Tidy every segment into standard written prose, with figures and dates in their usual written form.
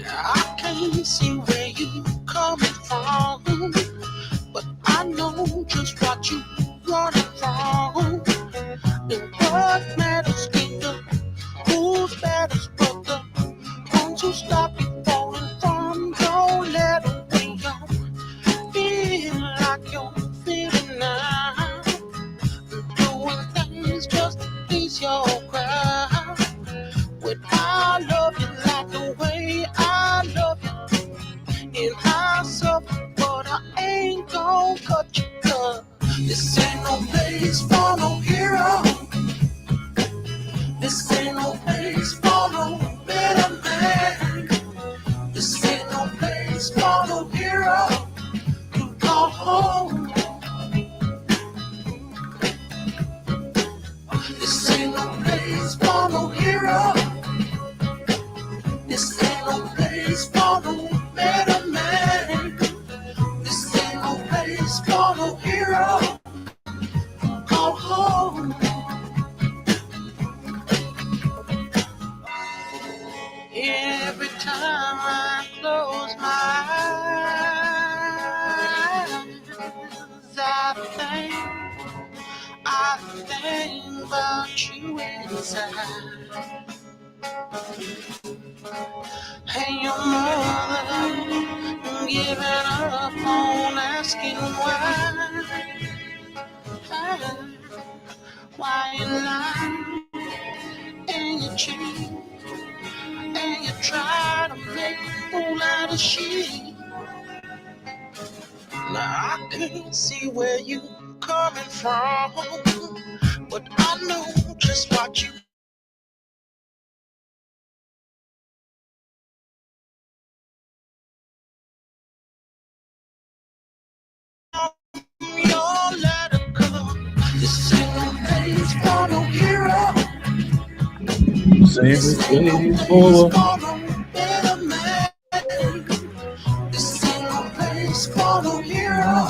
I can't see where you coming from, but I know just what you running from. And what matters ain't the who's matters, but the ones who stop you falling from. Don't let them weigh you feel like you're feeling now. Doing things just to please your crowd. When I love you like the way I love you, and I suffer, but I ain't gon' cut you, 'cause this ain't no place for no hero. This ain't no place for no better man. This ain't no place for no hero to call home. This ain't no place for no hero. This ain't no place for no better man. This ain't no place for no hero. Call home. Every time I close my eyes, I think about you inside. And your mother giving up on asking why you lie and you cheat and you try to make a fool out of she. Now I can't see where you coming from, but I know just what you. Your letter come. This ain't no place for no hero. This ain't no place for no better man. This ain't no place for no hero.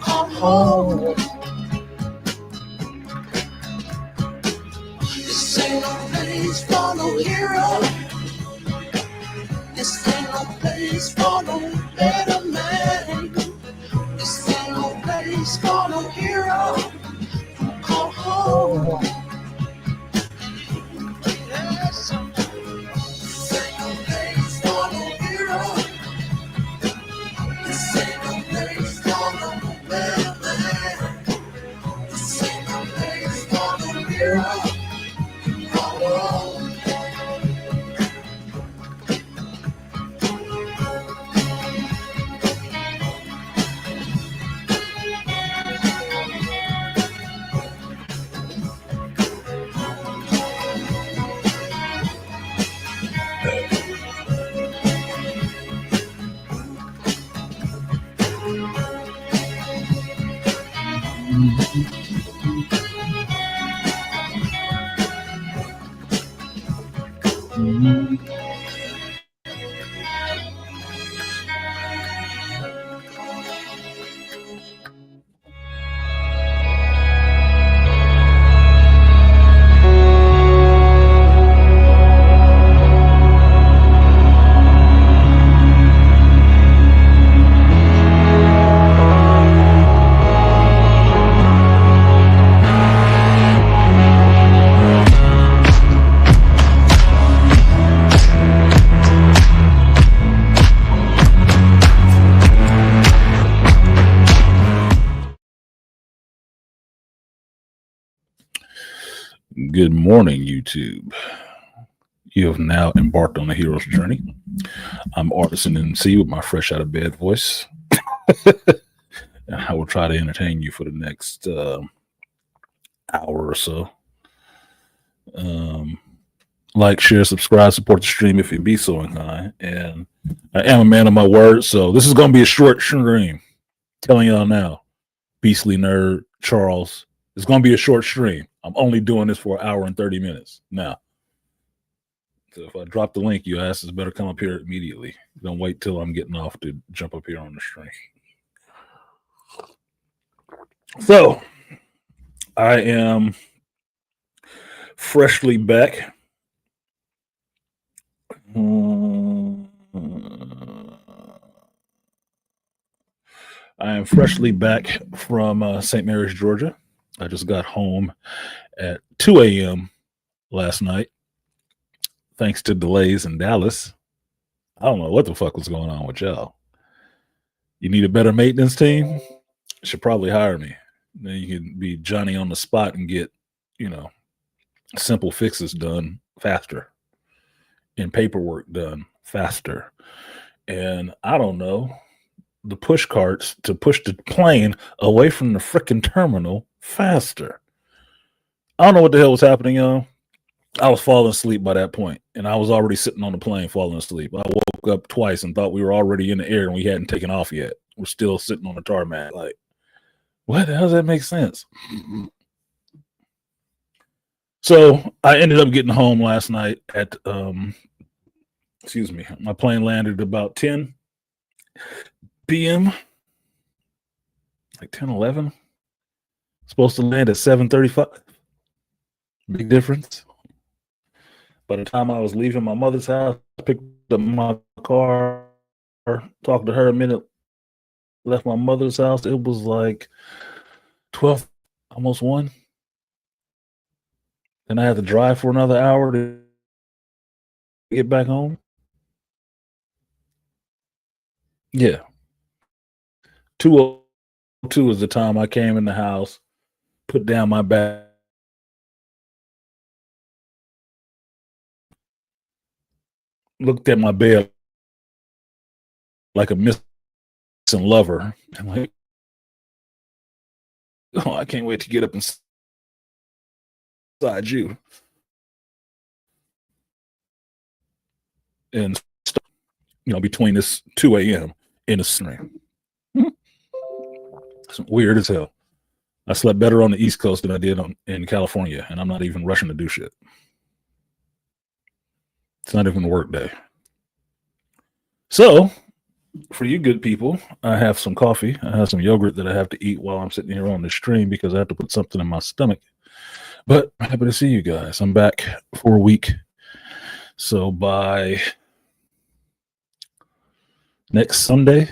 Come home. This ain't no place for no hero. This ain't no place for no better man. This ain't no place for no hero. Come home. Yes, this ain't no place for no hero. This ain't no place for no better man. This ain't no place for no hero. Come home. Good morning, YouTube. You have now embarked on a hero's journey. I'm Artisan MC with my fresh out of bed voice. And I will try to entertain you for the next hour or so. Um, like, share, subscribe, support the stream if you be so inclined. And I am a man of my word, so this is going to be a short stream. Telling y'all now, Beastly Nerd, Charles, it's going to be a short stream. I'm only doing this for an hour and 30 minutes now. So if I drop the link, you asses better come up here immediately. Don't wait till I'm getting off to jump up here on the stream. So I am freshly back. I am freshly back from St. Mary's, Georgia. I just got home at 2 a.m. last night, thanks to delays in Dallas. I don't know what the fuck was going on with y'all. You need a better maintenance team? You should probably hire me. Then you can be Johnny on the spot and get, simple fixes done faster and paperwork done faster. And I don't know, the push carts to push the plane away from the freaking terminal faster. I don't know what the hell was happening, y'all. I was falling asleep by that point, and I was already sitting on the plane falling asleep. I woke up twice and thought we were already in the air and we hadn't taken off yet. We're still sitting on the tarmac. Like, what? How does that make sense? So I ended up getting home last night at, my plane landed about 10 p.m., like 10, 11. Supposed to land at 7:35. Big difference. By the time I was leaving my mother's house, I picked up my car, talked to her a minute, left my mother's house. It was like 12, almost 1. Then I had to drive for another hour to get back home. Yeah. 2:02 is the time I came in the house, put down my bag, looked at my bed like a missing lover. I'm like, oh, I can't wait to get up inside you. And, between this 2 a.m. in a stream. It's weird as hell. I slept better on the East Coast than I did in California, and I'm not even rushing to do shit. It's not even a work day. So, for you good people, I have some coffee. I have some yogurt that I have to eat while I'm sitting here on the stream because I have to put something in my stomach. But I'm happy to see you guys. I'm back for a week. So by next Sunday,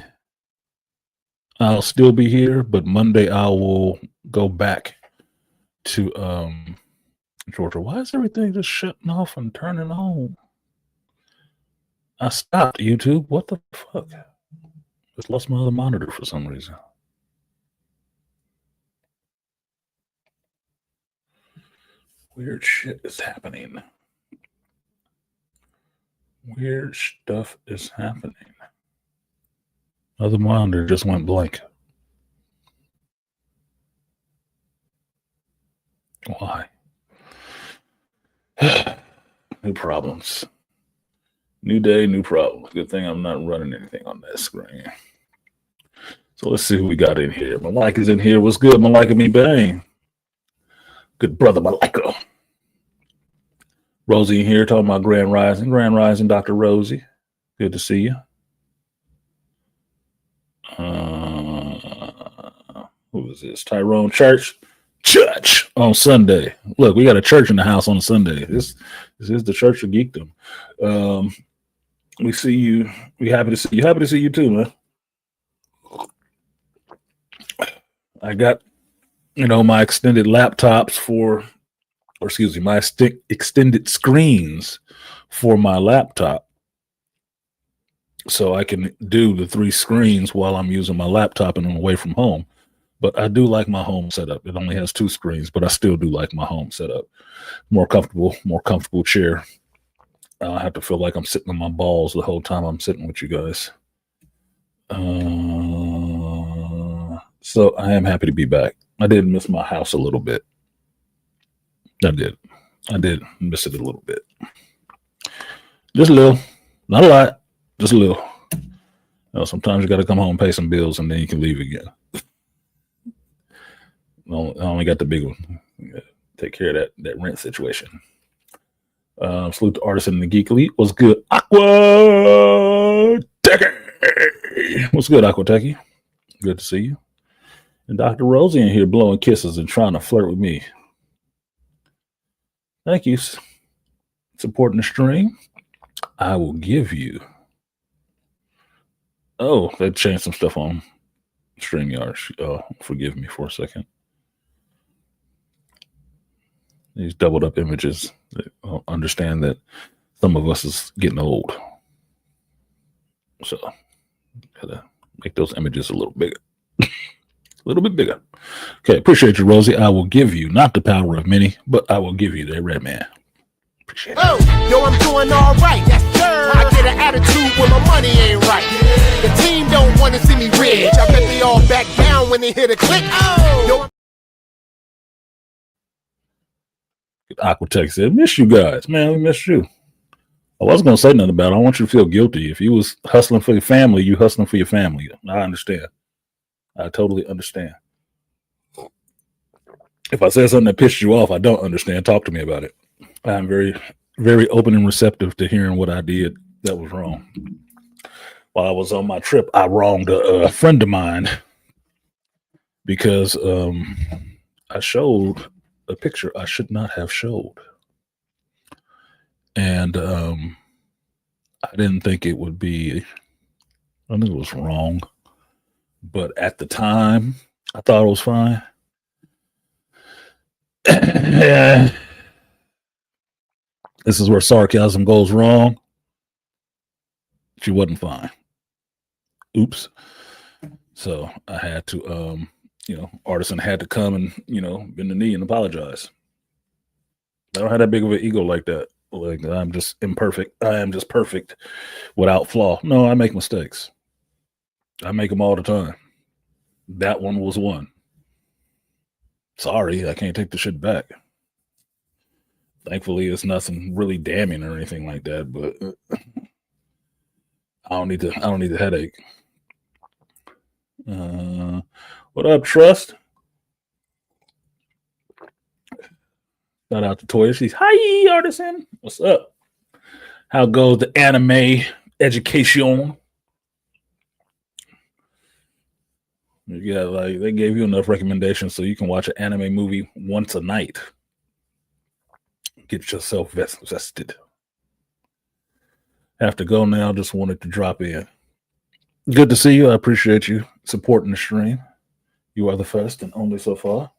I'll still be here, but Monday I will go back to Georgia. Why is everything just shutting off and turning on? I stopped YouTube. What the fuck? Just lost my other monitor for some reason. Weird shit is happening. Weird stuff is happening. Other monitor just went blank. Why? New problems. New day, new problems. Good thing I'm not running anything on that screen. So let's see who we got in here. Malika's in here. What's good, Malika me bang? Good brother, Malika. Rosie in here talking about Grand Rising. Grand Rising, Dr. Rosie. Good to see you. Who is this? Tyrone Church on Sunday. Look, we got a church in the house on Sunday. This is the Church of Geekdom. We see you. We happy to see you. Happy to see you too, man. I got, my extended laptops my extended screens for my laptop. So I can do the 3 screens while I'm using my laptop and I'm away from home. But I do like my home setup. It only has 2 screens, but I still do like my home setup. More comfortable chair. I don't have to feel like I'm sitting on my balls the whole time I'm sitting with you guys. So I am happy to be back. I did miss my house a little bit. I did. I did miss it a little bit. Just a little. Not a lot. Just a little. Sometimes you got to come home, pay some bills, and then you can leave again. I only got the big one. Take care of that rent situation. Salute to artists in the Geek Elite. What's good? Aqua Techie. What's good, Aqua Techie? Good to see you. And Dr. Rosie in here blowing kisses and trying to flirt with me. Thank you. Supporting the stream. I will give you. Oh, they changed some stuff on StreamYard. Forgive me for a second. These doubled up images. Understand that some of us is getting old. So, gotta make those images a little bigger. A little bit bigger. Okay, appreciate you, Rosie. I will give you, not the power of many, but I will give you that red man. Appreciate it. Oh, yo, I'm doing all right. Yes, sir. I get an attitude when my money ain't right. The team don't want to see me rich. I bet they all back down when they hear the click. Oh, yo. Aquatech said, miss you guys. Man, we missed you. I wasn't going to say nothing about it. I want you to feel guilty. If you was hustling for your family, you hustling for your family. I understand. I totally understand. If I said something that pissed you off, I don't understand. Talk to me about it. I'm very, very open and receptive to hearing what I did that was wrong. While I was on my trip, I wronged a friend of mine because I showed a picture I should not have showed. And I didn't think it would be, I think it was wrong. But at the time, I thought it was fine. Yeah. This is where sarcasm goes wrong. She wasn't fine. Oops. So I had to, Artisan had to come and, bend the knee and apologize. I don't have that big of an ego like that. Like I'm just imperfect. I am just perfect without flaw. No, I make mistakes. I make them all the time. That one was one. Sorry, I can't take the shit back. Thankfully, it's nothing really damning or anything like that. But I don't need the headache. What up, Trust? Shout out to Toya. She's hi, Artisan. What's up? How goes the anime education? Yeah, like they gave you enough recommendations so you can watch an anime movie once a night. Get yourself vested. Have to go now. Just wanted to drop in. Good to see you. I appreciate you supporting the stream. You are the first and only so far.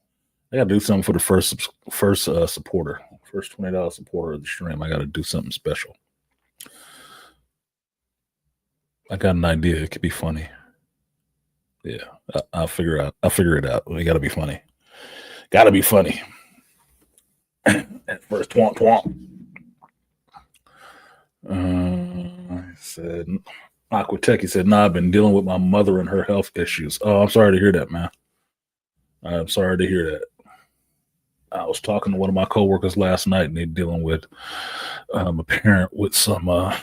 I got to do something for the first supporter, first $20 supporter of the stream. I got to do something special. I got an idea. It could be funny. Yeah, I'll figure it out. It got to be funny. Got to be funny. At first, twomp. I said, Aquatech, said, nah, I've been dealing with my mother and her health issues. Oh, I'm sorry to hear that, man. I'm sorry to hear that. I was talking to one of my coworkers last night, and they're dealing with a parent with some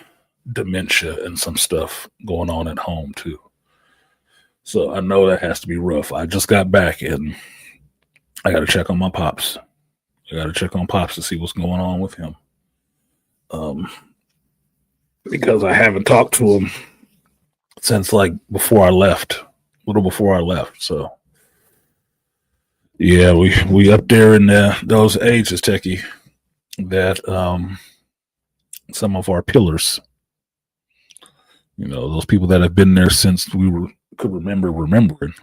dementia and some stuff going on at home, too. So I know that has to be rough. I just got back, and I got to check on my pops. I got to check on Pops to see what's going on with him. Because I haven't talked to him since like before I left, a little before I left. So yeah, we up there in those ages, Techie, that some of our pillars, those people that have been there since we could remembering,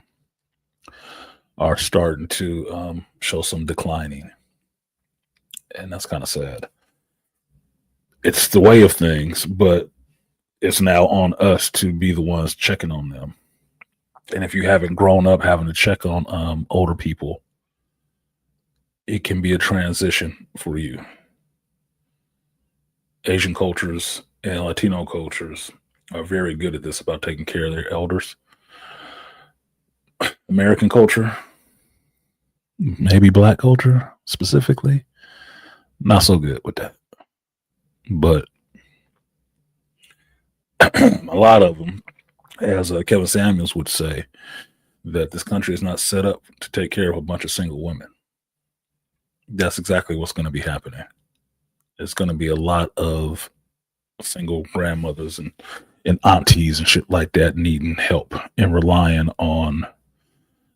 are starting to show some declining. And that's kind of sad. It's the way of things, but it's now on us to be the ones checking on them. And if you haven't grown up having to check on older people, it can be a transition for you. Asian cultures and Latino cultures are very good at this about taking care of their elders. American culture, maybe black culture specifically, not so good with that. But a lot of them, as Kevin Samuels would say, that this country is not set up to take care of a bunch of single women. That's exactly what's going to be happening. It's going to be a lot of single grandmothers and aunties and shit like that needing help and relying on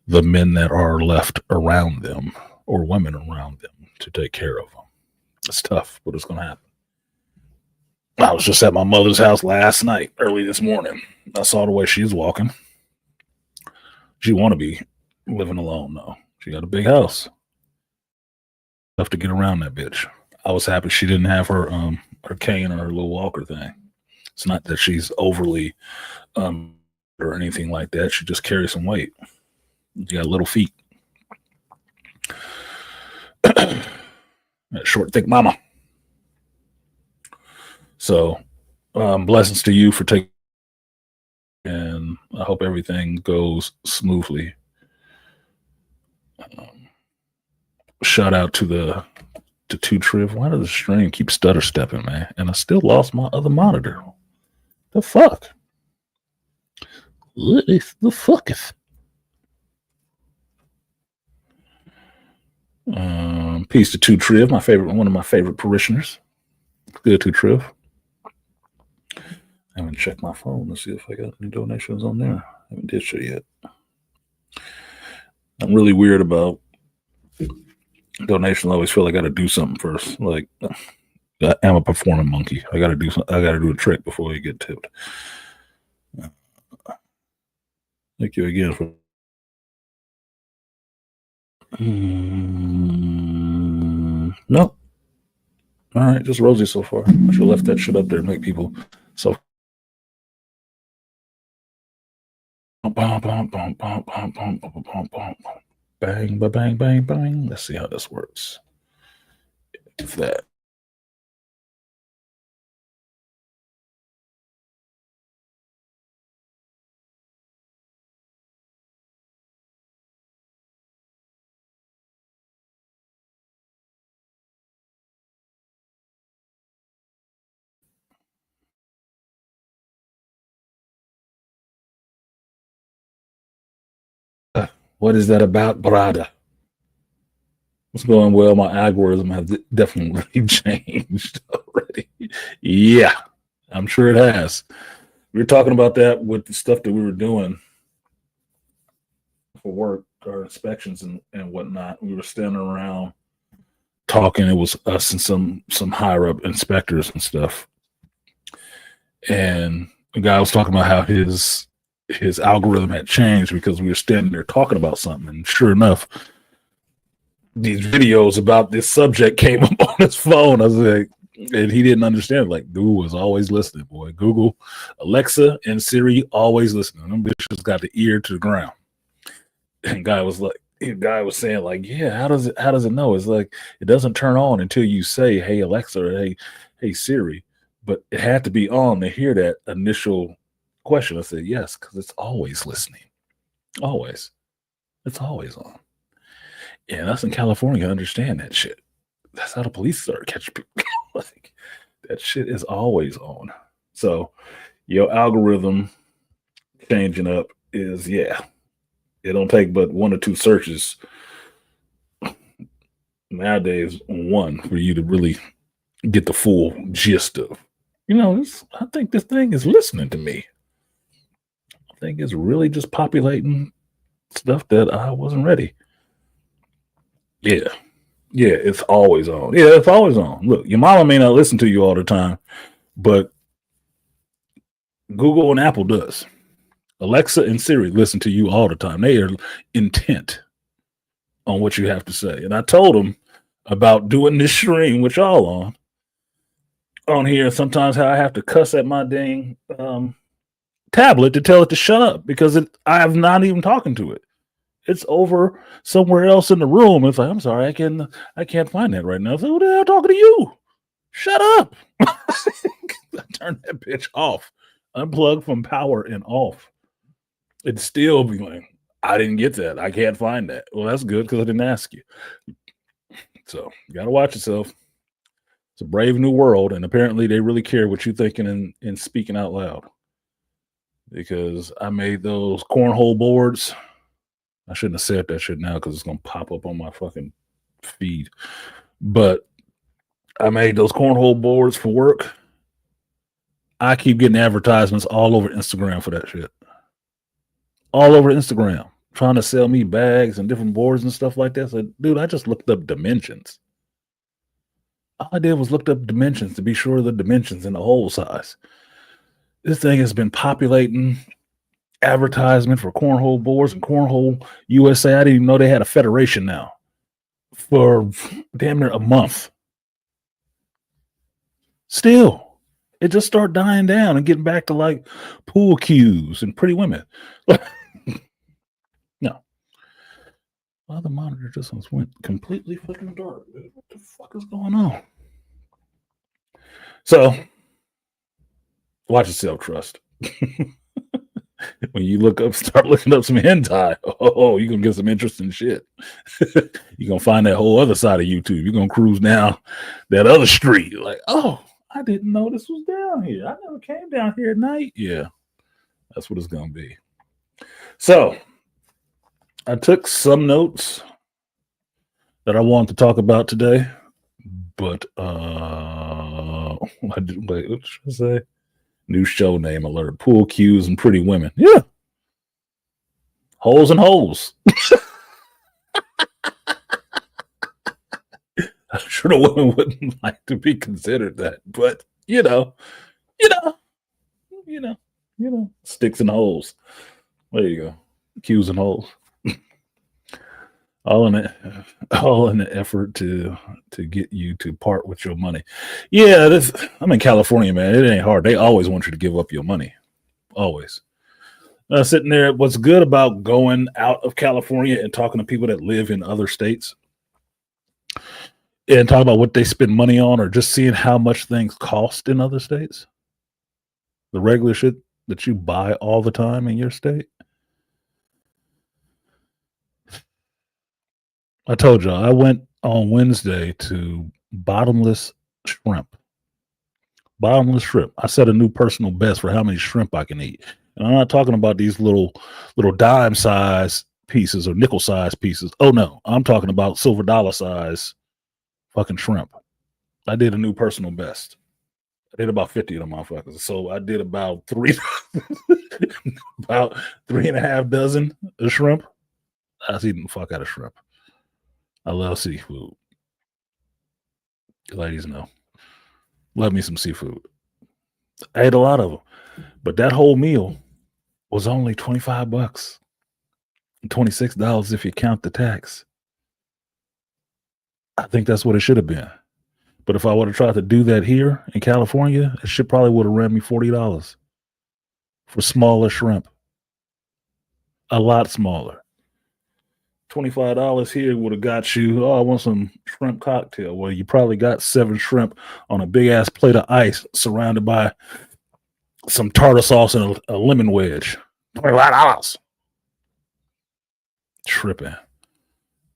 the men that are left around them or women around them to take care of them. It's tough, but it's going to happen. I was just at my mother's house last night, early this morning. I saw the way she's walking. She want to be living alone, though. She got a big house. Tough to get around that bitch. I was happy she didn't have her cane or her little walker thing. It's not that she's overly or anything like that. She just carries some weight. She got little feet. That short, thick mama. So, blessings to you for taking, and I hope everything goes smoothly. Shout out to Two Triv. Why does the stream keep stutter stepping, man? And I still lost my other monitor. The fuck? What is the fucketh? Peace to Two Triv, one of my favorite parishioners. Good, Two Triv. I haven't checked my phone to see if I got any donations on there. I haven't did shit yet. I'm really weird about donations. I always feel like I got to do something first. Like I am a performing monkey. I got to do something. I got to do a trick before you get tipped. Thank you again for. Nope. All right, just Rosie so far. I should have left that shit up there and make people so. Bang, bang, bang, bang. Let's see how this works. If that. What is that about, brother? What's going well? My algorithm has definitely changed already. Yeah, I'm sure it has. We were talking about that with the stuff that we were doing for work, our inspections and whatnot. We were standing around talking. It was us and some higher up inspectors and stuff. And the guy was talking about how his algorithm had changed because we were standing there talking about something, and sure enough, these videos about this subject came up on his phone. I was like, and he didn't understand. Like, Google was always listening, boy. Google, Alexa, and Siri always listening. Them bitches got the ear to the ground. And guy was saying, like, yeah, how does it know? It's like it doesn't turn on until you say, hey Alexa, or hey Siri. But it had to be on to hear that initial question. I said, yes, because it's always listening. Always. It's always on. And us in California understand that shit. That's how the police start catching people. Like, that shit is always on. So your algorithm changing up is, yeah, it don't take but one or two searches nowadays, one, for you to really get the full gist of, I think this thing is listening to me. I think it's really just populating stuff that I wasn't ready. Yeah. Yeah, it's always on. Yeah, it's always on. Look, your mama may not listen to you all the time, but Google and Apple does. Alexa and Siri listen to you all the time. They are intent on what you have to say. And I told them about doing this stream with y'all on here. Sometimes how I have to cuss at my dang tablet to tell it to shut up because I am not even talking to it. It's over somewhere else in the room. It's like, I'm sorry, I can't find that right now. So who the hell talking to you? Shut up. I turned that bitch off. Unplugged from power and off. It'd still be like, I didn't get that. I can't find that. Well, that's good because I didn't ask you. So you got to watch yourself. It's a brave new world, and apparently they really care what you're thinking and speaking out loud. Because I made those cornhole boards. I shouldn't have said that shit now because it's gonna pop up on my fucking feed. But I made those cornhole boards for work. I keep getting advertisements all over Instagram for that shit. All over Instagram, trying to sell me bags and different boards and stuff like that. So, dude, I just looked up dimensions. All I did was looked up dimensions to be sure of the dimensions and the hole size. This thing has been populating advertisement for cornhole boards and cornhole USA. I didn't even know they had a federation now for damn near a month. Still, it just started dying down and getting back to like pool cues and pretty women. No. Well, the monitor just went completely fucking dark. What the fuck is going on? So, watch yourself, Trust. When you start looking up some hentai, you're going to get some interesting shit. You're going to find that whole other side of YouTube. You're going to cruise down that other street. Like, oh, I didn't know this was down here. I never came down here at night. Yeah, that's what it's going to be. So, I took some notes that I wanted to talk about today, but wait, what should I say? New show name alert: Pool Cues and Pretty Women. Yeah, holes and holes. I'm sure the women wouldn't like to be considered that, but you know, sticks and holes. There you go, cues and holes. All in the effort to get you to part with your money. Yeah, I'm in California, man. It ain't hard. They always want you to give up your money. Always. Sitting there, what's good about going out of California and talking to people that live in other states and talking about what they spend money on, or just seeing how much things cost in other states? The regular shit that you buy all the time in your state. I told y'all I went on Wednesday to Bottomless Shrimp. Bottomless shrimp. I set a new personal best for how many shrimp I can eat. And I'm not talking about these little dime size pieces or nickel size pieces. Oh no, I'm talking about silver dollar size fucking shrimp. I did a new personal best. I did about 50 of them motherfuckers. So I did about about 3.5 dozen of shrimp. I was eating the fuck out of shrimp. I love seafood. Ladies know. Love me some seafood. I ate a lot of them. But that whole meal was only $25. $26 if you count the tax. I think that's what it should have been. But if I would have tried to do that here in California, it should probably would have ran me $40 for smaller shrimp. A lot smaller. $25 here would have got you, I want some shrimp cocktail. Well, you probably got 7 shrimp on a big ass plate of ice surrounded by some tartar sauce and a lemon wedge. $25. Tripping.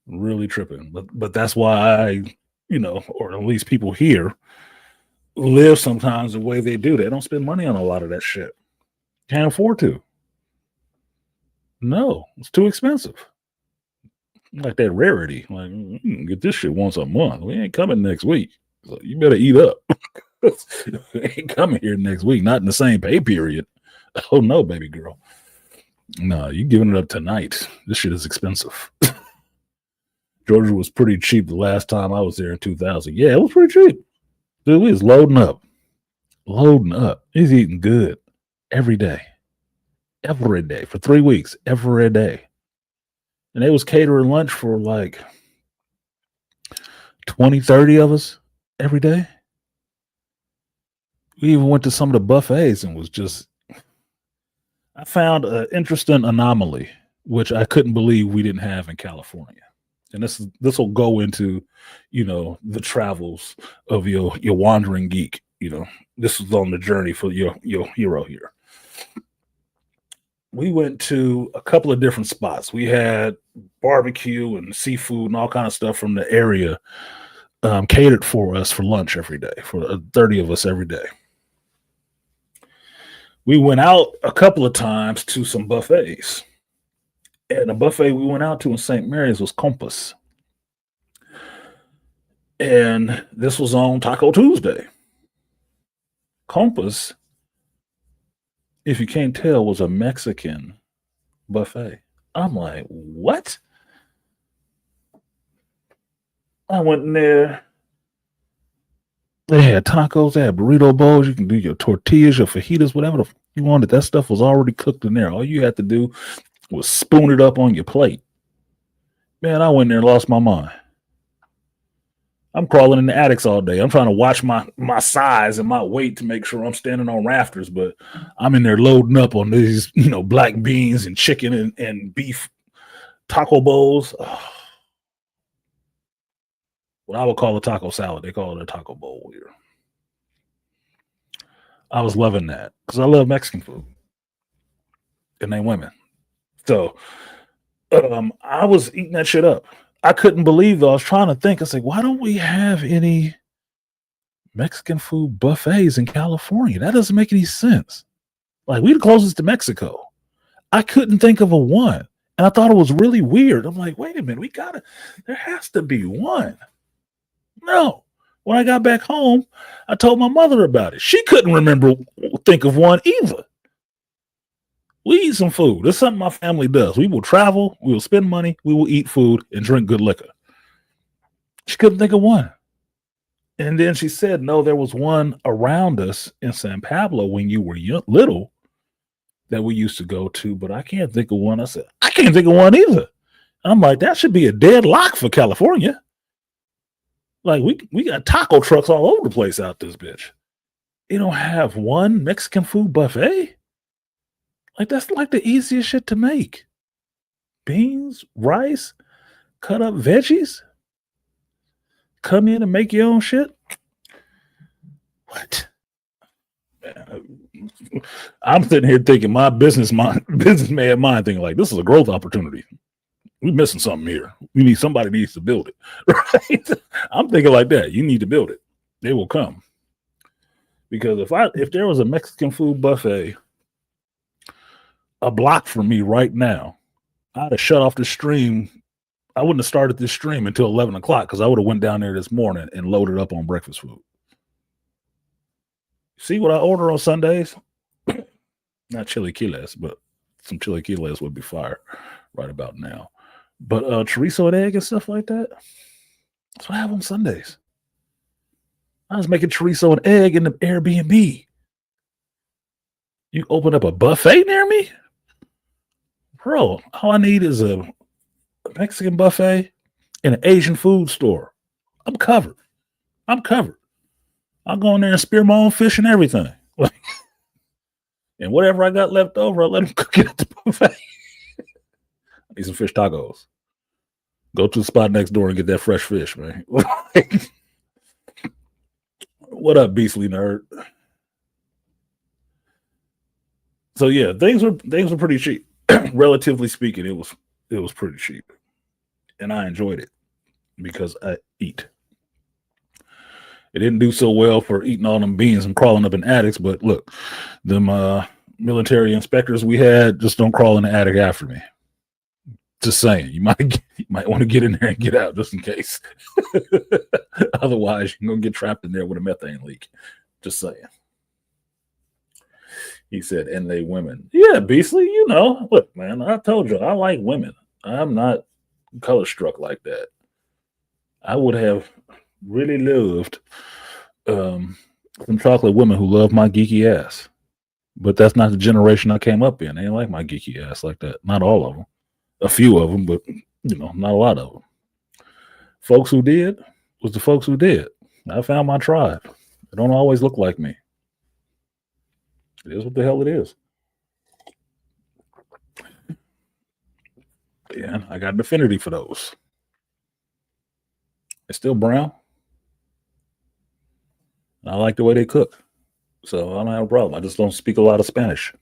Really tripping. But that's why I, or at least people here live sometimes the way they do. They don't spend money on a lot of that shit. Can't afford to. No, it's too expensive. Like that rarity. Like, you can get this shit once a month. We ain't coming next week. So you better eat up. We ain't coming here next week. Not in the same pay period. Oh no, baby girl. No, you giving it up tonight. This shit is expensive. Georgia was pretty cheap the last time I was there in 2000. Yeah, it was pretty cheap. Dude, we was loading up. He's eating good every day. Every day for 3 weeks. Every day. And they was catering lunch for like 20, 30 of us every day. We even went to some of the buffets and was just, I found an interesting anomaly, which I couldn't believe we didn't have in California. And this will go into, the travels of your wandering geek. This is on the journey for your hero here. We went to a couple of different spots. We had barbecue and seafood and all kind of stuff from the area catered for us for lunch every day, for 30 of us every day. We went out a couple of times to some buffets. And the buffet we went out to in St. Mary's was Compass. And this was on Taco Tuesday. Compass, if you can't tell, was a Mexican buffet. I'm like, what? I went in there. They had tacos, they had burrito bowls. You can do your tortillas, your fajitas, whatever you wanted. That stuff was already cooked in there. All you had to do was spoon it up on your plate. Man, I went there and lost my mind. I'm crawling in the attics all day. I'm trying to watch my size and my weight to make sure I'm standing on rafters, but I'm in there loading up on these, black beans and chicken and beef taco bowls. Oh, what I would call a taco salad. They call it a taco bowl here. I was loving that because I love Mexican food and they women. So I was eating that shit up. I couldn't believe though. I was trying to think. I was like, why don't we have any Mexican food buffets in California? That doesn't make any sense. Like, we the closest to Mexico. I couldn't think of a one. And I thought it was really weird. I'm like, wait a minute, there has to be one. No. When I got back home, I told my mother about it. She couldn't think of one either. We eat some food. It's something my family does. We will travel, we will spend money, we will eat food and drink good liquor. She couldn't think of one. And then she said, no, there was one around us in San Pablo when you were little that we used to go to, but I can't think of one. I said, I can't think of one either. I'm like, that should be a deadlock for California. Like, we got taco trucks all over the place out this bitch. You don't have one Mexican food buffet? Like, that's like the easiest shit to make. Beans, rice, cut up veggies. Come in and make your own shit. What? I'm sitting here thinking my businessman mind thinking like, this is a growth opportunity. We're missing something here. Somebody needs to build it. Right? I'm thinking like that. You need to build it. They will come. Because if there was a Mexican food buffet a block from me right now, I'd have shut off the stream. I wouldn't have started this stream until 11 o'clock because I would have went down there this morning and loaded up on breakfast food. See what I order on Sundays? Not chilaquiles, but some chilaquiles would be fire right about now. But chorizo and egg and stuff like that, that's what I have on Sundays. I was making chorizo and egg in the Airbnb. You open up a buffet near me? Bro, all I need is a Mexican buffet and an Asian food store. I'm covered. I'll go in there and spear my own fish and everything. And whatever I got left over, I'll let them cook it at the buffet. I need some fish tacos. Go to the spot next door and get that fresh fish, man. What up, beastly nerd? So yeah, things were pretty cheap. Relatively speaking, it was pretty cheap. And I enjoyed it because I eat. It didn't do so well for eating all them beans and crawling up in attics, but look, them military inspectors we had just don't crawl in the attic after me. Just saying, you might want to get in there and get out just in case. Otherwise, you're gonna get trapped in there with a methane leak. Just saying. He said, and they women. Yeah, Beastly, look, man, I told you, I like women. I'm not color struck like that. I would have really loved some chocolate women who love my geeky ass. But that's not the generation I came up in. They ain't like my geeky ass like that. Not all of them. A few of them, but, not a lot of them. Folks who did was the folks who did. I found my tribe. They don't always look like me. It is what the hell it is. Yeah, I got an affinity for those. It's still brown. I like the way they cook. So I don't have a problem. I just don't speak a lot of Spanish.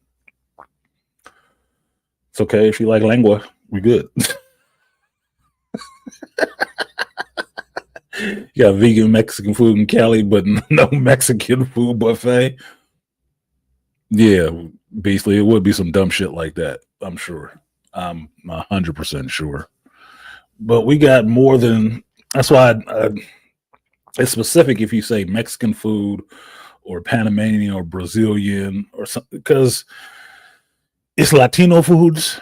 It's okay if you like lengua. We good. You got vegan Mexican food in Cali, but no Mexican food buffet. Yeah, basically, it would be some dumb shit like that. I'm sure. I'm 100% sure. But we got more than. That's why it's specific if you say Mexican food or Panamanian or Brazilian or something, because it's Latino foods.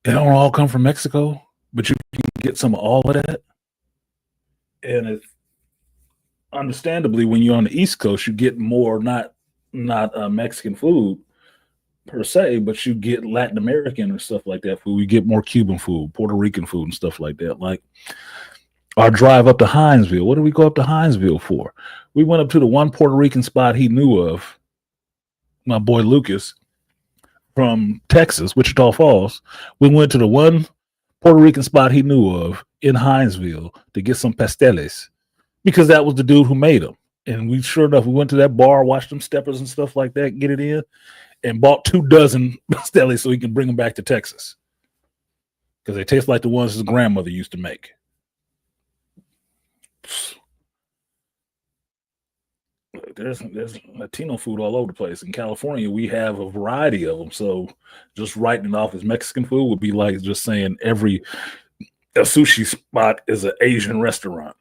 They don't all come from Mexico, but you can get some of all of that. And it's understandably, when you're on the East Coast, you get more not Mexican food per se, but you get Latin American or stuff like that food. You get more Cuban food, Puerto Rican food, and stuff like that. Like our drive up to Hinesville. What did we go up to Hinesville for? We went up to the one Puerto Rican spot he knew of, my boy Lucas from Texas, Wichita Falls. We went to the one Puerto Rican spot he knew of in Hinesville to get some pasteles because that was the dude who made them. And we sure enough, we went to that bar, watched them steppers and stuff like that, get it in, and bought 24 pasteles so he can bring them back to Texas because they taste like the ones his grandmother used to make. There's Latino food all over the place. In California, we have a variety of them. So just writing it off as Mexican food would be like just saying a sushi spot is an Asian restaurant.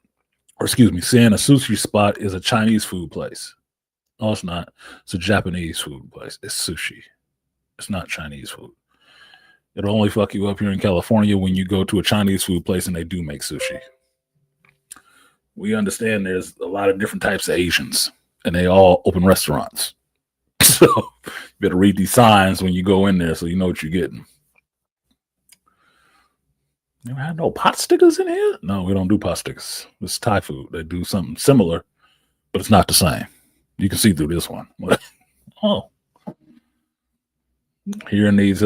Or excuse me, saying a sushi spot is a Chinese food place. No, it's not. It's a Japanese food place. It's sushi. It's not Chinese food. It'll only fuck you up here in California when you go to a Chinese food place and they do make sushi. We understand there's a lot of different types of Asians and they all open restaurants. So you better read these signs when you go in there so you know what you're getting. You ever had no pot stickers in here? No, we don't do pot stickers. It's Thai food. They do something similar, but it's not the same. You can see through this one. Oh. Hearing these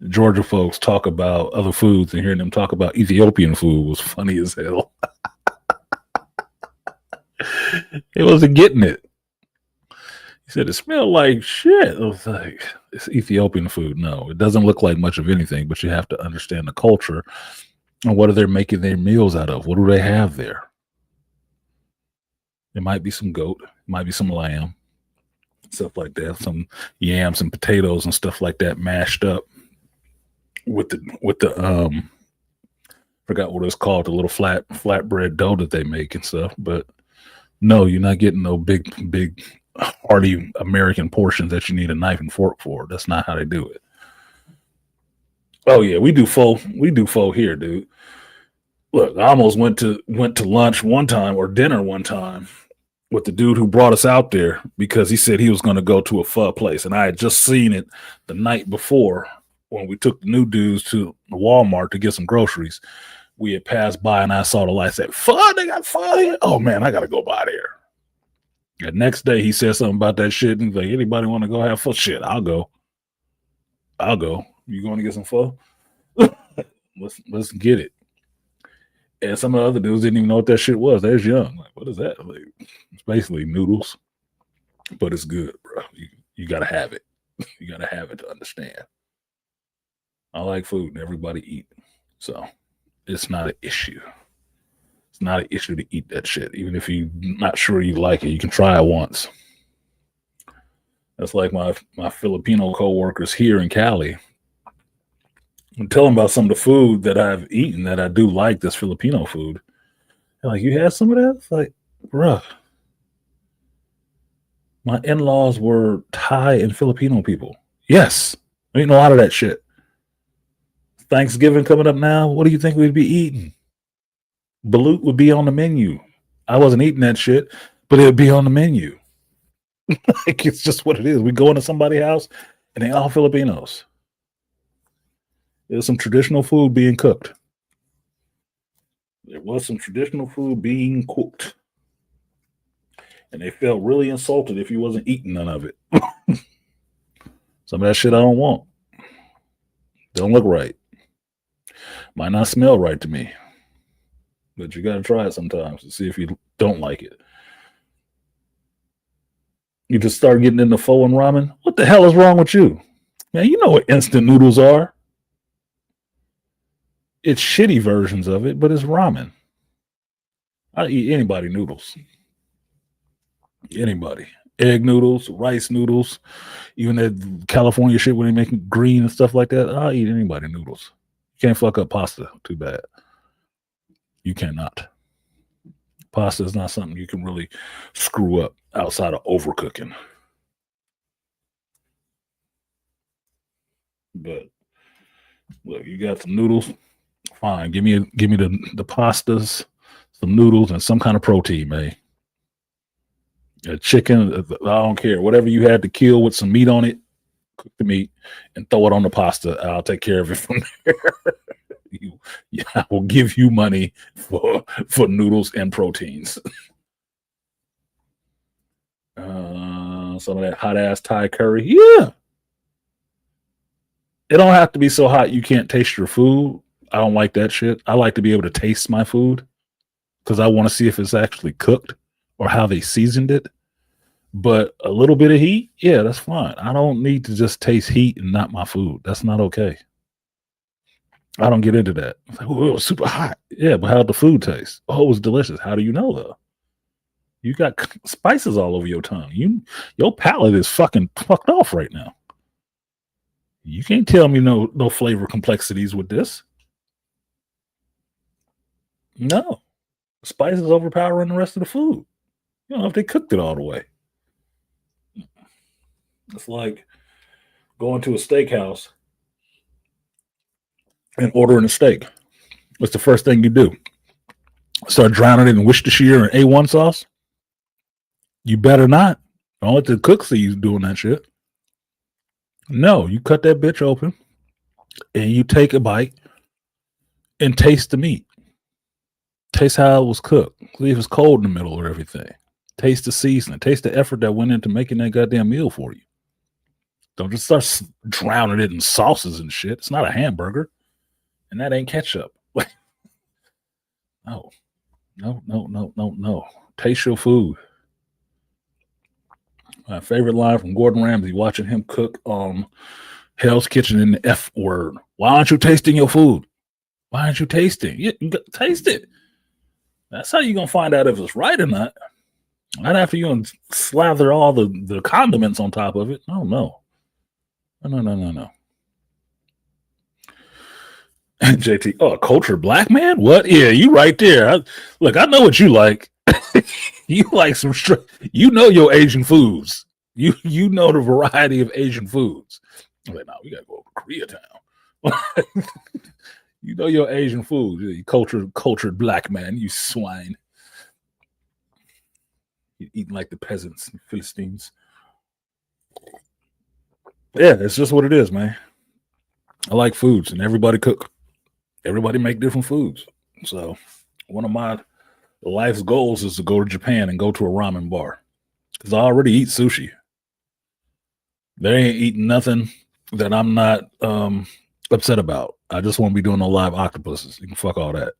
Georgia folks talk about other foods and hearing them talk about Ethiopian food was funny as hell. It wasn't getting it. He said it smelled like shit. I was like, it's Ethiopian food. No, it doesn't look like much of anything, but you have to understand the culture and what are they making their meals out of? What do they have there? It might be some goat, it might be some lamb, stuff like that, some yams and potatoes and stuff like that mashed up with the forgot what it's called, the little flatbread dough that they make and stuff. But no, you're not getting no big hearty American portions that you need a knife and fork for. That's not how they do it. Oh yeah, we do pho here, dude. Look, I almost went to lunch one time or dinner one time with the dude who brought us out there because he said he was going to go to a pho place, and I had just seen it the night before when we took the new dudes to the Walmart to get some groceries. We had passed by, and I saw the light. Said, "Pho, they got pho here." Oh man, I got to go by there. The next day, he said something about that shit, and he's like, "Anybody want to go have pho?" Shit, I'll go. You going to get some pho? Let's get it. And some of the other dudes didn't even know what that shit was. They're young. Like, what is that? Like, it's basically noodles, but it's good, bro. You gotta have it. You gotta have it to understand. I like food, and everybody eat, so it's not an issue. It's not an issue to eat that shit, even if you're not sure you like it. You can try it once. That's like my Filipino coworkers here in Cali. I'm telling about some of the food that I've eaten that I do like. This Filipino food. They're like, you had some of that? It's like, bruh, my in-laws were Thai and Filipino people. Yes, I eating a lot of that shit. Thanksgiving coming up now. What do you think we'd be eating? Balut would be on the menu. I wasn't eating that shit, but it would be on the menu. Like, it's just what it is. We go into somebody's house and they all Filipinos. There's some traditional food being cooked. There was some traditional food being cooked. And they felt really insulted if you wasn't eating none of it. Some of that shit I don't want. Don't look right. Might not smell right to me. but you got to try it sometimes to see if you don't like it. You just start getting into pho and ramen. What the hell is wrong with you? Man, you know what instant noodles are. It's shitty versions of it, but it's ramen. I eat anybody noodles. Anybody. Egg noodles, rice noodles, even that California shit when they make green and stuff like that. I'll eat anybody noodles. You can't fuck up pasta. Too bad. You cannot. Pasta is not something you can really screw up outside of overcooking. But look, you got some noodles. Fine. Give me the pastas, some noodles, and some kind of protein, man. A chicken, I don't care. Whatever you had to kill with some meat on it, cook the meat and throw it on the pasta. I'll take care of it from there. I will give you money for noodles and proteins. Some of that hot ass Thai curry. Yeah. It don't have to be so hot you can't taste your food. I don't like that shit. I like to be able to taste my food because I want to see if it's actually cooked or how they seasoned it. But a little bit of heat, yeah, that's fine. I don't need to just taste heat and not my food. That's not okay. I don't get into that. It's like, oh, it was super hot. Yeah, but how'd the food taste? Oh, it was delicious. How do you know though? You got spices all over your tongue. Your palate is fucking fucked off right now. You can't tell me no flavor complexities with this. No. Spices overpowering the rest of the food. You don't know if they cooked it all the way. It's like going to a steakhouse and ordering a steak. What's the first thing you do? Start drowning it in Worcestershire and A1 sauce? You better not. Don't let the cook see you doing that shit. No, you cut that bitch open and you take a bite and taste the meat. Taste how it was cooked. See if it's cold in the middle or everything. Taste the seasoning. Taste the effort that went into making that goddamn meal for you. Don't just start drowning it in sauces and shit. It's not a hamburger. And that ain't ketchup. No. Taste your food. My favorite line from Gordon Ramsay, watching him cook Hell's Kitchen in the F word. Why aren't you tasting your food? Why aren't you tasting? You taste it. That's how you're going to find out if it's right or not. Not after you gonna slather all the condiments on top of it. Oh, no. No. JT, oh, a cultured black man? What? Yeah, you right there. Look, I know what you like. You like some you know your Asian foods. You know the variety of Asian foods. I'm like, no, we gotta go over to Koreatown. You know your Asian food. You cultured black man, you swine. You're eating like the peasants and Philistines. Yeah, it's just what it is, man. I like foods, and everybody cook. Everybody make different foods. So one of my life's goals is to go to Japan and go to a ramen bar. Because I already eat sushi. They ain't eating nothing that I'm not upset about. I just won't be doing no live octopuses. You can fuck all that.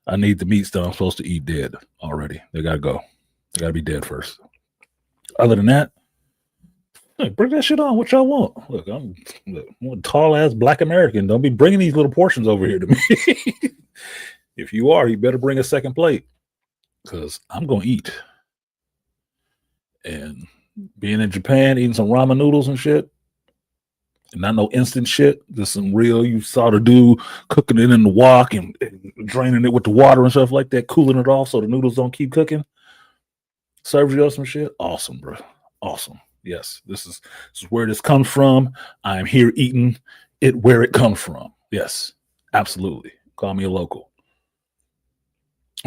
I need the meats that I'm supposed to eat dead already. They gotta go. They gotta be dead first. Other than that, hey, bring that shit on. What y'all want? Look, I'm a tall ass black American. Don't be bringing these little portions over here to me. If you are, you better bring a second plate because I'm gonna eat. And being in Japan, eating some ramen noodles and shit, and not no instant shit, just some real. You saw the dude cooking it in the wok and draining it with the water and stuff like that, cooling it off so the noodles don't keep cooking. Serves you up some shit. Awesome, bro. Awesome. Yes, this is where this comes from. I am here eating it where it comes from. Yes, absolutely. Call me a local.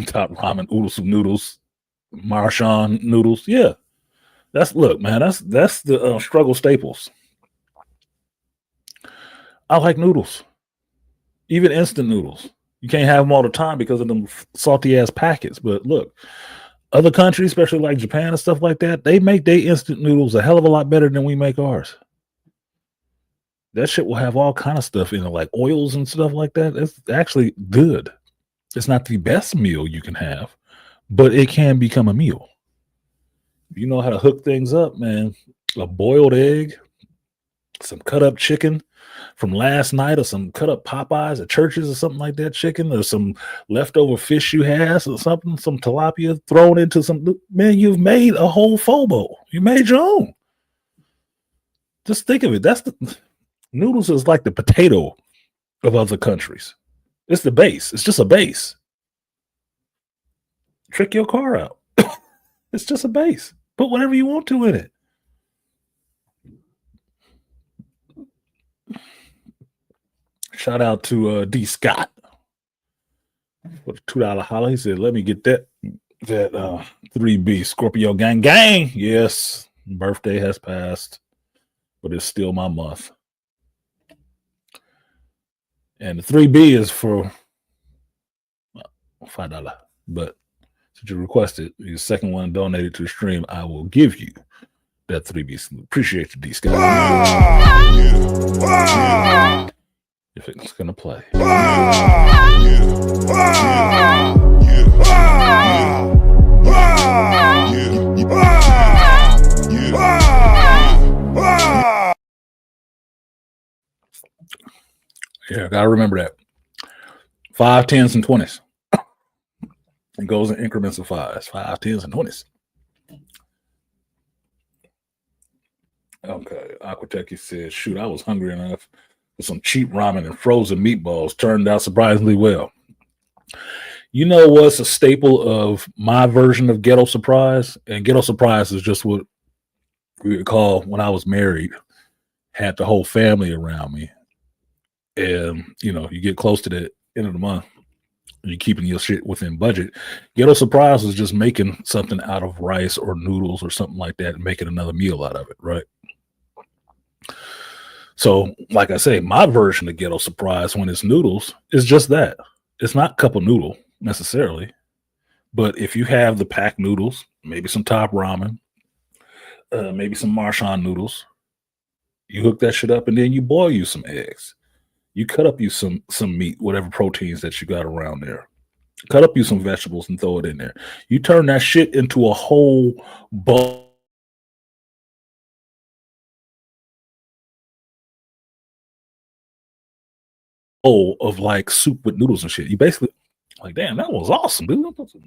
Top ramen noodles, Marchand noodles. Yeah, look, man. That's the struggle staples. I like noodles, even instant noodles. You can't have them all the time because of them salty ass packets. But look, other countries, especially like Japan and stuff like that, they make their instant noodles a hell of a lot better than we make ours. That shit will have all kind of stuff in it, like oils and stuff like that. It's actually good. It's not the best meal you can have, but it can become a meal. You know how to hook things up, man. A boiled egg, some cut up chicken from last night, or some cut up Popeyes at churches or something like that chicken, or some leftover fish you had, or something, some tilapia thrown into some. Man, you've made a whole pho bowl. You made your own. Just think of it. That's the noodles is like the potato of other countries. It's the base. It's just a base. Trick your car out. It's just a base. Put whatever you want to in it. Shout out to D Scott with a $2 holler. He said, "Let me get that 3B Scorpio gang gang." Yes, birthday has passed, but it's still my month. And the 3B is for $5. But since you requested your second one donated to the stream, I will give you that 3B. Appreciate you, D Scott. If it's gonna play. Yeah, gotta remember that. 5, 10s, and 20s. It goes in increments of 5s, 5, 10s, and 20s. Okay, Aquateki says, "Shoot, I was hungry enough for some cheap ramen and frozen meatballs. Turned out surprisingly well." You know what's a staple of my version of Ghetto Surprise? And Ghetto Surprise is just what we would call when I was married, had the whole family around me. And, you know, you get close to the end of the month, and you're keeping your shit within budget. Ghetto Surprise is just making something out of rice or noodles or something like that and making another meal out of it, right? So, like I say, my version of Ghetto Surprise when it's noodles is just that. It's not cup of noodle necessarily, but if you have the packed noodles, maybe some top ramen, maybe some Marchand noodles, you hook that shit up and then you boil you some eggs. You cut up you some meat, whatever proteins that you got around there. Cut up you some vegetables and throw it in there. You turn that shit into a whole bowl of like soup with noodles and shit. You basically like, damn, that was awesome, dude. Put some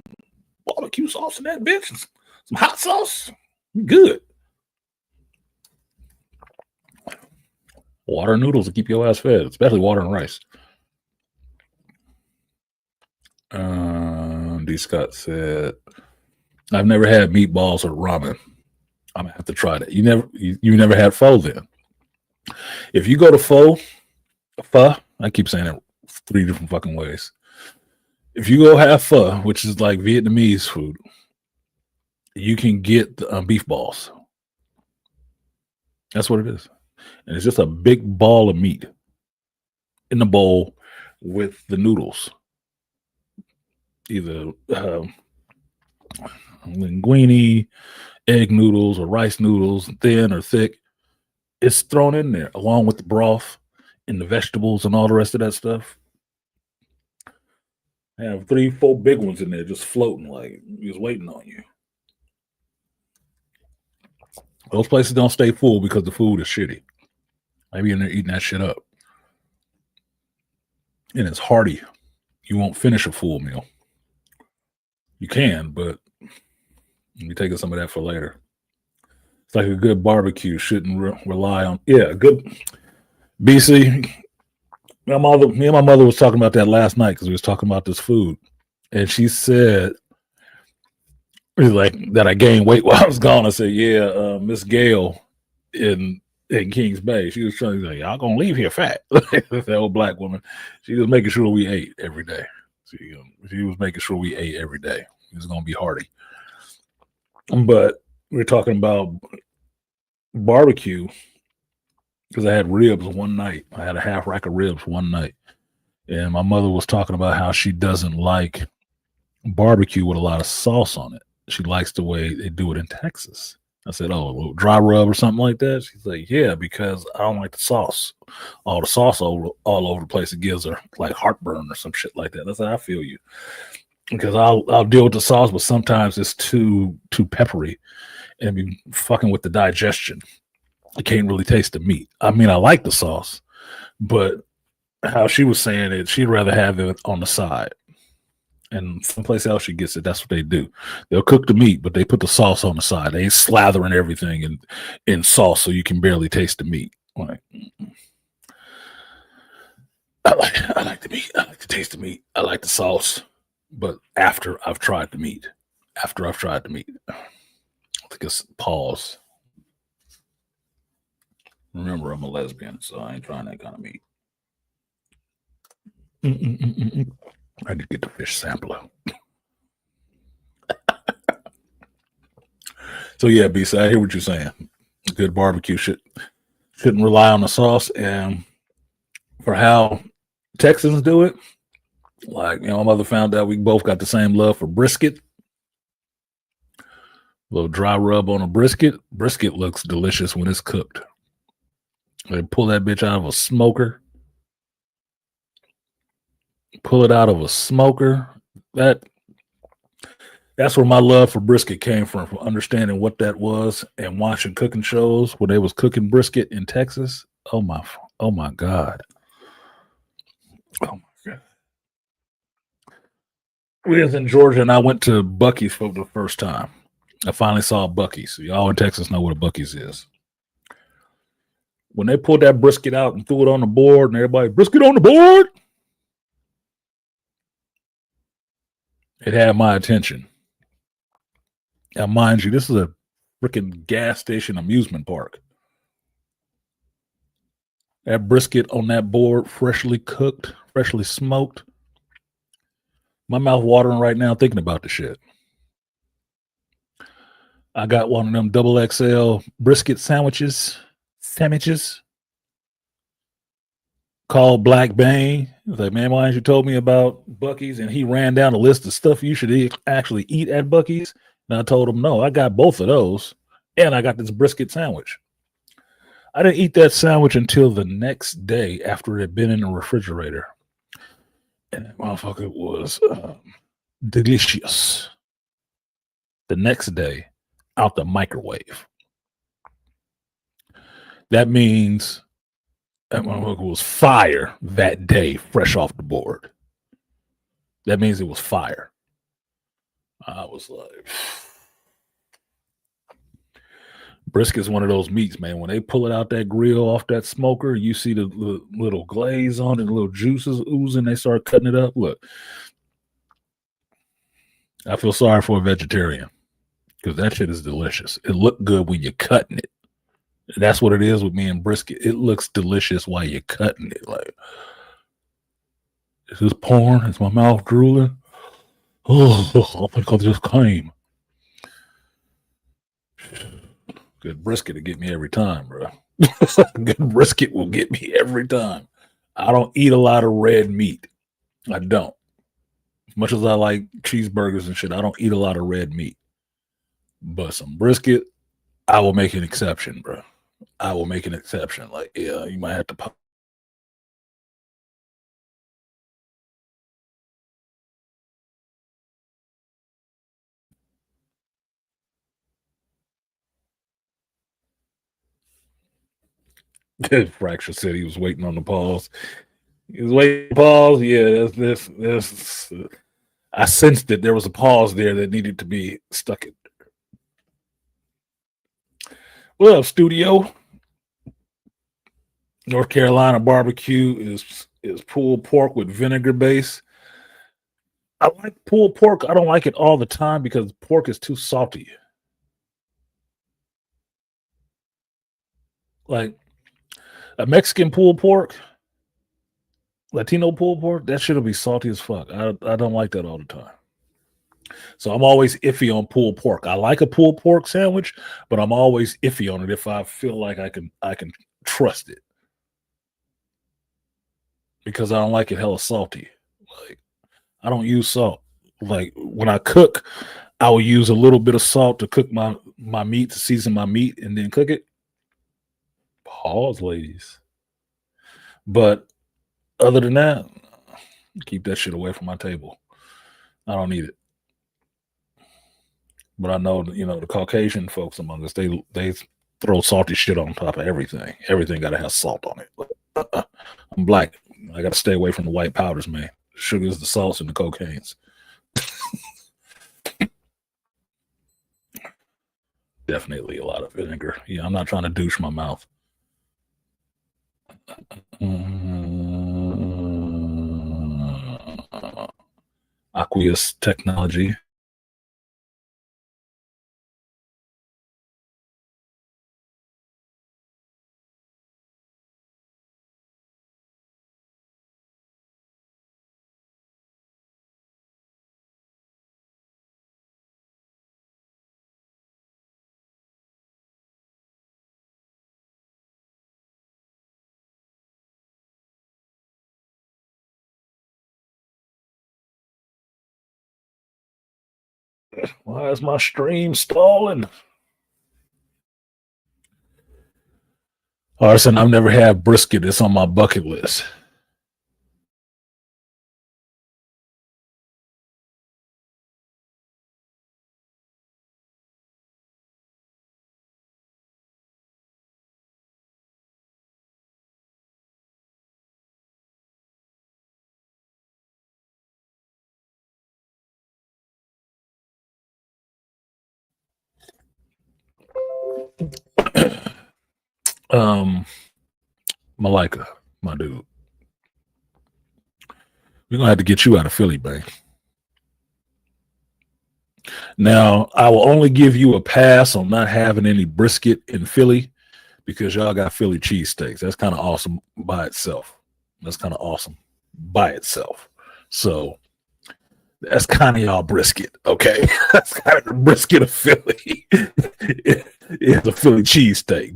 barbecue sauce in that bitch, some hot sauce. Good. Water noodles to keep your ass fed, especially water and rice. D. Scott said, "I've never had meatballs or ramen. I'm gonna have to try that." You never had pho then. If you go to pho, I keep saying it 3 different fucking ways. If you go have pho, which is like Vietnamese food, you can get beef balls. That's what it is. And it's just a big ball of meat in the bowl with the noodles. Either linguine, egg noodles, or rice noodles, thin or thick. It's thrown in there along with the broth and the vegetables and all the rest of that stuff. I have 3, 4 big ones in there just floating like just waiting on you. Those places don't stay full because the food is shitty. Maybe in there eating that shit up. And it's hearty. You won't finish a full meal. You can, but you're taking some of that for later. It's like a good barbecue shouldn't rely on, good. BC, me and my mother was talking about that last night because we was talking about this food. And she said, like, that I gained weight while I was gone. I said, yeah, Miss Gail in Kings Bay, she was trying to say, y'all gonna leave here fat. That old black woman. She was making sure we ate every day. She was making sure we ate every day. It was gonna be hearty. But we're talking about barbecue because I had ribs one night. I had a half rack of ribs one night. And my mother was talking about how she doesn't like barbecue with a lot of sauce on it. She likes the way they do it in Texas. I said, "Oh, a little dry rub or something like that." She's like, "Yeah, because I don't like the sauce. All the sauce all over the place. It gives her like heartburn or some shit like that." That's how I feel you because I'll deal with the sauce, but sometimes it's too peppery and be fucking with the digestion. I can't really taste the meat. I mean, I like the sauce, but how she was saying it, she'd rather have it on the side. And someplace else she gets it, that's what they do. They'll cook the meat, but they put the sauce on the side. They ain't slathering everything in sauce so you can barely taste the meat. Like, I like the meat. I like to taste the meat. I like the sauce. But after I've tried the meat. After I've tried the meat. I think it's pause. Remember, I'm a lesbian, so I ain't trying that kind of meat. Mm-mm-mm-mm. I need to get the fish sampler. So yeah, B, I hear what you're saying. Good barbecue shouldn't rely on the sauce, and for how Texans do it, like my mother found out we both got the same love for brisket. A little dry rub on a brisket. Brisket looks delicious when it's cooked. They pull that bitch out of a smoker. Pull it out of a smoker. That's where my love for brisket came from understanding what that was and watching cooking shows where they was cooking brisket in Texas. Oh my God. Oh my God. We was in Georgia and I went to Bucky's for the first time. I finally saw Bucky's. Y'all in Texas know what a Bucky's is. When they pulled that brisket out and threw it on the board and everybody, brisket on the board, it had my attention. Now, mind you, this is a freaking gas station amusement park. That brisket on that board, freshly cooked, freshly smoked. My mouth watering right now thinking about the shit. I got one of them double XL brisket sandwiches called Black Bane. I was like, man, why didn't you told me about Bucky's? And he ran down a list of stuff you should actually eat at Bucky's. And I told him, no, I got both of those. And I got this brisket sandwich. I didn't eat that sandwich until the next day after it had been in the refrigerator. And that motherfucker was delicious. The next day, out the microwave. That means that motherfucker was fire that day, fresh off the board. That means it was fire. I was like, brisket's one of those meats, man. When they pull it out that grill off that smoker, you see the little glaze on it, the little juices oozing. They start cutting it up. Look, I feel sorry for a vegetarian because that shit is delicious. It looked good when you're cutting it. That's what it is with me and brisket. It looks delicious while you're cutting it. Like, is this porn? Is my mouth drooling? Oh, I think I just came. Good brisket to get me every time, bro. Good brisket will get me every time. I don't eat a lot of red meat. I don't. As much as I like cheeseburgers and shit, I don't eat a lot of red meat. But some brisket, I will make an exception, bro. I will make an exception. Like, yeah, you might have to pop. Fracture said he was waiting on the pause. He was waiting pause. Yeah, this. I sensed that there was a pause there that needed to be stuck in. What up, studio? North Carolina barbecue is pulled pork with vinegar base. I like pulled pork. I don't like it all the time because pork is too salty. Like a Mexican pulled pork, Latino pulled pork, that shit'll be salty as fuck. I don't like that all the time. So I'm always iffy on pulled pork. I like a pulled pork sandwich, but I'm always iffy on it if I feel like I can trust it. Because I don't like it hella salty. Like I don't use salt. Like when I cook, I will use a little bit of salt to cook my my meat to season my meat and then cook it. Pause, ladies. But other than that, keep that shit away from my table. I don't need it. But I know, the Caucasian folks among us, they throw salty shit on top of everything. Everything got to have salt on it. I'm black. I got to stay away from the white powders, man. The sugars, the salts, and the cocaines. Definitely a lot of vinegar. Yeah, I'm not trying to douche my mouth. Aqueous technology. Why is my stream stalling? Arson, I've never had brisket. It's on my bucket list. Malika, my dude. We're gonna have to get you out of Philly, man. Now, I will only give you a pass on not having any brisket in Philly because y'all got Philly cheesesteaks. That's kind of awesome by itself. That's kind of awesome by itself. So that's kind of y'all brisket, okay? That's kind of the brisket of Philly. It's a Philly cheesesteak,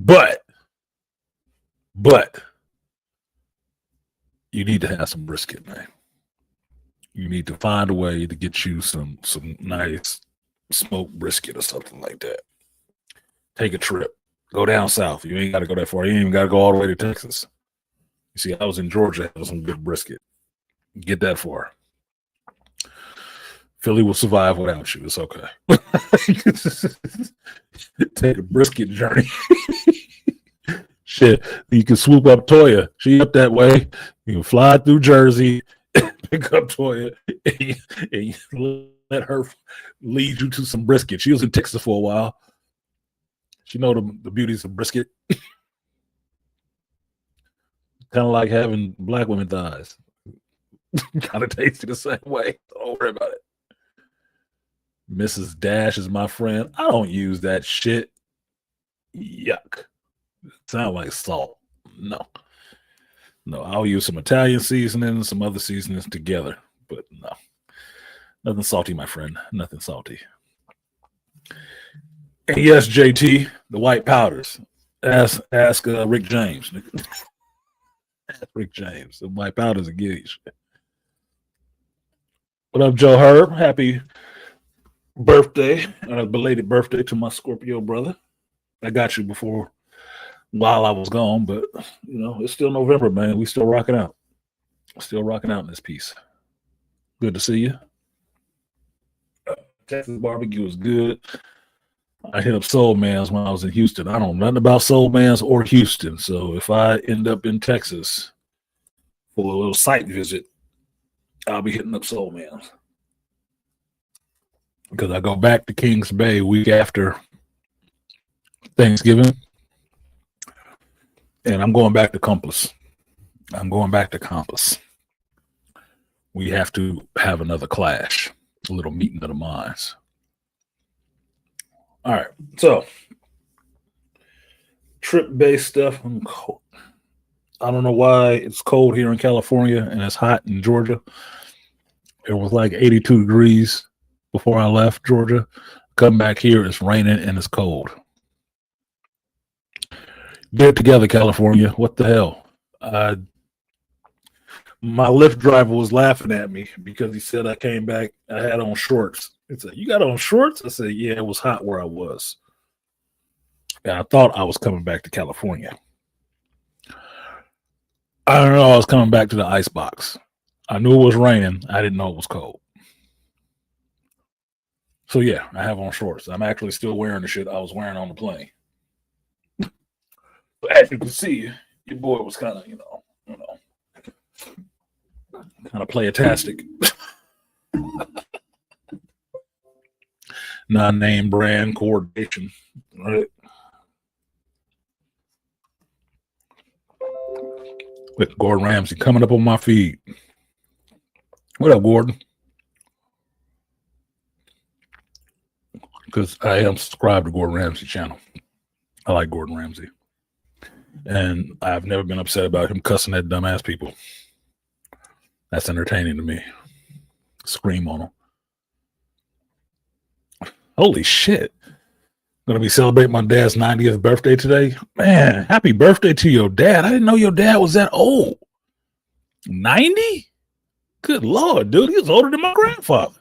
but you need to have some brisket, man. You need to find a way to get you some nice smoked brisket or something like that. Take a trip. Go down south. You ain't got to go that far. You ain't even got to go all the way to Texas. You see, I was in Georgia having some good brisket. Get that far. Philly will survive without you. It's okay. Take a brisket journey. Shit, you can swoop up Toya. She up that way. You can fly through Jersey, pick up Toya, and you let her lead you to some brisket. She was in Texas for a while. She know the beauties of brisket. Kind of like having black women thighs. Kind of tasty the same way. Don't worry about it. Mrs. Dash is my friend. I don't use that shit. Yuck. Sound like salt. No, I'll use some Italian seasoning and some other seasonings together, but no, nothing salty, my friend. Nothing salty. And yes, JT, the white powders. Ask Rick James. Ask Rick James. The white powders are good. What up, Joe Herb? Happy birthday, belated birthday to my Scorpio brother. I got you before while I was gone, but it's still November, man. We still rocking out. Still rocking out in this piece. Good to see you. Texas barbecue is good. I hit up Soul Man's when I was in Houston. I don't know nothing about Soul Man's or Houston, so if I end up in Texas for a little site visit, I'll be hitting up Soul Man's because I go back to Kings Bay week after Thanksgiving. And I'm going back to Compass. We have to have another clash, a little meeting of the minds. All right. So, trip-based stuff. I'm cold. I don't know why it's cold here in California and it's hot in Georgia. It was like 82 degrees before I left Georgia. Come back here, it's raining and it's cold. Get it together, California. What the hell? My Lyft driver was laughing at me because he said I came back, I had on shorts. He said, "You got on shorts?" I said, "Yeah, it was hot where I was." and I thought I was coming back to California. I don't know. I was coming back to the ice box. I knew it was raining. I didn't know it was cold. So yeah, I have on shorts. I'm actually still wearing the shit I was wearing on the plane. But as you can see, your boy was kind of, kind of playatastic. Non-name brand coordination, right? With Gordon Ramsay coming up on my feed. What up, Gordon? Because I am subscribed to Gordon Ramsay channel. I like Gordon Ramsay. And I've never been upset about him cussing at dumbass people. That's entertaining to me. Scream on him. Holy shit. Gonna be celebrating my dad's 90th birthday today. Man, happy birthday to your dad. I didn't know your dad was that old. 90? Good Lord, dude. He was older than my grandfather.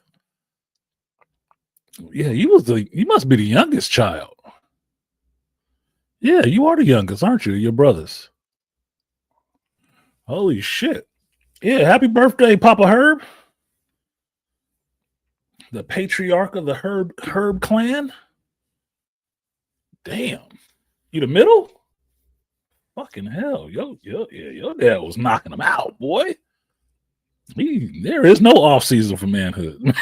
Yeah, you must be the youngest child. Yeah, you are the youngest, aren't you? Your brothers. Holy shit. Yeah, happy birthday, Papa Herb. The patriarch of the Herb clan. Damn. You the middle? Fucking hell. Your dad was knocking him out, boy. There is no off season for manhood.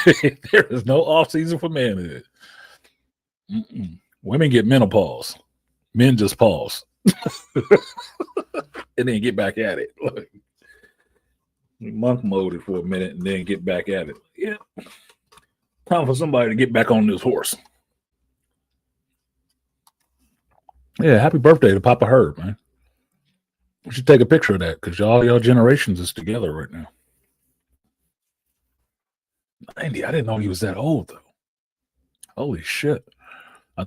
There is no off season for manhood. Women get menopause. Men just pause. And then get back at it. Look, monk moded for a minute and then get back at it. Yeah. Time for somebody to get back on this horse. Yeah, happy birthday to Papa Herb, man. We should take a picture of that because all your generations is together right now. 90. I didn't know he was that old, though. Holy shit. I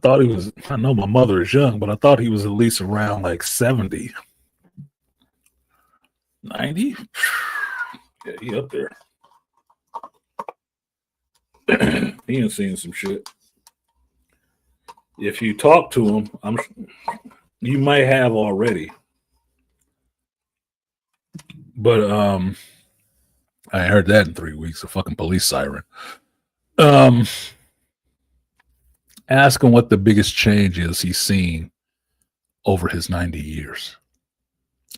know my mother is young, but I thought he was at least around like 70. 90? Yeah, he up there. He ain't seen some shit. If you talk to him, you might have already. But I heard that in 3 weeks, a fucking police siren. Ask him what the biggest change is he's seen over his 90 years.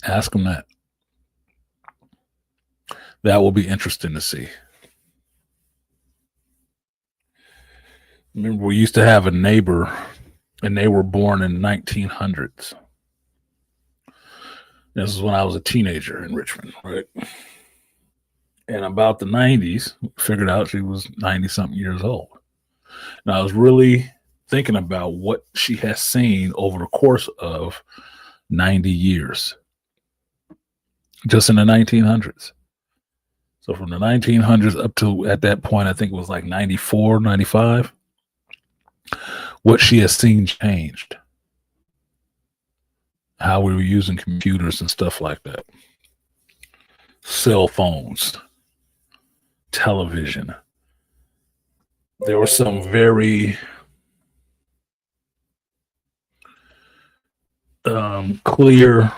Ask him that. That will be interesting to see. Remember, we used to have a neighbor, and they were born in 1900s. This is when I was a teenager in Richmond, right? And about the 90s, figured out she was 90-something years old. And I was really thinking about what she has seen over the course of 90 years. Just in the 1900s. So from the 1900s up to, at that point, I think it was like 94, 95. What she has seen changed. How we were using computers and stuff like that. Cell phones. Television. There were some very clear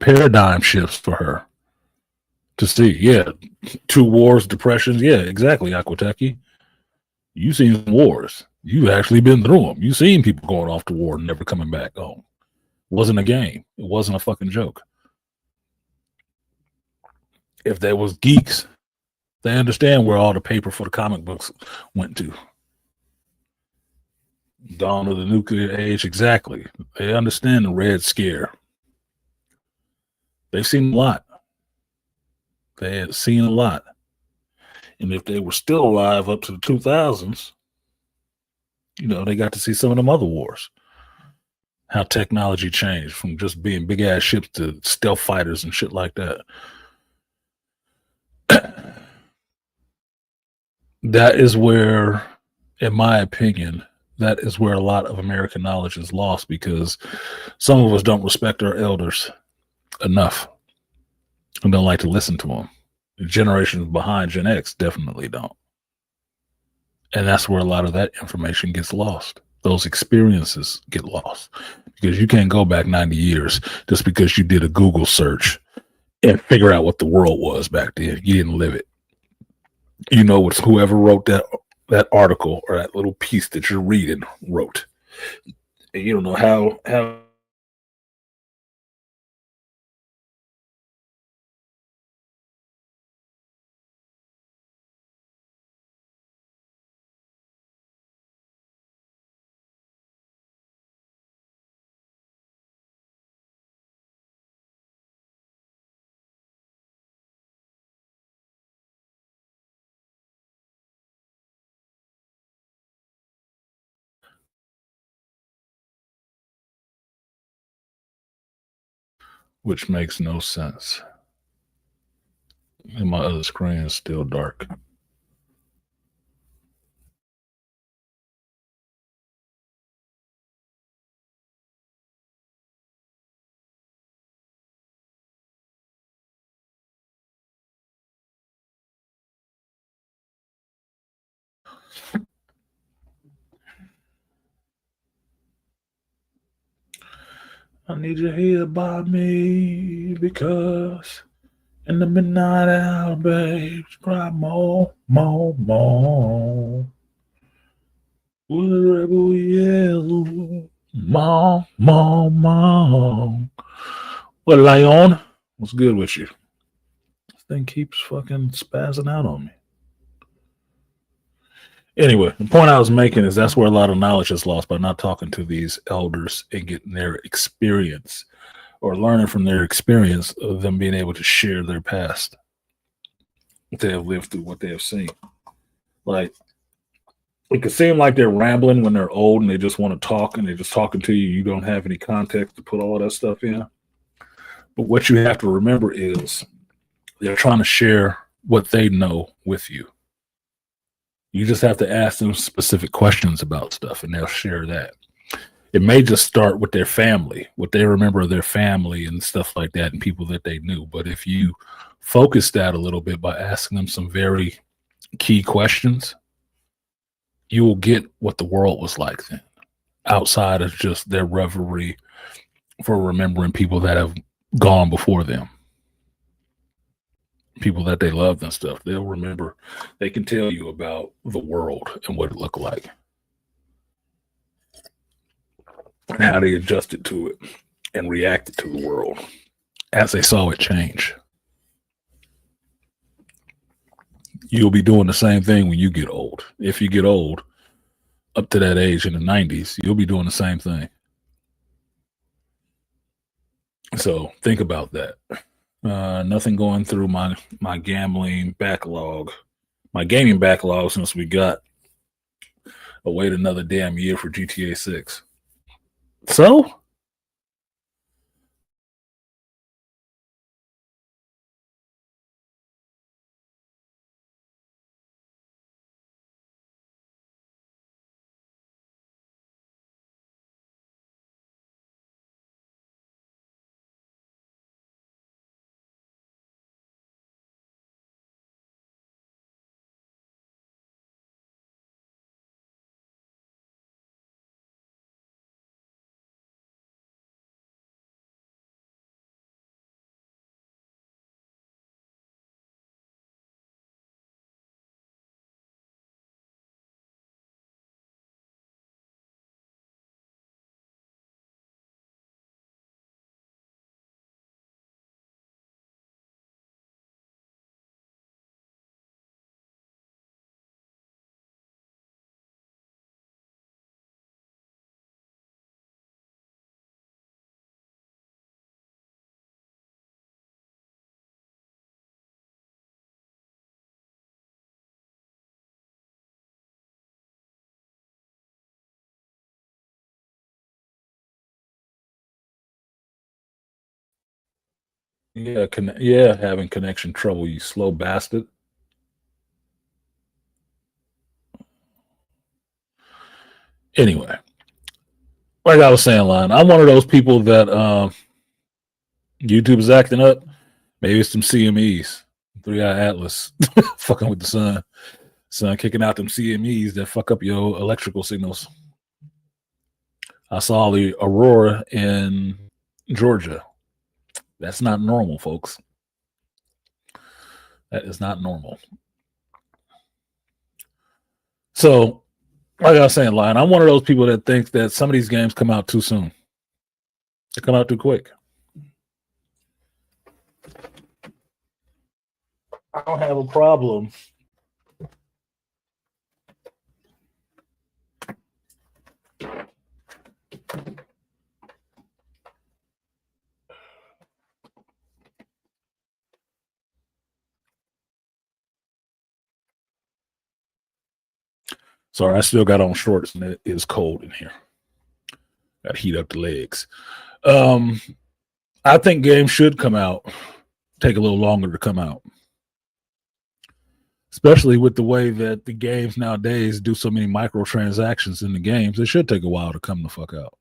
paradigm shifts for her to see. Yeah, 2 wars, depressions. Yeah, exactly, Aquateki. You've seen wars. You've actually been through them. You've seen people going off to war and never coming back home. It wasn't a game. It wasn't a fucking joke. If there was geeks, they understand where all the paper for the comic books went to. Dawn of the nuclear age, exactly. They understand the Red Scare. They've seen a lot. They had seen a lot. And if they were still alive up to the 2000s, they got to see some of them other wars. How technology changed from just being big ass ships to stealth fighters and shit like that. That is where, in my opinion, that is where a lot of American knowledge is lost because some of us don't respect our elders enough and don't like to listen to them. The generations behind Gen X definitely don't. And that's where a lot of that information gets lost. Those experiences get lost because you can't go back 90 years just because you did a Google search and figure out what the world was back then. You didn't live it. You know what whoever wrote that article or that little piece that you're reading wrote. And you don't know how which makes no sense. And my other screen is still dark. I need you here by me because in the midnight hour, babe, cry more, more, more. With a rebel yell, more, more, more. What, Lion? What's good with you? This thing keeps fucking spazzing out on me. Anyway, the point I was making is that's where a lot of knowledge is lost by not talking to these elders and getting their experience or learning from their experience of them being able to share their past, what they have lived through, what they have seen. Like, it could seem like they're rambling when they're old and they just want to talk and they're just talking to you. You don't have any context to put all that stuff in. But what you have to remember is they're trying to share what they know with you. You just have to ask them specific questions about stuff and they'll share that. It may just start with their family, what they remember of their family and stuff like that and people that they knew. But if you focus that a little bit by asking them some very key questions, you will get what the world was like then, outside of just their reverie for remembering people that have gone before them, people that they loved and stuff. They'll remember, they can tell you about the world and what it looked like and how they adjusted to it and reacted to the world as they saw it change. You'll be doing the same thing when you get old. If you get old, up to that age in the 90s, you'll be doing the same thing. So think about that. Nothing going through my gambling backlog, my gaming backlog since we got wait another damn year for GTA 6. So yeah, having connection trouble, you slow bastard. Anyway, like I was saying, Lon, I'm one of those people that YouTube is acting up. Maybe it's some CMEs, 3-Eye Atlas, fucking with the sun. Sun kicking out them CMEs that fuck up your electrical signals. I saw the aurora in Georgia. That's not normal, folks. That is not normal. So, like I was saying, Lion, I'm one of those people that thinks that some of these games come out too soon. They come out too quick. I don't have a problem. Sorry, I still got on shorts and it is cold in here. Got to heat up the legs. I think games should come out, take a little longer to come out, especially with the way that the games nowadays do so many microtransactions in the games. It should take a while to come the fuck out.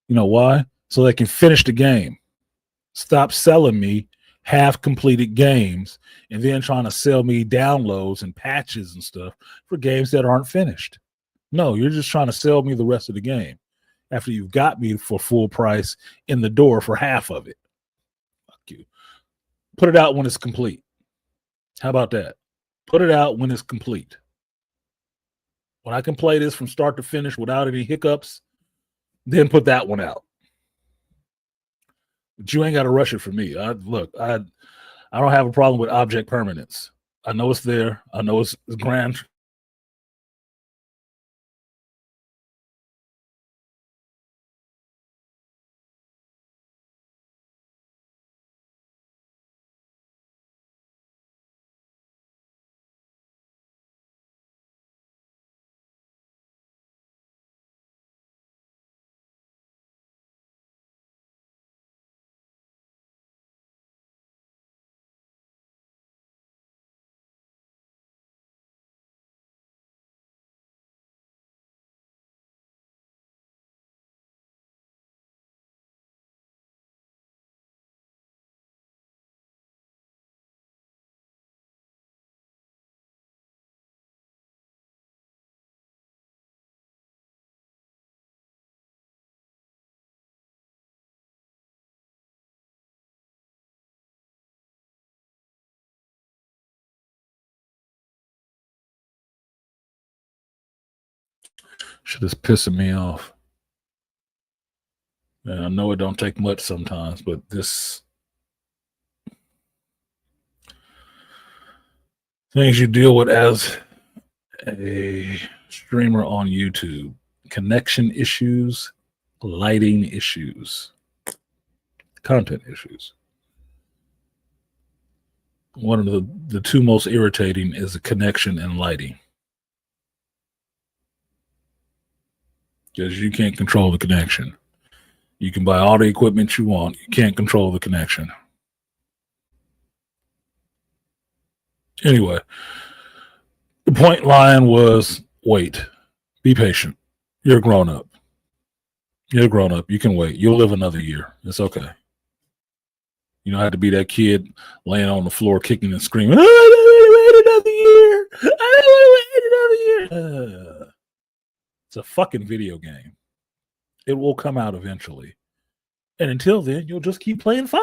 You know why? So they can finish the game. Stop selling me half completed games and then trying to sell me downloads and patches and stuff for games that aren't finished. No, you're just trying to sell me the rest of the game after you've got me for full price in the door for half of it. Fuck you. Put it out when it's complete. How about that? Put it out when it's complete. When I can play this from start to finish without any hiccups, then put that one out. But you ain't got to rush it for me. I don't have a problem with object permanence. I know it's there. I know it's grand. Shit is pissing me off. And I know it don't take much sometimes, but this things you deal with as a streamer on YouTube: connection issues, lighting issues, content issues. One of the two most irritating is the connection and lighting, because you can't control the connection. You can buy all the equipment you want. You can't control the connection. Anyway, the point line was wait, be patient. You're a grown up. You're a grown up. You can wait. You'll live another year. It's okay. You don't have to be that kid laying on the floor kicking and screaming, I don't want to wait another year. I don't want to wait another year. It's a fucking video game. It will come out eventually. And until then, you'll just keep playing 5.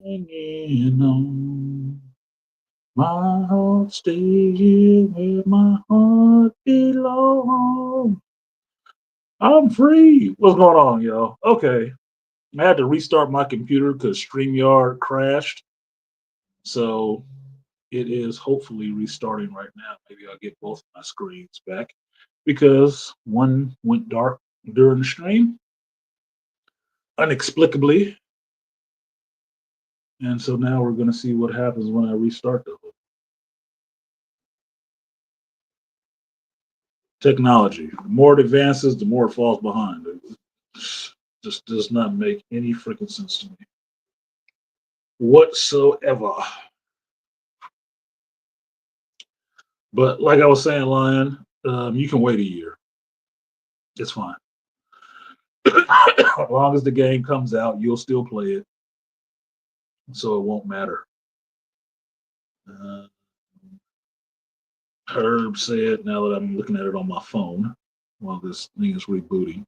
hanging on. My heart stay here where my heart belongs. I'm free. What's going on, y'all? Okay. I had to restart my computer because StreamYard crashed. So it is hopefully restarting right now. Maybe I'll get both of my screens back because one went dark during the stream inexplicably. And so now we're going to see what happens when I restart the technology. The more it advances, the more it falls behind. It just does not make any freaking sense to me whatsoever. But like I was saying, Lion, you can wait a year. It's fine. As long as the game comes out, you'll still play it, so it won't matter. Uh, Herb said, now that I'm looking at it on my phone while this thing is rebooting.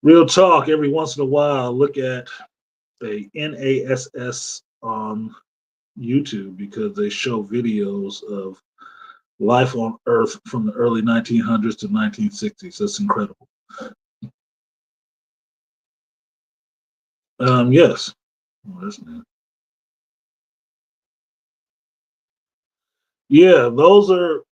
Real talk, every once in a while, I look at a NASS on YouTube because they show videos of life on Earth from the early 1900s to 1960s. That's incredible. Yes. Oh, that's neat. Yeah, those are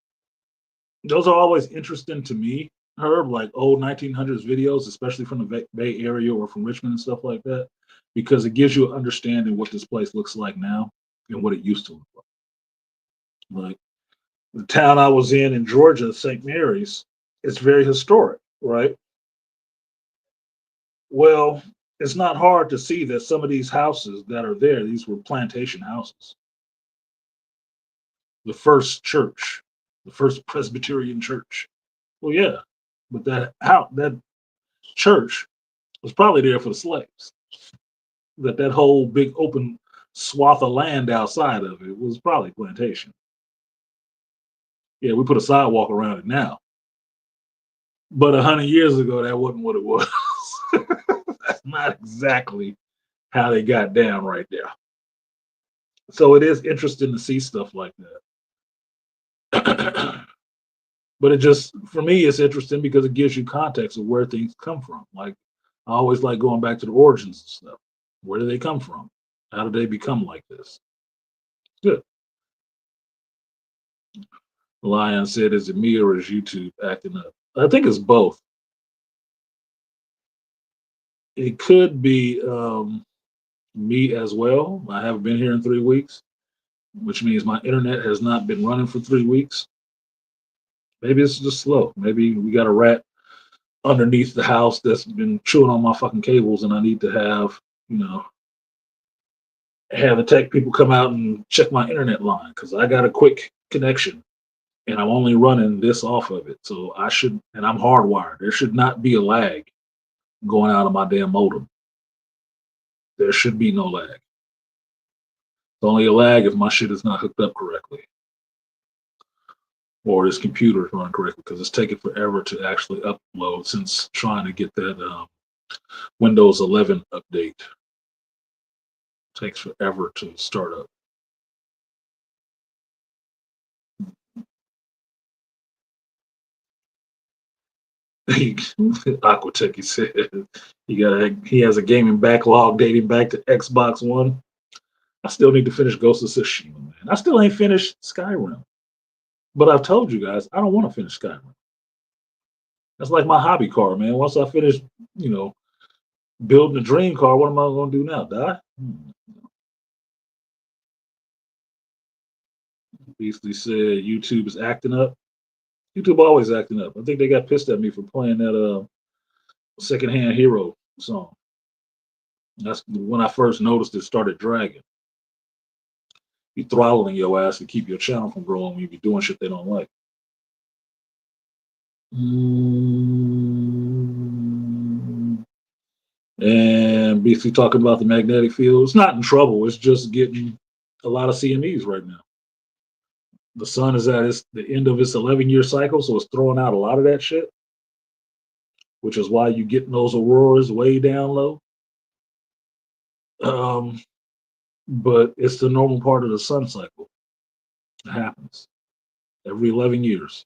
always interesting to me, Herb, like old 1900s videos, especially from the Bay Area or from Richmond and stuff like that, because it gives you an understanding what this place looks like now and what it used to look like. Like the town I was in Georgia, St. Mary's, it's very historic, right? Well, it's not hard to see that some of these houses that are there, these were plantation houses. The first church, the first Presbyterian church. Well, yeah, but that church was probably there for the slaves. That whole big open swath of land outside of it was probably plantation. Yeah, we put a sidewalk around it now, but 100 years ago that wasn't what it was. That's not exactly how they got down right there. So it is interesting to see stuff like that. But it just, for me, it's interesting because it gives you context of where things come from. Like I always like going back to the origins and stuff. Where do they come from? How did they become like this? Good. Lion said, "Is it me or is YouTube acting up?" I think it's both. It could be me as well. I haven't been here in 3 weeks, which means my internet has not been running for 3 weeks. Maybe it's just slow. Maybe we got a rat underneath the house that's been chewing on my fucking cables, and I need to have, you know, have the tech people come out and check my internet line because I got a quick connection and I'm only running this off of it. So I should, and I'm hardwired. There should not be a lag going out of my damn modem. There should be no lag. It's only a lag if my shit is not hooked up correctly or this computer is running correctly because it's taking forever to actually upload since trying to get that Windows 11 update. It takes forever to start up. Aquatech, he said he has a gaming backlog dating back to Xbox One. I still need to finish Ghost of Tsushima, man. I still ain't finished Skyrim. But I've told you guys, I don't want to finish Skyrim. That's like my hobby car, man. Once I finish, you know, building a dream car, what am I going to do now? Die? Beasley said YouTube is acting up. YouTube always acting up. I think they got pissed at me for playing that Secondhand Hero song. That's when I first noticed it started dragging. Be throttling your ass to keep your channel from growing when you be doing shit they don't like. And basically talking about the magnetic field. It's not in trouble. It's just getting a lot of CMEs right now. The sun is at the end of its 11-year cycle, so it's throwing out a lot of that shit, which is why you getting those auroras way down low. Um, but it's the normal part of the sun cycle. It happens every 11 years.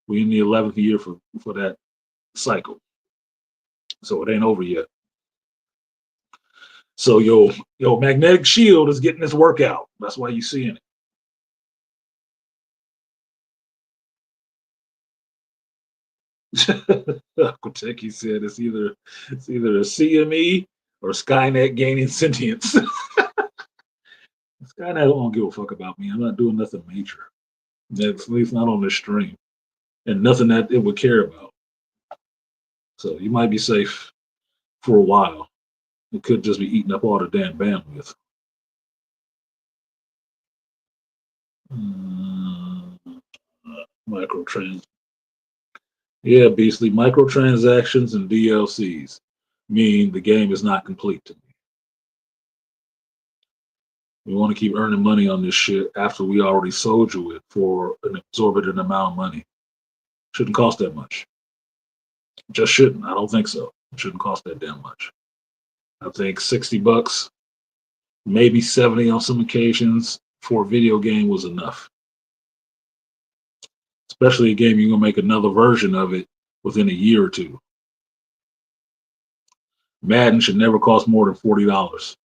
We in the 11th year for that cycle, so it ain't over yet. So yo magnetic shield is getting this workout. That's why you seeing it. Koteki said it's either a CME or Skynet gaining sentience. Skynet don't give a fuck about me. I'm not doing nothing major. At least not on this stream, and nothing that it would care about. So you might be safe for a while. It could just be eating up all the damn bandwidth. Mm, microtrans. Yeah, beastly. Microtransactions and DLCs mean the game is not complete to me. We want to keep earning money on this shit after we already sold you it for an exorbitant amount of money. Shouldn't cost that much. Just shouldn't. I don't think so. It shouldn't cost that damn much. I think $60, maybe 70 on some occasions for a video game was enough. Especially a game you're gonna make another version of it within a year or two. Madden should never cost more than $40.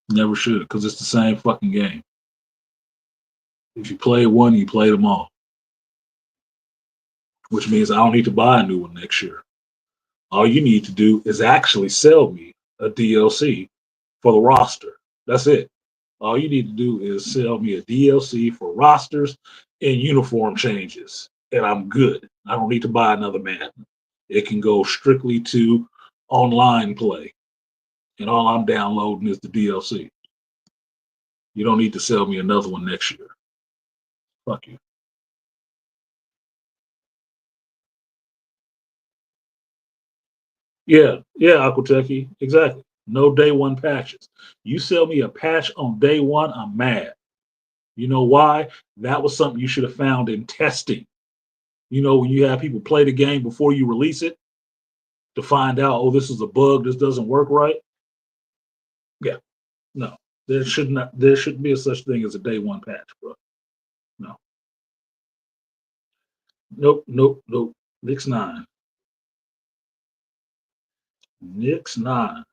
Never should, because it's the same fucking game. If you play one, you play them all. Which means I don't need to buy a new one next year. All you need to do is actually sell me a DLC for the roster. That's it. All you need to do is sell me a DLC for rosters and uniform changes, and I'm good. I don't need to buy another Madden. It can go strictly to online play, and all I'm downloading is the DLC. You don't need to sell me another one next year. Fuck you. Yeah, Aquateki, exactly. No day one patches. You sell me a patch on day one, I'm mad. You know why? That was something you should have found in testing. You know, when you have people play the game before you release it to find out, oh, this is a bug, this doesn't work right. Yeah, no, there shouldn't be a such thing as a day one patch, bro. No, nope. Nix nine, Nix nine.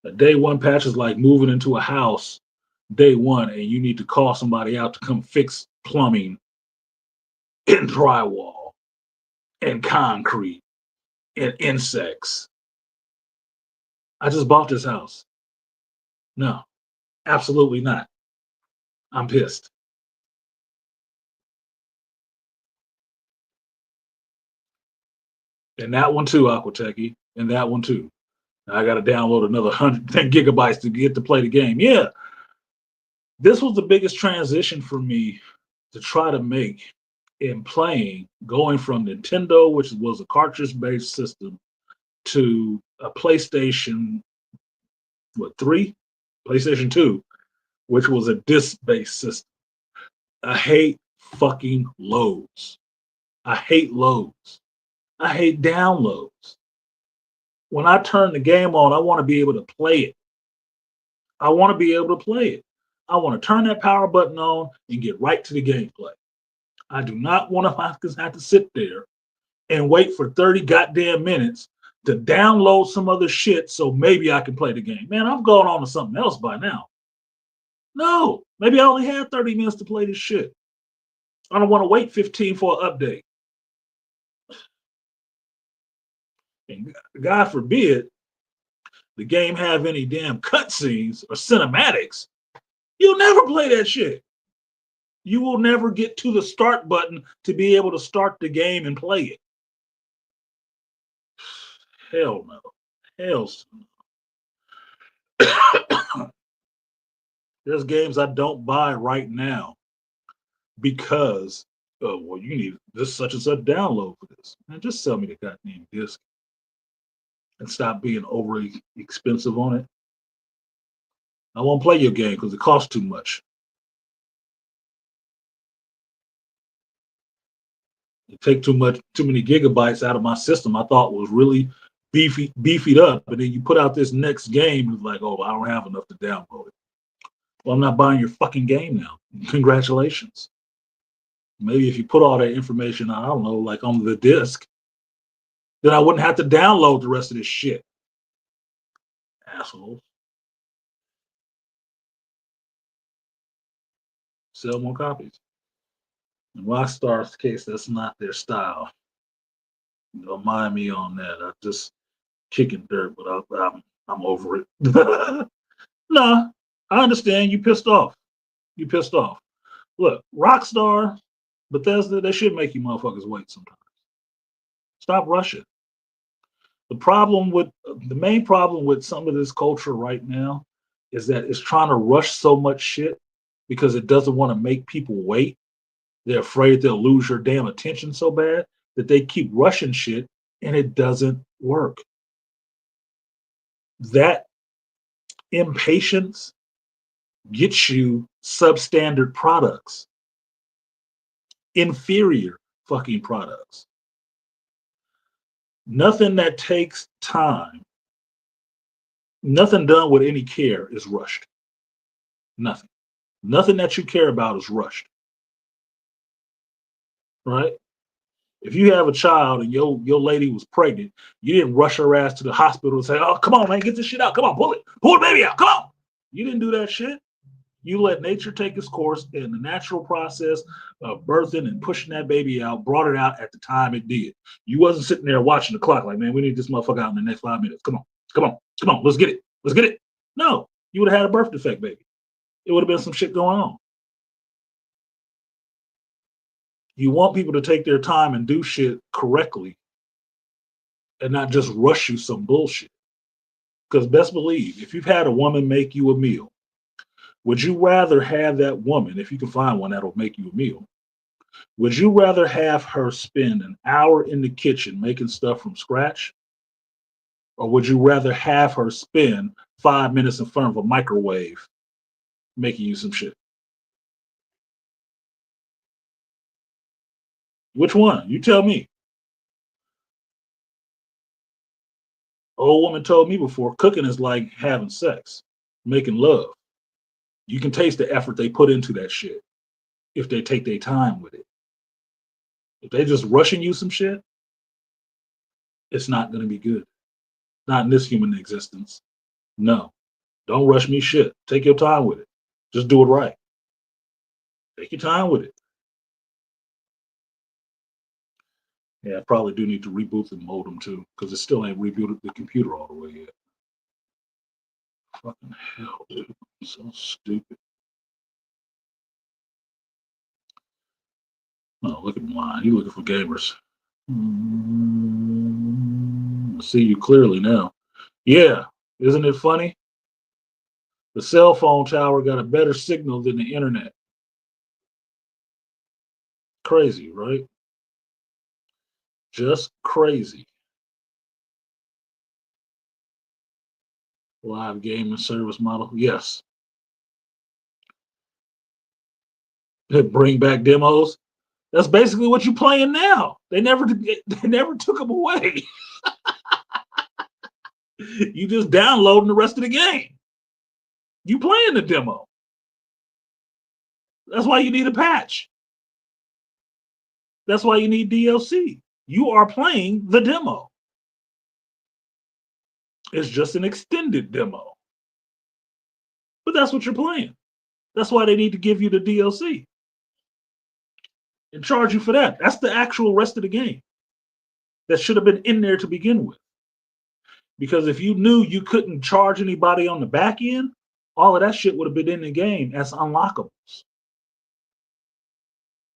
A day one patch is like moving into a house day one, and you need to call somebody out to come fix plumbing and drywall and concrete and insects. I just bought this house. No, absolutely not. I'm pissed. And that one too, Aquateki. And that one too. I got to download another 110 gigabytes to get to play the game. Yeah, this was the biggest transition for me to try to make in playing, going from Nintendo, which was a cartridge based system, to a PlayStation, what, three? PlayStation 2, which was a disc based system. I hate fucking loads. I hate loads. I hate downloads. When I turn the game on, I want to be able to play it. I want to be able to play it. I want to turn that power button on and get right to the gameplay. I do not want to have to sit there and wait for 30 goddamn minutes to download some other shit so maybe I can play the game. Man, I've gone on to something else by now. No, maybe I only had 30 minutes to play this shit. I don't want to wait 15 for an update. And God forbid the game have any damn cutscenes or cinematics. You'll never play that shit. You will never get to the start button to be able to start the game and play it. Hell no. Hell no. There's games I don't buy right now because, oh, well, you need this such and such download for this. Man, just sell me the goddamn disc and stop being overly expensive on it. I won't play your game because it costs too much. It take too many gigabytes out of my system. I thought was really beef it up, and then you put out this next game. It's like, oh, I don't have enough to download it. Well, I'm not buying your fucking game now. Congratulations. Maybe if you put all that information, I don't know, like on the disc, then I wouldn't have to download the rest of this shit. Assholes. Sell more copies. In Rockstar's case, that's not their style. Don't mind me on that. I just kicking dirt, but I'm over it. Nah, I understand. You pissed off. You pissed off. Look, Rockstar, Bethesda, they should make you motherfuckers wait sometimes. Stop rushing. The main problem with some of this culture right now is that it's trying to rush so much shit because it doesn't want to make people wait. They're afraid they'll lose your damn attention so bad that they keep rushing shit and it doesn't work. That impatience gets you substandard products, inferior fucking products. Nothing that takes time, nothing done with any care is rushed. Nothing. Nothing that you care about is rushed. Right? If you have a child and your lady was pregnant, you didn't rush her ass to the hospital and say, "Oh, come on, man, get this shit out. Come on, pull the baby out. Come on." You didn't do that shit. You let nature take its course, and the natural process of birthing and pushing that baby out brought it out at the time it did. You wasn't sitting there watching the clock like, man, we need this motherfucker out in the next 5 minutes. Come on, come on, come on, let's get it. Let's get it. No, you would have had a birth defect, baby. It would have been some shit going on. You want people to take their time and do shit correctly and not just rush you some bullshit. Because best believe, if you've had a woman make you a meal, would you rather have that woman, if you can find one that'll make you a meal, would you rather have her spend an hour in the kitchen making stuff from scratch? Or would you rather have her spend 5 minutes in front of a microwave making you some shit? Which one? You tell me. Old woman told me before, cooking is like having sex, making love. You can taste the effort they put into that shit if they take their time with it. If they just rushing you some shit, it's not going to be good. Not in this human existence. No. Don't rush me shit. Take your time with it. Just do it right. Take your time with it. Yeah, I probably do need to reboot the modem too, because it still ain't rebooted the computer all the way yet. Fucking hell, dude. So stupid. Oh, look at mine. You looking for gamers. I see you clearly now. Yeah, isn't it funny? The cell phone tower got a better signal than the internet. Crazy, right? Just crazy. Live gaming service model. Yes. Bring back demos. That's basically what you're playing now. They never took them away. You just downloading the rest of the game. You playing the demo. That's why you need a patch. That's why you need DLC. You are playing the demo. It's just an extended demo. But that's what you're playing. That's why they need to give you the DLC and charge you for that. That's the actual rest of the game that should have been in there to begin with. Because if you knew you couldn't charge anybody on the back end, all of that shit would have been in the game as unlockables.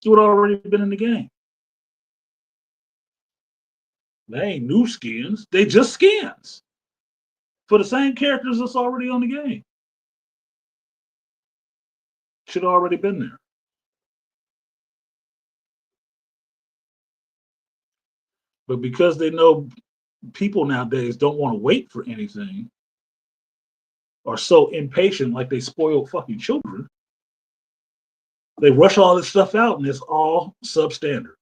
It would have already been in the game. They ain't new skins. They just skins for the same characters that's already on the game. Should have already been there. But because they know people nowadays don't want to wait for anything, are so impatient like they spoiled fucking children, they rush all this stuff out and it's all substandard.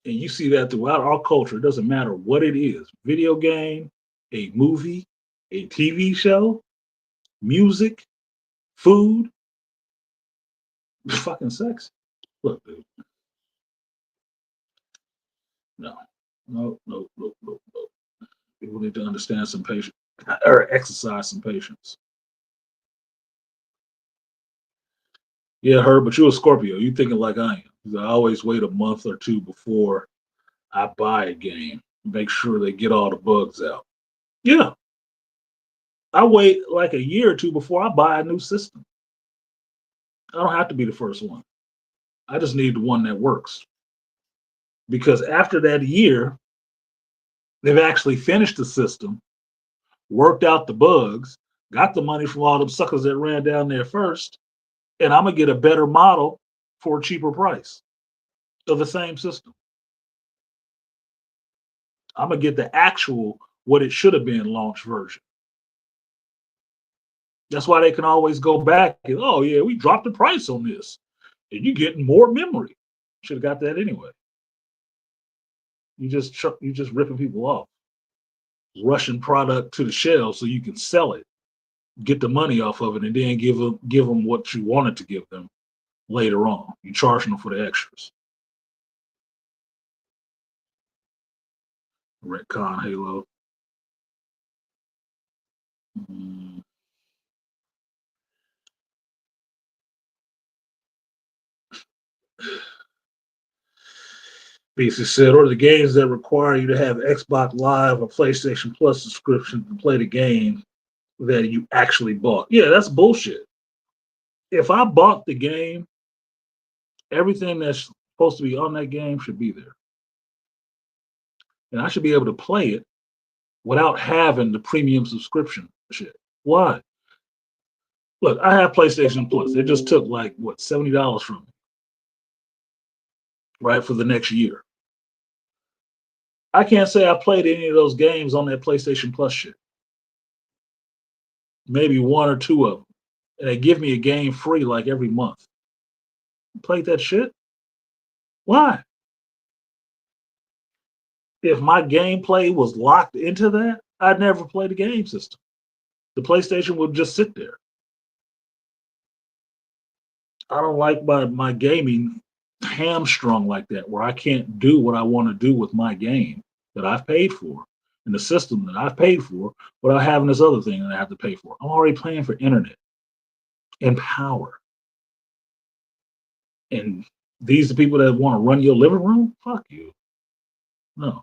And you see that throughout our culture. It doesn't matter what it is, video game, a movie, a TV show, music, food, fucking sex. Look, dude, no, no. People need to understand some patience or exercise some patience. Yeah, Herb, but you're a Scorpio. You thinking like I am. 'Cause I always wait a month or two before I buy a game. Make sure they get all the bugs out. Yeah, I wait like a year or two before I buy a new system. I don't have to be the first one. I just need the one that works. Because after that year, they've actually finished the system, worked out the bugs, got the money from all them suckers that ran down there first, and I'm gonna get a better model for a cheaper price of the same system. I'm gonna get the actual what it should have been launch version. That's why they can always go back and oh yeah, we dropped the price on this, and you're getting more memory. Should have got that anyway. You just ripping people off, rushing product to the shelves so you can sell it, get the money off of it, and then give them what you wanted to give them later on. You charging them for the extras. Retcon Halo. Mm. BC said, or the games that require you to have Xbox Live or PlayStation Plus subscription to play the game that you actually bought. Yeah, that's bullshit. If I bought the game, everything that's supposed to be on that game should be there. And I should be able to play it without having the premium subscription shit. Why? Look, I have PlayStation Plus. It just took like what $70 from me, right, for the next year. I can't say I played any of those games on that PlayStation Plus shit. Maybe one or two of them. And they give me a game free like every month. Played that shit? Why? If my gameplay was locked into that, I'd never play the game system. The PlayStation would just sit there. I don't like my gaming hamstrung like that, where I can't do what I want to do with my game that I've paid for and the system that I've paid for without having this other thing that I have to pay for. I'm already paying for internet and power. And these are people that want to run your living room? Fuck you. No.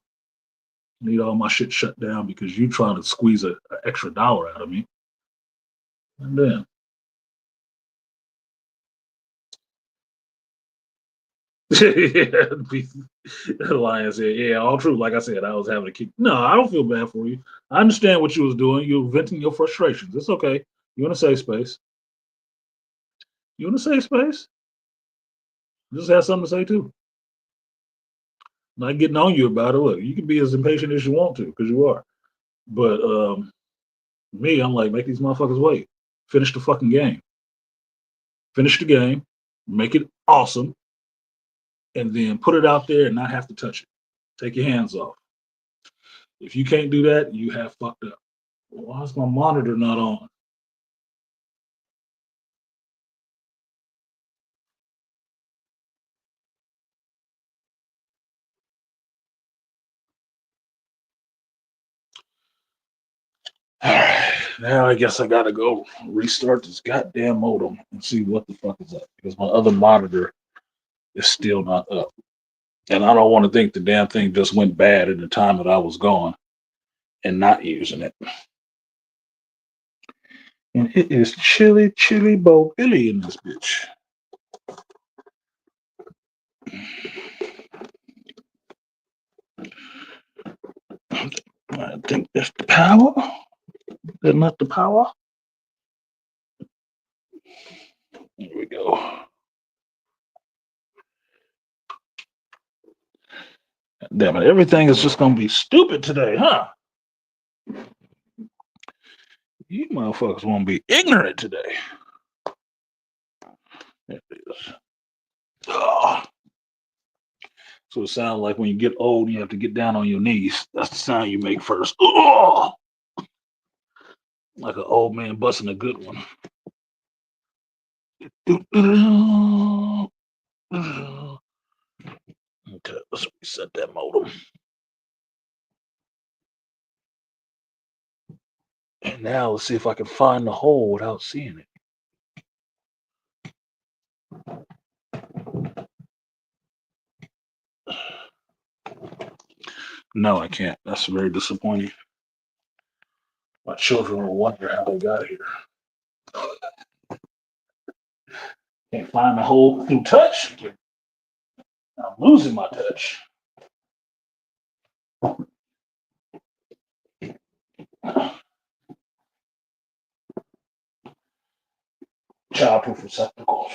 I need all my shit shut down because you trying to squeeze an extra dollar out of me. And then yeah, the lion said, yeah, all true. Like I said, I was having a kick. No, I don't feel bad for you. I understand what you was doing. You were venting your frustrations. It's okay. You in a safe space. You in a safe space. You just have something to say too. Not getting on you about it. Look, you can be as impatient as you want to, because you are. But me, I'm like, make these motherfuckers wait. Finish the fucking game. Finish the game. Make it awesome. And then put it out there and not have to touch it. Take your hands off. If you can't do that, you have fucked up. Why is my monitor not on? All right, now I guess I gotta go restart this goddamn modem and see what the fuck is up, because my other monitor is still not up. And I don't want to think the damn thing just went bad at the time that I was gone and not using it. And it is chilly Bo Billy in this bitch. I think that's the power. That's not the power. There we go. Damn it, everything is just gonna be stupid today, huh? You motherfuckers won't be ignorant today. There it is. Oh, So it sounds like when you get old, you have to get down on your knees. That's the sound you make first. Ugh! Like an old man busting a good one. Okay, let's reset that modem. And now let's see if I can find the hole without seeing it. No, I can't. That's very disappointing. My children will wonder how they got here. Can't find the hole through touch. I'm losing my touch. Childproof receptacle.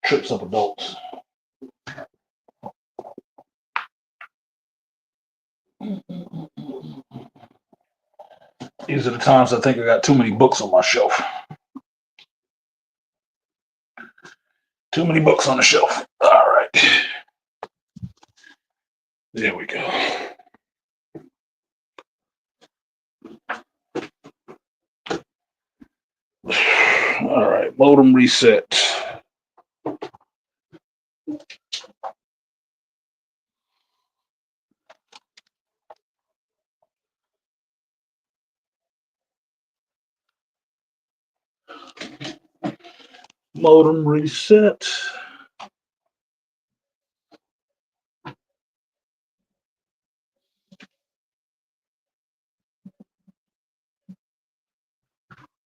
Trips of adults. These are the times I think I got too many books on my shelf. Too many books on the shelf. All right. There we go. All right. Modem reset. Modem reset.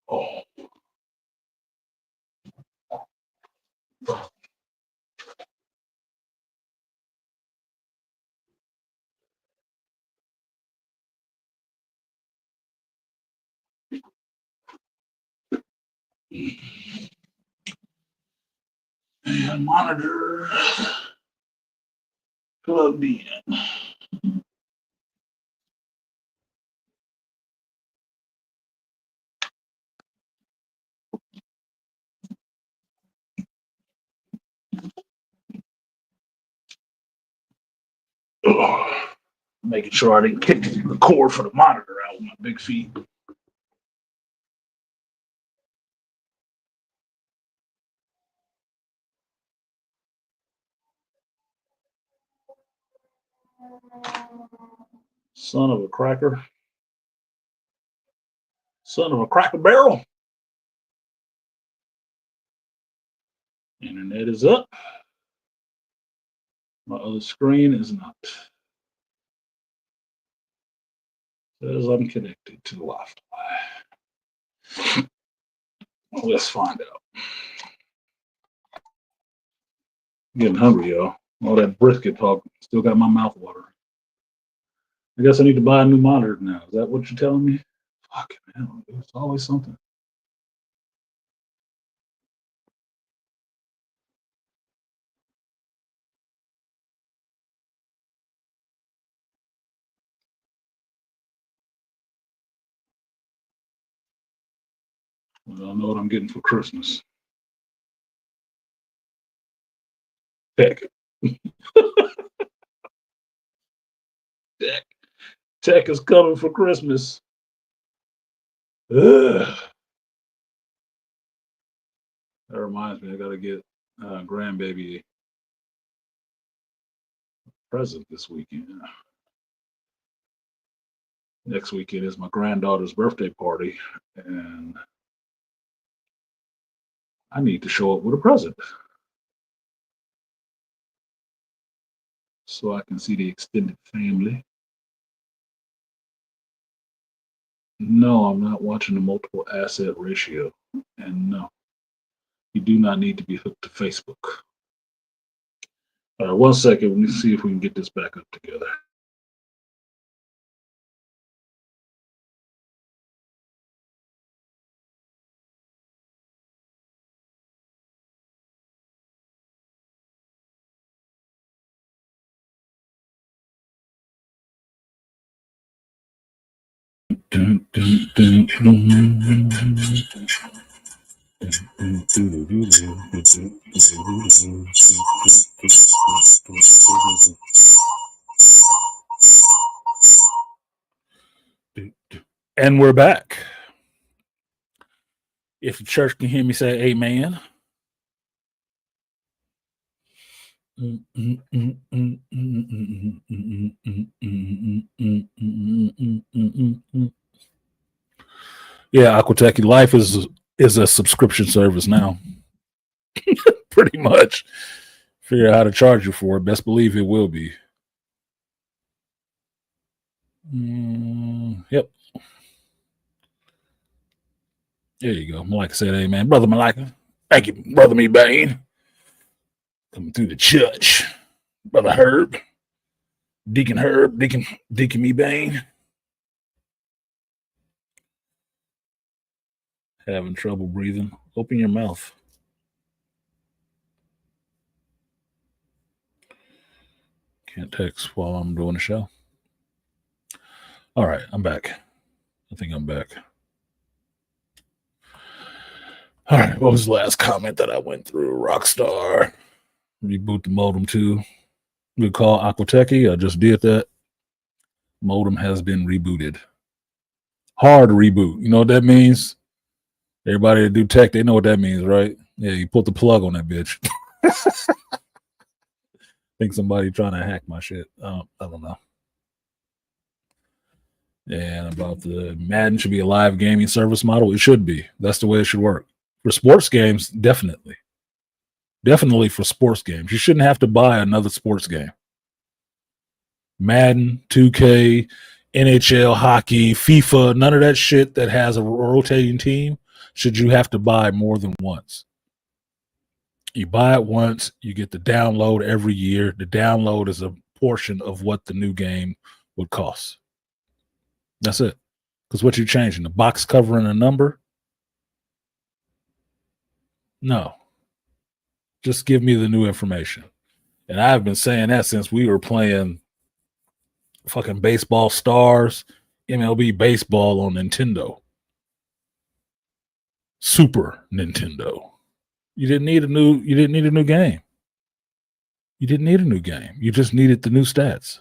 Oh. And monitor plugged in. Ugh. Making sure I didn't kick the cord for the monitor out with my big feet. Son of a cracker. Son of a cracker barrel. Internet is up. My other screen is not. Says I'm connected to Wi-Fi. Let's find out. I'm getting hungry, y'all. All that brisket talk still got my mouth watering. I guess I need to buy a new monitor now. Is that what you're telling me? Fuck, man. It's always something. Well, I know what I'm getting for Christmas. Tech. Tech. Tech is coming for Christmas. Ugh. That reminds me, I gotta get grandbaby a present this weekend. Next weekend is my granddaughter's birthday party, and I need to show up with a present so I can see the extended family. No, I'm not watching the multiple asset ratio. And no, you do not need to be hooked to Facebook. All right, 1 second. Let me see if we can get this back up together. And we're back. If the church can hear me say amen. Yeah, Aquatech Life is a subscription service now. Pretty much. Figure out how to charge you for it. Best believe it will be. Yep. There you go. Malika said, amen. Brother Malika. Thank you, Brother Me Bane. Coming through the church. Brother Herb. Deacon Herb. Deacon Me Bane. Having trouble breathing. Open your mouth. Can't text while I'm doing the show. All right, I'm back. I think I'm back. All right, what was the last comment that I went through? Rockstar. Reboot the modem too. We call Aquatechy. I just did that. Modem has been rebooted. Hard reboot. You know what that means? Everybody that do tech, they know what that means, right? Yeah, you put the plug on that bitch. Think somebody trying to hack my shit. I don't know. And about the Madden should be a live gaming service model. It should be. That's the way it should work. For sports games, definitely. Definitely for sports games. You shouldn't have to buy another sports game. Madden, 2K, NHL, hockey, FIFA, none of that shit that has a rotating team should you have to buy more than once. You buy it once, you get the download every year. The download is a portion of what the new game would cost. That's it. Because what you're changing, the box cover and a number? No. Just give me the new information. And I've been saying that since we were playing fucking Baseball Stars, MLB Baseball on Nintendo. Super Nintendo. You didn't need a new game. You didn't need a new game. You just needed the new stats.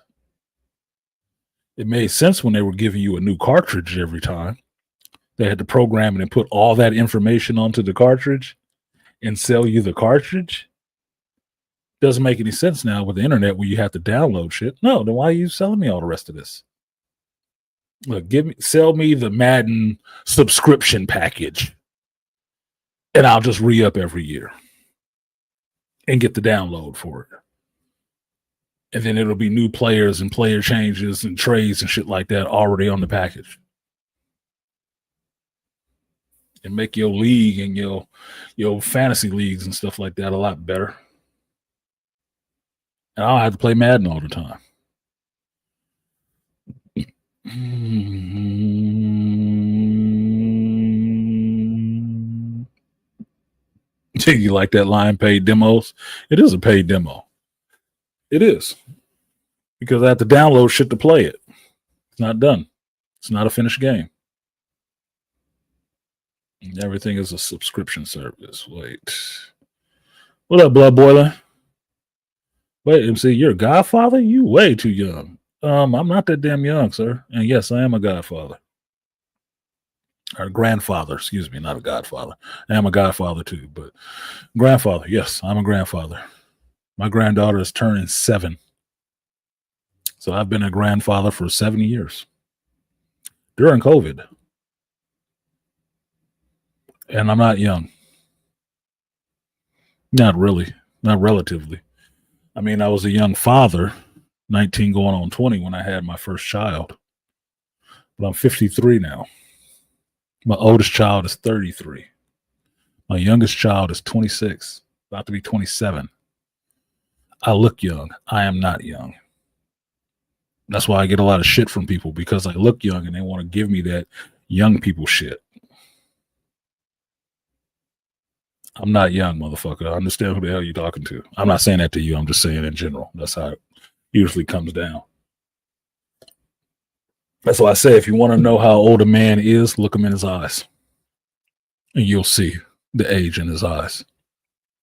It made sense when they were giving you a new cartridge every time. They had to program it and put all that information onto the cartridge and sell you the cartridge. Doesn't make any sense now with the internet where you have to download shit. No, then why are you selling me all the rest of this? Look, sell me the Madden subscription package, and I'll just re-up every year and get the download for it. And then it'll be new players and player changes and trades and shit like that already on the package. And make your league and your fantasy leagues and stuff like that a lot better. And I don't have to play Madden all the time. You like that line, paid demos? It is a paid demo. It is. Because I have to download shit to play it. It's not done. It's not a finished game. Everything is a subscription service. Wait. What up, Blood Boiler? Wait, MC, you're a godfather? You way too young. I'm not that damn young, sir. And yes, I am a godfather. Or grandfather, excuse me, not a godfather. I am a godfather too, but grandfather, yes, I'm a grandfather. My granddaughter is turning 7. So I've been a grandfather for 7 years. During COVID. And I'm not young. Not really. Not relatively. I mean, I was a young father, 19 going on 20 when I had my first child. But I'm 53 now. My oldest child is 33. My youngest child is 26, about to be 27. I look young. I am not young. That's why I get a lot of shit from people, because I look young and they want to give me that young people shit. I'm not young, motherfucker. I understand who the hell you're talking to. I'm not saying that to you. I'm just saying in general. That's how it usually comes down. That's why I say if you want to know how old a man is, look him in his eyes. And you'll see. the age in his eyes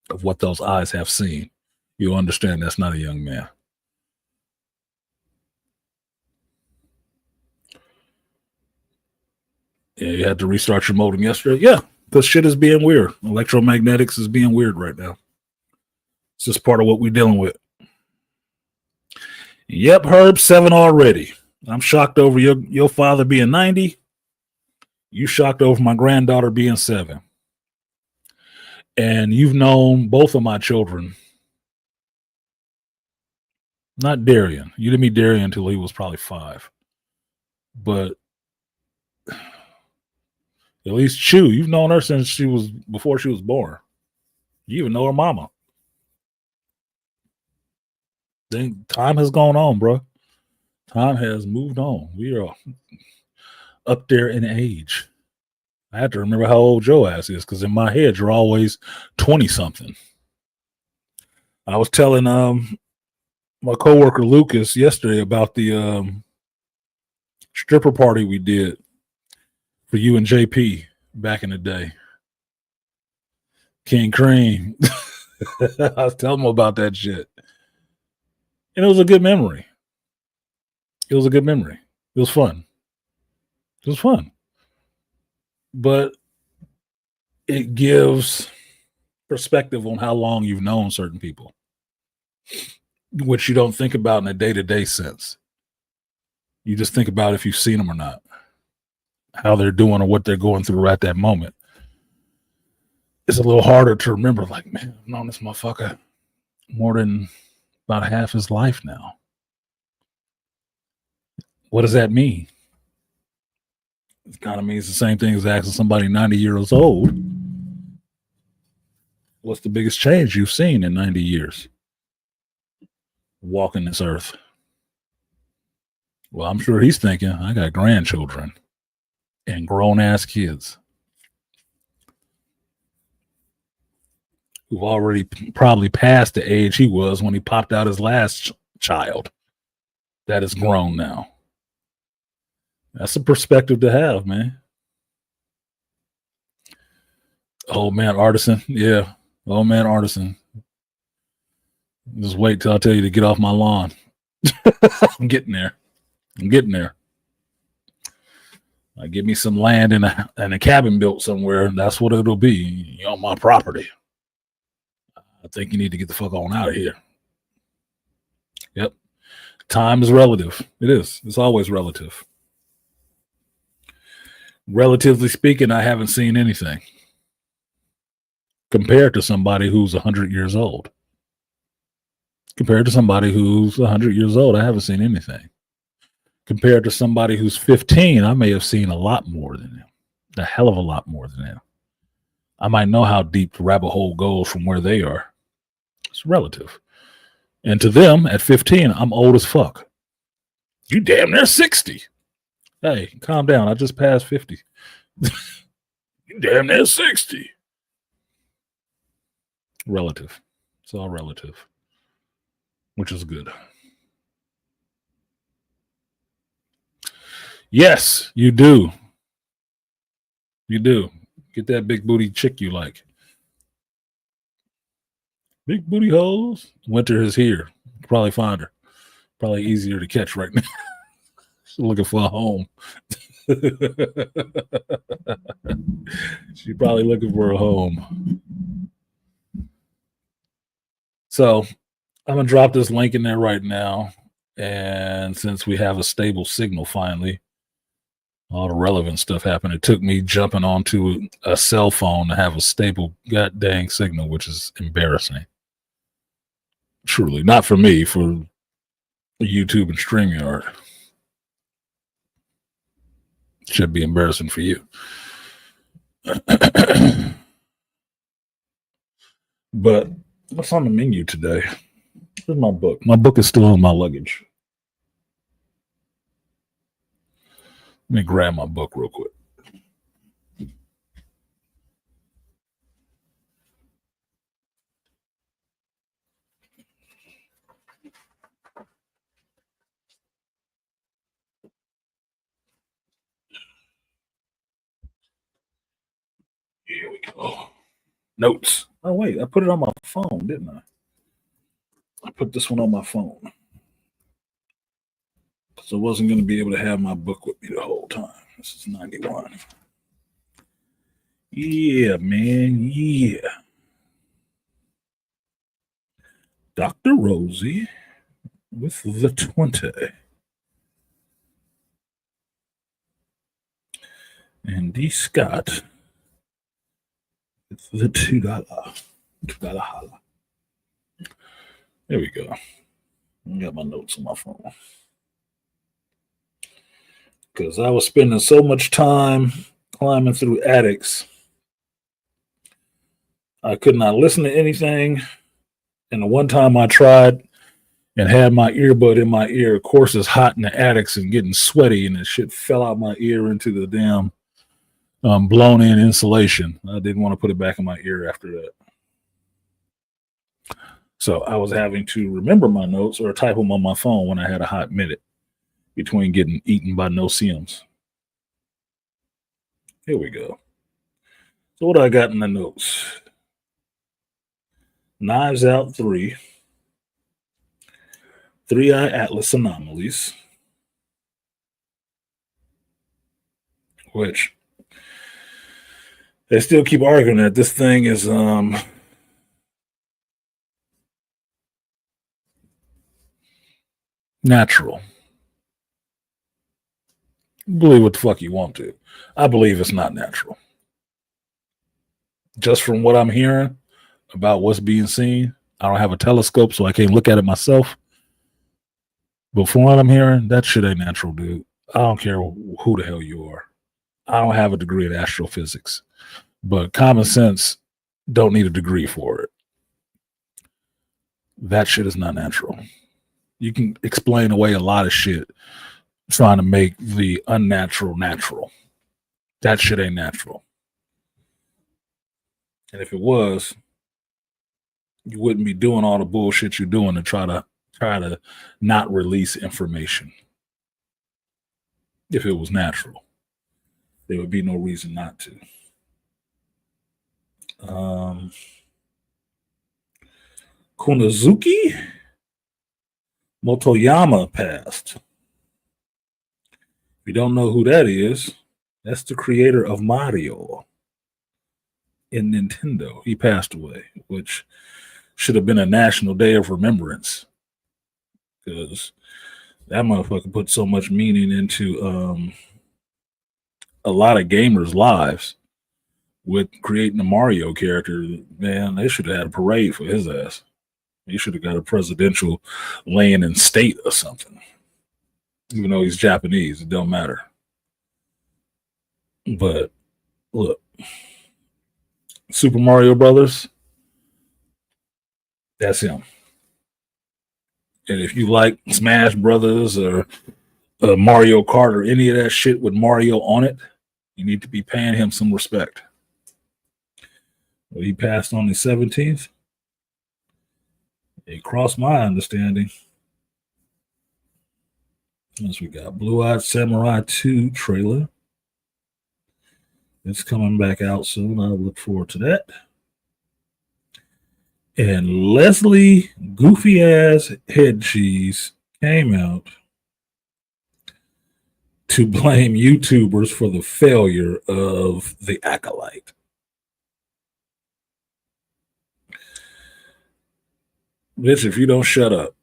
of what those eyes have seen, you'll understand that's not a young man. Yeah, you had to restart your modem yesterday. Yeah, because shit is being weird. Electromagnetics is being weird right now. It's just part of what we're dealing with. Yep, Herb, 7 already. I'm shocked over your father being 90. You shocked over my granddaughter being 7. And you've known both of my children. Not Darian. You didn't meet Darian until he was probably 5. But at least Chew, you've known her since before she was born. You even know her mama. Then time has gone on, bro. Time has moved on. We are up there in age. I have to remember how old Joe ass is because in my head you're always 20 something. I was telling my coworker Lucas yesterday about the stripper party we did for you and JP back in the day. King Cream. I was telling him about that shit. And it was a good memory. It was a good memory. It was fun. It was fun. But it gives perspective on how long you've known certain people, which you don't think about in a day-to-day sense. You just think about if you've seen them or not, how they're doing or what they're going through at that moment. It's a little harder to remember, like, man, I've known this motherfucker more than about half his life now. What does that mean? It kind of means the same thing as asking somebody 90 years old, what's the biggest change you've seen in 90 years? Walking this earth. Well, I'm sure he's thinking, I got grandchildren and grown-ass kids who've already probably passed the age he was when he popped out his last child that is grown now. That's a perspective to have, man. Old man artisan. Yeah. Old man artisan. Just wait till I tell you to get off my lawn. I'm getting there. Give me some land and a cabin built somewhere, and that's what it'll be. You're on my property. I think you need to get the fuck on out of here. Yep. Time is relative. It is. It's always relative. Relatively speaking, I haven't seen anything compared to somebody who's 100 years old. Compared to somebody who's 100 years old, I haven't seen anything. Compared to somebody who's 15, I may have seen a lot more than them. A hell of a lot more than them. I might know how deep the rabbit hole goes from where they are. It's relative. And to them, at 15, I'm old as fuck. You damn near 60. Hey, calm down. I just passed 50. You damn near 60. Relative. It's all relative. Which is good. Yes, you do. You do. Get that big booty chick you like. Big booty hoes. Winter is here. Probably find her. Probably easier to catch right now. She's looking for a home. She's probably looking for a home. So I'm going to drop this link in there right now. And since we have a stable signal finally, all the relevant stuff happened. It took me jumping onto a cell phone to have a stable god dang signal, which is embarrassing. Truly. Not for me, for YouTube and StreamYard. Should be embarrassing for you. But what's on the menu today? Where's my book? My book is still in my luggage. Let me grab my book real quick. Here we go. Notes. Oh, wait. I put it on my phone, didn't I? I put this one on my phone. Because I wasn't going to be able to have my book with me the whole time. This is 91. Yeah, man. Yeah. Dr. Rosie with the 20. And D. Scott with the $2. $2 holla. There we go. I got my notes on my phone. Because I was spending so much time climbing through attics, I could not listen to anything. And the one time I tried and had my earbud in my ear, of course, it's hot in the attics and getting sweaty, and the shit fell out my ear into the damn blown in insulation. I didn't want to put it back in my ear after that. So I was having to remember my notes or type them on my phone when I had a hot minute between getting eaten by no-see-ums. Here we go. So what I got in the notes? Knives Out 3. Three-Eye Atlas Anomalies. Which they still keep arguing that this thing is natural. Believe what the fuck you want to. I believe it's not natural. Just from what I'm hearing about what's being seen, I don't have a telescope, so I can't look at it myself. But from what I'm hearing, that shit ain't natural, dude. I don't care who the hell you are. I don't have a degree in astrophysics, but common sense don't need a degree for it. That shit is not natural. You can explain away a lot of shit trying to make the unnatural natural. That shit ain't natural. And if it was, you wouldn't be doing all the bullshit you're doing to try to not release information. If it was natural, there would be no reason not to. Konosuke Motoyama passed. If you don't know who that is, that's the creator of Mario in Nintendo. He passed away, which should have been a national day of remembrance, because that motherfucker put so much meaning into a lot of gamers' lives with creating a Mario character. Man, they should have had a parade for his ass. He should have got a presidential laying in state or something. Even though he's Japanese, it don't matter. But look, Super Mario Brothers, that's him. And if you like Smash Brothers or Mario Kart or any of that shit with Mario on it, you need to be paying him some respect. Well, he passed on the 17th. It crossed my understanding. As we got Blue Eyed Samurai 2 trailer. It's coming back out soon. I look forward to that. And Leslie goofy ass head cheese came out to blame YouTubers for the failure of The Acolyte. Bitch, if you don't shut up.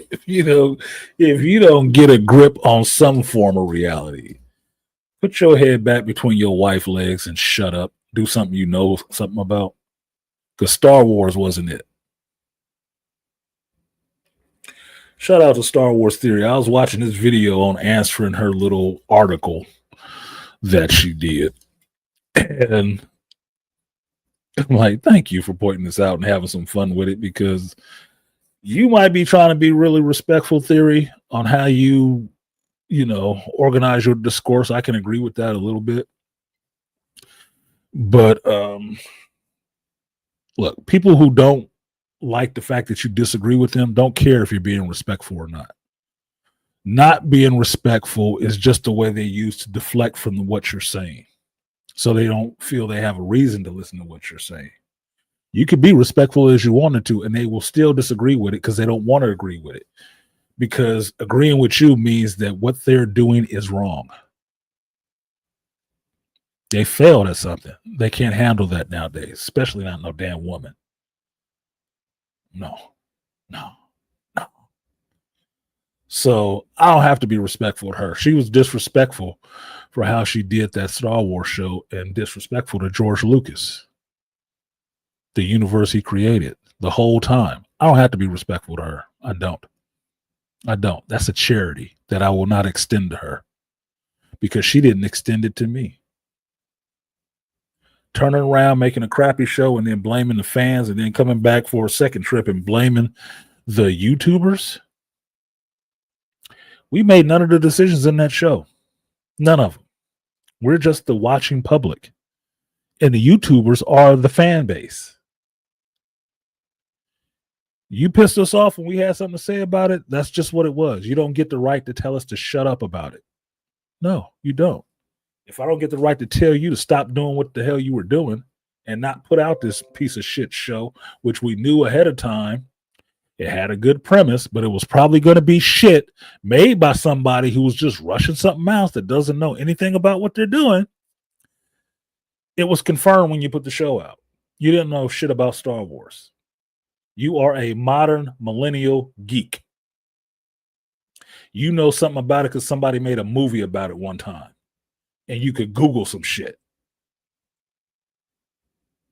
if you don't get a grip on some form of reality, put your head back between your wife's legs and shut up. Do something you know something about. Because Star Wars wasn't it. Shout out to Star Wars Theory. I was watching this video on answering her little article that she did. And I'm like, thank you for pointing this out and having some fun with it, because you might be trying to be really respectful, Theory, on how you organize your discourse. I can agree with that a little bit. But look, people who don't like the fact that you disagree with them don't care if you're being respectful or not. Not being respectful is just the way they use to deflect from what you're saying. so they don't feel they have a reason to listen to what you're saying. You could be respectful as you wanted to, and they will still disagree with it because they don't want to agree with it. Because agreeing with you means that what they're doing is wrong. They failed at something. They can't handle that nowadays, especially not no damn woman. No, no, no. So I don't have to be respectful to her. She was disrespectful for how she did that Star Wars show and disrespectful to George Lucas, the universe he created the whole time. I don't have to be respectful to her. I don't. That's a charity that I will not extend to her because she didn't extend it to me. Turning around, making a crappy show, and then blaming the fans, and then coming back for a second trip and blaming the YouTubers. We made none of the decisions in that show. None of them. We're just the watching public. And the YouTubers are the fan base. You pissed us off when we had something to say about it. That's just what it was. You don't get the right to tell us to shut up about it. No, you don't. If I don't get the right to tell you to stop doing what the hell you were doing and not put out this piece of shit show, which we knew ahead of time, it had a good premise, but it was probably going to be shit made by somebody who was just rushing something else that doesn't know anything about what they're doing. It was confirmed when you put the show out. You didn't know shit about Star Wars. You are a modern millennial geek. You know something about it because somebody made a movie about it one time. And you could Google some shit.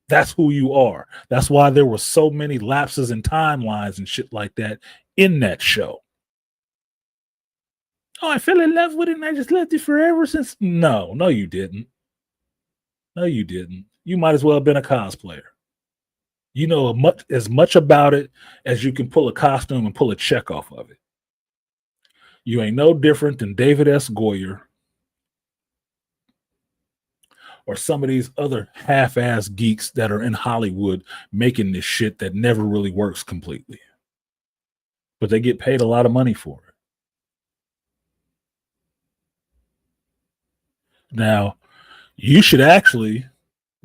That's who you are. That's why there were so many lapses in timelines and shit like that in that show. Oh, I fell in love with it and I just loved it forever since. No, you didn't. No, you didn't. You might as well have been a cosplayer. You know as much about it as you can pull a costume and pull a check off of it. You ain't no different than David S. Goyer or some of these other half-ass geeks that are in Hollywood making this shit that never really works completely. But they get paid a lot of money for it. Now, you should actually,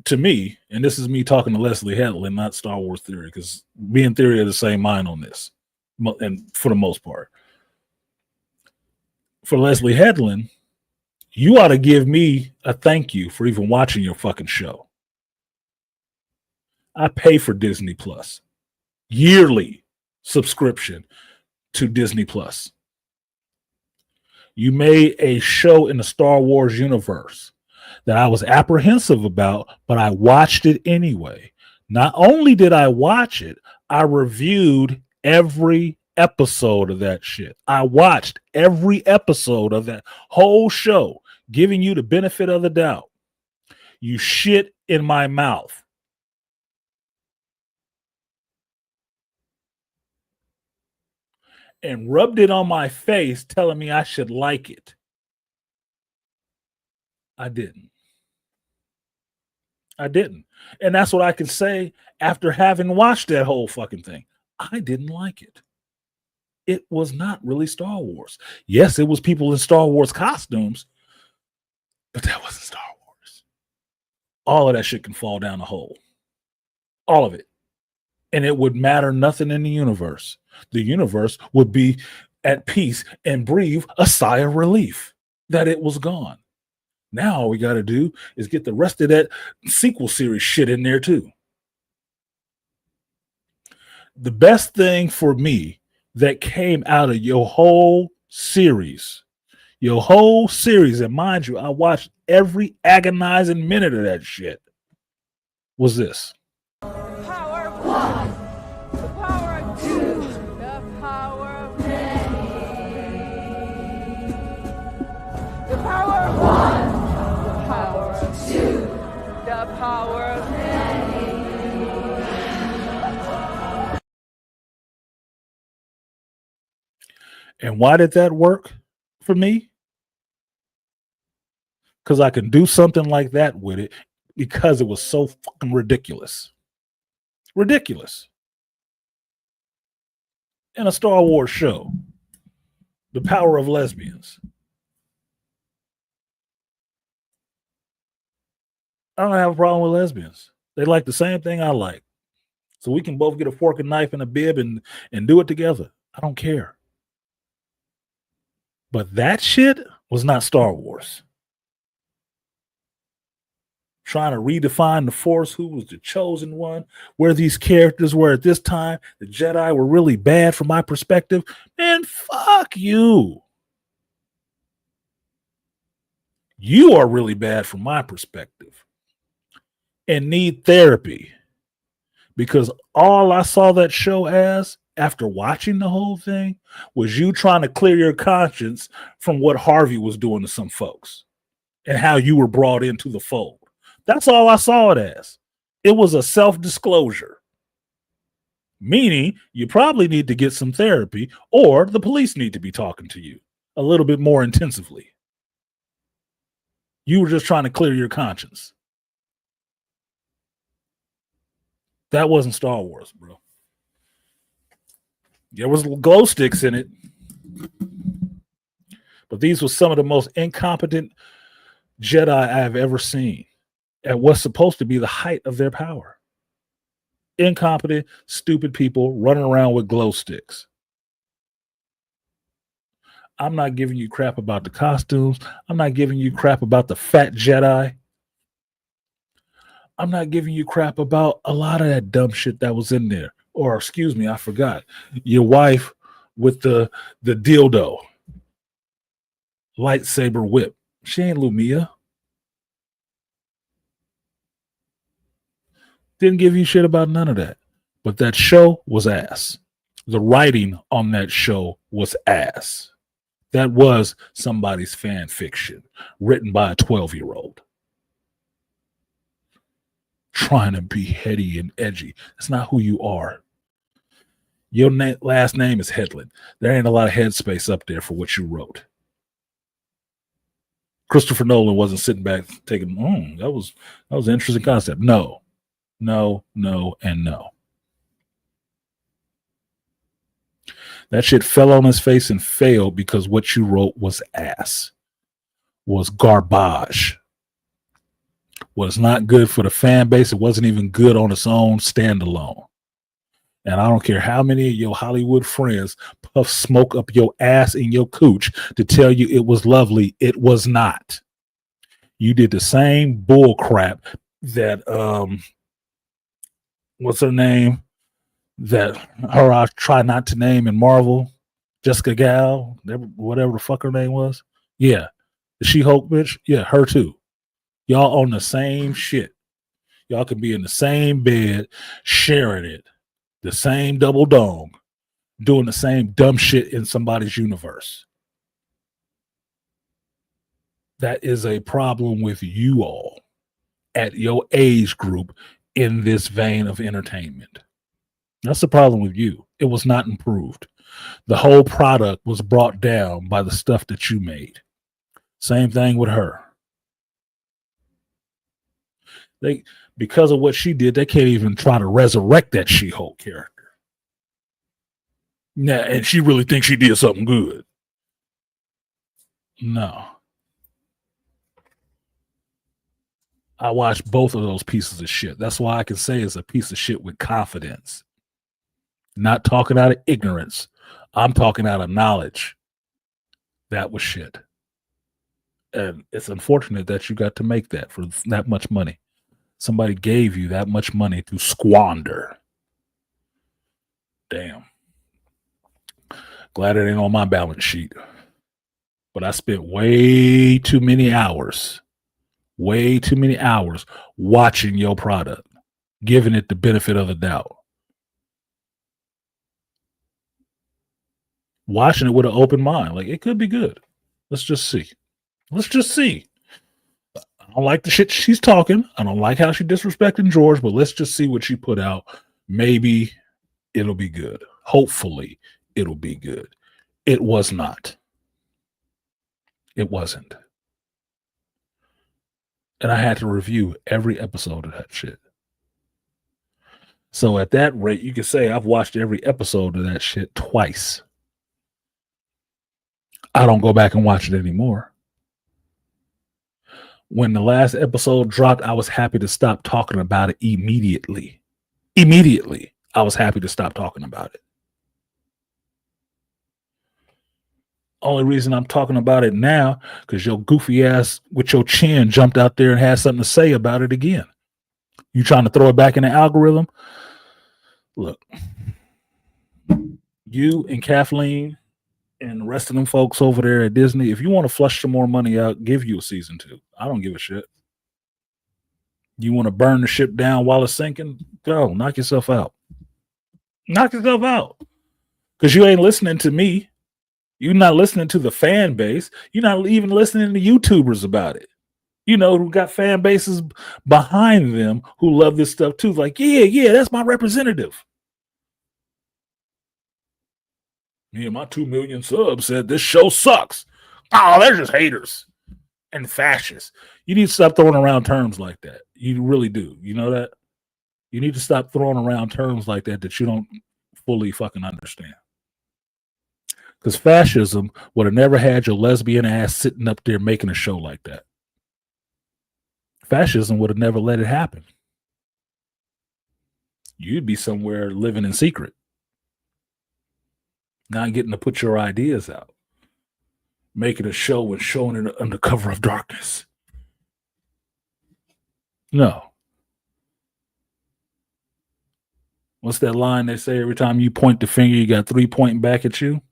to me, and this is me talking to Leslie Headland, not Star Wars Theory, because me and Theory are the same mind on this, and for the most part. For Leslie Headland, you ought to give me a thank you for even watching your fucking show. I pay for Disney Plus, yearly subscription to Disney Plus. You made a show in the Star Wars universe that I was apprehensive about, but I watched it anyway. Not only did I watch it, I reviewed every episode of that shit. I watched every episode of that whole show, giving you the benefit of the doubt. You shit in my mouth. And rubbed it on my face, telling me I should like it. I didn't. And that's what I can say after having watched that whole fucking thing. I didn't like it. It was not really Star Wars. Yes, it was people in Star Wars costumes, but that wasn't Star Wars. All of that shit can fall down the hole. All of it. And it would matter nothing in the universe. The universe would be at peace and breathe a sigh of relief that it was gone. Now all we got to do is get the rest of that sequel series shit in there too. The best thing for me that came out of your whole series, and mind you, I watched every agonizing minute of that shit, was this. Power of one, the power of two, the power of many. The power of one, the power of two, the power of many. And why did that work for me? Because I can do something like that with it because it was so fucking ridiculous. Ridiculous. In a Star Wars show, the power of lesbians. I don't have a problem with lesbians. They like the same thing I like. So we can both get a fork and knife and a bib and do it together. I don't care. But that shit was not Star Wars. Trying to redefine the Force, who was the chosen one, where these characters were at this time. The Jedi were really bad from my perspective. Man, fuck you. You are really bad from my perspective and need therapy. Because all I saw that show as, after watching the whole thing, was you trying to clear your conscience from what Harvey was doing to some folks and how you were brought into the fold. That's all I saw it as. It was a self-disclosure. Meaning, you probably need to get some therapy, or the police need to be talking to you a little bit more intensively. You were just trying to clear your conscience. That wasn't Star Wars, bro. There was glow sticks in it, but these were some of the most incompetent Jedi I have ever seen at what's supposed to be the height of their power. Incompetent, stupid people running around with glow sticks. I'm not giving you crap about the costumes. I'm not giving you crap about the fat Jedi. I'm not giving you crap about a lot of that dumb shit that was in there. Or, excuse me, I forgot. Your wife with the dildo lightsaber whip. She ain't Lumia. Didn't give you shit about none of that. But that show was ass. The writing on that show was ass. That was somebody's fan fiction written by a 12-year-old. Trying to be heady and edgy. That's not who you are. Your last name is Headland. There ain't a lot of headspace up there for what you wrote. Christopher Nolan wasn't sitting back taking, that was an interesting concept. No, and no. That shit fell on his face and failed because what you wrote was ass, was garbage, was not good for the fan base. It wasn't even good on its own standalone. And I don't care how many of your Hollywood friends puff smoke up your ass and your cooch to tell you it was lovely. It was not. You did the same bull crap that, what's her name? That her I try not to name in Marvel, Jessica Gal, whatever the fuck her name was. Yeah. The She-Hulk bitch. Yeah, her too. Y'all on the same shit. Y'all can be in the same bed, sharing it. The same double dong, doing the same dumb shit in somebody's universe. That is a problem with you all at your age group in this vein of entertainment. That's the problem with you. It was not improved. The whole product was brought down by the stuff that you made. Same thing with her. Because of what she did, they can't even try to resurrect that She-Hulk character. Yeah, and she really thinks she did something good. No. I watched both of those pieces of shit. That's why I can say it's a piece of shit with confidence. Not talking out of ignorance. I'm talking out of knowledge. That was shit. And it's unfortunate that you got to make that for that much money. Somebody gave you that much money to squander. Damn. Glad it ain't on my balance sheet. But I spent way too many hours watching your product, giving it the benefit of the doubt. Watching it with an open mind. Like, it could be good. Let's just see. I don't like the shit she's talking. I don't like how she disrespecting George, but let's just see what she put out. Maybe it'll be good. Hopefully it'll be good. It was not. It wasn't. And I had to review every episode of that shit. So at that rate, you could say I've watched every episode of that shit twice. I don't go back and watch it anymore. When the last episode dropped, I was happy to stop talking about it immediately. Immediately, I was happy to stop talking about it. Only reason I'm talking about it now, because your goofy ass with your chin jumped out there and had something to say about it again. You trying to throw it back in the algorithm? Look, you and Kathleen and the rest of them folks over there at Disney, if you want to flush some more money out, give you a season 2. I don't give a shit. You want to burn the ship down while it's sinking? Go, knock yourself out. Knock yourself out. Because you ain't listening to me. You're not listening to the fan base. You're not even listening to YouTubers about it. You know, who got fan bases behind them who love this stuff too. Like, yeah, that's my representative. Me and my 2 million subs said this show sucks. Oh, they're just haters and fascists. You need to stop throwing around terms like that. You really do. You know that? You need to stop throwing around terms like that you don't fully fucking understand. Because fascism would have never had your lesbian ass sitting up there making a show like that. Fascism would have never let it happen. You'd be somewhere living in secret, not getting to put your ideas out, making a show and showing it under cover of darkness. No. What's that line they say every time you point the finger, you got 3 pointing back at you?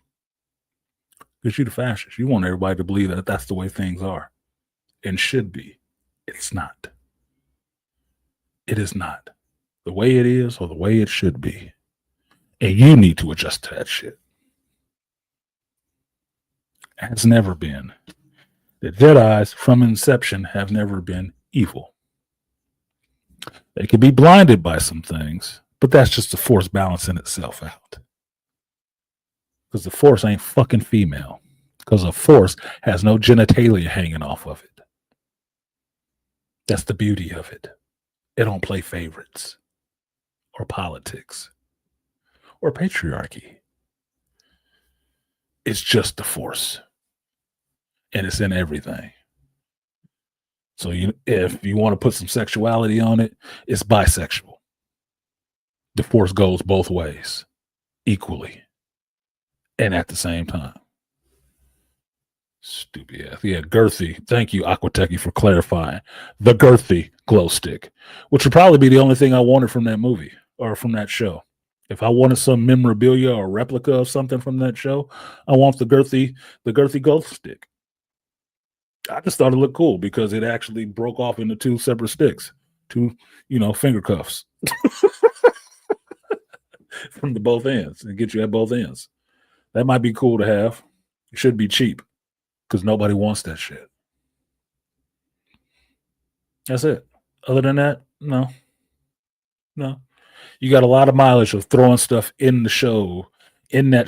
Because you're the fascist. You want everybody to believe that that's the way things are and should be. It's not. It is not the way it is or the way it should be. And you need to adjust to that shit. Has never been. The Jedis from inception have never been evil. They could be blinded by some things, but that's just the Force balancing itself out. Because the Force ain't fucking female. Because the Force has no genitalia hanging off of it. That's the beauty of it. It don't play favorites or politics or patriarchy. It's just the Force. And it's in everything. So if you want to put some sexuality on it, it's bisexual. The Force goes both ways, equally, and at the same time. Stupid ass. Yeah, girthy. Thank you, Aquateki, for clarifying. The girthy glow stick, which would probably be the only thing I wanted from that movie or from that show. If I wanted some memorabilia or replica of something from that show, I want the girthy glow stick. I just thought it looked cool because it actually broke off into 2 separate sticks, 2, finger cuffs from the both ends and get you at both ends. That might be cool to have. It should be cheap because nobody wants that shit. That's it. Other than that, no. You got a lot of mileage of throwing stuff in that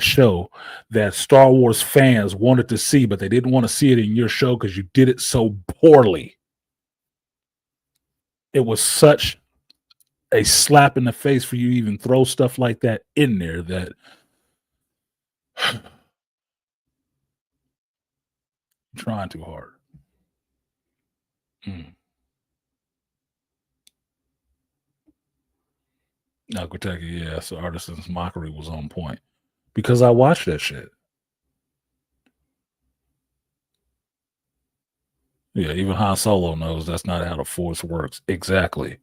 show that Star Wars fans wanted to see, but they didn't want to see it in your show because you did it so poorly. It was such a slap in the face for you to even throw stuff like that in there that trying too hard. Nakuteki, yeah, so Artisan's Mockery was on point because I watched that shit. Yeah, even Han Solo knows that's not how the Force works. Exactly.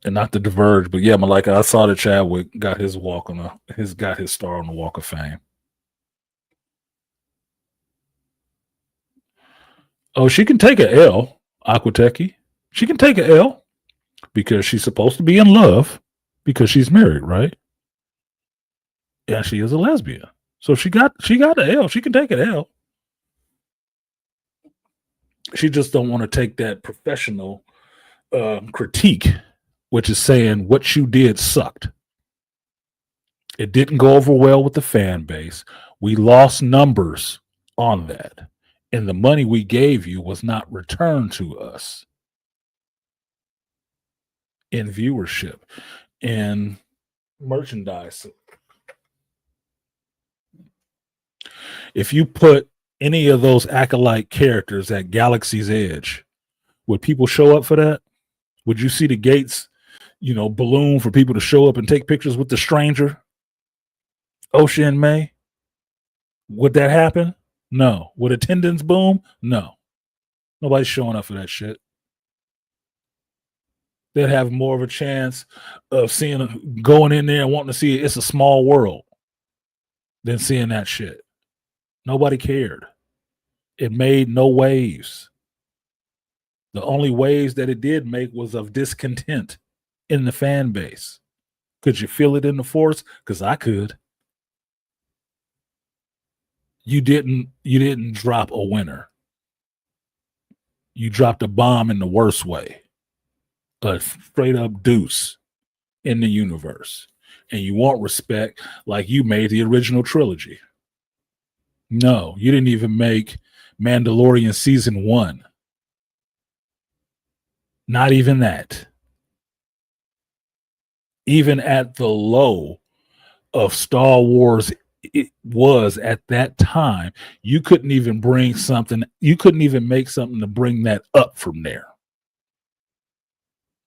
And not to diverge, but yeah, Malika, I saw that Chadwick got his star on the Walk of Fame. Oh, she can take an L, Aquateki. She can take an L because she's supposed to be in love because she's married, right? Yeah, she is a lesbian. So she got an L. She can take an L. She just don't want to take that professional critique, which is saying what you did sucked. It didn't go over well with the fan base. We lost numbers on that. And the money we gave you was not returned to us in viewership and merchandise. If you put any of those acolyte characters at Galaxy's Edge, would people show up for that? Would you see the gates, balloon for people to show up and take pictures with the stranger, Osha and May? Would that happen? No. Would attendance boom? No. Nobody's showing up for that shit. They'd have more of a chance of going in there and wanting to see It's a Small World than seeing that shit. Nobody cared. It made no waves. The only waves that it did make was of discontent in the fan base. Could you feel it in the force? Because I could. You didn't drop a winner. You dropped a bomb in the worst way. A straight up deuce in the universe. And you want respect like you made the original trilogy. No, you didn't even make Mandalorian season 1. Not even that. Even at the low of Star Wars it was at that time, you couldn't even make something to bring that up from there.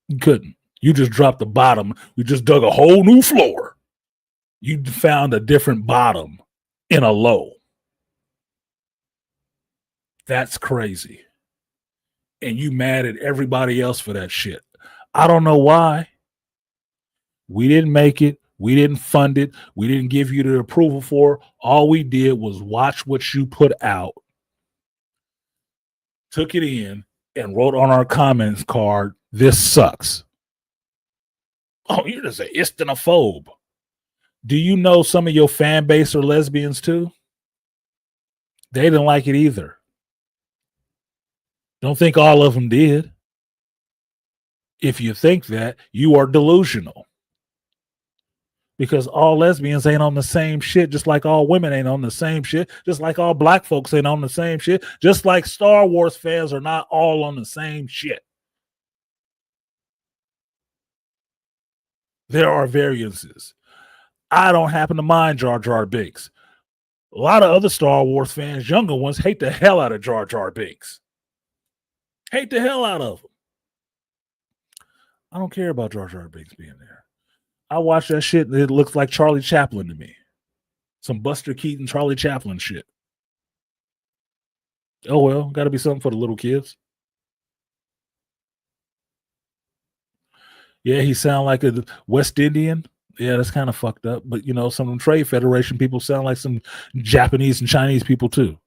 You couldn't. You just dropped the bottom. You just dug a whole new floor. You found a different bottom in a low. That's crazy. And you mad at everybody else for that shit. I don't know why. We didn't make it. We didn't fund it. We didn't give you the approval for it. All we did was watch what you put out, took it in, and wrote on our comments card, "This sucks." Oh, you're just an istinophobe. Do you know some of your fan base are lesbians too? They didn't like it either. Don't think all of them did. If you think that, you are delusional. Because all lesbians ain't on the same shit, just like all women ain't on the same shit, just like all black folks ain't on the same shit, just like Star Wars fans are not all on the same shit. There are variances. I don't happen to mind Jar Jar Binks. A lot of other Star Wars fans, younger ones, hate the hell out of Jar Jar Binks. Hate the hell out of him. I don't care about Jar Jar Binks being there. I watch that shit and it looks like Charlie Chaplin to me. Some Buster Keaton, Charlie Chaplin shit. Oh well, got to be something for the little kids. Yeah, he sound like a West Indian. Yeah, that's kind of fucked up. But some of them Trade Federation people sound like some Japanese and Chinese people too.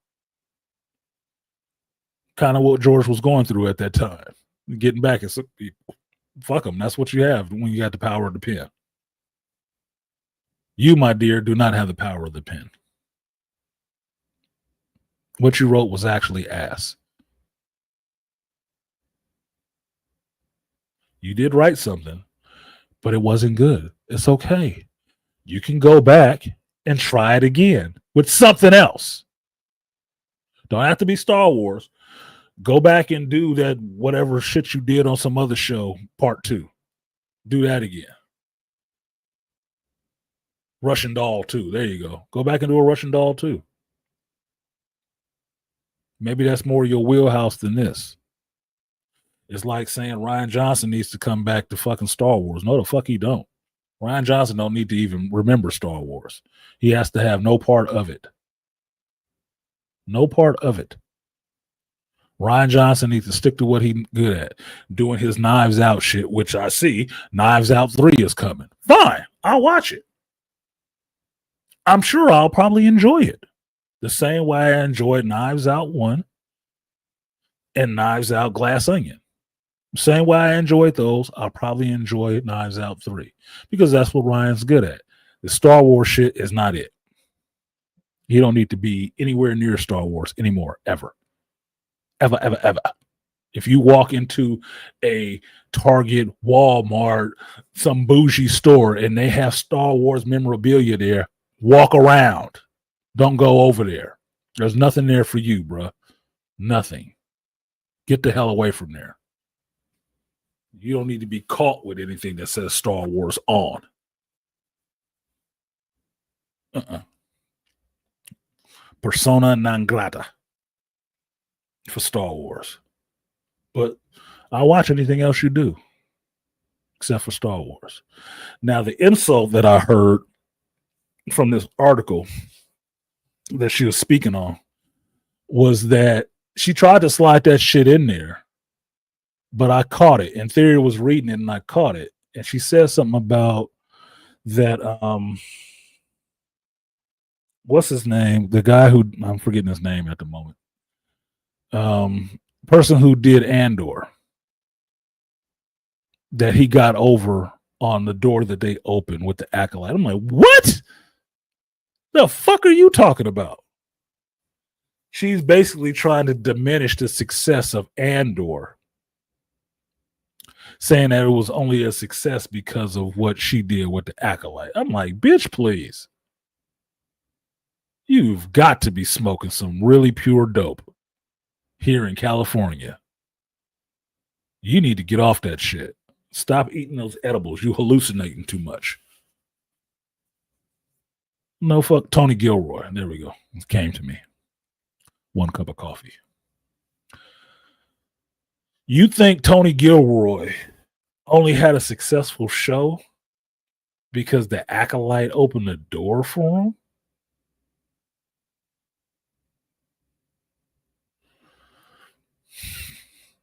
Kind of what George was going through at that time. Getting back at some people. Fuck them. That's what you have when you got the power of the pen. You, my dear, do not have the power of the pen. What you wrote was actually ass. You did write something, but it wasn't good. It's okay. You can go back and try it again with something else. Don't have to be Star Wars. Go back and do that whatever shit you did on some other show, part 2. Do that again. Russian Doll 2. There you go. Go back and do a Russian Doll 2. Maybe that's more your wheelhouse than this. It's like saying Rian Johnson needs to come back to fucking Star Wars. No, the fuck he don't. Rian Johnson don't need to even remember Star Wars. He has to have no part of it. No part of it. Rian Johnson needs to stick to what he's good at. Doing his Knives Out shit, which I see Knives Out 3 is coming. Fine. I'll watch it. I'm sure I'll probably enjoy it. The same way I enjoyed Knives Out 1 and Knives Out Glass Onion. Same way I enjoyed those, I'll probably enjoy Knives Out 3 because that's what Ryan's good at. The Star Wars shit is not it. You don't need to be anywhere near Star Wars anymore, ever. Ever, ever, ever. If you walk into a Target, Walmart, some bougie store, and they have Star Wars memorabilia there, walk around. Don't go over there. There's nothing there for you, bro. Nothing. Get the hell away from there. You don't need to be caught with anything that says Star Wars on. persona non grata for Star Wars. But I'll watch anything else you do except for Star Wars. Now, the insult that I heard from this article that she was speaking on was that she tried to slide that shit in there, but I caught it. And Theory was reading it and I caught it. And she said something about that, what's his name? The guy who, I'm forgetting his name at the moment. Person who did Andor, that he got over on the door that they opened with the acolyte. I'm like, what? The fuck are you talking about? She's basically trying to diminish the success of Andor, saying that it was only a success because of what she did with the acolyte. I'm like, bitch, please. You've got to be smoking some really pure dope here in California. You need to get off that shit. Stop eating those edibles. You hallucinating too much. No, fuck Tony Gilroy. There we go. It came to me. 1 cup of coffee. You think Tony Gilroy only had a successful show because the acolyte opened the door for him?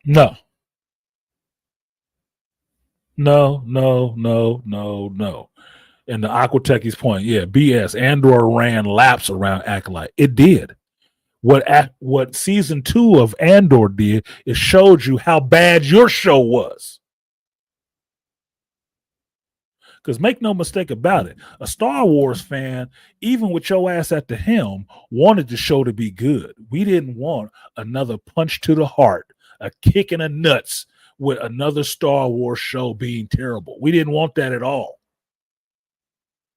No. No. And the Aquatechi's point, yeah, BS. Andor ran laps around Acolyte. It did. What season 2 of Andor did is showed you how bad your show was. Because make no mistake about it, a Star Wars fan, even with your ass at the helm, wanted the show to be good. We didn't want another punch to the heart, a kick in the nuts with another Star Wars show being terrible. We didn't want that at all.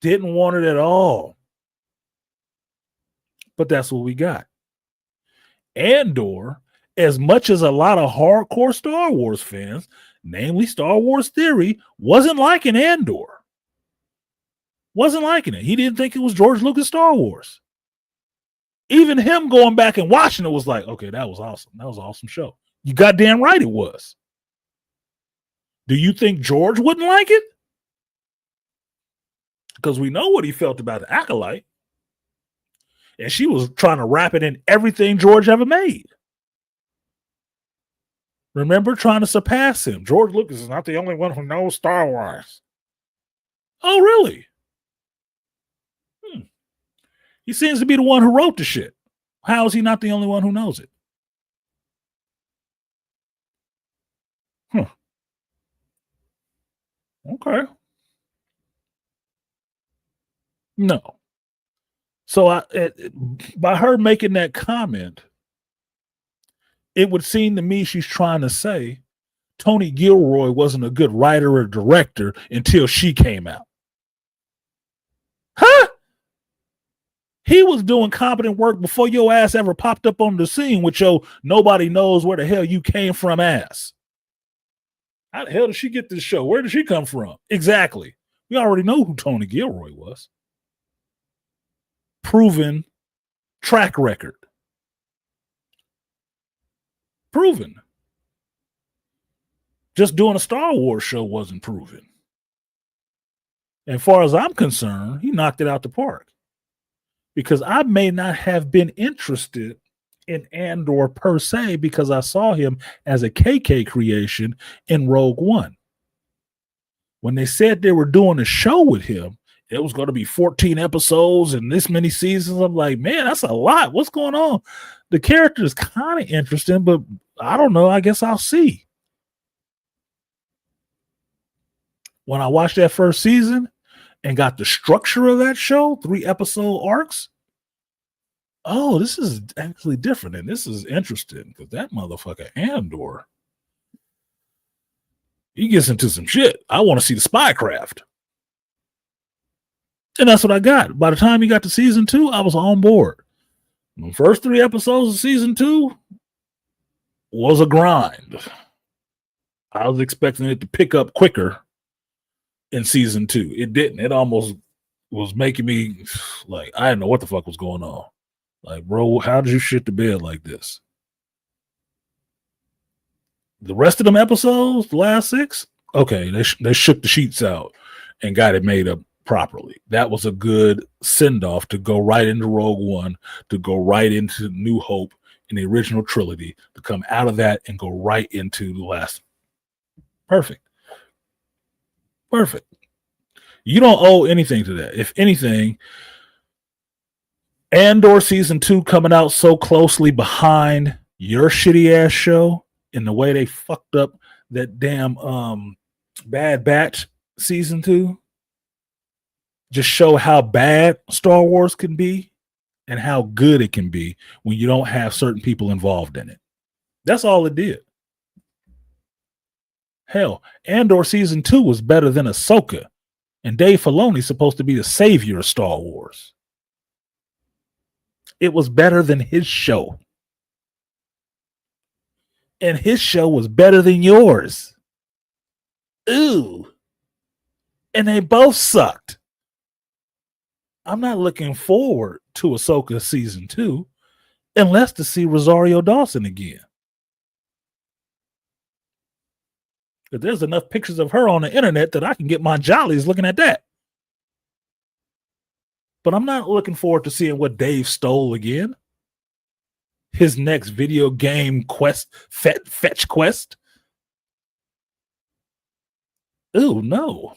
Didn't want it at all. But that's what we got. Andor, as much as a lot of hardcore Star Wars fans, namely Star Wars Theory, wasn't liking Andor. Wasn't liking it. He didn't think it was George Lucas Star Wars. Even him going back and watching it was like, okay, that was awesome. That was an awesome show. You goddamn right it was. Do you think George wouldn't like it? Because we know what he felt about the Acolyte. And she was trying to wrap it in everything George ever made. Remember, trying to surpass him. George Lucas is not the only one who knows Star Wars. Oh, really? He seems to be the one who wrote the shit. How is he not the only one who knows it? Okay. No. So by her making that comment, it would seem to me she's trying to say Tony Gilroy wasn't a good writer or director until she came out. Huh? He was doing competent work before your ass ever popped up on the scene with your nobody knows where the hell you came from ass. How the hell did she get this show? Where did she come from? Exactly. We already know who Tony Gilroy was. Proven track record. Proven. Just doing a Star Wars show wasn't proven. And as far as I'm concerned, he knocked it out the park. Because I may not have been interested in Andor per se because I saw him as a KK creation in Rogue One. When they said they were doing a show with him, it was going to be 14 episodes and this many seasons. I'm like, man, that's a lot. What's going on? The character is kind of interesting, but I don't know. I guess I'll see. When I watched that first season and got the structure of that show, 3 episode arcs, oh, this is actually different. And this is interesting because that motherfucker Andor, he gets into some shit. I want to see the spycraft. And that's what I got. By the time he got to season 2, I was on board. The first 3 episodes of season 2 was a grind. I was expecting it to pick up quicker in season 2. It didn't. It almost was making me like, I didn't know what the fuck was going on. Like, bro, how did you shit the bed like this? The rest of them episodes, the last 6, okay, they shook the sheets out and got it made up properly. That was a good send off to go right into Rogue One, to go right into New Hope in the original trilogy, to come out of that and go right into the last. Perfect. Perfect. You don't owe anything to that. If anything, Andor season 2 coming out so closely behind your shitty ass show in the way they fucked up that damn Bad Batch season 2 just show how bad Star Wars can be and how good it can be when you don't have certain people involved in it. That's all it did. Hell, Andor season 2 was better than Ahsoka, and Dave Filoni's supposed to be the savior of Star Wars. It was better than his show. And his show was better than yours. Ooh. And they both sucked. I'm not looking forward to Ahsoka season 2 unless to see Rosario Dawson again. But there's enough pictures of her on the internet that I can get my jollies looking at that. But I'm not looking forward to seeing what Dave stole again. His next video game quest, fetch quest. Ooh, no.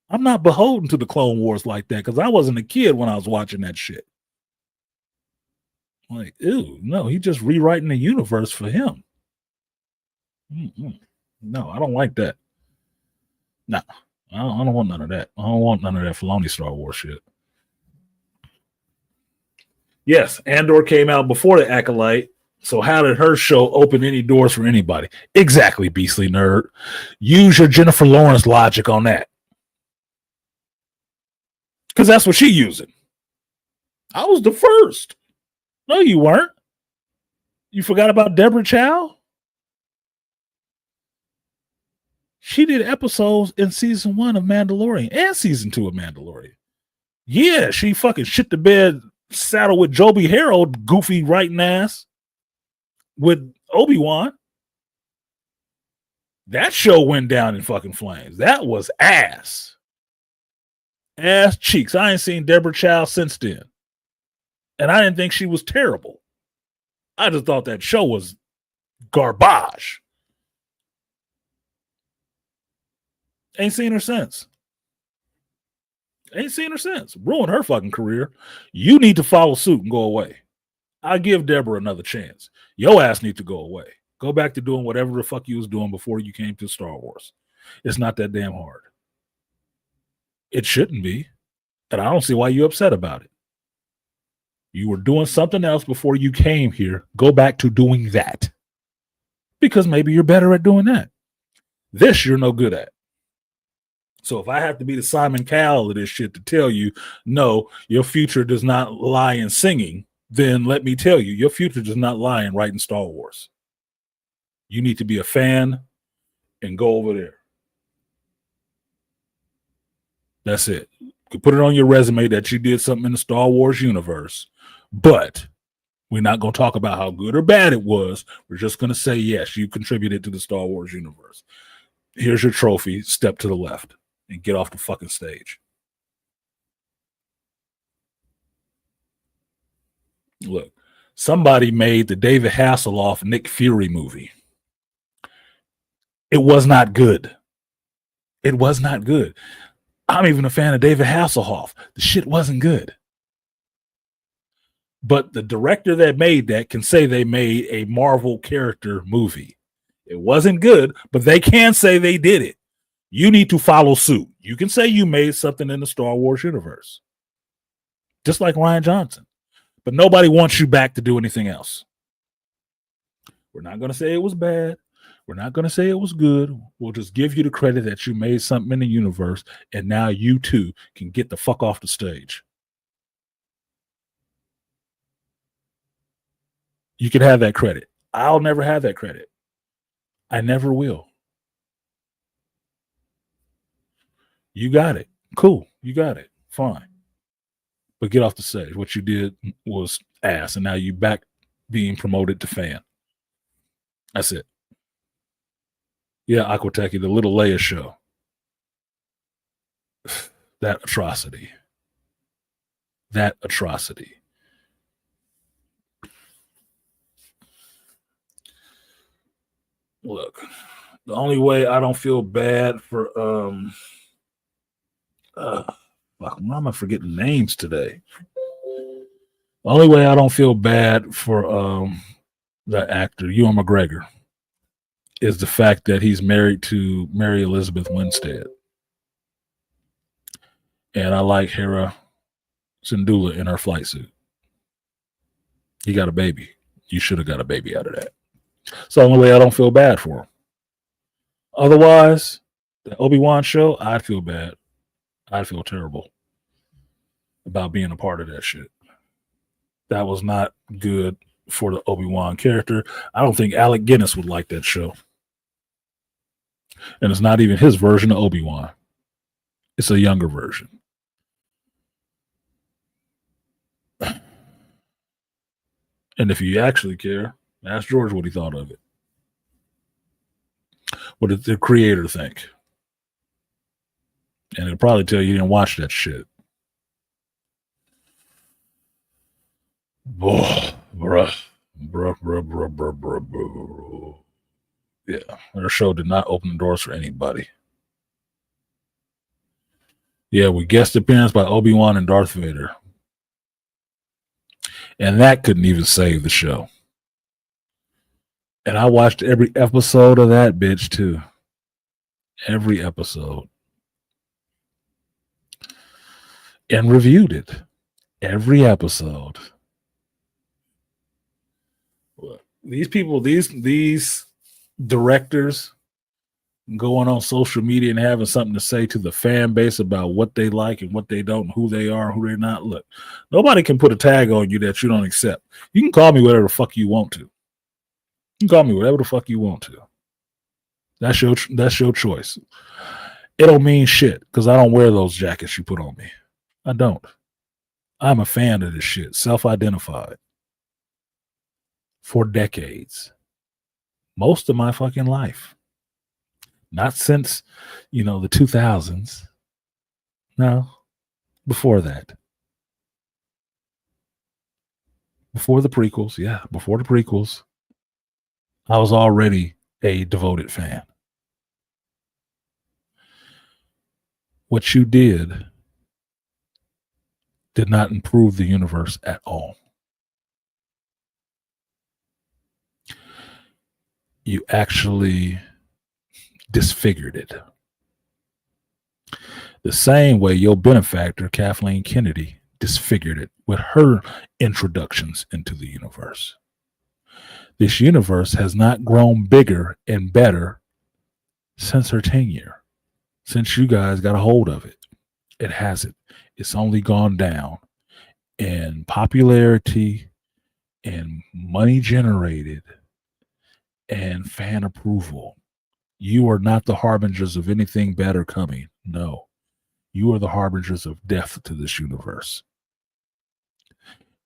I'm not beholden to the Clone Wars like that because I wasn't a kid when I was watching that shit. Like, ew, no, he's just rewriting the universe for him. No, I don't like that. No, I don't want none of that. I don't want none of that Filoni Star Wars shit. Yes, Andor came out before the Acolyte. So how did her show open any doors for anybody? Exactly, beastly nerd. Use your Jennifer Lawrence logic on that. Because that's what she's using. I was the first. No, you weren't. You forgot about Deborah Chow? She did episodes in season 1 of Mandalorian and season 2 of Mandalorian. Yeah, she fucking shit the bed saddle with Joby Harold, goofy writing ass, with Obi-Wan. That show went down in fucking flames. That was ass. Ass cheeks. I ain't seen Deborah Chow since then. And I didn't think she was terrible. I just thought that show was garbage. Ain't seen her since. Ain't seen her since. Ruined her fucking career. You need to follow suit and go away. I give Deborah another chance. Your ass need to go away. Go back to doing whatever the fuck you was doing before you came to Star Wars. It's not that damn hard. It shouldn't be. And I don't see why you're upset about it. You were doing something else before you came here. Go back to doing that. Because maybe you're better at doing that. This you're no good at. So if I have to be the Simon Cowell of this shit to tell you, no, your future does not lie in singing, then let me tell you, your future does not lie in writing Star Wars. You need to be a fan and go over there. That's it. You can put it on your resume that you did something in the Star Wars universe, but we're not going to talk about how good or bad it was. We're just going to say, yes, you contributed to the Star Wars universe. Here's your trophy. Step to the left and get off the fucking stage. Look, somebody made the David Hasselhoff Nick Fury movie. It was not good. It was not good. I'm even a fan of David Hasselhoff. The shit wasn't good. But the director that made that can say they made a Marvel character movie. It wasn't good, but they can say they did it. You need to follow suit. You can say you made something in the Star Wars universe. Just like Rian Johnson. But nobody wants you back to do anything else. We're not going to say it was bad. We're not going to say it was good. We'll just give you the credit that you made something in the universe, and now you too can get the fuck off the stage. You can have that credit. I'll never have that credit. I never will. You got it. Cool. You got it. Fine. But get off the stage. What you did was ass, and now you back being promoted to fan. That's it. Yeah, Aquateki, the Little Leia show. That atrocity. That atrocity. Look, the only way I don't feel bad for fuck, why am I forgetting names today? The only way I don't feel bad for the actor Ewan McGregor is the fact that he's married to Mary Elizabeth Winstead, and I like Hera Syndulla in her flight suit. He got a baby. You should have got a baby out of that. It's the only way I don't feel bad for him. Otherwise, the Obi-Wan show, I'd feel bad. I'd feel terrible about being a part of that shit. That was not good for the Obi-Wan character. I don't think Alec Guinness would like that show. And it's not even his version of Obi-Wan. It's a younger version. And if you actually care, ask George what he thought of it. What did the creator think? And he'll probably tell you he didn't watch that shit. Bruh. Yeah, their show did not open the doors for anybody. Yeah, we guest appearance by Obi-Wan and Darth Vader. And that couldn't even save the show. And I watched every episode of that bitch too. Every episode. And reviewed it. Every episode. These people, these directors going on social media and having something to say to the fan base about what they like and what they don't, and who they are and who they're not. Look, nobody can put a tag on you that you don't accept. You can call me whatever the fuck you want to. You can call me whatever the fuck you want to. That's your choice. It don't mean shit because I don't wear those jackets you put on me. I don't. I'm a fan of this shit, self-identified. For decades. Most of my fucking life. Not since, the 2000s. No. Before that. Before the prequels. Yeah, before the prequels. I was already a devoted fan. What you did not improve the universe at all. You actually disfigured it. The same way your benefactor, Kathleen Kennedy, disfigured it with her introductions into the universe. This universe has not grown bigger and better since her tenure, since you guys got a hold of it. It hasn't. It's only gone down in popularity and money generated and fan approval. You are not the harbingers of anything better coming. No. You are the harbingers of death to this universe.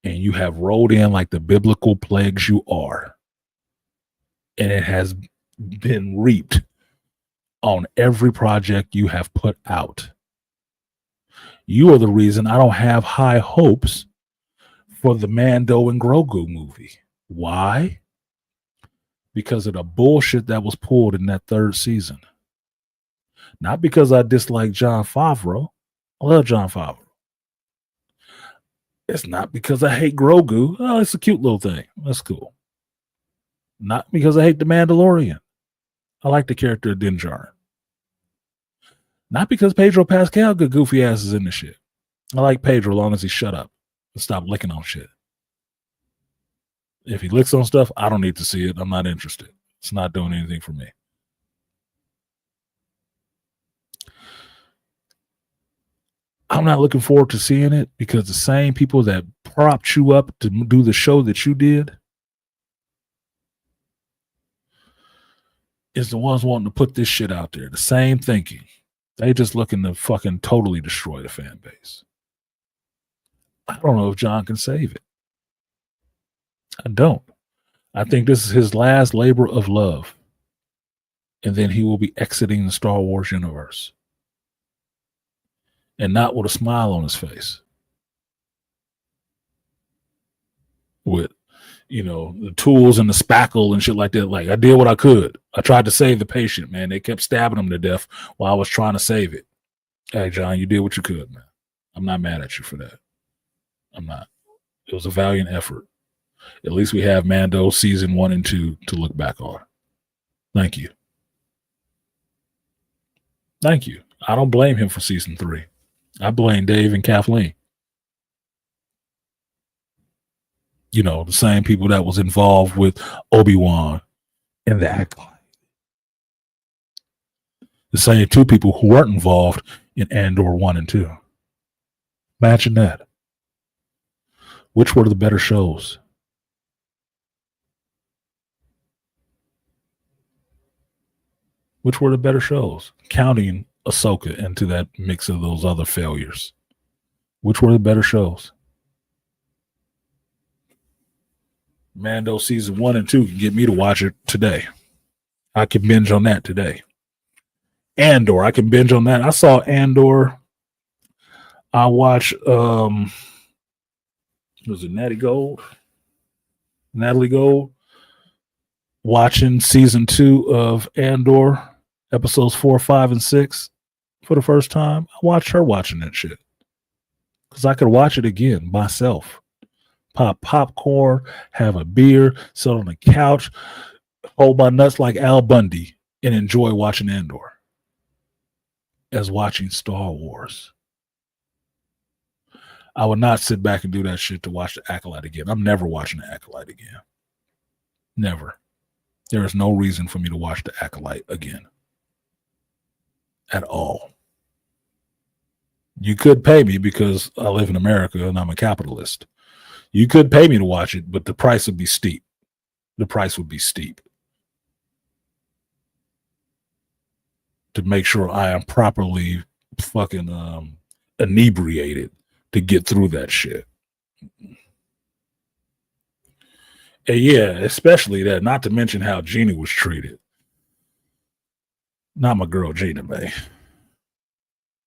And you have rolled in like the biblical plagues you are. And it has been reaped on every project you have put out. You are the reason I don't have high hopes for the Mando and Grogu movie. Why? Because of the bullshit that was pulled in that third season. Not because I dislike Jon Favreau. I love Jon Favreau. It's not because I hate Grogu. Oh, it's a cute little thing. That's cool. Not because I hate the Mandalorian. I like the character of Din Djarin. Not because Pedro Pascal got goofy asses in the shit. I like Pedro as long as he shut up and stop licking on shit. If he licks on stuff, I don't need to see it. I'm not interested. It's not doing anything for me. I'm not looking forward to seeing it because the same people that propped you up to do the show that you did is the ones wanting to put this shit out there. The same thinking. They just looking to fucking totally destroy the fan base. I don't know if John can save it. I don't. I think this is his last labor of love. And then he will be exiting the Star Wars universe. And not with a smile on his face. With, the tools and the spackle and shit like that. Like, I did what I could. I tried to save the patient, man. They kept stabbing him to death while I was trying to save it. Hey, John, you did what you could, man. I'm not mad at you for that. I'm not. It was a valiant effort. At least we have Mando season 1 and 2 to look back on. Thank you. Thank you. I don't blame him for season 3. I blame Dave and Kathleen. The same people that was involved with Obi-Wan and the Acolyte. The same 2 people who weren't involved in Andor 1 and 2. Imagine that. Which were the better shows? Which were the better shows? Counting Ahsoka into that mix of those other failures. Which were the better shows? Mando season 1 and 2 can get me to watch it today. I can binge on that today. Andor, I can binge on that. I saw Andor. I watched was it Natalie Gold watching season 2 of Andor, episodes 4, 5, and 6 for the first time. I watched her watching that shit because I could watch it again myself. Pop popcorn, have a beer, sit on the couch, hold my nuts like Al Bundy, and enjoy watching Andor as watching Star Wars. I would not sit back and do that shit to watch The Acolyte again. I'm never watching The Acolyte again. Never. There is no reason for me to watch The Acolyte again. At all. You could pay me because I live in America and I'm a capitalist. You could pay me to watch it, but the price would be steep. The price would be steep. To make sure I am properly fucking inebriated to get through that shit. And yeah, especially that, not to mention how Gina was treated. Not my girl Gina, man.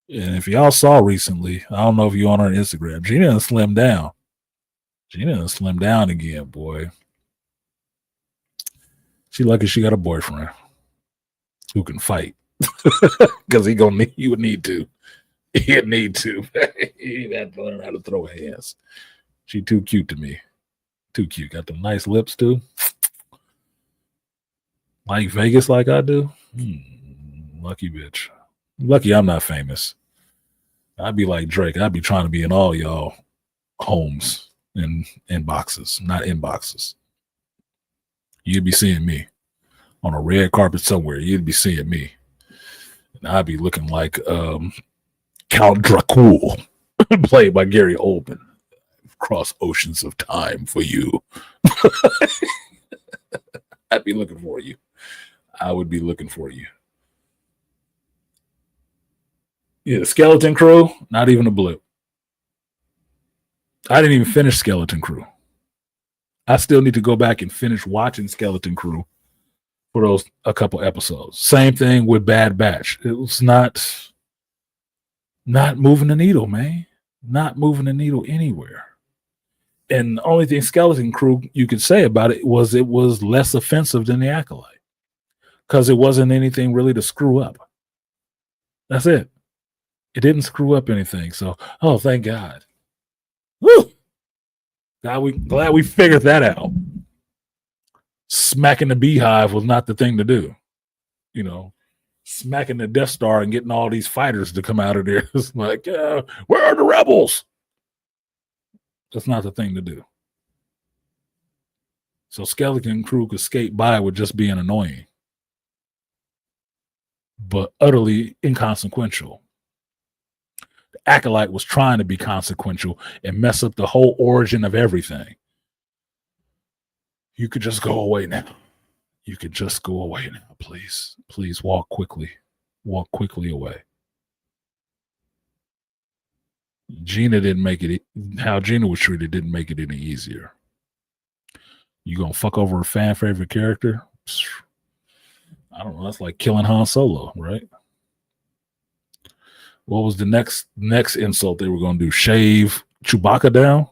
And if y'all saw recently, I don't know if you're on her Instagram, Gina done slimmed down. Gina done slimmed down again, boy. She lucky she got a boyfriend who can fight. Because he would need to. He'd need to. He'd have to learn how to throw hands. She too cute to me. Too cute. Got them nice lips too. Like Vegas like I do. Lucky bitch. Lucky I'm not famous. I'd be like Drake. I'd be trying to be in all y'all homes and inboxes, not inboxes. You'd be seeing me on a red carpet somewhere. You'd be seeing me. And I'd be looking like Count Dracul, played by Gary Oldman. Cross oceans of time for you. I'd be looking for you. I would be looking for you. Yeah, Skeleton Crew, not even a blip. I didn't even finish Skeleton Crew. I still need to go back and finish watching Skeleton Crew for those a couple episodes. Same thing with Bad Batch. It was not moving the needle, man. Not moving the needle anywhere. And the only thing Skeleton Crew you could say about it was less offensive than The Acolyte. Because it wasn't anything really to screw up. That's it. It didn't screw up anything. So, thank God. Woo! Glad we figured that out. Smacking the beehive was not the thing to do. Smacking the Death Star and getting all these fighters to come out of there. It's like, where are the rebels? That's not the thing to do. So Skeleton Crew could skate by with just being annoying. But utterly inconsequential. The Acolyte was trying to be consequential and mess up the whole origin of everything. You could just go away now. You could just go away now, please. Please walk quickly. Walk quickly away. Gina didn't make it, how Gina was treated didn't make it any easier. You gonna fuck over a fan favorite character? I don't know. That's like killing Han Solo, right? What was the next insult they were gonna do? Shave Chewbacca down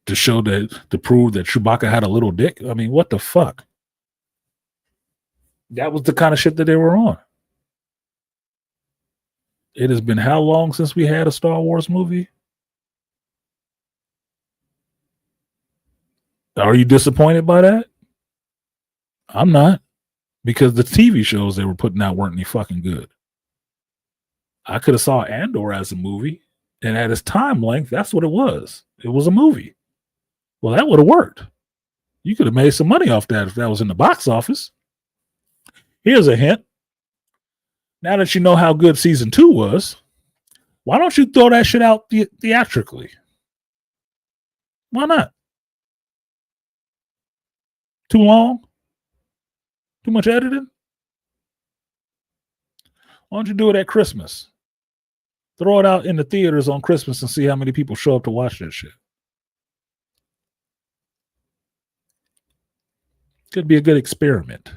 to prove that Chewbacca had a little dick? I mean, what the fuck? That was the kind of shit that they were on. It has been how long since we had a Star Wars movie? Are you disappointed by that? I'm not, because the TV shows they were putting out weren't any fucking good. I could have saw Andor as a movie, and at its time length, that's what it was. It was a movie. Well, that would have worked. You could have made some money off that if that was in the box office. Here's a hint. Now that you know how good season 2 was, why don't you throw that shit out theatrically? Why not? Too long? Too much editing? Why don't you do it at Christmas? Throw it out in the theaters on Christmas and see how many people show up to watch that shit. Could be a good experiment.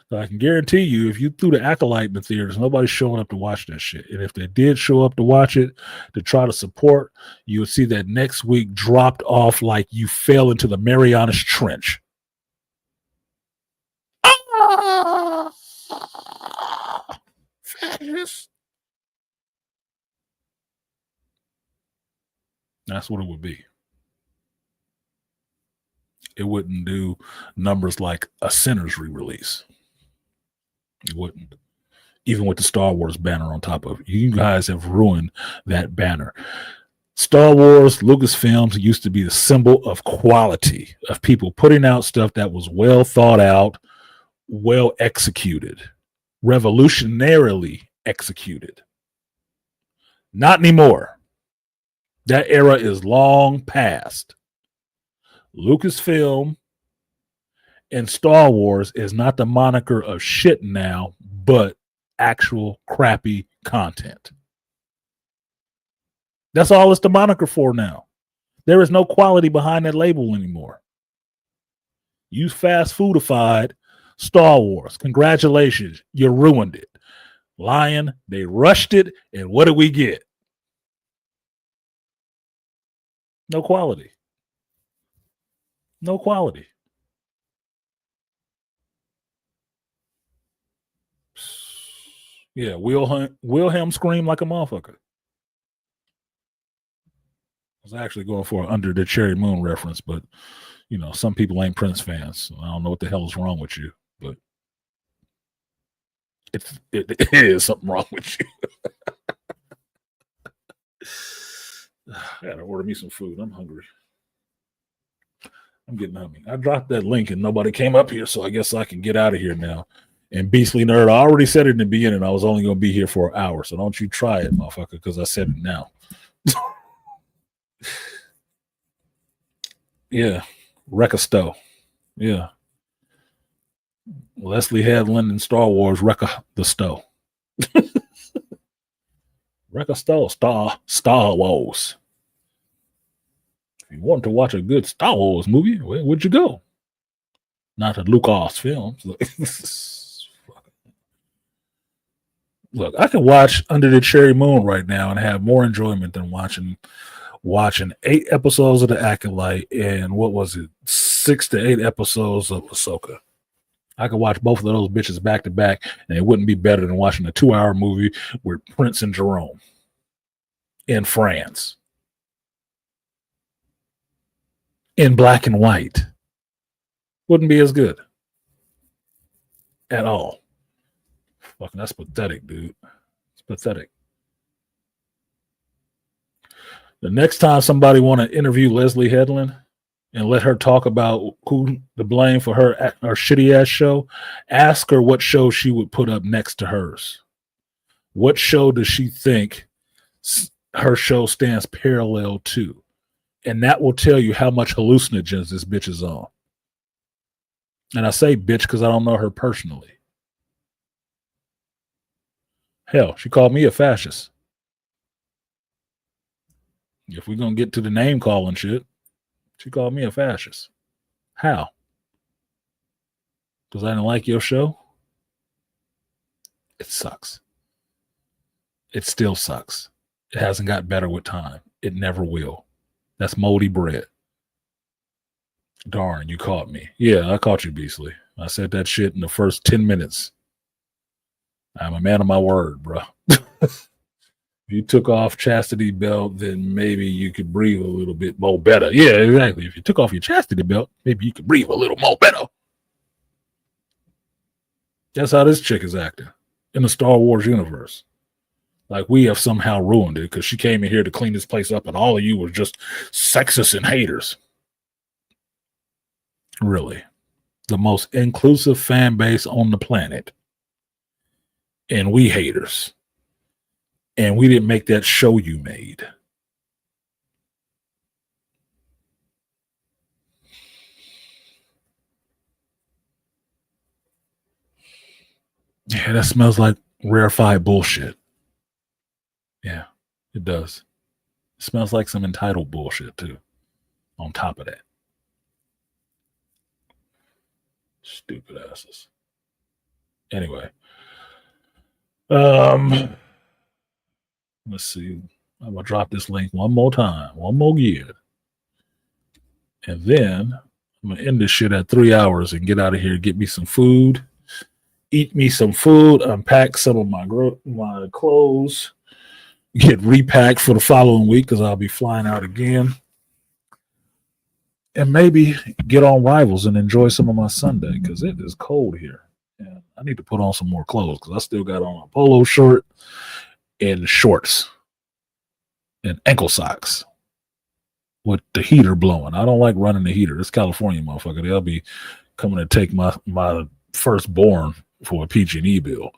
So I can guarantee you, if you threw the Acolyte in the theaters, nobody's showing up to watch that shit. And if they did show up to watch it, to try to support, you would see that next week dropped off like you fell into the Marianas Trench. That's what it would be. It wouldn't do numbers like a Sinners re-release. It wouldn't. Even with the Star Wars banner on top of it. You guys have ruined that banner. Star Wars, Lucasfilms used to be the symbol of quality, of people putting out stuff that was well thought out, well executed, revolutionarily executed. Not anymore. That era is long past. Lucasfilm and Star Wars is not the moniker of shit now, but actual crappy content. That's all it's the moniker for now. There is no quality behind that label anymore. You fast foodified Star Wars. Congratulations. You ruined it. Lion, they rushed it, and what did we get? No quality. No quality. Yeah, Wilhelm screamed like a motherfucker. I was actually going for an Under the Cherry Moon reference, but you know, some people ain't Prince fans. So I don't know what the hell is wrong with you, but it is something wrong with you. I gotta order me some food. I'm hungry. I'm getting hungry. I dropped that link and nobody came up here, so I guess I can get out of here now. And Beastly Nerd, I already said it in the beginning. I was only going to be here for an hour, so don't you try it, motherfucker, because I said it now. Yeah. Wreck a Stowe. Yeah. Leslie Headland in Star Wars, Wreck the Stowe. Wreck a Stowe, Star Wars. If you want to watch a good Star Wars movie, where would you go? Not to Lucas Films. Look, I can watch Under the Cherry Moon right now and have more enjoyment than watching 8 episodes of The Acolyte and what was it, 6 to 8 episodes of Ahsoka. I could watch both of those bitches back to back, and it wouldn't be better than watching a 2-hour movie with Prince and Jerome in France in black and white. Wouldn't be as good at all. Fucking, that's pathetic, dude. It's pathetic. The next time somebody want to interview Leslie Headland and let her talk about who to blame for her shitty ass show, ask her what show she would put up next to hers. What show does she think her show stands parallel to? And that will tell you how much hallucinogens this bitch is on. And I say bitch because I don't know her personally. Hell, she called me a fascist. If we're gonna get to the name calling shit, she called me a fascist. How? Because I didn't like your show? It sucks. It still sucks. It hasn't got better with time. It never will. That's moldy bread. Darn, you caught me. Yeah, I caught you, Beasley. I said that shit in the first 10 minutes. I'm a man of my word, bro. If you took off chastity belt, then maybe you could breathe a little bit more better. Yeah, exactly. If you took off your chastity belt, maybe you could breathe a little more better. That's how this chick is acting in the Star Wars universe. Like we have somehow ruined it because she came in here to clean this place up and all of you were just sexist and haters. Really. The most inclusive fan base on the planet. And we haters. And we didn't make that show you made. Yeah, that smells like rarefied bullshit. Yeah, it does. It smells like some entitled bullshit, too. On top of that. Stupid asses. Anyway. Let's see. I'm going to drop this link one more time. One more gear. And then I'm going to end this shit at 3 hours and get out of here, get me some food, eat me some food, unpack some of my clothes, get repacked for the following week because I'll be flying out again. And maybe get on Rivals and enjoy some of my Sunday because it is cold here. And I need to put on some more clothes because I still got on a polo shirt and shorts and ankle socks with the heater blowing. I don't like running the heater. It's California, motherfucker. They'll be coming to take my firstborn for a PG&E bill.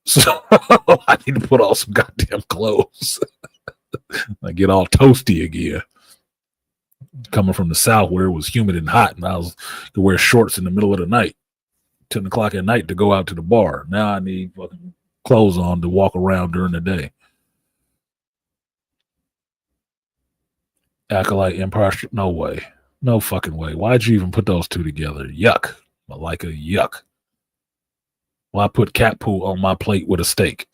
So I need to put on some goddamn clothes. I get all toasty again. Coming from the South where it was humid and hot, and I could wear shorts in the middle of the night, 10 o'clock at night to go out to the bar. Now I need fucking clothes on to walk around during the day. Acolyte Empire, no way. No fucking way. Why'd you even put those two together? Yuck. Like a yuck. Why put cat poo on my plate with a steak?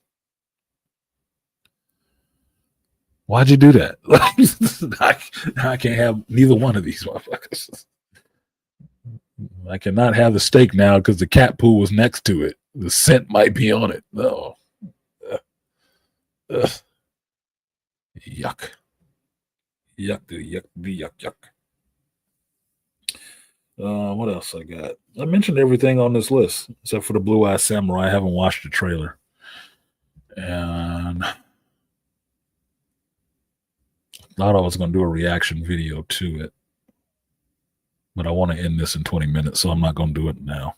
Why'd you do that? I can't have neither one of these motherfuckers. I cannot have the steak now because the cat poo was next to it. The scent might be on it. No. Yuck. Yuck. What else I got? I mentioned everything on this list except for the Blue Eye Samurai. I haven't watched the trailer. And thought I was going to do a reaction video to it. But I want to end this in 20 minutes, so I'm not going to do it now.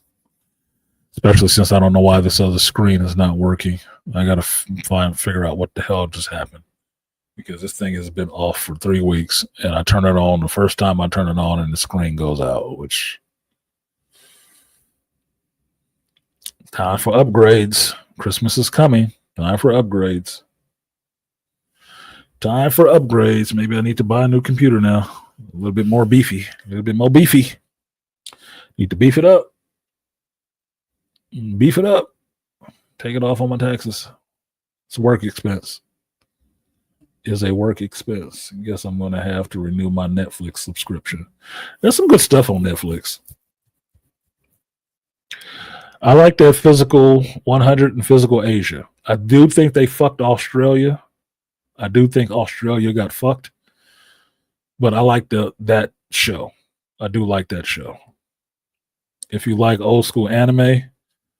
Especially since I don't know why this other screen is not working. I got to figure out what the hell just happened. Because this thing has been off for 3 weeks, and I turn it on the first time I turn it on, and the screen goes out, which... Time for upgrades. Christmas is coming. Time for upgrades. Time for upgrades. Maybe I need to buy a new computer now. A little bit more beefy. A little bit more beefy. Need to beef it up. Beef it up. Take it off on my taxes. It's a work expense. Is a work expense. I guess I'm going to have to renew my Netflix subscription. There's some good stuff on Netflix. I like their Physical 100 and Physical Asia. I do think they fucked Australia. I do think Australia got fucked. But I like that show. I do like that show. If you like old school anime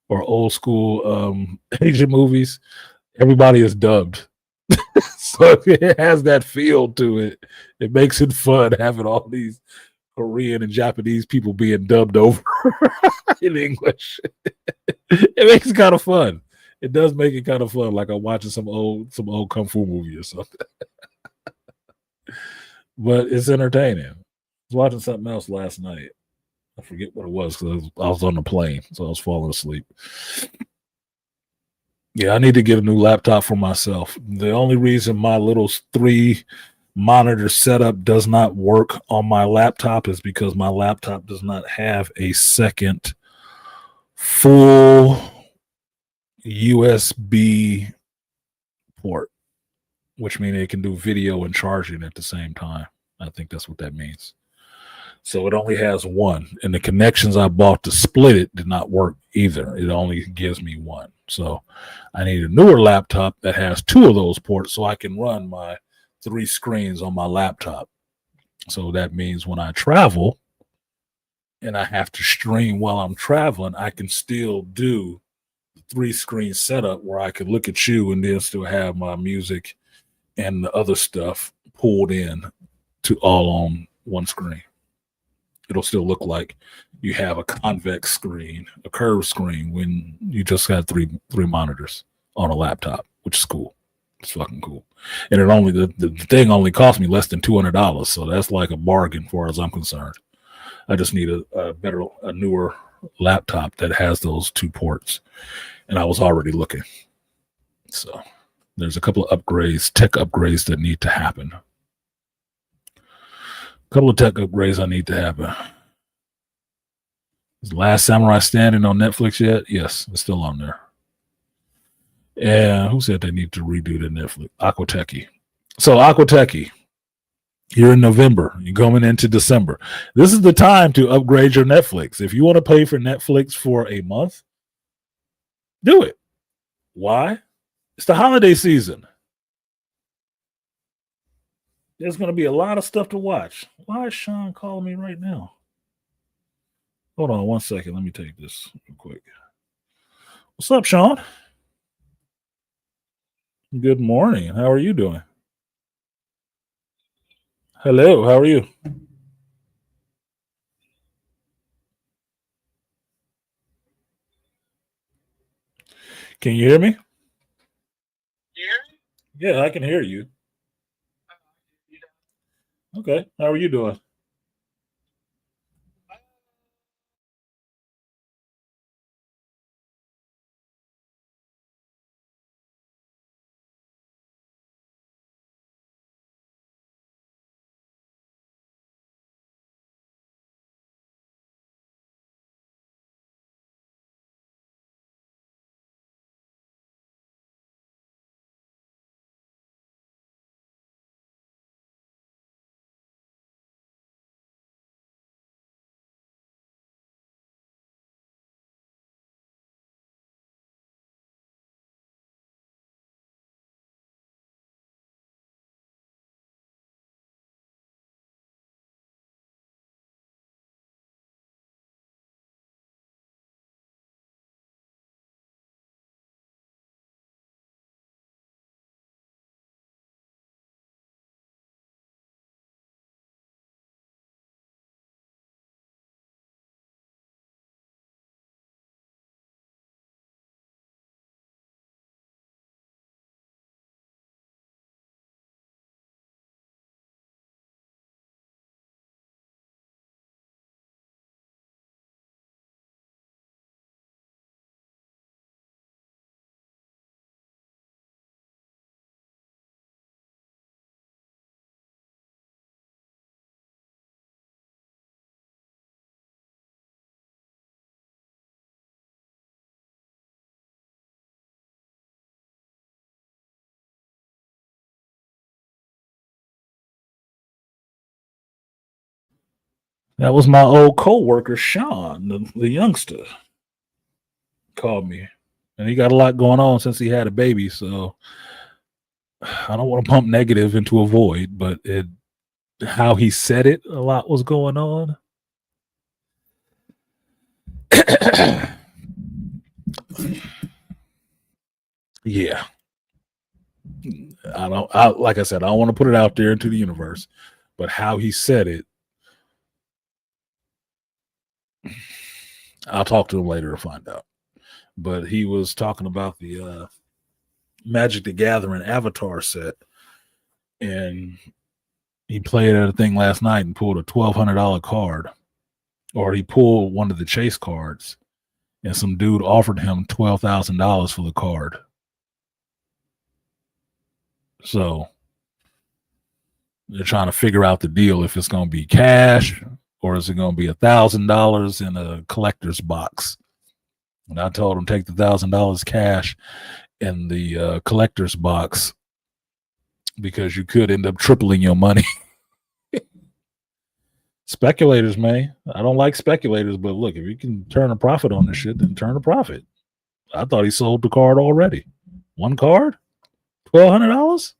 or old school Asian movies, everybody is dubbed. So it has that feel to it. It makes it fun having all these Korean and Japanese people being dubbed over in English. It makes it kind of fun. It does make it kind of fun, like I'm watching some old kung fu movie or something. But it's entertaining. I was watching something else last night. I forget what it was because I was on the plane, so I was falling asleep. Yeah, I need to get a new laptop for myself. The only reason my little 3 monitor setup does not work on my laptop is because my laptop does not have a second full USB port, which means it can do video and charging at the same time. I think that's what that means. So it only has one, and the connections I bought to split it did not work either. It only gives me one. So I need a newer laptop that has two of those ports so I can run my 3 screens on my laptop. So that means when I travel and I have to stream while I'm traveling, I can still do the 3 screen setup where I can look at you and then still have my music and the other stuff pulled in to all on one screen. It'll still look like you have a convex screen, a curved screen, when you just got three monitors on a laptop, which is cool. It's fucking cool. And it only the thing only cost me less than $200, so that's like a bargain as far as I'm concerned. I just need a newer laptop that has those 2 ports, and I was already looking. So there's a couple of upgrades, tech upgrades that need to happen. Couple of tech upgrades I need to happen. Is Last Samurai Standing on Netflix yet? Yes, it's still on there. And who said they need to redo the Netflix? Aquateki. So Aquateki, you're in November. You're coming into December. This is the time to upgrade your Netflix. If you want to pay for Netflix for a month, do it. Why? It's the holiday season. There's going to be a lot of stuff to watch. Why is Sean calling me right now? Hold on 1 second. Let me take this real quick. What's up, Sean? Good morning. How are you doing? Hello. How are you? Can you hear me? Yeah, I can hear you. Okay. How are you doing? That was my old co-worker, Sean, the youngster, called me. And he got a lot going on since he had a baby, so I don't want to pump negative into a void, but how he said it, a lot was going on. Yeah. Like I said, I don't want to put it out there into the universe, but how he said it, I'll talk to him later to find out. But he was talking about the Magic the Gathering Avatar set, and he played at a thing last night and pulled a $1,200 card, or he pulled one of the chase cards, and some dude offered him $12,000 for the card. So They're trying to figure out the deal, if it's going to be cash or is it going to be $1,000 in a collector's box. And I told them, take the $1,000 cash in the collector's box, because you could end up tripling your money. Speculators, man. I don't like speculators, but look, if you can turn a profit on this shit, then turn a profit. I thought he sold the card already. One card? $1,200?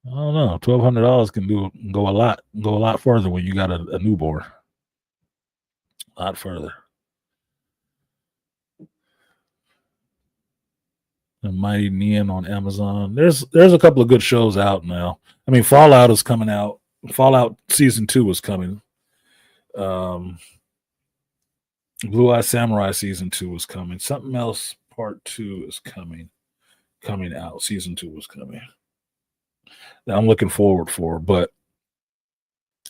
I don't know. $1,200 can go a lot further when you got a newborn. A lot further. The Mighty Neon on Amazon. There's a couple of good shows out now. I mean, Fallout is coming out. Fallout season 2 is coming. Blue Eye Samurai season 2 is coming. Something else part 2 is coming out. Season 2 is coming. That I'm looking forward for. But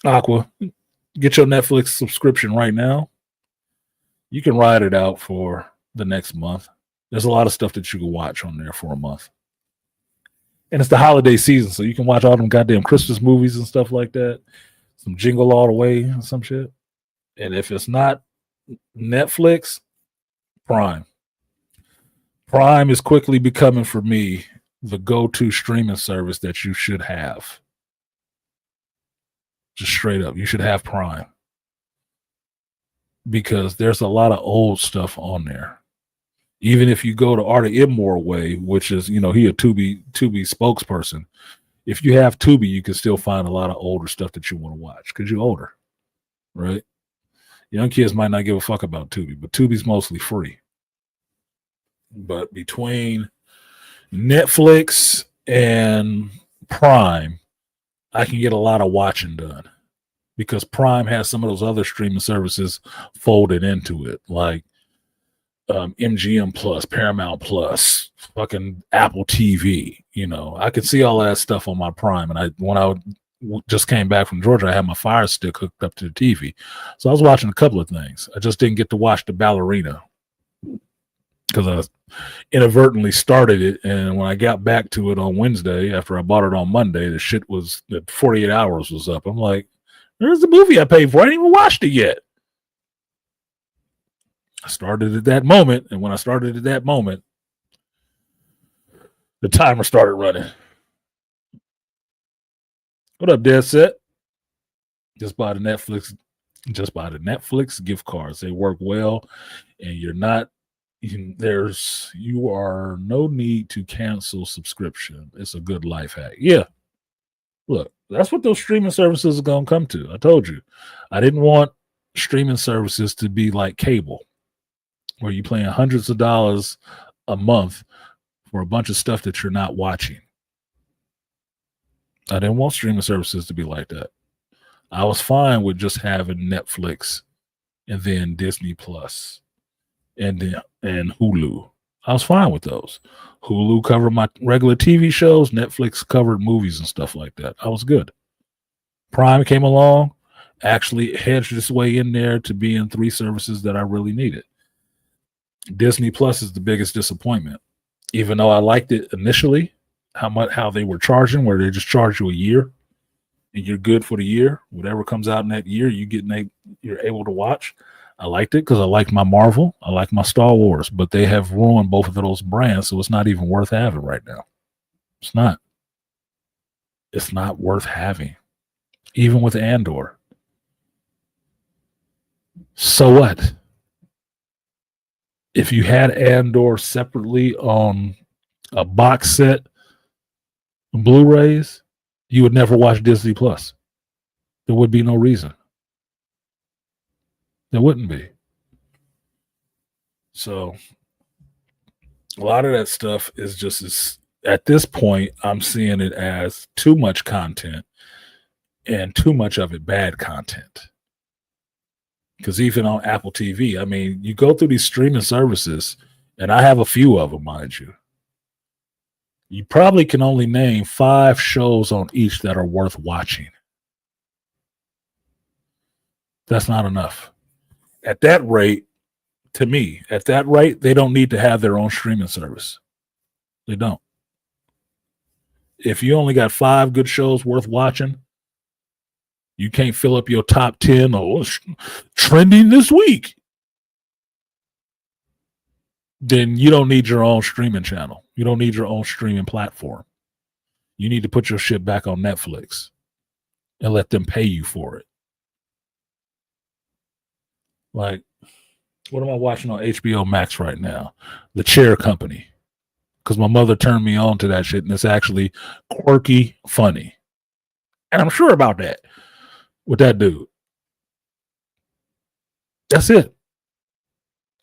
Aqua, get your Netflix subscription right now. You can ride it out for the next month. There's a lot of stuff that you can watch on there for a month. And it's the holiday season, so you can watch all them goddamn Christmas movies and stuff like that. Some Jingle All the Way and some shit. And if it's not Netflix, Prime. Prime is quickly becoming, for me, the go-to streaming service that you should have. Just straight up, you should have Prime. Because there's a lot of old stuff on there. Even if you go to Art of Immortal Way, which is, he a Tubi spokesperson. If you have Tubi, you can still find a lot of older stuff that you want to watch because you're older, right? Young kids might not give a fuck about Tubi, but Tubi's mostly free. But between Netflix and Prime, I can get a lot of watching done because Prime has some of those other streaming services folded into it, like MGM Plus, Paramount Plus, fucking Apple TV. I could see all that stuff on my Prime. And when I just came back from Georgia, I had my Fire Stick hooked up to the TV. So I was watching a couple of things. I just didn't get to watch The Ballerina because I inadvertently started it. And when I got back to it on Wednesday, after I bought it on Monday, the 48 hours was up. I'm like, there's the movie I paid for. I ain't even watched it yet. I started at that moment, and when I started at that moment, the timer started running. What up, Dead Set? Just buy the Netflix gift cards. They work well, and you are no need to cancel subscription. It's a good life hack. Yeah. Look, that's what those streaming services are going to come to. I told you. I didn't want streaming services to be like cable, where you're paying hundreds of dollars a month for a bunch of stuff that you're not watching. I didn't want streaming services to be like that. I was fine with just having Netflix and then Disney Plus and Hulu. I was fine with those. Hulu covered my regular TV shows. Netflix covered movies and stuff like that. I was good. Prime came along, actually hedged its way in there to be in 3 services that I really needed. Disney Plus is the biggest disappointment. Even though I liked it initially, how they were charging, where they just charge you a year and you're good for the year. Whatever comes out in that year, you're able to watch. I liked it because I liked my Marvel, I like my Star Wars, but they have ruined both of those brands, so it's not even worth having right now. It's not. It's not worth having, even with Andor. So what? If you had Andor separately on a box set, Blu-rays, you would never watch Disney Plus. There would be no reason. There wouldn't be. So a lot of that stuff is just at this point, I'm seeing it as too much content and too much of it bad content. Because even on Apple TV, I mean, you go through these streaming services, and I have a few of them, mind you. You probably can only name 5 shows on each that are worth watching. That's not enough. At that rate, to me, they don't need to have their own streaming service. They don't. if you only got 5 good shows worth watching, you can't fill up your top 10 or what's trending this week, then you don't need your own streaming channel. You don't need your own streaming platform. You need to put your shit back on Netflix and let them pay you for it. Like, what am I watching on HBO Max right now? The Chair Company. Because my mother turned me on to that shit, and it's actually quirky, funny. And I'm sure about that with that dude. That's it.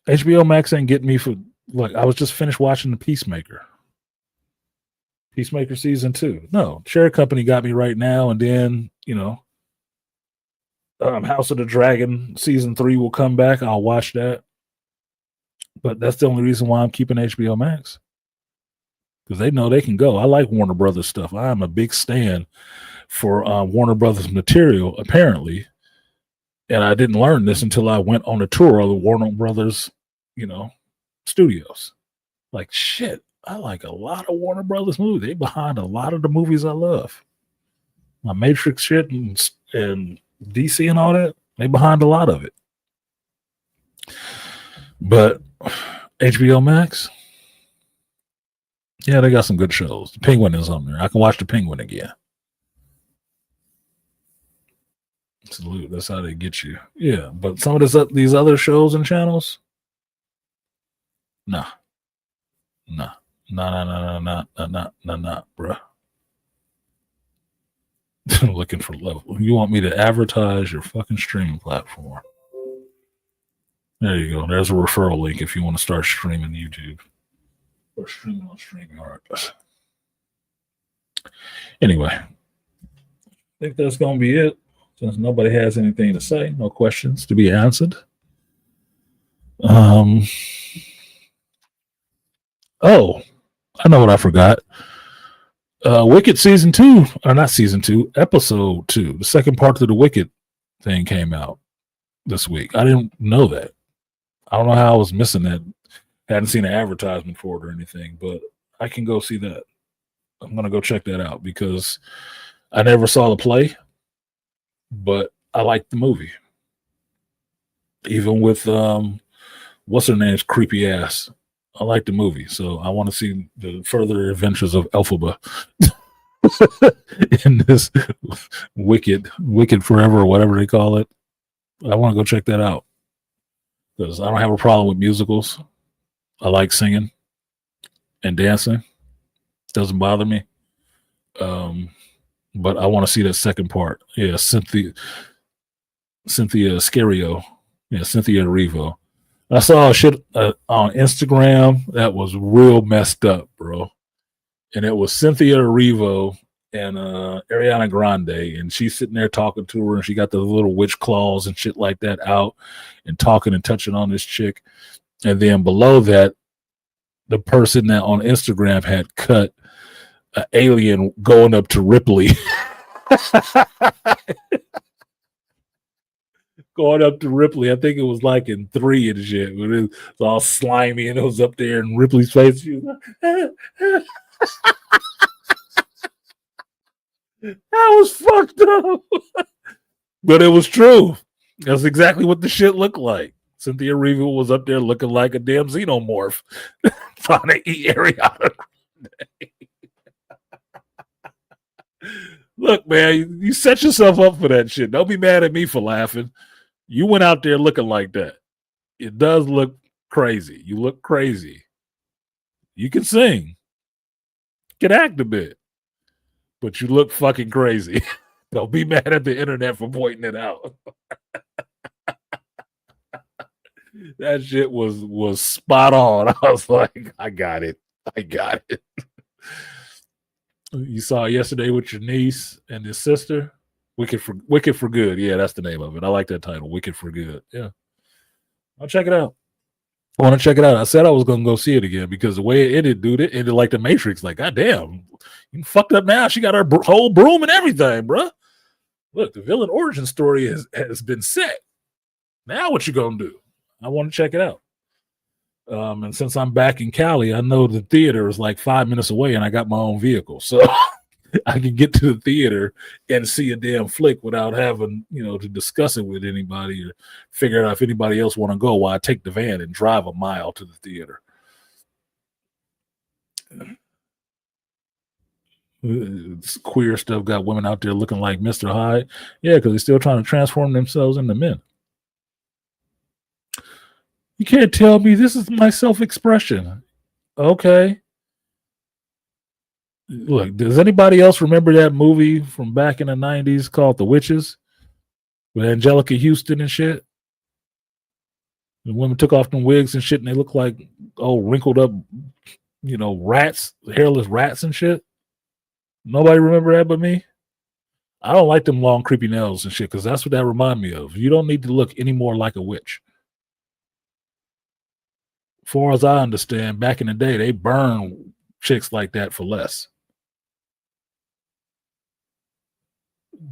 HBO Max ain't getting me for, like, I was just finished watching The Peacemaker. Peacemaker season 2. No, Chair Company got me right now, and then, House of the Dragon season 3 will come back. I'll watch that. But that's the only reason why I'm keeping HBO Max. Because they know they can go. I like Warner Brothers stuff. I am a big stan for Warner Brothers material, apparently. And I didn't learn this until I went on a tour of the Warner Brothers, studios. Like, shit, I like a lot of Warner Brothers movies. They behind a lot of the movies I love. My Matrix shit and DC and all that, they behind a lot of it. But HBO Max, yeah, they got some good shows. The Penguin is on there. I can watch The Penguin again. Salute. That's how they get you. Yeah, but some of these other shows and channels, nah, bruh. Looking for love. You want me to advertise your fucking streaming platform? There you go. There's a referral link if you want to start streaming YouTube or streaming on StreamYard. Anyway, I think that's going to be it. Since nobody has anything to say, no questions to be answered. Oh, I know what I forgot. Wicked season 2, or not season 2, episode 2. The second part of the Wicked thing came out this week. I didn't know that. I don't know how I was missing that. Hadn't seen an advertisement for it or anything, but I can go see that. I'm going to go check that out because I never saw the play, but I liked the movie. Even with, what's her name's creepy ass. I like the movie, so I want to see the further adventures of Elphaba in this Wicked Forever or whatever they call it. I want to go check that out because I don't have a problem with musicals. I like singing and dancing. Doesn't bother me. But I want to see that second part. Yeah, Cynthia Scario. Yeah, Cynthia Erivo. I saw shit on Instagram that was real messed up, bro. And it was Cynthia Erivo and Ariana Grande, and she's sitting there talking to her, and she got the little witch claws and shit like that out, and talking and touching on this chick. And then below that, the person that on Instagram had cut an alien going up to Ripley. Going up to Ripley. I think it was like in 3 and shit. When it was all slimy and it was up there in Ripley's face. She was like, that was fucked up. But it was true. That's exactly what the shit looked like. Cynthia Erivo was up there looking like a damn xenomorph trying to eat Ariana. Look, man, you set yourself up for that shit. Don't be mad at me for laughing. You went out there looking like that. It does look crazy. You look crazy. You can sing. You can act a bit. But you look fucking crazy. Don't be mad at the internet for pointing it out. That shit was spot on. I was like, I got it. You saw it yesterday with your niece and your sister. Wicked for Good. Yeah, that's the name of it. I like that title. Wicked for Good. Yeah. I'll check it out. I want to check it out. I said I was going to go see it again because the way it ended, dude, it ended like the Matrix. Like, goddamn, you fucked up now. She got her whole broom and everything, bro. Look, the villain origin story has been set. Now what you going to do? I want to check it out. And since I'm back in Cali, I know the theater is like 5 minutes away and I got my own vehicle. So I can get to the theater and see a damn flick without having, to discuss it with anybody or figure out if anybody else want to go while I take the van and drive a mile to the theater. Queer stuff got women out there looking like Mr. Hyde. Yeah, because they're still trying to transform themselves into men. You can't tell me this is my self-expression. Okay. Look, does anybody else remember that movie from back in the 90s called The Witches with Angelica Houston and shit? The women took off them wigs and shit and they look like wrinkled up, rats, hairless rats and shit. Nobody remember that but me? I don't like them long creepy nails and shit because that's what that remind me of. You don't need to look any more like a witch. As far as I understand, back in the day, they burn chicks like that for less.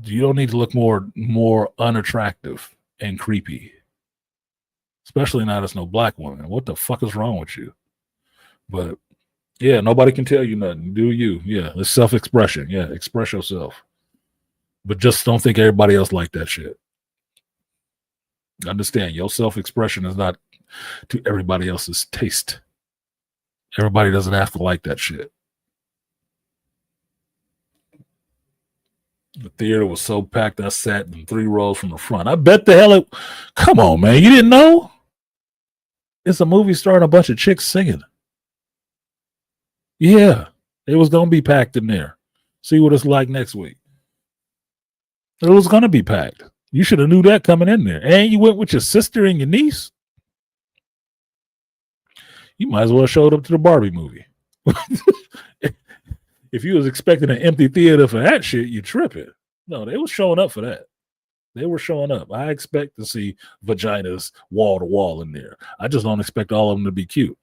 You don't need to look more unattractive and creepy. Especially not as no black woman. What the fuck is wrong with you? But yeah, nobody can tell you nothing. Do you? Yeah, it's self-expression. Yeah, express yourself. But just don't think everybody else like that shit. Understand, your self-expression is not to everybody else's taste. Everybody doesn't have to like that shit. The theater was so packed, I sat in 3 rows from the front. I bet the hell come on, man. You didn't know? It's a movie starring a bunch of chicks singing. Yeah, it was going to be packed in there. See what it's like next week. It was going to be packed. You should have knew that coming in there. And you went with your sister and your niece. You might as well have showed up to the Barbie movie. If you was expecting an empty theater for that shit, you tripping. No, they was showing up for that. They were showing up. I expect to see vaginas wall to wall in there. I just don't expect all of them to be cute.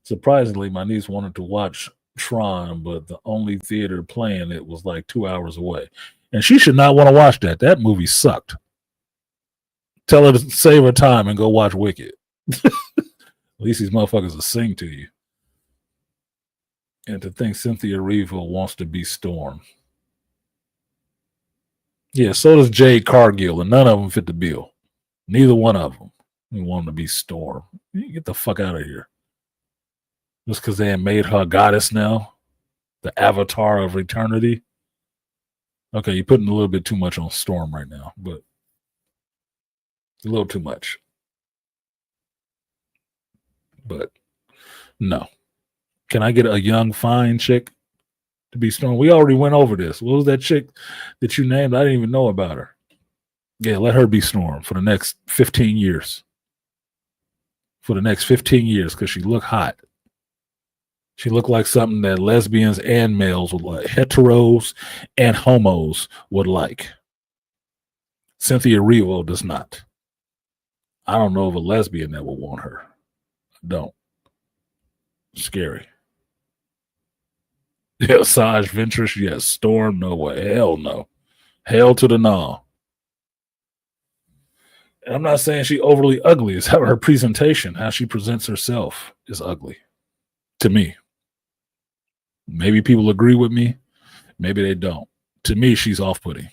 Surprisingly, my niece wanted to watch Tron, but the only theater playing it was like 2 hours away. And she should not want to watch that. That movie sucked. Tell her to save her time and go watch Wicked. At least these motherfuckers will sing to you. And to think Cynthia Erivo wants to be Storm. Yeah, so does Jade Cargill, and none of them fit the bill. Neither one of them. They want to be Storm. Get the fuck out of here. Just because they had made her a goddess now? The avatar of eternity? Okay, you're putting a little bit too much on Storm right now, but a little too much. But no. Can I get a young, fine chick to be Storm? We already went over this. What was that chick that you named? I didn't even know about her. Yeah, let her be Storm for the next 15 years. For the next 15 years, because she looked hot. She looked like something that lesbians and males would like. Heteros and homos would like. Cynthia Erivo does not. I don't know of a lesbian that would want her. I don't. Scary. Yeah, Saj Ventress, yes. Storm, no way. Hell no. Hell to the no. And I'm not saying she overly ugly. It's how her presentation, how she presents herself is ugly. To me. Maybe people agree with me. Maybe they don't. To me, she's off-putting.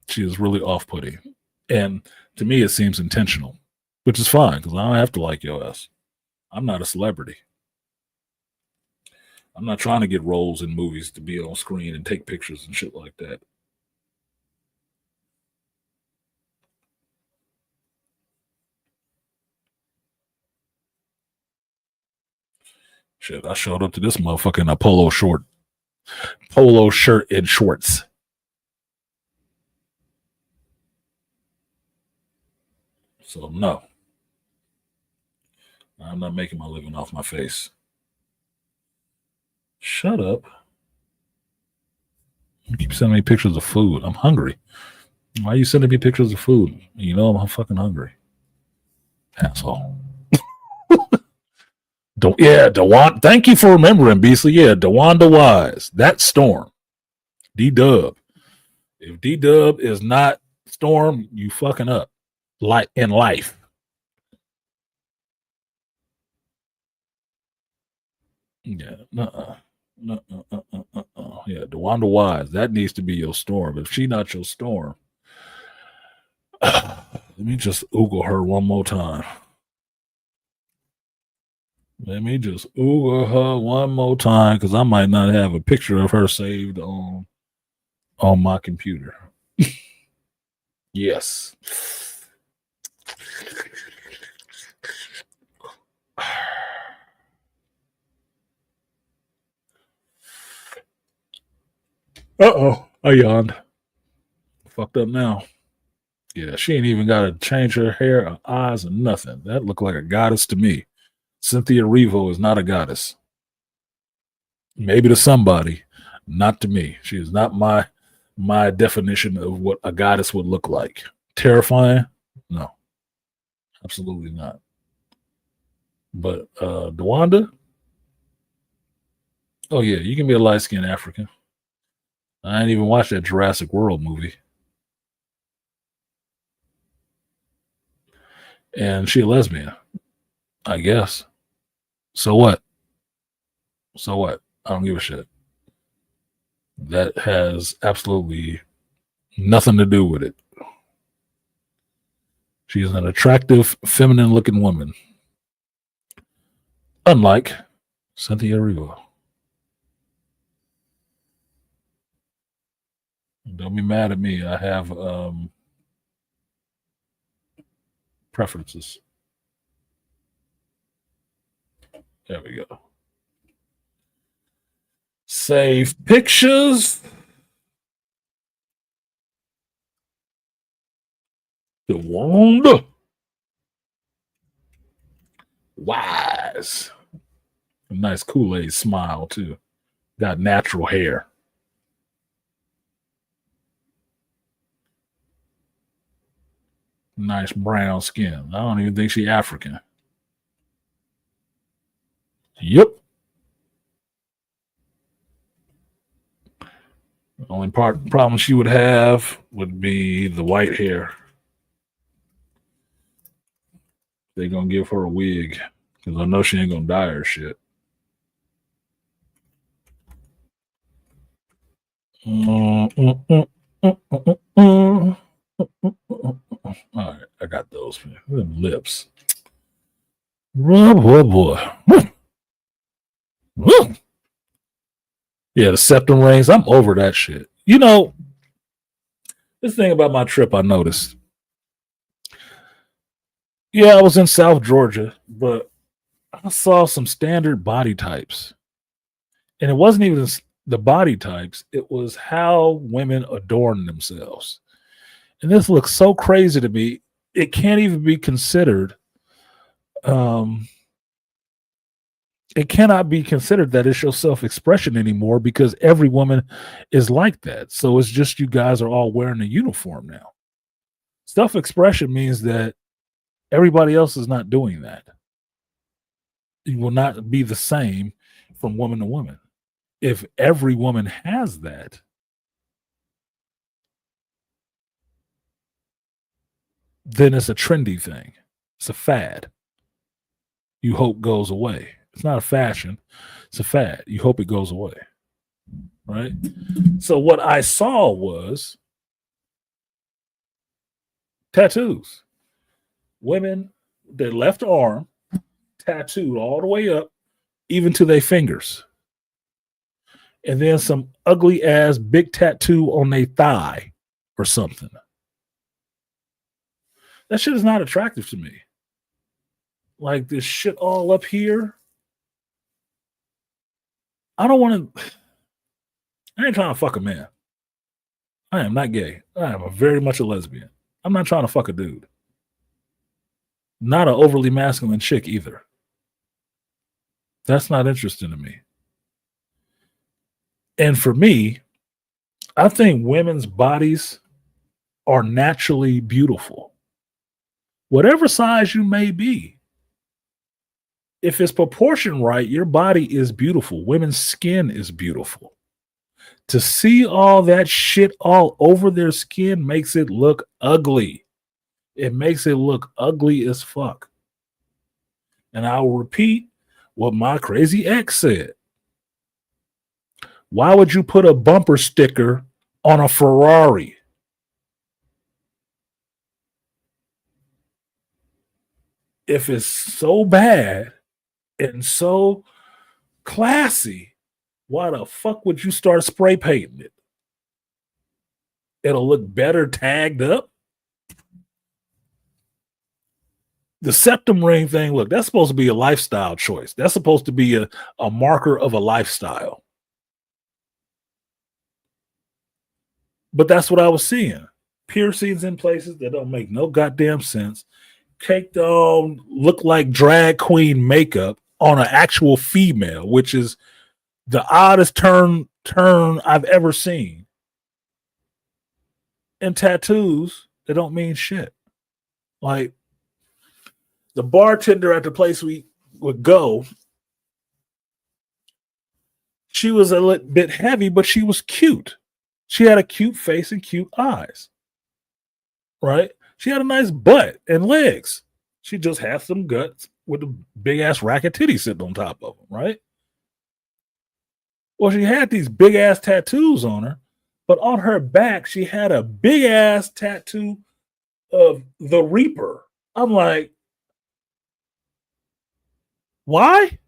She is really off-putting. And to me, it seems intentional, which is fine because I don't have to like your ass. I'm not a celebrity. I'm not trying to get roles in movies to be on screen and take pictures and shit like that. Shit, I showed up to this motherfucker in a polo shirt and shorts. So no. I'm not making my living off my face. Shut up. You keep sending me pictures of food. I'm hungry. Why are you sending me pictures of food? You know I'm fucking hungry. Asshole. Dewan. Thank you for remembering, Beasley. Yeah, DeWanda Wise. That's Storm. D-Dub. If D-Dub is not Storm, you fucking up. Like in life. Yeah, yeah, DeWanda Wise, that needs to be your storm. If she not your storm, let me just Google her one more time. Let me just Google her one more time because I might not have a picture of her saved on my computer. Yes. I yawned. Fucked up now. Yeah, she ain't even got to change her hair, her eyes, or nothing. That looked like a goddess to me. Cynthia Erivo is not a goddess. Maybe to somebody, not to me. She is not my definition of what a goddess would look like. Terrifying? No, absolutely not. But DeWanda? Oh yeah, you can be a light skinned African. I ain't even watched that Jurassic World movie. And she a lesbian, I guess. So what? So what? I don't give a shit. That has absolutely nothing to do with it. She is an attractive, feminine looking woman. Unlike Cynthia Erivo. Don't be mad at me. I have preferences. There we go. Save pictures. DeWanda Wise. A nice Kool-Aid smile, too. Got natural hair. Nice brown skin. I don't even think she's African. Yep. The only problem she would have would be the white hair. They're going to give her a wig because I know she ain't going to dye her shit. All right, I got those. Them lips. Oh, boy. Yeah, the septum rings. I'm over that shit. You know, this thing about my trip I noticed. Yeah, I was in South Georgia, but I saw some standard body types. And it wasn't even the body types, it was how women adorn themselves. And this looks so crazy to me. It can't even be considered. It cannot be considered that it's your self-expression anymore because every woman is like that. So it's just you guys are all wearing a uniform now. Self-expression means that everybody else is not doing that. It will not be the same from woman to woman. If every woman has that, then it's a trendy thing. It's a fad. You hope goes away. It's not a fashion. It's a fad. You hope it goes away. Right? So what I saw was tattoos. Women, their left arm tattooed all the way up, even to their fingers. And then some ugly ass big tattoo on their thigh or something. That shit is not attractive to me. Like this shit all up here. I don't want to. I ain't trying to fuck a man. I am not gay. I am very much a lesbian. I'm not trying to fuck a dude. Not an overly masculine chick either. That's not interesting to me. And for me, I think women's bodies are naturally beautiful. Whatever size you may be, if it's proportioned right, your body is beautiful. Women's skin is beautiful. To see all that shit all over their skin makes it look ugly. It makes it look ugly as fuck. And I will repeat what my crazy ex said. Why would you put a bumper sticker on a Ferrari? If it's so bad and so classy, why the fuck would you start spray painting it? It'll look better tagged up. The septum ring thing, look, that's supposed to be a lifestyle choice. That's supposed to be a marker of a lifestyle. But that's what I was seeing. Piercings in places that don't make no goddamn sense. Caked on, look like drag queen makeup on an actual female, which is the oddest turn I've ever seen. And tattoos that don't mean shit. Like the bartender at the place we would go, she was a little bit heavy, but she was cute. She had a cute face and cute eyes. Right? She had a nice butt and legs. She just had some guts with a big ass rack of titties sitting on top of them, right? Well, she had these big ass tattoos on her, but on her back, she had a big ass tattoo of the Reaper. I'm like, why?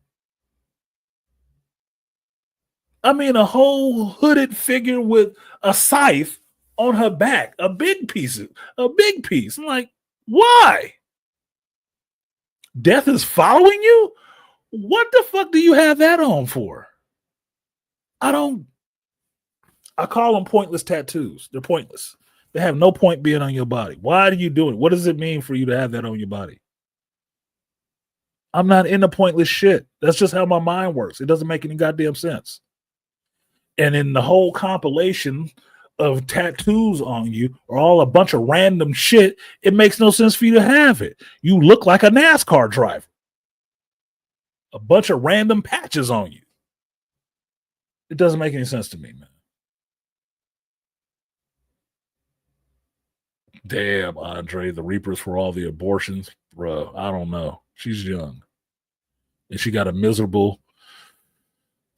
I mean, a whole hooded figure with a scythe on her back, a big piece. I'm like, why? Death is following you? What the fuck do you have that on for? I call them pointless tattoos. They're pointless. They have no point being on your body. Why do you do it? What does it mean for you to have that on your body? I'm not into pointless shit. That's just how my mind works. It doesn't make any goddamn sense. And in the whole compilation of tattoos on you are all a bunch of random shit, it makes no sense for you to have it. You look like a NASCAR driver. A bunch of random patches on you. It doesn't make any sense to me, man. Damn, Andre, the Reapers for all the abortions. Bruh, I don't know. She's young. And she got a miserable,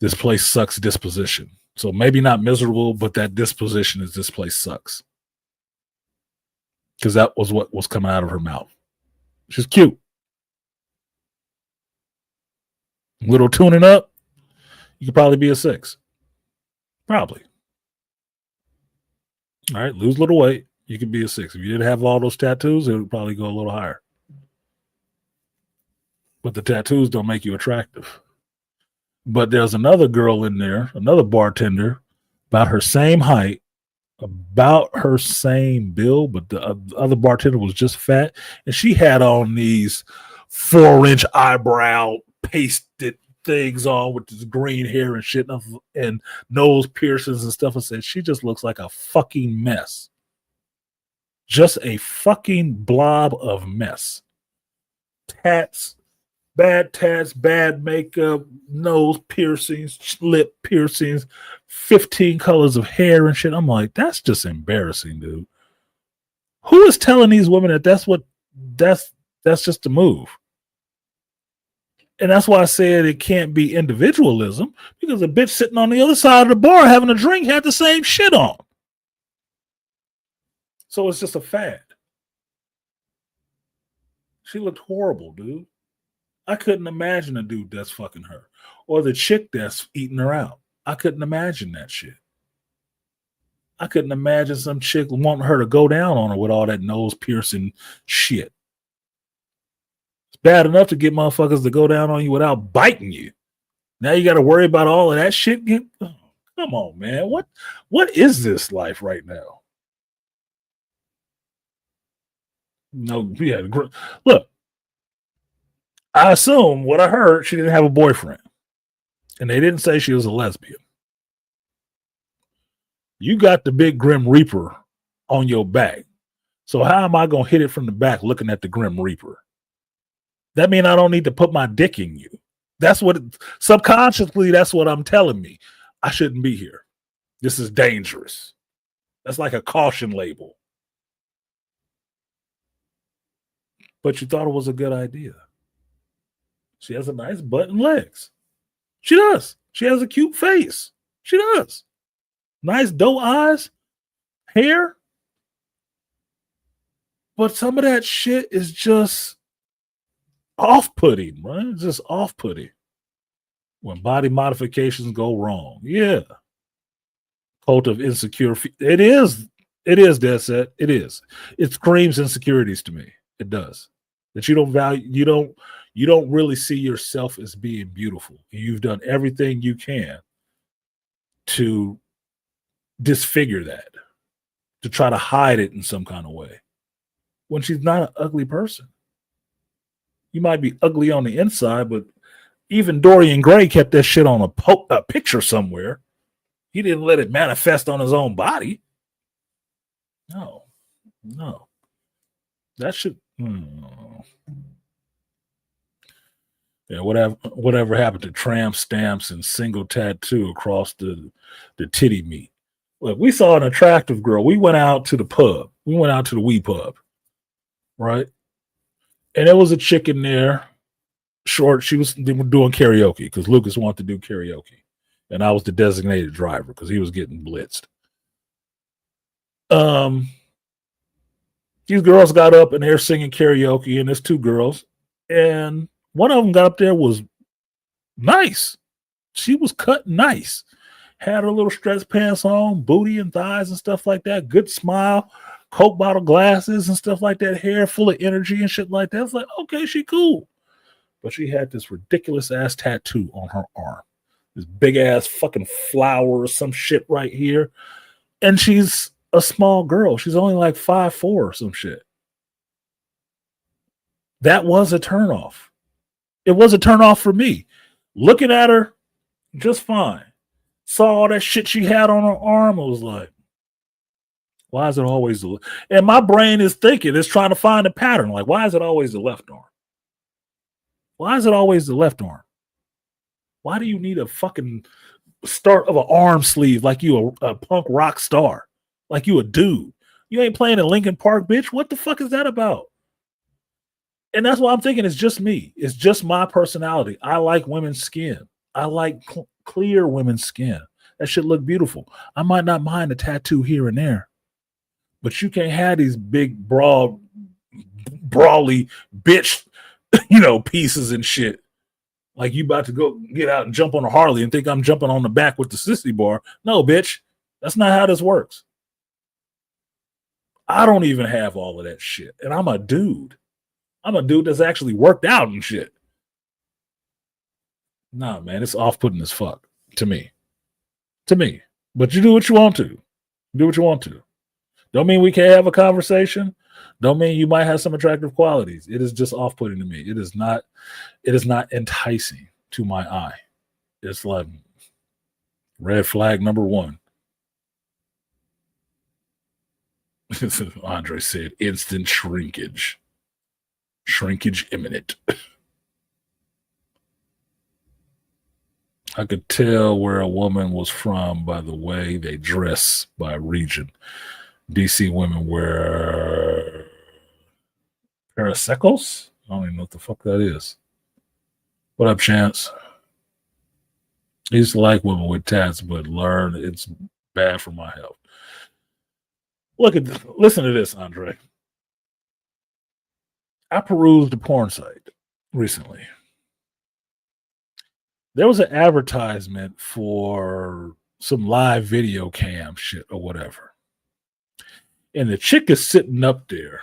this place sucks disposition. So maybe not miserable, but that disposition is this place sucks. Because that was what was coming out of her mouth. She's cute. Little tuning up, you could probably be a 6. Probably. All right, lose a little weight, you could be a 6. If you didn't have all those tattoos, it would probably go a little higher. But the tattoos don't make you attractive. But there's another girl in there, another bartender, about her same height, about her same build, but the other bartender was just fat, and she had on these 4-inch eyebrow pasted things on with this green hair and shit and nose piercings and stuff. I said, she just looks like a fucking mess. Just a fucking blob of mess. Tats, bad makeup, nose piercings, lip piercings, 15 colors of hair and shit. I'm like, that's just embarrassing, dude. Who is telling these women that that's just a move? And that's why I said it can't be individualism, because a bitch sitting on the other side of the bar having a drink had the same shit on. So it's just a fad. She looked horrible, dude. I couldn't imagine a dude that's fucking her or the chick that's eating her out. I couldn't imagine that shit. I couldn't imagine some chick wanting her to go down on her with all that nose piercing shit. It's bad enough to get motherfuckers to go down on you without biting you. Now you got to worry about all of that shit. Oh, come on, man. What is this life right now? No, yeah. Look, I assume what I heard, she didn't have a boyfriend. And they didn't say she was a lesbian. You got the big Grim Reaper on your back. So how am I going to hit it from the back looking at the Grim Reaper? That means I don't need to put my dick in you. That's what, subconsciously, that's what I'm telling me. I shouldn't be here. This is dangerous. That's like a caution label. But you thought it was a good idea. She has a nice butt and legs. She does. She has a cute face. She does. Nice doe eyes, hair. But some of that shit is just off-putting, right? It's just off-putting. When body modifications go wrong. Yeah. Cult of insecure. It is. It is, dead set. It is. It screams insecurities to me. It does. That you don't value, you don't really see yourself as being beautiful. You've done everything you can to disfigure that, to try to hide it in some kind of way. When she's not an ugly person. You might be ugly on the inside, but even Dorian Gray kept that shit on a picture somewhere. He didn't let it manifest on his own body. No. That should. Yeah, whatever happened to tramp stamps and single tattoo across the titty meat? Look, we saw an attractive girl. We went out to the pub. We went out to the wee pub, right? And there was a chick in there, short. They were doing karaoke because Lucas wanted to do karaoke, and I was the designated driver because he was getting blitzed. These girls got up and they're singing karaoke, and there's two girls, and one of them got up there was nice. She was cut nice, had her little stretch pants on, booty and thighs and stuff like that. Good smile, Coke bottle glasses and stuff like that. Hair full of energy and shit like that. It's like, okay, she cool, but she had this ridiculous ass tattoo on her arm, this big ass fucking flower or some shit right here, and she's a small girl. She's only like 5'4" or some shit. That was a turnoff. It was a turnoff for me. Looking at her, just fine. Saw all that shit she had on her arm. I was like, why is it always the left? And my brain is thinking, it's trying to find a pattern. Like, why is it always the left arm? Why is it always the left arm? Why do you need a fucking start of an arm sleeve like you a punk rock star? Like you a dude. You ain't playing in Lincoln Park, bitch. What the fuck is that about? And that's why I'm thinking it's just me. It's just my personality. I like women's skin. I like clear women's skin. That shit look beautiful. I might not mind a tattoo here and there, but you can't have these big, broad, brawly bitch, pieces and shit. Like you about to go get out and jump on a Harley and think I'm jumping on the back with the sissy bar. No, bitch. That's not how this works. I don't even have all of that shit. And I'm a dude. I'm a dude that's actually worked out and shit. Nah, man, it's off-putting as fuck to me. But you do what you want to. Do what you want to. Don't mean we can't have a conversation. Don't mean you might have some attractive qualities. It is just off-putting to me. It is not enticing to my eye. It's like red flag number one. Andre said instant shrinkage. Shrinkage imminent. I could tell where a woman was from by the way they dress by region. DC women wear parasecos. I don't even know what the fuck that is. What up, Chance? I used to like women with tats, but learn it's bad for my health. Listen to this, Andre. I perused a porn site recently. There was an advertisement for some live video cam shit or whatever. And the chick is sitting up there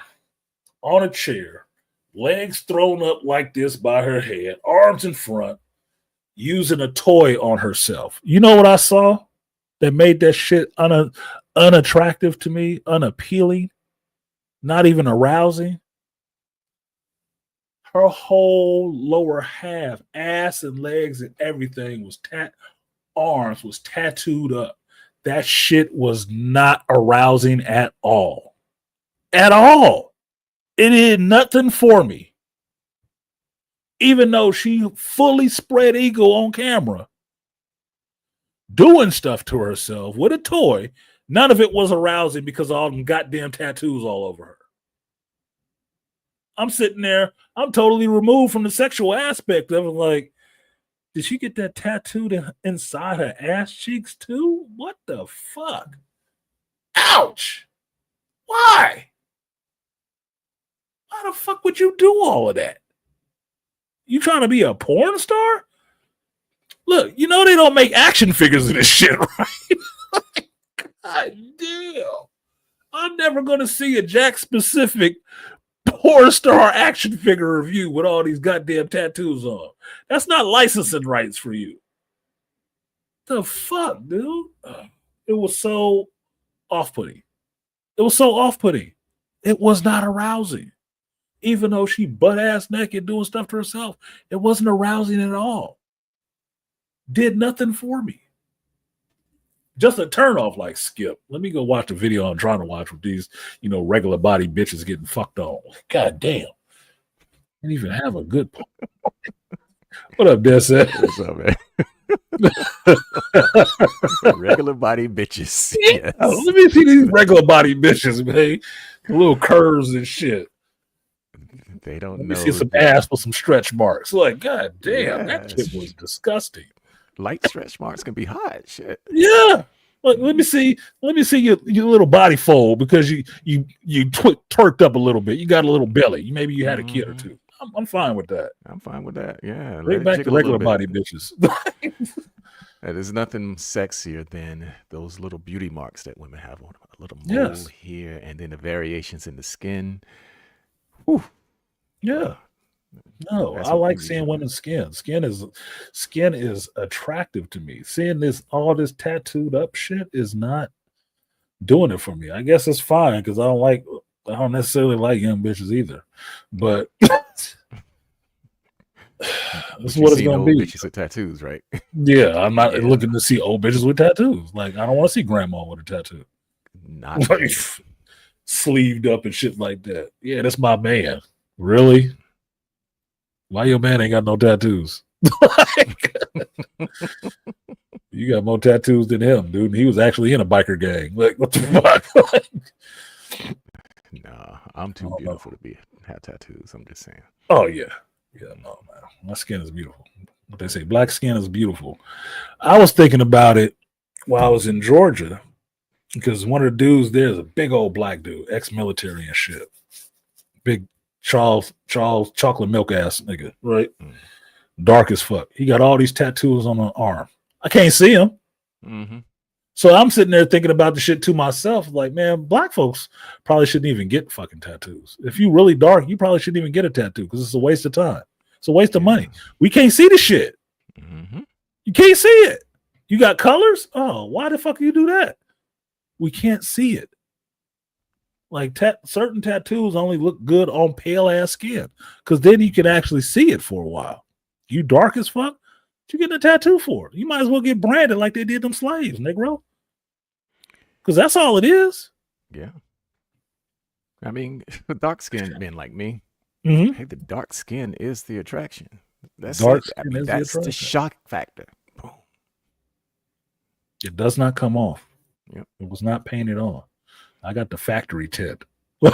on a chair, legs thrown up like this by her head, arms in front, using a toy on herself. You know what I saw that made that shit unattractive to me, unappealing, not even arousing? Her whole lower half, ass and legs and everything was arms was tattooed up. That shit was not arousing at all. At all. It did nothing for me. Even though she fully spread eagle on camera, doing stuff to herself with a toy, none of it was arousing because of all them goddamn tattoos all over her. I'm sitting there, I'm totally removed from the sexual aspect of it. Like, Did she get that tattooed inside her ass cheeks too? What the fuck? Ouch! Why? Why the fuck would you do all of that? You trying to be a porn star? Look, you know they don't make action figures of this shit, right? God damn. I'm never going to see a Jack specific porn star action figure review with all these goddamn tattoos on. That's not licensing rights for you. The fuck, dude? It was so off-putting. It was so off-putting. It was not arousing. Even though she butt-ass naked doing stuff to herself, it wasn't arousing at all. Did nothing for me. Just a turn off like Skip. Let me go watch the video I'm trying to watch with these, regular body bitches getting fucked on. God damn. Didn't even have a good point. What up, Dessa? What's up, man? Regular body bitches. Yeah, Yes. let me see these regular body bitches, man. The little curves and shit. They don't Let know. me see some ass with some stretch marks. Like, god damn, that Yes. shit was disgusting. Light stretch marks can be hot. Shit. Yeah. Let me see your little body fold because you twerked up a little bit. You got a little belly. Maybe you had a kid or two. I'm fine with that. I'm fine with that. Yeah. Bring back the regular body bitches. There's nothing sexier than those little beauty marks that women have on them. A little mole Yes. here, and then the variations in the skin. Whew. Yeah. No, That's I what like beauty seeing should be. women's skin. Skin is attractive to me. Seeing all this tattooed up shit is not doing it for me. I guess it's fine because I don't necessarily like young bitches either. But this is You've what it's seen gonna old be. bitches with tattoos, right? Yeah, I'm not Yeah. looking to see old bitches with tattoos. Like I don't want to see grandma with a tattoo. Not Like, me. sleeved up and shit like that. Yeah, that's my man. Really? Why your man ain't got no tattoos? Like, you got more tattoos than him, dude. He was actually in a biker gang. Like, what the fuck? Nah, I'm too Oh, no. beautiful to have tattoos. I'm just saying. Oh yeah. Yeah, no, man. My skin is beautiful. What they say, black skin is beautiful. I was thinking about it while I was in Georgia because one of the dudes there is a big old black dude, ex-military and shit. Big Charles chocolate milk ass nigga, right? Mm. Dark as fuck. He got all these tattoos on the arm. I can't see him. Mm-hmm. So I'm sitting there thinking about the shit to myself, like, man, black folks probably shouldn't even get fucking tattoos. If you really dark, you probably shouldn't even get a tattoo because it's a waste of time. It's a waste of money. We can't see the shit. Mm-hmm. You can't see it. You got colors? Oh, why the fuck you do that? We can't see it. Like certain tattoos only look good on pale ass skin because then you can actually see it for a while. You dark as fuck, what you getting a tattoo for? You might as well get branded like they did them slaves, Negro. Because that's all it is. Yeah. I mean, dark skinned men like me, Mm-hmm. hey, the dark skin is the attraction. That's Dark it. I skin mean, is the that's the attraction. shock factor. Boom. It does not come off. Yep. It was not painted on. I got the factory tint. Like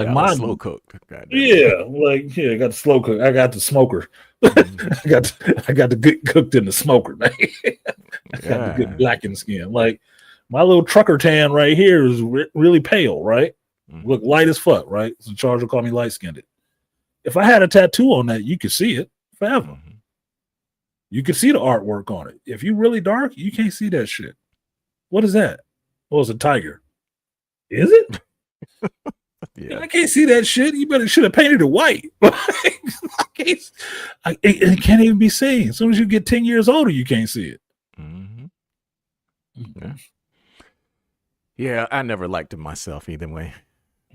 mine- mine slow cooked. I got the slow cook. I got the smoker. Mhm. I got the good cooked in the smoker, man. I got the Yeah. good blackened skin. Like my little trucker tan right here is really pale, right? Mhm. Look light as fuck, right? So Charles will call me light skinned. If I had a tattoo on that, you could see it forever. Mhm. You could see the artwork on it. If you really dark, you can't see that shit. What is that? Oh, it's a tiger. Is it? Yeah. I can't see that shit. You better should have painted it white. It can't even be seen. As soon as you get 10 years older, you can't see it. Mhm. Yeah. Yeah, I never liked it myself either way.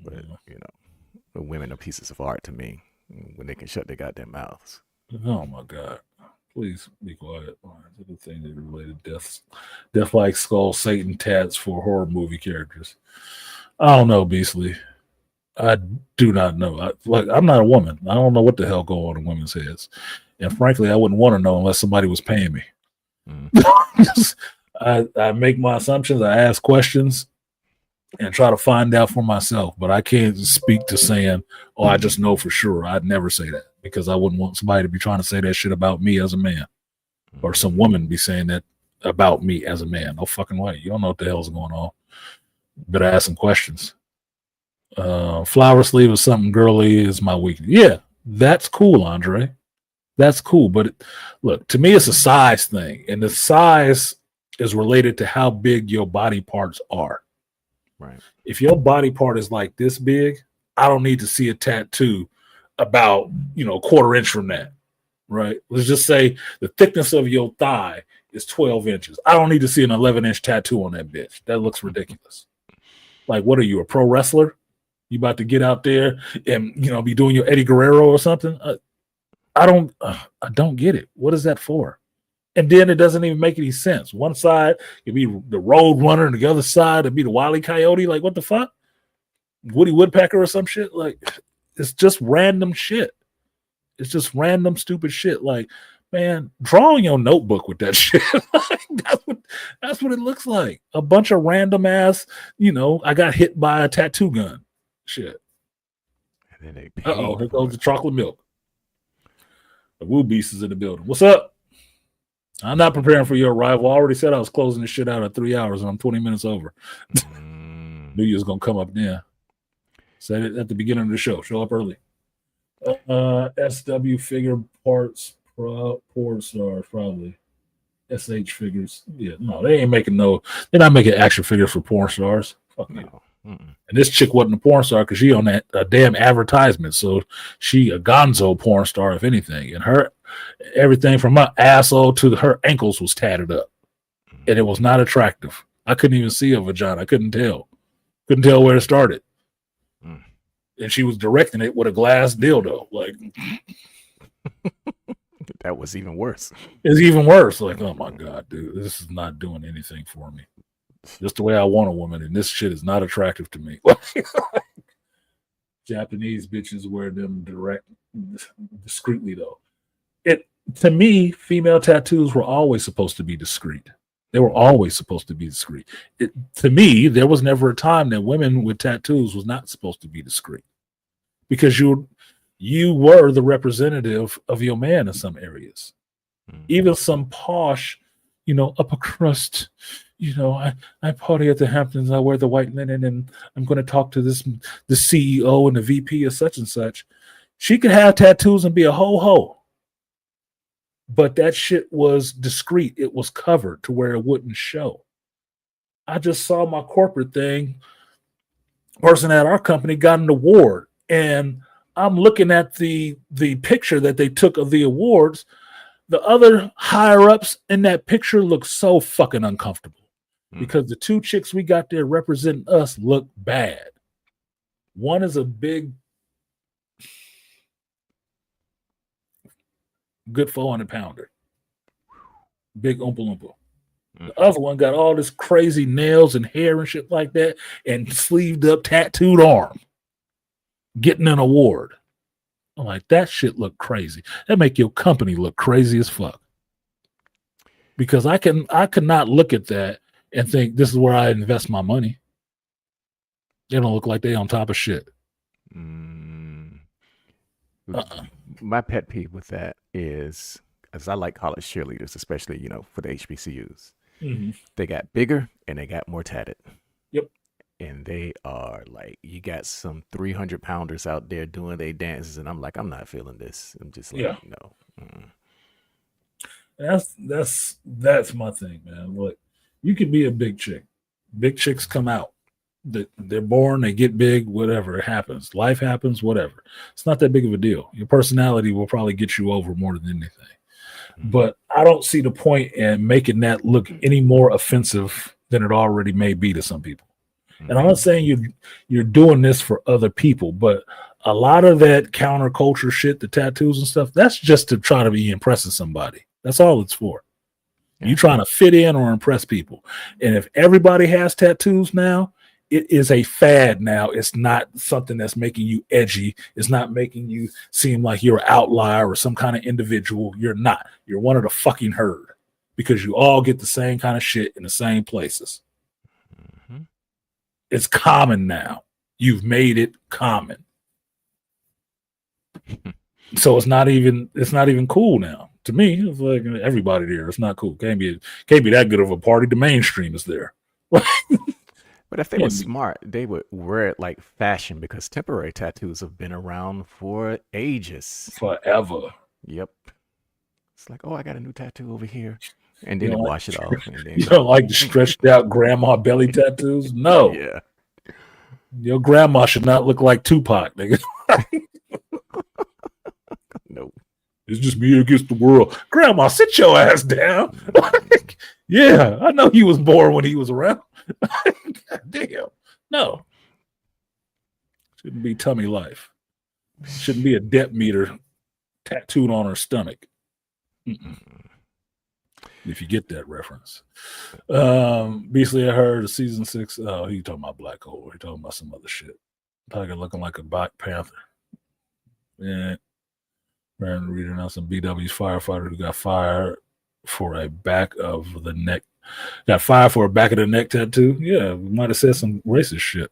But, the women are pieces of art to me when they can shut their goddamn mouths. Oh my God. Please be quiet. The thing that related death like skull Satan tats for horror movie characters. I don't know, Beastly. I do not know. I'm not a woman. I don't know what the hell go on in women's heads. And frankly, I wouldn't want to know unless somebody was paying me. Mm. I make my assumptions, I ask questions, and try to find out for myself. But I can't speak to saying, oh, I just know for sure. I'd never say that because I wouldn't want somebody to be trying to say that shit about me as a man, or some woman be saying that about me as a man. No fucking way. You don't know what the hell's going on. Better ask some questions. Flower sleeve is something girly is my weakness. Yeah, that's cool, Andre. That's cool. But look, to me, it's a size thing, and the size is related to how big your body parts are. Right. If your body part is like this big, I don't need to see a tattoo about, a quarter inch from that. Right. Let's just say the thickness of your thigh is 12 inches. I don't need to see an 11-inch tattoo on that bitch. That looks ridiculous. Like, what are you, a pro wrestler? You about to get out there and, be doing your Eddie Guerrero or something? I don't get it. What is that for? And then it doesn't even make any sense. One side could be the Road Runner, and the other side would be the Wile E. Coyote. Like, what the fuck? Woody Woodpecker or some shit? Like, it's just random shit. It's just random stupid shit. Like, man, draw in your notebook with that shit. That's what it looks like. A bunch of random ass, I got hit by a tattoo gun. Shit. And then they paid Here goes the chocolate milk. The Woo Beast is in the building. What's up? I'm not preparing for your arrival. I already said I was closing this shit out at 3 hours, and I'm 20 minutes over. Knew you was gonna come up there. Said it at the beginning of the show. Show up early. SW figure parts, porn stars, probably. SH figures. Yeah, no, they ain't making they're not making action figures for porn stars. Fuck no. And this chick wasn't a porn star because she on that damn advertisement. So she a gonzo porn star, if anything. And her everything from my asshole to her ankles was tatted up. And it was not attractive. I couldn't even see a vagina. I couldn't tell. Couldn't tell where it started. And she was directing it with a glass dildo. Like, that was even worse. It's even worse. Like, oh my God, dude, this is not doing anything for me. Just the way I want a woman, and this shit is not attractive to me. Japanese bitches wear them discreetly though. To me, female tattoos were always supposed to be discreet. They were always supposed to be discreet. To me, there was never a time that women with tattoos was not supposed to be discreet, because you were the representative of your man in some areas. Even some posh, upper crust, I party at the Hamptons, I wear the white linen, and I'm going to talk to the CEO and the VP of such and such. She could have tattoos and be a ho-ho. But that shit was discreet. It was covered to where it wouldn't show. I just saw my corporate thing. Person at our company got an award, and I'm looking at the picture that they took of the awards. The other higher ups in that picture look so fucking uncomfortable because the two chicks we got there representing us look bad. One is a big, good 400-pounder, big oompa loompa. The other one got all this crazy nails and hair and shit like that, and sleeved up, tattooed arm, getting an award. I'm like, that shit look crazy. That make your company look crazy as fuck. Because I could not look at that and think this is where I invest my money. They don't look like they on top of shit. My pet peeve with that is, as I like college cheerleaders, especially, for the HBCUs. They got bigger and they got more tatted. Yep. And they are like, you got some 300-pounders out there doing their dances, and I'm like, I'm not feeling this. I'm just like, no. That's my thing, man. Look, you could be a big chick. Big chicks come out. They're born, they get big, whatever, it happens. Life happens, whatever. It's not that big of a deal. Your personality will probably get you over more than anything. But I don't see the point in making that look any more offensive than it already may be to some people. And I'm not saying you're doing this for other people, but a lot of that counterculture shit, the tattoos and stuff, that's just to try to be impressing somebody. That's all it's for. You trying to fit in or impress people. And if everybody has tattoos now, it is a fad now. It's not something that's making you edgy. It's not making you seem like you're an outlier or some kind of individual. You're not. You're one of the fucking herd because you all get the same kind of shit in the same places. It's common now. You've made it common. So it's not even cool now. To me, it's like everybody there. It's not cool. Can't be that good of a party. The mainstream is there. But if they were smart, they would wear it like fashion because temporary tattoos have been around for ages. Forever. Yep. It's like, oh, I got a new tattoo over here. And then they wash it off. And then you don't like the stretched out grandma belly tattoos? No. Yeah. Your grandma should not look like Tupac, nigga. Nope. It's just me against the world. Grandma, sit your ass down. Yeah, I know he was born when he was around. Damn. No. Shouldn't be tummy life. Shouldn't be a depth meter tattooed on her stomach. Mm-mm. If you get that reference. Beastly, I heard season 6. Oh, he talking about Black Hole. He talking about some other shit. Tiger looking like a Black Panther. Yeah. Random reading out some BW's firefighter who got fired for a back of the neck. Got fired for a back of the neck tattoo. Yeah, we might have said some racist shit.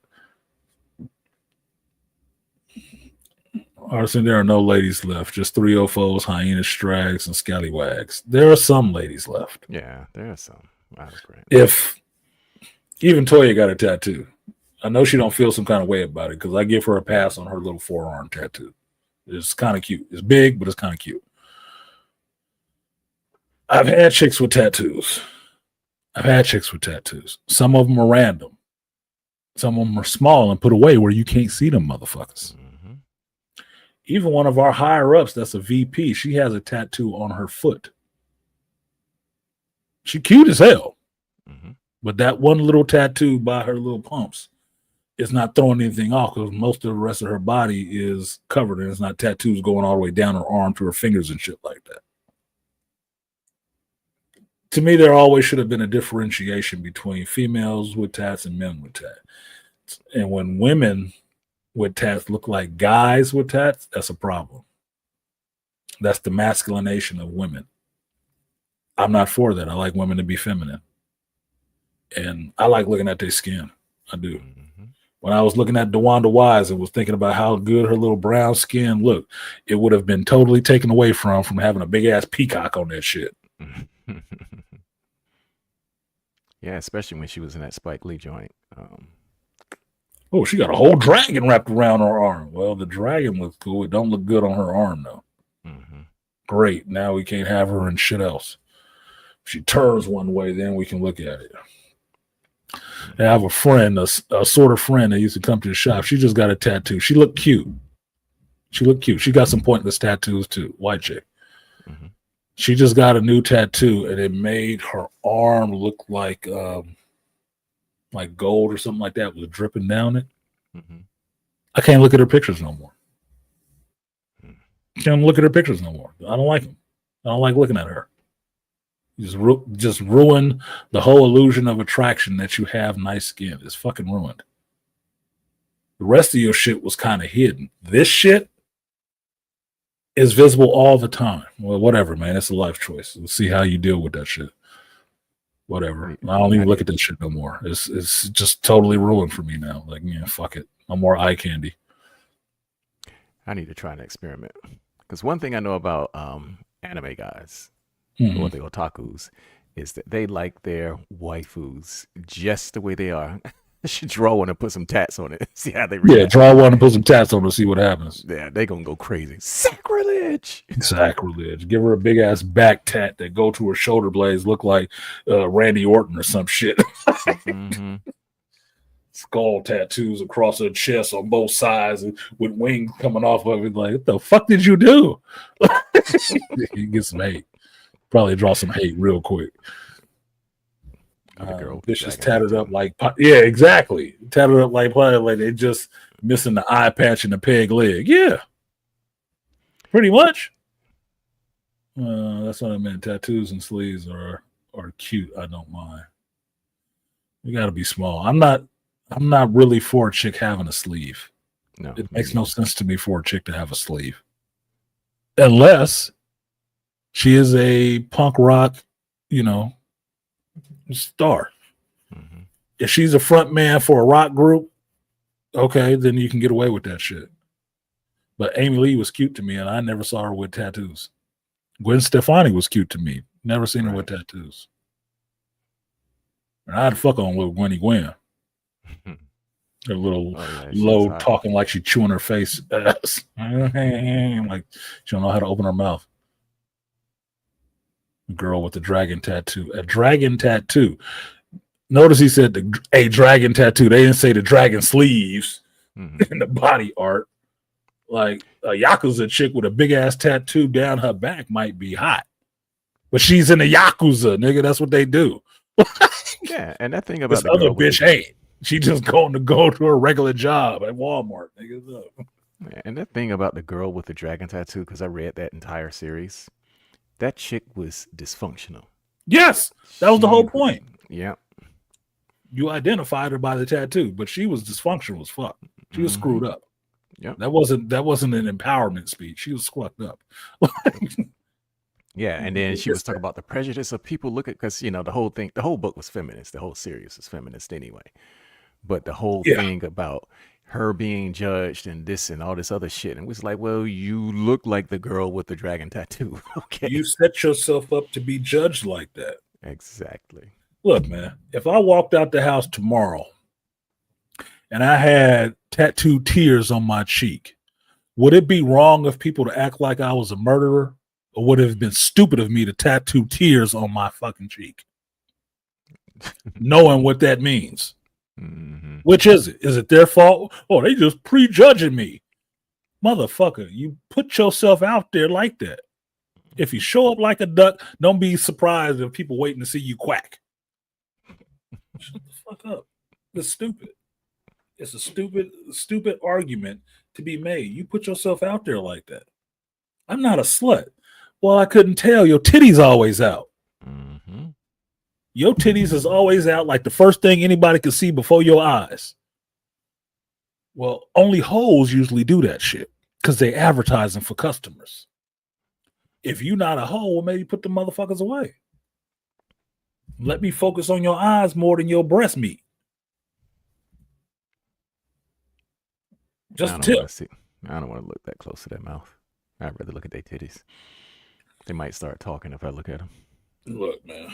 Arson, there are no ladies left. Just 304s, hyenas, strags, and scallywags. There are some ladies left. Yeah, there are some. I agree. If even Toya got a tattoo, I know she don't feel some kind of way about it because I give her a pass on her little forearm tattoo. It's kind of cute. It's big, but it's kind of cute. I've had chicks with tattoos. Some of them are random. Some of them are small and put away where you can't see them motherfuckers. Mm-hmm. Even one of our higher ups, that's a VP, she has a tattoo on her foot. She cute as hell. Mm-hmm. But that one little tattoo by her little pumps is not throwing anything off because most of the rest of her body is covered and it's not tattoos going all the way down her arm to her fingers and shit like that. To me, there always should have been a differentiation between females with tats and men with tats. And when women with tats look like guys with tats, that's a problem. That's the masculination of women. I'm not for that. I like women to be feminine. And I like looking at their skin. I do. Mm-hmm. When I was looking at DeWanda Wise and was thinking about how good her little brown skin looked, it would have been totally taken away from having a big ass peacock on that shit. Yeah, especially when she was in that Spike Lee joint. Oh, she got a whole dragon wrapped around her arm. Well, the dragon looks cool. It don't look good on her arm, though. Mm-hmm. Great. Now we can't have her in shit else. If she turns one way, then we can look at it. I have a friend, a sort of friend that used to come to the shop. She just got a tattoo. She looked cute. She got some pointless tattoos, too. White chick. Mm-hmm. She just got a new tattoo, and it made her arm look like gold or something like that was dripping down it. Mm-hmm. I can't look at her pictures no more. Can't look at her pictures no more. I don't like them. I don't like looking at her. Just ruin the whole illusion of attraction that you have nice skin. It's fucking ruined. The rest of your shit was kind of hidden. This shit is visible all the time. Well, whatever, man. It's a life choice. We'll see how you deal with that shit. Whatever. I don't even look at that shit no more. It's just totally ruined for me now. Like, yeah, fuck it. No more eye candy. I need to try an experiment. Because one thing I know about anime guys, or the otakus, is that they like their waifus just the way they are. I should draw one and put some tats on it. See how they react. Yeah, draw one and put some tats on it, see what happens. Yeah, they gonna go crazy. Sacrilege. Give her a big ass back tat that go to her shoulder blades, look like Randy Orton or some shit. Mm-hmm. Skull tattoos across her chest on both sides with wings coming off of it. Like, what the fuck did you do? You get some hate. Probably draw some hate real quick. This is tatted up like, yeah, exactly. Tatted up like they just missing the eye patch and the peg leg. Yeah, pretty much. That's what I meant. Tattoos and sleeves are cute. I don't mind. You got to be small. I'm not really for a chick having a sleeve. No, it makes no sense to me for a chick to have a sleeve, unless she is a punk rock, star. Mm-hmm. If she's a front man for a rock group, okay, then you can get away with that shit. But Amy Lee was cute to me, and I never saw her with tattoos. Gwen Stefani was cute to me. Never seen her with tattoos. And I'd fuck on with Gwen. A little low talking like she chewing her face. Like she don't know how to open her mouth. Girl with the dragon tattoo. A dragon tattoo. Notice he said a dragon tattoo. They didn't say the dragon sleeves and the body art. Like a Yakuza chick with a big ass tattoo down her back might be hot. But she's in the Yakuza, nigga. That's what they do. Yeah, and that thing about this other bitch ain't. She just going to go to her regular job at Walmart, nigga. And that thing about the girl with the dragon tattoo, because I read that entire series, that chick was dysfunctional. Yes, that was the whole point. Yeah. You identified her by the tattoo, but she was dysfunctional as fuck. She was screwed up. Yeah. That wasn't an empowerment speech. She was fucked up. Yeah, and then she was talking about the prejudice of people looking, because the whole book was feminist. The whole series was feminist anyway. But the whole thing about her being judged and this and all this other shit, and it was like, well, you look like the girl with the dragon tattoo. Okay, you set yourself up to be judged like that. Exactly. Look, man, if I walked out the house tomorrow and I had tattooed tears on my cheek, would it be wrong of people to act like I was a murderer? Or would it have been stupid of me to tattoo tears on my fucking cheek? Knowing what that means. Mm-hmm. Which is it? Is it their fault? Oh, they just prejudging me. Motherfucker, you put yourself out there like that. If you show up like a duck, don't be surprised if people waiting to see you quack. Shut the fuck up. It's stupid. It's a stupid argument to be made. You put yourself out there like that. I'm not a slut. Well, I couldn't tell. Your titties always out. Mm-hmm. Your titties is always out like the first thing anybody can see before your eyes. Well, only hoes usually do that shit because they advertising for customers. If you're not a hoe, well, maybe put the motherfuckers away. Let me focus on your eyes more than your breast meat. Just a tip. I don't want to look that close to their mouth. I'd rather look at their titties. They might start talking if I look at them. Look, man.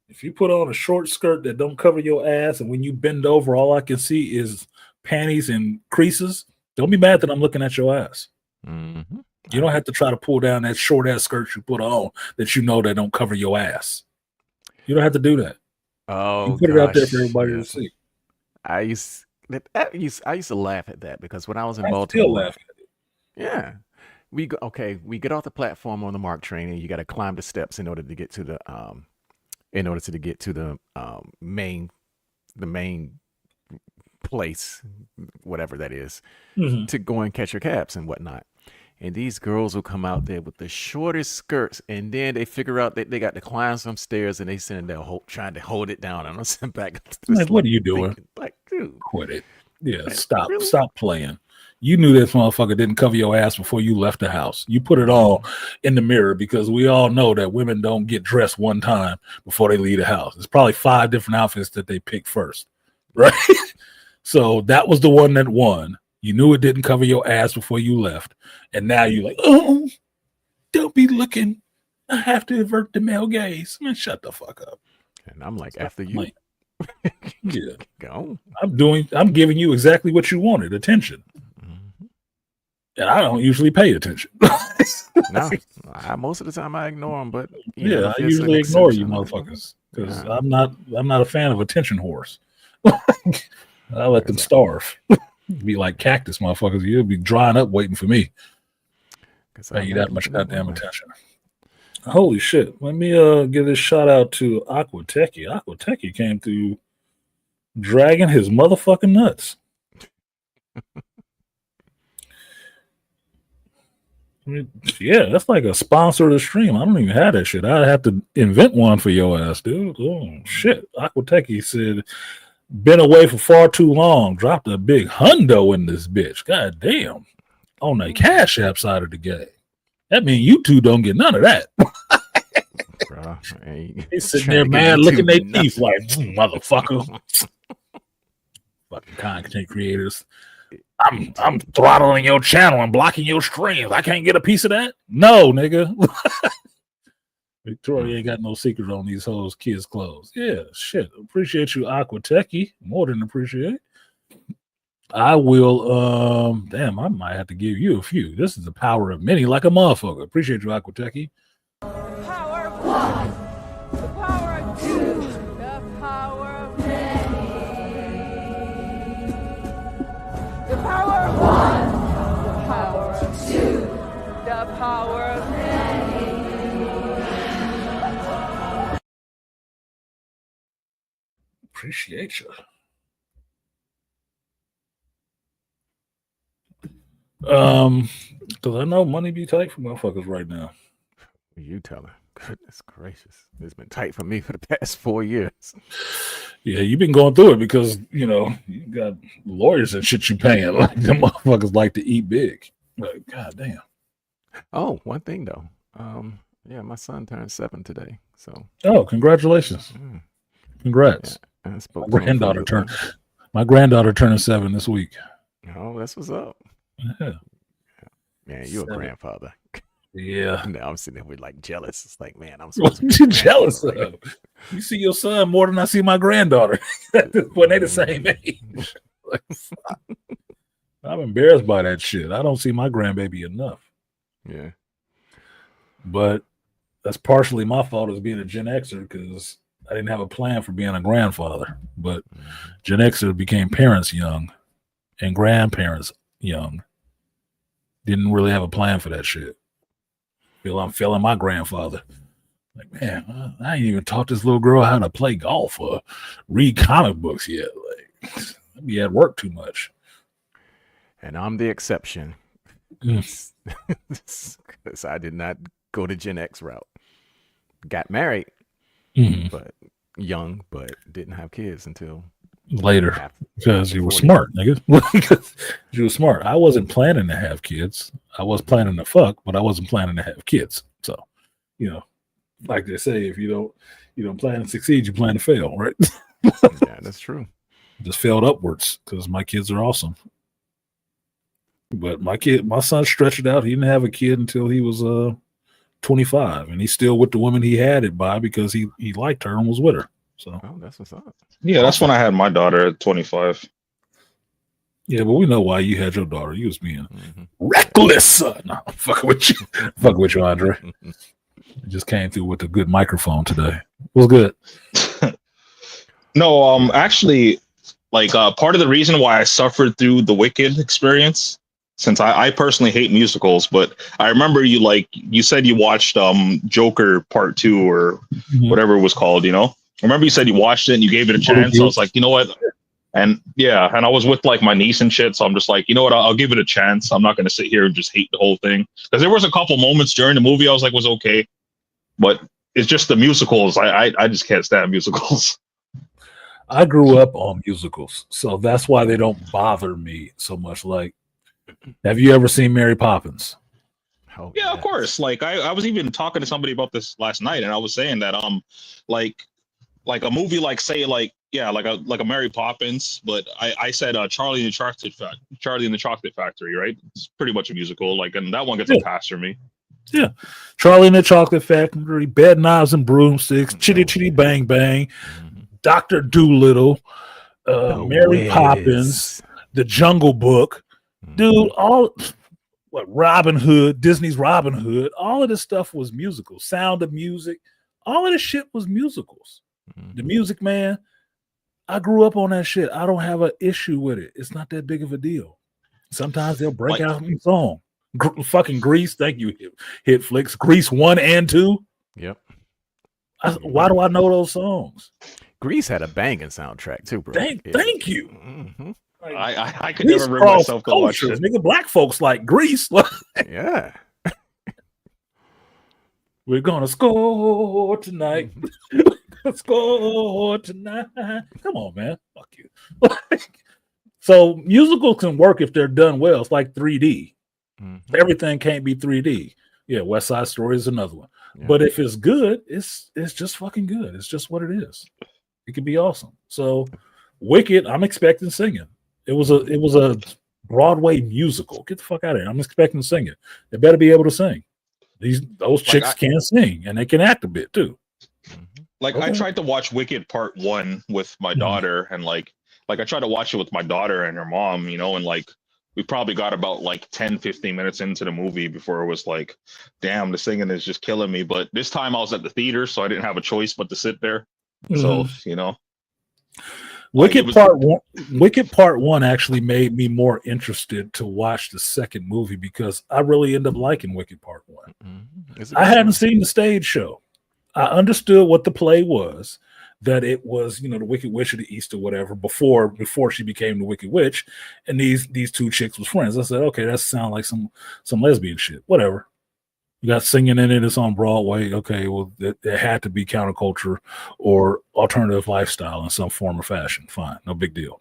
If you put on a short skirt that don't cover your ass, and when you bend over, all I can see is panties and creases, don't be mad that I'm looking at your ass. Mm-hmm. You don't have to try to pull down that short ass skirt you put on that you know that don't cover your ass. You don't have to do that. Oh, you put it out there for everybody to see. I used to laugh at that because when I was in Baltimore, still laugh at it. Yeah, we get off the platform on the MARC train, and you got to climb the steps in order to get to the main place, whatever that is, to go and catch your cabs and whatnot. And these girls will come out there with the shortest skirts, and then they figure out that they got to climb some stairs, and they sitting there trying to hold it down. And I'm sitting back. Like, what are you doing? Like, dude, quit it. Yeah, like, stop. really? Stop playing. You knew this motherfucker didn't cover your ass before you left the house. You put it all in the mirror because we all know that women don't get dressed one time before they leave the house. It's probably 5 different outfits that they pick first, right? So that was the one that won. You knew it didn't cover your ass before you left. And now you're like, oh, don't be looking. I have to avert the male gaze. Man, shut the fuck up. And I'm like, after you. Yeah. Go. I'm giving you exactly what you wanted, attention. Mm-hmm. And I don't usually pay attention. No, most of the time I ignore them, but I usually ignore you motherfuckers because I'm not a fan of attention whores. I let them starve. Be like cactus motherfuckers. You'll be drying up waiting for me. Pay you that much goddamn attention. Holy shit. Let me give this shout out to Aqua Techie. Aqua Techie came through dragging his motherfucking nuts. Yeah, that's like a sponsor of the stream. I don't even have that shit. I'd have to invent one for your ass, dude. Oh, shit. Aqua Techie said, been away for far too long. Dropped a big hundo in this bitch. God damn. On the Cash App side of the game. That means you two don't get none of that. They sitting there mad looking at their teeth like, motherfucker. Fucking content creators. I'm throttling your channel and blocking your streams. I can't get a piece of that. No, nigga. Victoria ain't got no secret on these hoes kids' clothes. Yeah, shit. Appreciate you, Aqua Techie. More than appreciate. I will. Damn, I might have to give you a few. This is the power of many, like a motherfucker. Appreciate you, Aqua Techie. The power of one. The power of two. The power of many. The power of one. The power of two. The power of many. Appreciate you. Because I know money be tight for motherfuckers right now. You tell her. Goodness gracious. It's been tight for me for the past 4 years. Yeah, you've been going through it because, you got lawyers and shit you paying. Like, the motherfuckers like to eat big. Like, God damn. Oh, one thing though. Yeah, my son turned 7 today. So. Oh, congratulations. Congrats. Yeah, My granddaughter turning 7 this week. Oh, that's what's up. Yeah. Man, you're a grandfather. Yeah. Now I'm sitting there with like jealous. It's like, man, I'm What supposed to be you jealous of? You see your son more than I see my granddaughter. When they the same age. Like, I'm embarrassed by that shit. I don't see my grandbaby enough. Yeah. But that's partially my fault as being a Gen Xer because I didn't have a plan for being a grandfather. But Gen Xers became parents young and grandparents young. Didn't really have a plan for that shit. I'm feeling my grandfather. Like, man, I ain't even taught this little girl how to play golf or read comic books yet. Like, I be at work too much. And I'm the exception. Because I did not go the Gen X route. Got married, but young, but didn't have kids until later because you were smart, nigga. Because you were smart. I wasn't planning to have kids. I was planning to fuck, but I wasn't planning to have kids. So, like they say, if you don't plan to succeed, you plan to fail, right? Yeah, that's true. Just failed upwards because my kids are awesome. But my son stretched it out. He didn't have a kid until he was 25, and he's still with the woman he had it by because he liked her and was with her. So, oh, that's what's up. Yeah, that's when I had my daughter at 25. Yeah, but we know why you had your daughter. You was being reckless. No, I'm fucking with you. Fucking with you, Andre. Just came through with a good microphone today. It was good. No, actually, like part of the reason why I suffered through the Wicked experience, since I personally hate musicals, but I remember you said you watched Joker Part 2 or whatever it was called, I remember you said you watched it and you gave it a chance. So I was like, you know what? And yeah, and I was with like my niece and shit. So I'm just like, you know what? I'll give it a chance. I'm not going to sit here and just hate the whole thing. Because there was a couple moments during the movie I was like, was okay. But it's just the musicals. I just can't stand musicals. I grew up on musicals. So that's why they don't bother me so much. Like, have you ever seen Mary Poppins? Oh, yeah, of course. Like I was even talking to somebody about this last night, and I was saying that like a movie like say like a Mary Poppins, but I said Charlie and the Chocolate Factory, right? It's pretty much a musical, like, and that one gets a pass for me. Yeah, Charlie and the Chocolate Factory, Bed Knives and Broomsticks, Chitty Chitty Bang Bang, Dr. Doolittle, Mary Poppins, The Jungle Book, dude, Robin Hood, Disney's Robin Hood, all of this stuff was musicals. Sound of Music, all of this shit was musicals. The Music Man, I grew up on that shit. I don't have an issue with it. It's not that big of a deal. Sometimes they'll break out a song. Fucking Grease, thank you, Hit Flicks. Grease 1 and 2. Yep. Why do I know those songs? Grease had a banging soundtrack too, bro. Thank you. Mm-hmm. I could never bring myself to watch it. Nigga, black folks like Grease. Yeah. We're gonna score tonight. Score tonight. Come on, man. Fuck you. So musicals can work if they're done well. It's like 3D. Everything can't be 3D. Yeah, West Side Story is another one. Yeah. But if it's good, it's just fucking good. It's just what it is. It could be awesome. So Wicked, I'm expecting singing. It was a Broadway musical. Get the fuck out of here. I'm expecting to sing it. They better be able to sing. Those chicks can sing and they can act a bit too. Like I tried to watch Wicked Part 1 with my daughter, and like I tried to watch it with my daughter and her mom, you know, and like we probably got about like 10-15 minutes into the movie before it was like, damn, the singing is just killing me. But this time I was at the theater, so I didn't have a choice but to sit there. So, you know. Wicked Part 1 actually made me more interested to watch the second movie because I really ended up liking Wicked Part 1. I hadn't seen the stage show. I understood what the play was, that it was, you know, the Wicked Witch of the East or whatever before she became the Wicked Witch, and these two chicks was friends. I said, okay, that sounds like some lesbian shit. Whatever. You got singing in it. It's on Broadway. Okay, well, it had to be counterculture or alternative lifestyle in some form or fashion. Fine, no big deal.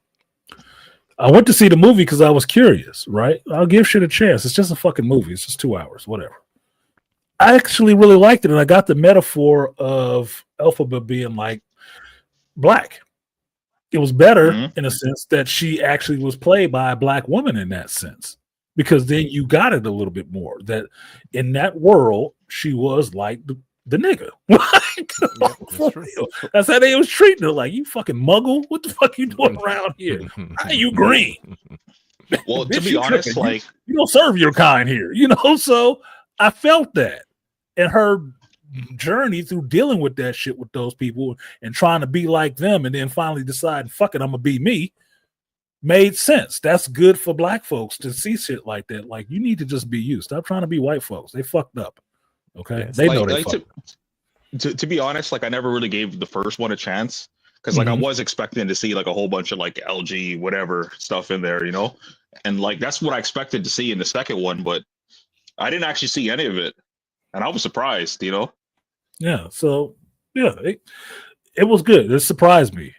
I went to see the movie because I was curious, right? I'll give shit a chance. It's just a fucking movie. It's just 2 hours, whatever. I actually really liked it, and I got the metaphor of Elphaba being like black. It was better in a sense that she actually was played by a black woman in that sense. Because then you got it a little bit more that in that world she was like the nigga. That's how they was treating her. Like, you fucking muggle. What the fuck you doing around here? How you green? Well, to be honest, like you don't serve your kind here, you know. So I felt that, and her journey through dealing with that shit with those people and trying to be like them, and then finally deciding, fuck it, I'm gonna be me. Made sense. That's good for black folks to see shit like that. Like, you need to just be you. Stop trying to be white folks. They fucked up. Okay, yeah, they know they fucked up. To be honest, like I never really gave the first one a chance because like I was expecting to see like a whole bunch of like LG whatever stuff in there, you know, and like that's what I expected to see in the second one, but I didn't actually see any of it, and I was surprised, you know. Yeah. So yeah, it was good. It surprised me.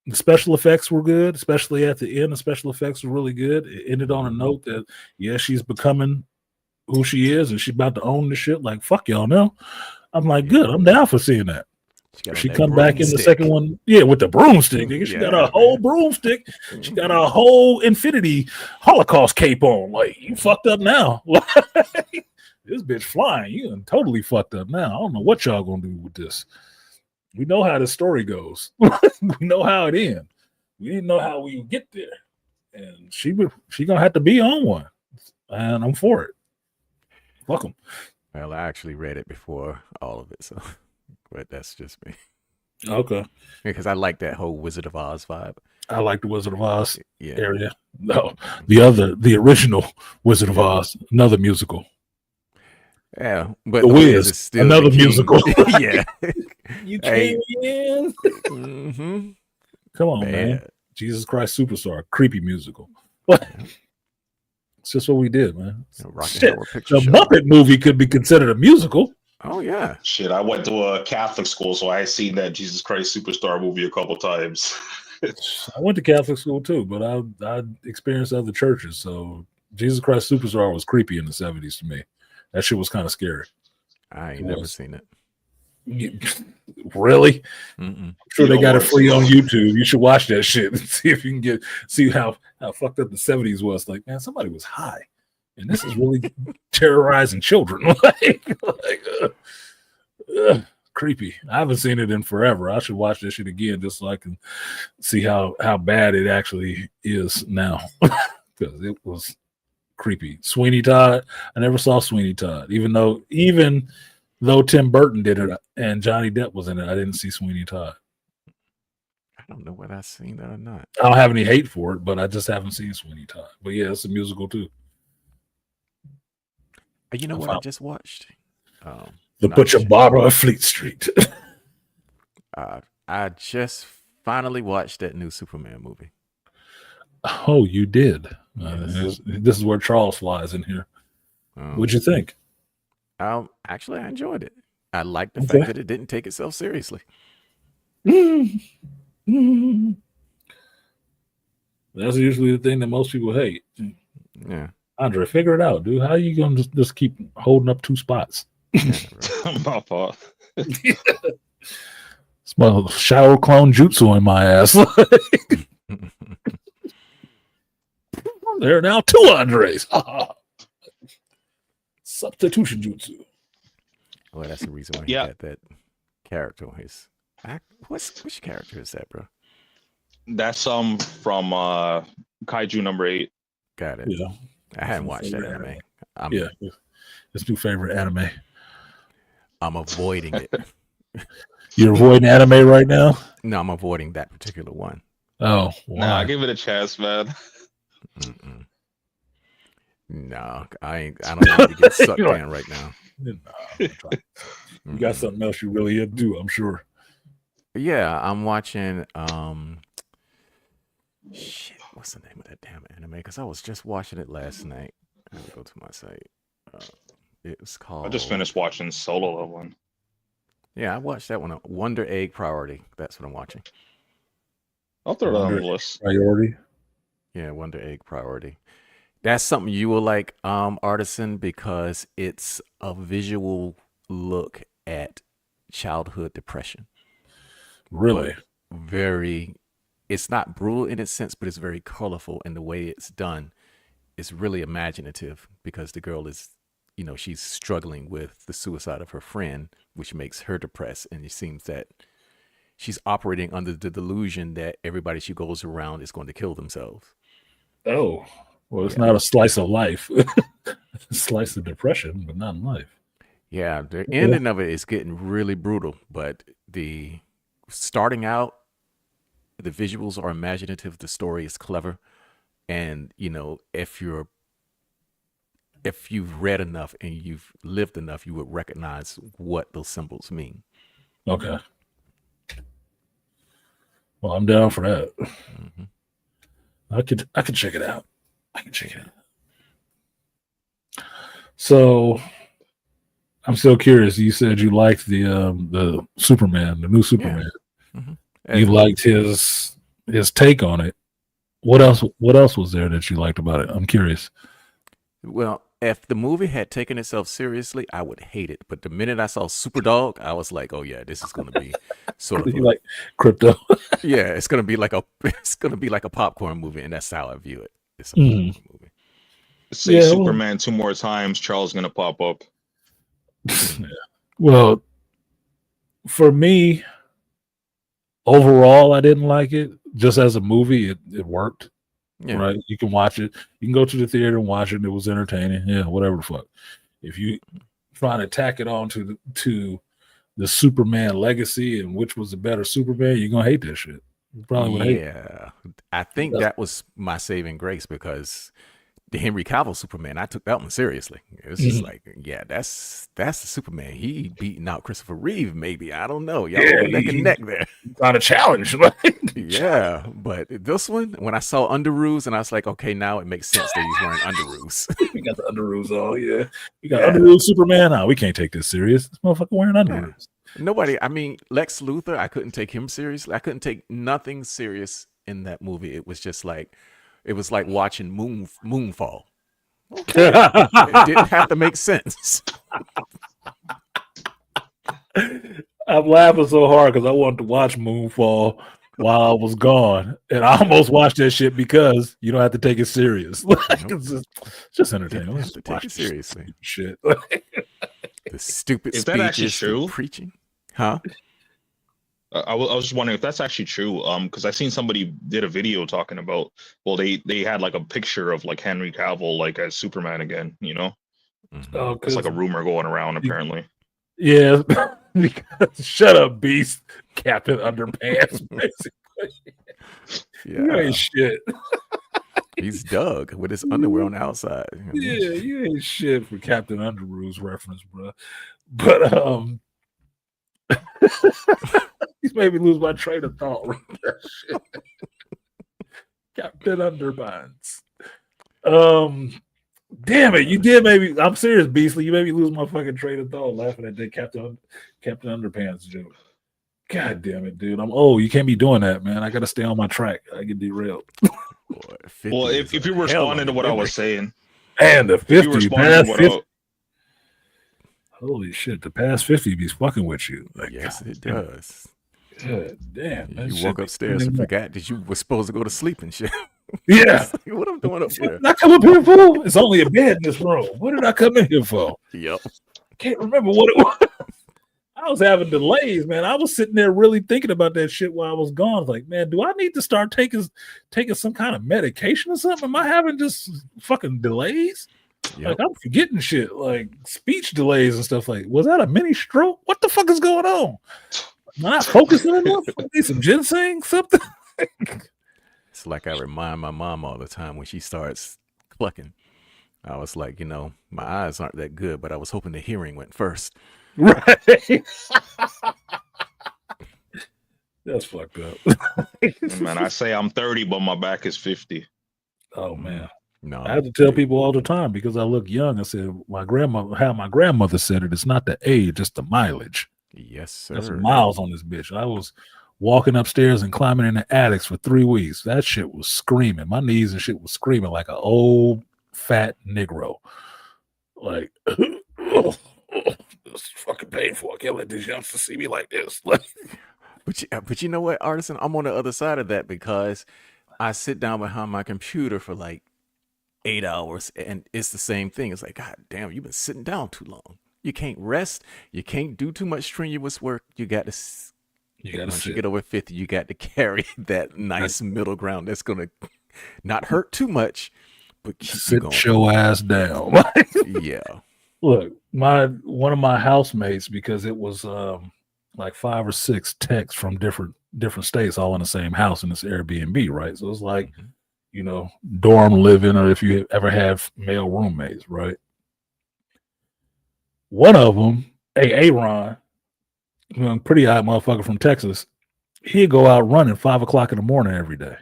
The special effects were good, especially at the end. The special effects were really good. It ended on a note that, yeah, she's becoming who she is, and she's about to own the shit. Like, fuck y'all now. I'm like, good. I'm down for seeing that. She come back in the second one, yeah, with the broomstick. Nigga. She got a whole broomstick. She got a whole Infinity Holocaust cape on. Like, you fucked up now. This bitch flying. You done totally fucked up now. I don't know what y'all gonna do with this. We know how the story goes. We know how it ends. We didn't know how we would get there. And she gonna have to be on one. And I'm for it. Welcome. Well, I actually read it before all of it, so but that's just me. Okay. Because I like that whole Wizard of Oz vibe. I like the Wizard of Oz area. No, the original Wizard of Oz, another musical. Yeah, but The Wiz is still another musical. Yeah. You came in. Come on, man. Jesus Christ Superstar, creepy musical. What? It's just what we did, man. Shit. The Muppet movie could be considered a musical. Oh yeah. Shit, I went to a Catholic school, so I seen that Jesus Christ Superstar movie a couple times. I went to Catholic school too, but I experienced other churches. So Jesus Christ Superstar was creepy in the 70s to me. That shit was kind of scary. I ain't never seen it. Really? I'm sure they got it free on YouTube. You should watch that shit and see if you can see how fucked up the 70s was. Like, man, somebody was high, and this is really terrorizing children. Creepy. I haven't seen it in forever. I should watch this shit again just so I can see how bad it actually is now, because it was creepy. Sweeney Todd. I never saw Sweeney Todd, even though Tim Burton did it and Johnny Depp was in it. I didn't see Sweeney Todd. I don't know whether I've seen that or not. I don't have any hate for it, but I just haven't seen Sweeney Todd. But yeah, it's a musical too. You know what I just watched? The Butcher Barber of Fleet Street. I just finally watched that new Superman movie. Oh, you did? Yes. This is where Charles flies in here. What'd you think? Actually, I enjoyed it. I liked the fact that it didn't take itself seriously. That's usually the thing that most people hate. Yeah. Andre, figure it out, dude. How are you going to just keep holding up two spots? My fault. It's my shower clone jutsu in my ass. There are now 2 Andres. Substitution jutsu. Well, that's the reason why he Yeah. got that character on his act. Which character is that, bro? That's from Kaiju number 8. Got it. Yeah. I hadn't watched that Favorite anime. I'm, Yeah. His new favorite anime. I'm avoiding it. You're avoiding anime right now? No, I'm avoiding that particular one. Oh, Nah, why? give it a chance, man. Mm-mm. No, I don't need to get sucked You're like- in right now. Nah, I'm trying. You got something else you really into, I'm sure. Yeah, I'm watching shit, what's the name of that damn anime? Because I was just watching it last night. I have to go to my site. It was called I just finished watching Solo Leveling. Yeah, I watched that one. Wonder Egg Priority. That's what I'm watching. I'll throw that on Wonder the list. Priority. Yeah, Wonder Egg Priority. That's something you will like, Artisan, because it's a visual look at childhood depression. Really? Very, it's not brutal in its sense, but it's very colorful, and the way it's done is really imaginative because the girl is, she's struggling with the suicide of her friend, which makes her depressed, and it seems that she's operating under the delusion that everybody she goes around is going to kill themselves. Oh, well, it's Yeah. not a slice of life. A slice of depression, but not in life. Yeah, the ending of it is getting really brutal, but the starting out, the visuals are imaginative, the story is clever, and if you've read enough and you've lived enough, you would recognize what those symbols mean. Okay. Well, I'm down for that. Mhm. I could check it out. I can check it out. So I'm still curious. You said you liked the Superman, the new Superman. Mhm. You liked his take on it. What else was there that you liked about it? I'm curious. Well, if the movie had taken itself seriously, I would hate it. But the minute I saw Superdog, I was like, "Oh yeah, this is going to be sort of You like crypto? yeah, it's going to be like a popcorn movie, and that's how I view it. It's a Mhm. popcorn movie. Say Yeah, well- Superman 2 more times, Charles gonna pop up. Well, for me, overall, I didn't like it. Just as a movie, it worked. Yeah. Right? You can watch it. You can go to the theater and watch it. It was entertaining. Yeah, whatever the fuck. If you trying to tack it on to the Superman legacy and which was the better Superman, you're gonna hate that shit. You probably would hate it. Yeah, I think that was my saving grace because the Henry Cavill Superman, I took that one seriously. It was just like, yeah, that's the Superman. He beating out Christopher Reeve, maybe. I don't know. Y'all Yeah, neck and neck there. Not a challenge. Yeah, but this one, when I saw underoos, and I was like, okay, now it makes sense that he's wearing underoos. We got the underoos on, yeah. You got underoos Superman. No, we can't take this serious. This motherfucker wearing underoos. Nobody, I mean, Lex Luthor, I couldn't take him seriously. I couldn't take nothing serious in that movie. It was just like, it was like watching Moonfall. Okay. It didn't have to make sense. I'm laughing so hard because I wanted to watch Moonfall while I was gone, and I almost watched that shit because you don't have to take it serious. It's just entertainment. Have to take it seriously. Shit. The stupid Is that actually speeches, the true? preaching, huh? I was just wondering if that's actually true. Because I seen somebody did a video talking about. Well, they had like a picture of like Henry Cavill like as Superman again. Mhm. It's like a rumor going around apparently. Yeah. Because, shut up, Beast. Captain Underpants, basically. You Yeah, ain't shit. he's Doug with his underwear on the outside. Yeah, you ain't shit for Captain Underoos reference, bro. But he's made me lose my train of thought. Right there. Shit. Captain Underpants. Damn it, you did maybe. I'm serious, Beastly. You made me lose my fucking train of thought laughing at that Captain Underpants joke. God damn it, dude. I'm old. You can't be doing that, man. I gotta stay on my track. I get derailed. Boy, 50 Well, is if a you hell responded of to a what I memory. was saying, And the if you 50, responded to past what 50. I, Holy shit, the past 50 be fucking with you. Like, Yes, God it damn does. God damn. that You shit woke be upstairs and killing me. forgot that you were supposed to go to sleep and shit. Yeah. What I'm doing up What here? did I come up here for? It's only a bed in this room. What did I come in here for? Yep. Can't remember what it was. I was having delays, man. I was sitting there really thinking about that shit while I was gone. I was like, man, do I need to start taking some kind of medication or something? Am I having just fucking delays? Yep. Like I'm forgetting shit, like speech delays and stuff. Like, was that a mini stroke? What the fuck is going on? Am I not focusing enough? I need some ginseng, something. It's like I remind my mom all the time when she starts clucking. I was like, my eyes aren't that good, but I was hoping the hearing went first. Right. That's fucked up. Man, I say I'm 30, but my back is 50. Oh man. No, I have to tell people all the time because I look young. I said my grandmother said it. It's not the age, it's the mileage. Yes, sir. That's miles on this bitch. I was walking upstairs and climbing in the attics for 3 weeks. That shit was screaming. My knees and shit was screaming like an old fat Negro. Like, it's fucking painful. I can't let these youngsters see me like this. But you know what, Artisan? I'm on the other side of that because I sit down behind my computer for like 8 hours and it's the same thing. It's like, God damn, you've been sitting down too long. You can't rest. You can't do too much strenuous work. You got to once you get over 50, you got to carry that nice middle ground that's going to not hurt too much, but keep you going. Sit your ass down. Yeah. Look, one of my housemates, because it was like 5 or 6 techs from different states all in the same house in this Airbnb, right? So it's like, dorm living, or if you ever have male roommates, right? One of them, Aaron, pretty hot motherfucker from Texas, he'd go out running 5 o'clock in the morning every day.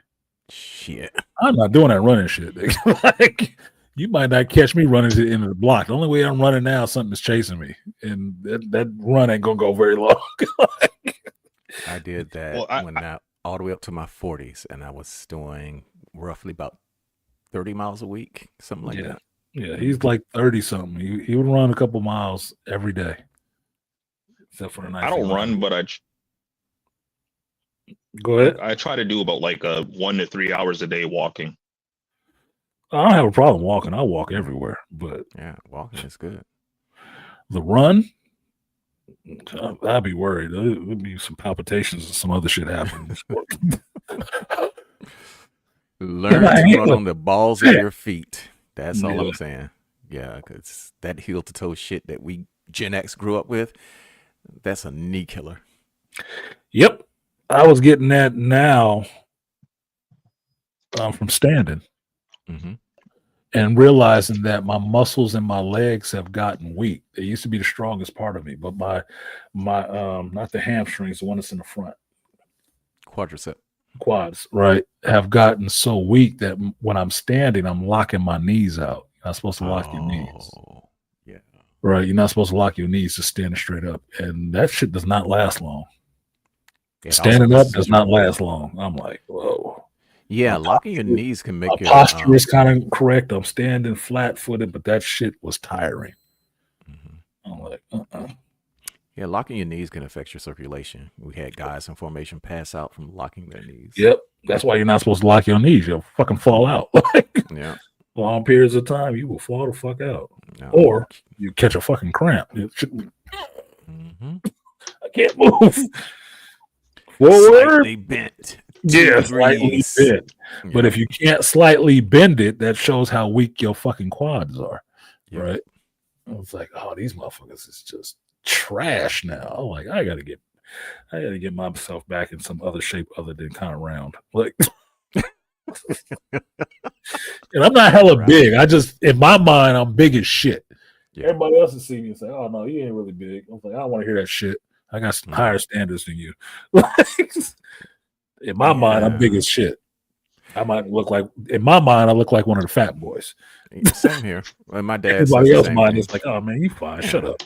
Shit. I'm not doing that running shit. Like, you might not catch me running to the end of the block. The only way I'm running now, something is chasing me, and that run ain't gonna go very long. I did that all the way up to my 40s, and I was doing roughly about 30 miles a week, something like that. Yeah, he's like 30 something. He would run a couple miles every day, except for the night. I don't run, but go ahead. I try to do about like 1 to 3 hours a day walking. I don't have a problem walking. I walk everywhere, but yeah, walking is good. The run, I'd be worried. There'd be some palpitations and some other shit happening. Learn to run on the balls of your feet. That's all I'm saying. Yeah, because that heel to toe shit that we Gen X grew up with, that's a knee killer. Yep. I was getting that now from standing. Mm-hmm. And realizing that my muscles in my legs have gotten weak. They used to be the strongest part of me, but my not the hamstrings, the one that's in the front. Quads, right, have gotten so weak that when I'm standing, I'm locking my knees out. You're not supposed to lock your knees. Yeah. Right. You're not supposed to lock your knees just standing straight up. And that shit does not last long. Standing up does not last long. I'm like, whoa. Yeah, locking your knees can make your posture is kind of correct. I'm standing flat footed, but that shit was tiring. Mm-hmm. I'm like, Yeah, locking your knees can affect your circulation. We had guys in formation pass out from locking their knees. Yep. That's why you're not supposed to lock your knees. You'll fucking fall out. Yeah. Long periods of time, you will fall the fuck out. No. Or you catch a fucking cramp. Mm-hmm. I can't move. Forward. Slightly bent. Yeah, slightly bent. Yeah. But if you can't slightly bend it, that shows how weak your fucking quads are. Yep. Right? I was like, oh, these motherfuckers is just trash now. I'm like, I gotta get myself back in some other shape other than kind of round. Like, and I'm not hella big. I just, in my mind, I'm big as shit. Yeah. Everybody else will see me and say, oh no, you ain't really big. I was like, I don't want to hear that shit. I got some higher standards than you. In my mind, I'm big as shit. I might look like, in my mind, I look like one of the fat boys. Same here. Well, my dad. Everybody else's mind is like, oh man, you fine. Shut up.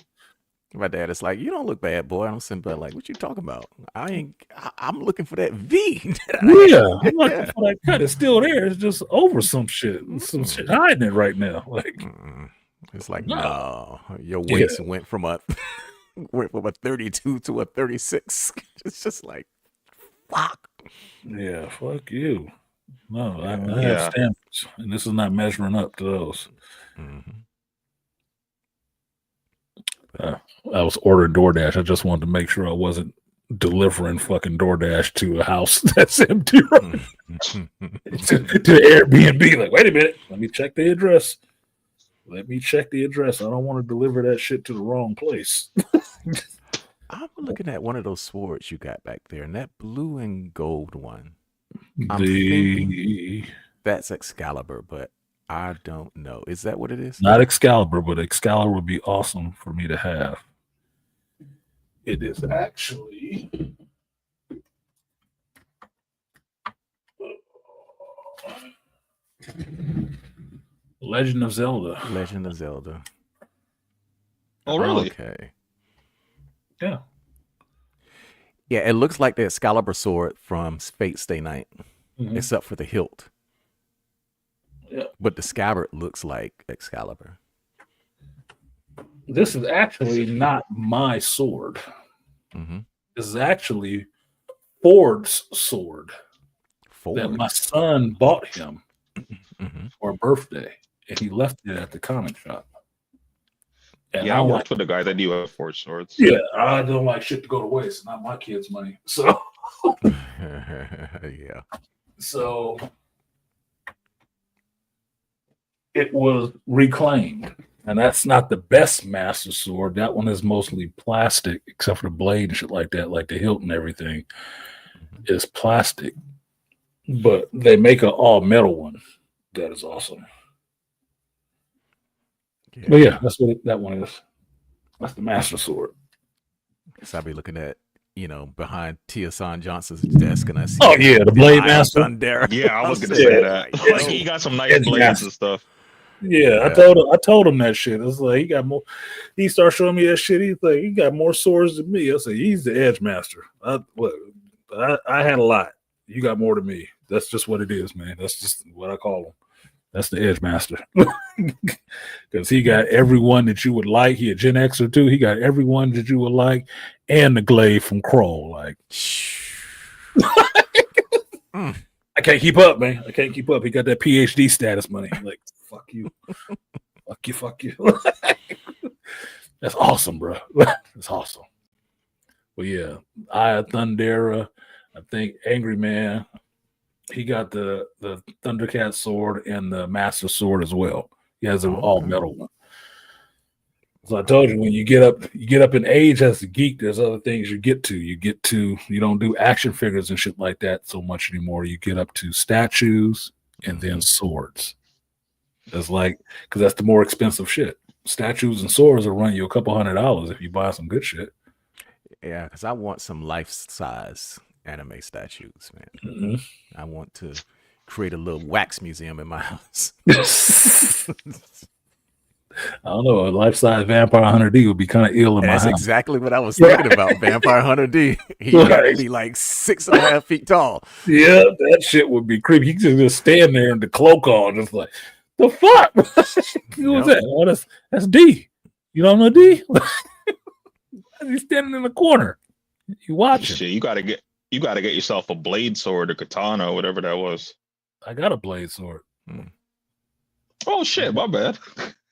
My dad is like, you don't look bad, boy. I'm sitting there like, what you talking about? I'm looking for that V. Yeah, I'm looking for that cut. It's still there. It's just over some shit. Some shit hiding it right now. Like, it's like, no, your waist went from a 32 to a 36. It's just like, fuck. Yeah, fuck you. No, I have Yeah. standards, and this is not measuring up to those. Mm-hmm. I was ordering DoorDash. I just wanted to make sure I wasn't delivering fucking DoorDash to a house that's empty, right? to Airbnb. Like, wait a minute, let me check the address. I don't want to deliver that shit to the wrong place. I'm looking at one of those swords you got back there, and that blue and gold one. I'm The thinking that's Excalibur, but I don't know. Is that what it is? not Excalibur, but Excalibur would be awesome for me to have. It is actually Legend of Zelda. Legend of Zelda. Oh, really? Okay. Yeah. Yeah, it looks like the Excalibur sword from Fate Stay Night, except for the hilt. Yeah. But the scabbard looks like Excalibur. This is actually not my sword. Mm-hmm. This is actually Ford's sword Ford. that my son bought him Mm-hmm. for a birthday, and he left it at the comic shop. And Yeah, I I'm worked with a guy that knew have Forge swords. yeah, I don't like shit to go to waste. Not my kids' money. So, Yeah. so it was reclaimed, and that's not the best master sword. That one is mostly plastic, except for the blade and shit like that, like the hilt and everything is plastic. But they make an all metal one that is awesome. Yeah. But yeah, that's what that one is. That's the master sword. So I'll be looking at, behind Tia San Johnson's desk, and I see. Oh yeah, the Blade Master. Thunder. Yeah, I was gonna Yeah. say that. Yeah. Like, he got some nice Edge blades master. and stuff. Yeah, I told him that shit. It's like he got more. He started showing me that shit. He's like, he got more swords than me. I said, he's the Edge Master. I had a lot. You got more than me. That's just what it is, man. That's just what I call him. That's the Edge Master. Because he got everyone that you would like. He a Gen Xer too. He got everyone that you would like, and the glaive from Kroll. Like, I can't keep up, man. I can't keep up. He got that PhD status money. Like, fuck you. fuck you. That's awesome, bro. That's awesome. Well, yeah, Eye of Thundera. I think Angry Man. He got the Thundercat sword and the Master sword as well. He has an all metal one. So I told you, when you get up in age as a geek, there's other things you get to. You don't do action figures and shit like that so much anymore. You get up to statues and then swords. That's like, because that's the more expensive shit. Statues and swords will run you a couple $100 if you buy some good shit. Yeah, because I want some life-size anime statues, man. Mm-hmm. I want to create a little wax museum in my house. I don't know. A life-size Vampire Hunter D would be kind of ill in my house. That's exactly what I was thinking about. Vampire Hunter D. He would be like 6.5 feet tall. Yeah, that shit would be creepy. He could just stand there in the cloak on, just like, the fuck? Who was that? Oh, that's D. You don't know D? He's standing in the corner. You watch him. Shit, you gotta get yourself a blade sword or katana or whatever that was. I got a blade sword. Oh shit, my bad.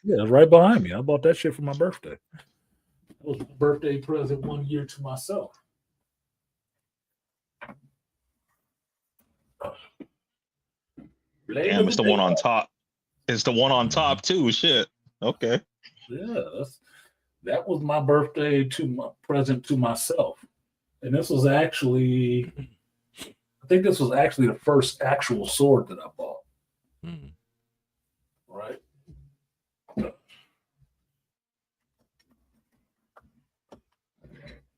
Yeah, it's right behind me. I bought that shit for my birthday. That was my birthday present 1 year to myself. Damn, it's the one on top. It's the one on top too. Shit. Okay. Yeah, that was my birthday present to myself. And this was actually, I think this was actually the first actual sword that I bought. Right?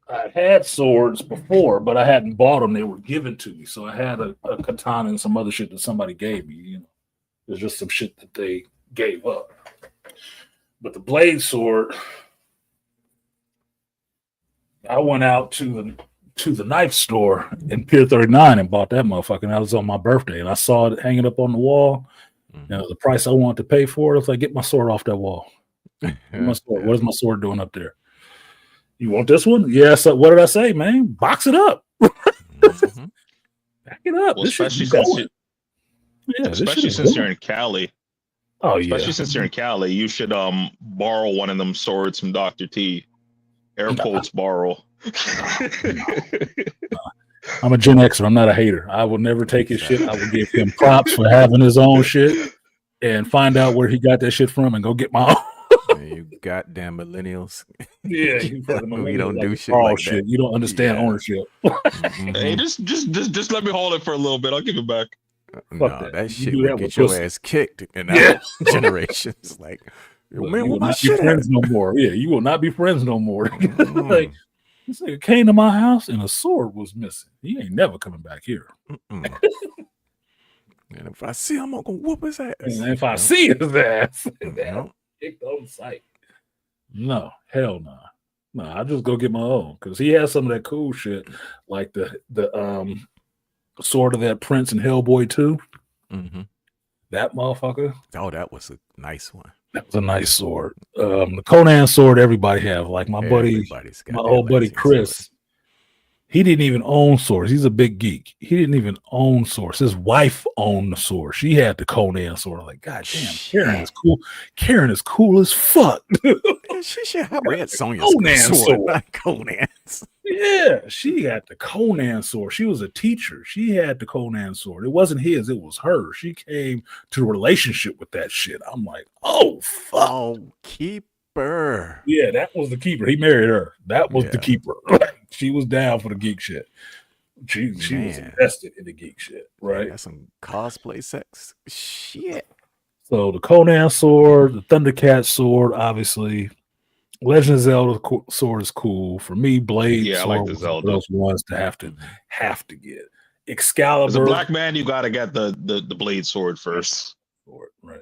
I had swords before, but I hadn't bought them. They were given to me. So I had a katana and some other shit that somebody gave me. There's just some shit that they gave up. But the blade sword, I went out to the knife store in Pier 39 and bought that motherfucker. And that was on my birthday. And I saw it hanging up on the wall. The price I wanted to pay for it. I was like, get my sword off that wall. My sword. What is my sword doing up there? You want this one? Yes. So what did I say, man? Box it up. Back it up. Well, This especially Yeah, this shit Especially is since good. you're in Cali. Oh Especially yeah. since you're in Cali, you should borrow one of them swords from Dr. T. Air quotes borrow. I'm a Gen Xer. I'm not a hater. I will never take his shit. I will give him props for having his own shit and find out where he got that shit from and go get my own. Man, you goddamn millennials. Yeah, you fucking We don't like do shit all like shit. that. You don't understand Yeah. ownership. Hey, Mhm. just let me hold it for a little bit. I'll give it back. Fuck No, that. that You shit do would that with get your pussy. ass kicked in Yeah. our generations. Like, Look, man, you where will my not be shit at? friends no more. Yeah, you will not be friends no more. Like Mm-mm. this nigga came to my house and a sword was missing. He ain't never coming back here. Mm-mm. And if I see him, I'm gonna whoop his ass. And if I Yeah. see his ass, Yeah. kicked on sight. No, hell no. No, I just go get my own because he has some of that cool shit, like the sword of that Prince in Hellboy 2. Mm-hmm. That motherfucker. Oh, that was a nice one. That was a nice sword. The Conan sword everybody have. Like my Everybody's got that old buddy Lansing sword. Chris. He didn't even own swords. He's a big geek. He didn't even own swords. His wife owned the sword. She had the Conan sword. I'm like, God damn, Karen is cool. Karen is cool as fuck. Man, she should have read Sonya's Conan sword, sword. not Conan's. Yeah, she got the Conan sword. She was a teacher. She had the Conan sword. It wasn't his, it was her. She came to the relationship with that shit. I'm like, oh fuck. Oh, keeper. Yeah, that was the keeper. He married her. That was the Yeah. keeper. She was down for the geek shit. She was Man. invested in the geek shit, right? That's some cosplay sex shit. So the Conan sword, the Thundercat sword, obviously. Legend of Zelda sword is cool. For me, Blade Yeah, I sword like the was one of Zelda. those ones to have to get. Excalibur. As a black man, you gotta get the blade sword first. Sword, right.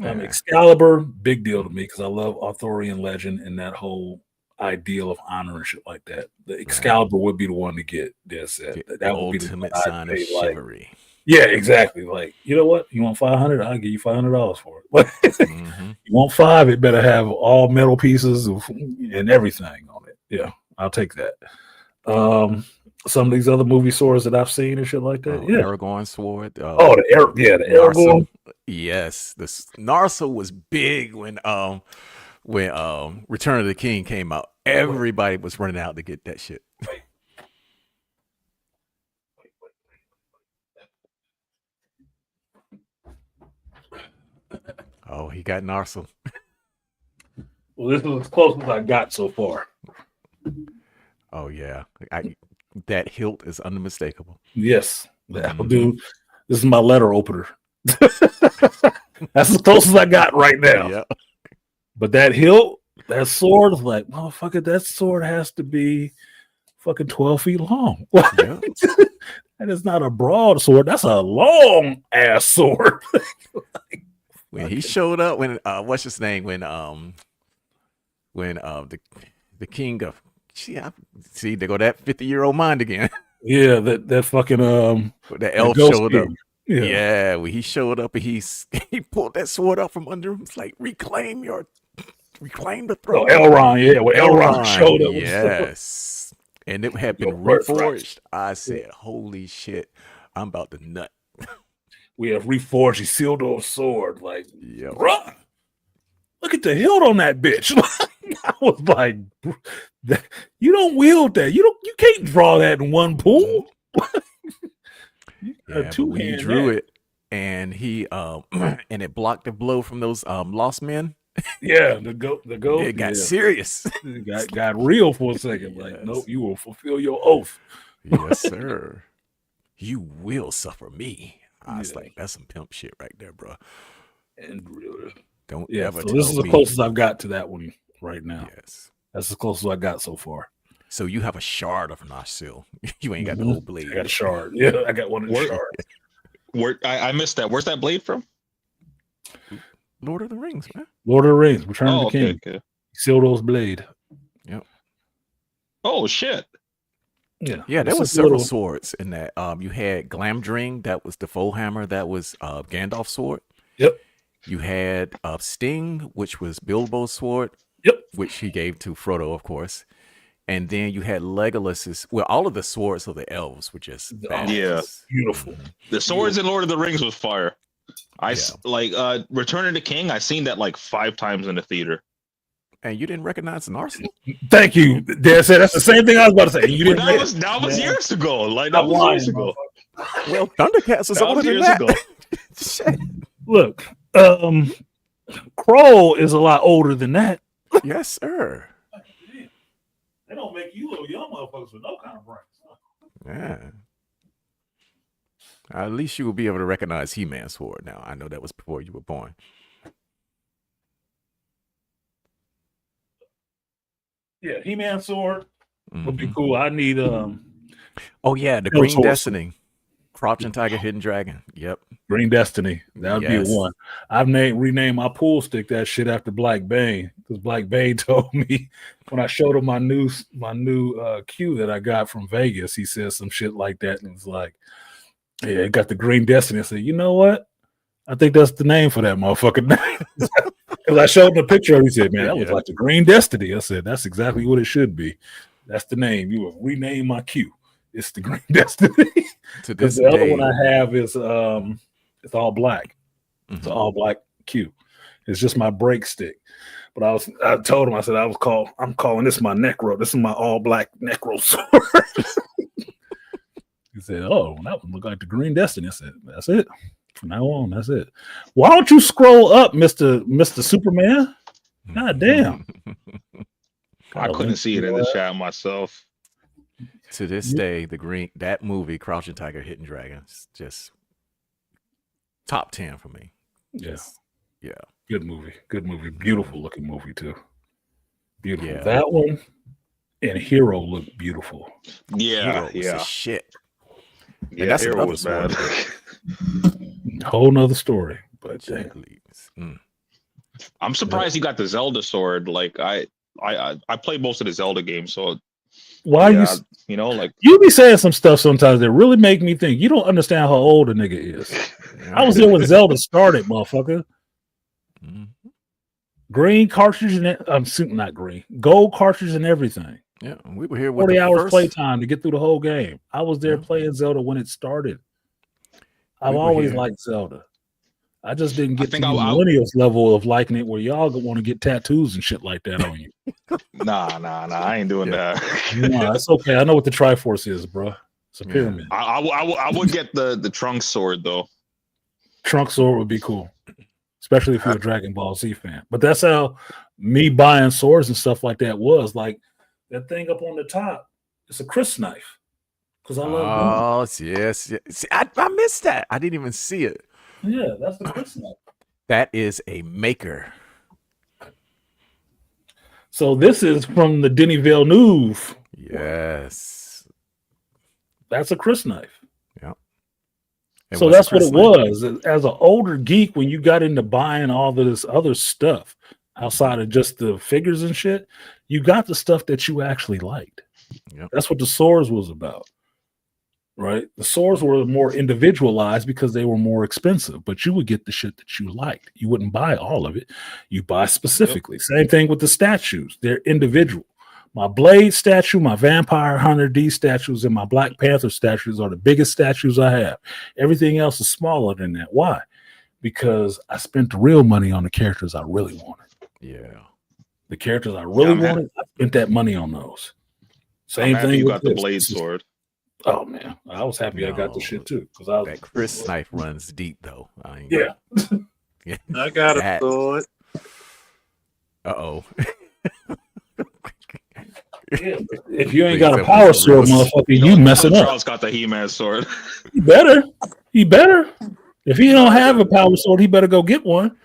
Yeah. Excalibur, big deal to me because I love Arthurian legend and that whole ideal of honor and shit like that. The Excalibur would be the one to get this. The That would be the ultimate one I'd sign of pay, like, chivalry. yeah, exactly. Like, you know what? You want 500? I'll give you $500 for it. Mhm. You want 5? It better have all metal pieces and everything on it. Yeah, I'll take that. Some of these other movie swords that I've seen and shit like that. Yeah. Aragorn sword. The Aragorn. Yes, this Narsil was big when Return of the King came out. Everybody was running out to get that shit. Oh, he got Narsil. Well, this is as close as I got so far. Oh yeah, that hilt is unmistakable. Yes, that'll do. This is my letter opener. That's as close as I got right now. Yeah. But that hilt, that sword is like, motherfucker, that sword has to be fucking 12 feet long. Yeah. That is not a broad sword. That's a long ass sword. When he showed up, when what's his name? When the king of see, they go that 50-year-old mind again. Yeah, that fucking The elf ghost showed up. king. Yeah, when he showed up and he pulled that sword up from under him. It's like reclaim the throne. Elrond, yeah, when Elrond showed up. Yes. And it had been Your birthright. reforged. I said, holy shit, I'm about to nut. We have reforged Isildur's sword. Like, Yep. bruh, look at the hilt on that bitch. I was like, you don't wield that. You can't draw that in one pull. Yeah, but when he drew it and he and it blocked the blow from those lost men. Yeah, the goat. It got serious. It got real for a second. Like, Yes. nope, you will fulfill your oath. Yes, sir. You will suffer me. I was like, that's some pimp shit right there, bro. And really, Don't yeah. ever So tell this is me. as close as I've got to that one right now. Yes. That's as close as I got so far. So you have a shard of Narsil. You ain't got the whole blade. I got a shard. Yeah, I got one of the Where- shards. I missed that. Where's that blade from? Lord of the Rings, man. Lord of the Rings, Return of the okay, King. okay. Isildur's blade. Oh shit. Yeah, Yeah, there It's was a several little- swords in that. You had Glamdring, that was the Foehammer, that was Gandalf's sword. Yep. You had Sting, which was Bilbo's sword. Yep. Which he gave to Frodo, of course. And then you had Legolas's. Well, all of the swords of the elves were just badass. Beautiful. The swords in Lord of the Rings was fire. Yeah. Return of the King. I seen that like 5 times in the theater. And you didn't recognize Narcy? Thank you. That's the same thing I was about to say. You didn't. That was years ago. Like Stop that was lying, years ago. Well, Thundercats is That older was than years that. ago. Shit. Look, Kroll is a lot older than that. Yes, sir. They don't make you little young motherfuckers with no kind of brains. Yeah. At least you will be able to recognize He-Man's sword now. I know that was before you were born. Yeah, He-Man sword would be Mhm. cool. I need Oh yeah, the No Green sword. Destiny. Crouching Tiger, Hidden Dragon. Yep. Green Destiny. That would be Yes. one. I've renamed my pool stick that shit after Black Bane because Black Bane told me when I showed him my new cue that I got from Vegas. He said some shit like that and was like, "Yeah, it got the Green Destiny." I said, "You know what? I think that's the name for that motherfucking name." Because I showed him the picture of it. He said, "Man, that was Yeah. like the Green Destiny." I said, "That's exactly what it should be. That's the name. You will rename my cue. It's the Green Destiny." To Because this the other day. one I have is it's all black. It's an Mhm. all black cue. It's just my break stick. But I told him, I said, I'm calling this my necro. This is my all black necro sword. He said, "Oh, that one looked like the Green Destiny." I said, "That's it. From now on, that's it." Why don't you scroll up, Mr. Superman? God damn. I couldn't see it in the chat myself. To this day, that movie, Crouching Tiger, Hidden Dragon, is just top 10 for me. Yeah. Yeah. Good movie. Good movie. Beautiful looking movie too. Beautiful. Yeah. That one and Hero look beautiful. Yeah, Hero was the shit. Yeah, that's Hero another was bad. Whole nother story. But Jet Leagues. I'm surprised you got the Zelda sword. Like I played most of the Zelda games, so why you know, like you be saying some stuff sometimes that really make me think you don't understand how old a nigga is. I was there when Zelda started, motherfucker. Mhm. Green cartridge and I'm not green, gold cartridge and everything. Yeah, we were here with 40 the hours first playtime to get through the whole game. I was there Yeah. playing Zelda when it started. I've We were always here. liked Zelda. I just didn't get to think the I- millennials level of liking it where y'all want to get tattoos and shit like that on you. Nah, I ain't doing that. No, it's okay. I know what the Triforce is, bro. It's a Yeah. pyramid. I would get the trunk sword though. Trunk sword would be cool, especially if you're a Dragon Ball Z fan. But that's how me buying swords and stuff like that was. Like that thing up on the top, it's a crisp knife. Because I love Oh, yes. See, I missed that. I didn't even see it. gun. Yeah, that's the crisp knife. That is a maker. So this is from the Denis Villeneuve. Yes. That's a crisp knife. Yeah. So that's what it was. As an older geek, when you got into buying all this other stuff outside of just the figures and shit, you got the stuff that you actually liked. Yep. That's what the swords was about, right? The swords were more individualized because they were more expensive, but you would get the shit that you liked. You wouldn't buy all of it. You buy specifically. Yep. Same thing with the statues. They're individual. My Blade statue, my Vampire Hunter D statues, and my Black Panther statues are the biggest statues I have. Everything else is smaller than that. Why? Because I spent the real money on the characters I really wanted. Yeah. The characters I really wanted, I spent that money on those. Same thing. You got the Blade sword. Oh man, I was happy I got the shit too. Because that Chris knife runs deep though. Yeah. I got a sword. Uh-oh. If you ain't got a power sword, motherfucker, you messing up. Charles got the He-Man sword. He better. If he don't have a power sword, he better go get one.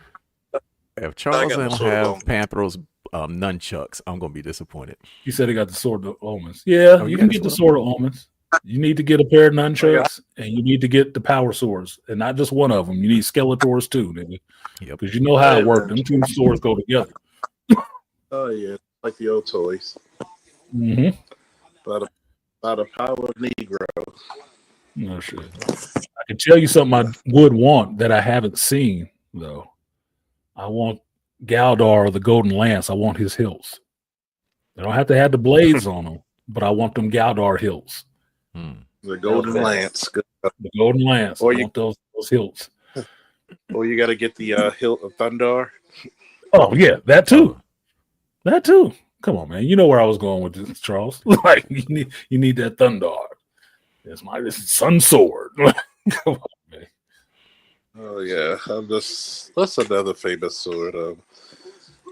If Charles don't have Panthros nunchucks, I'm gonna be disappointed. He said he got the sword of omens. Yeah, you can get the sword of omens. You need to get a pair of nunchucks, and you need to get the power swords, and not just one of them. You need Skeletors too, nigga. Yep. Because you know how it works. Them two swords go together. Oh yeah, like the old toys. Mm-hmm. By the power of Negro. No shit. I can tell you something I would want that I haven't seen though. I want Galdar or the Golden Lance. I want his hilts. They don't have to have the blades on them, but I want them Galdar hilts. The golden lance. Good. The golden lance. Or I want those hilts. Or you got to get the hilt of Thundar. Oh yeah, that too. That too. Come on, man. You know where I was going with this, Charles. Like you need that Thundar. This is Sun Sword. Come on, man. Oh yeah, that's another famous sword.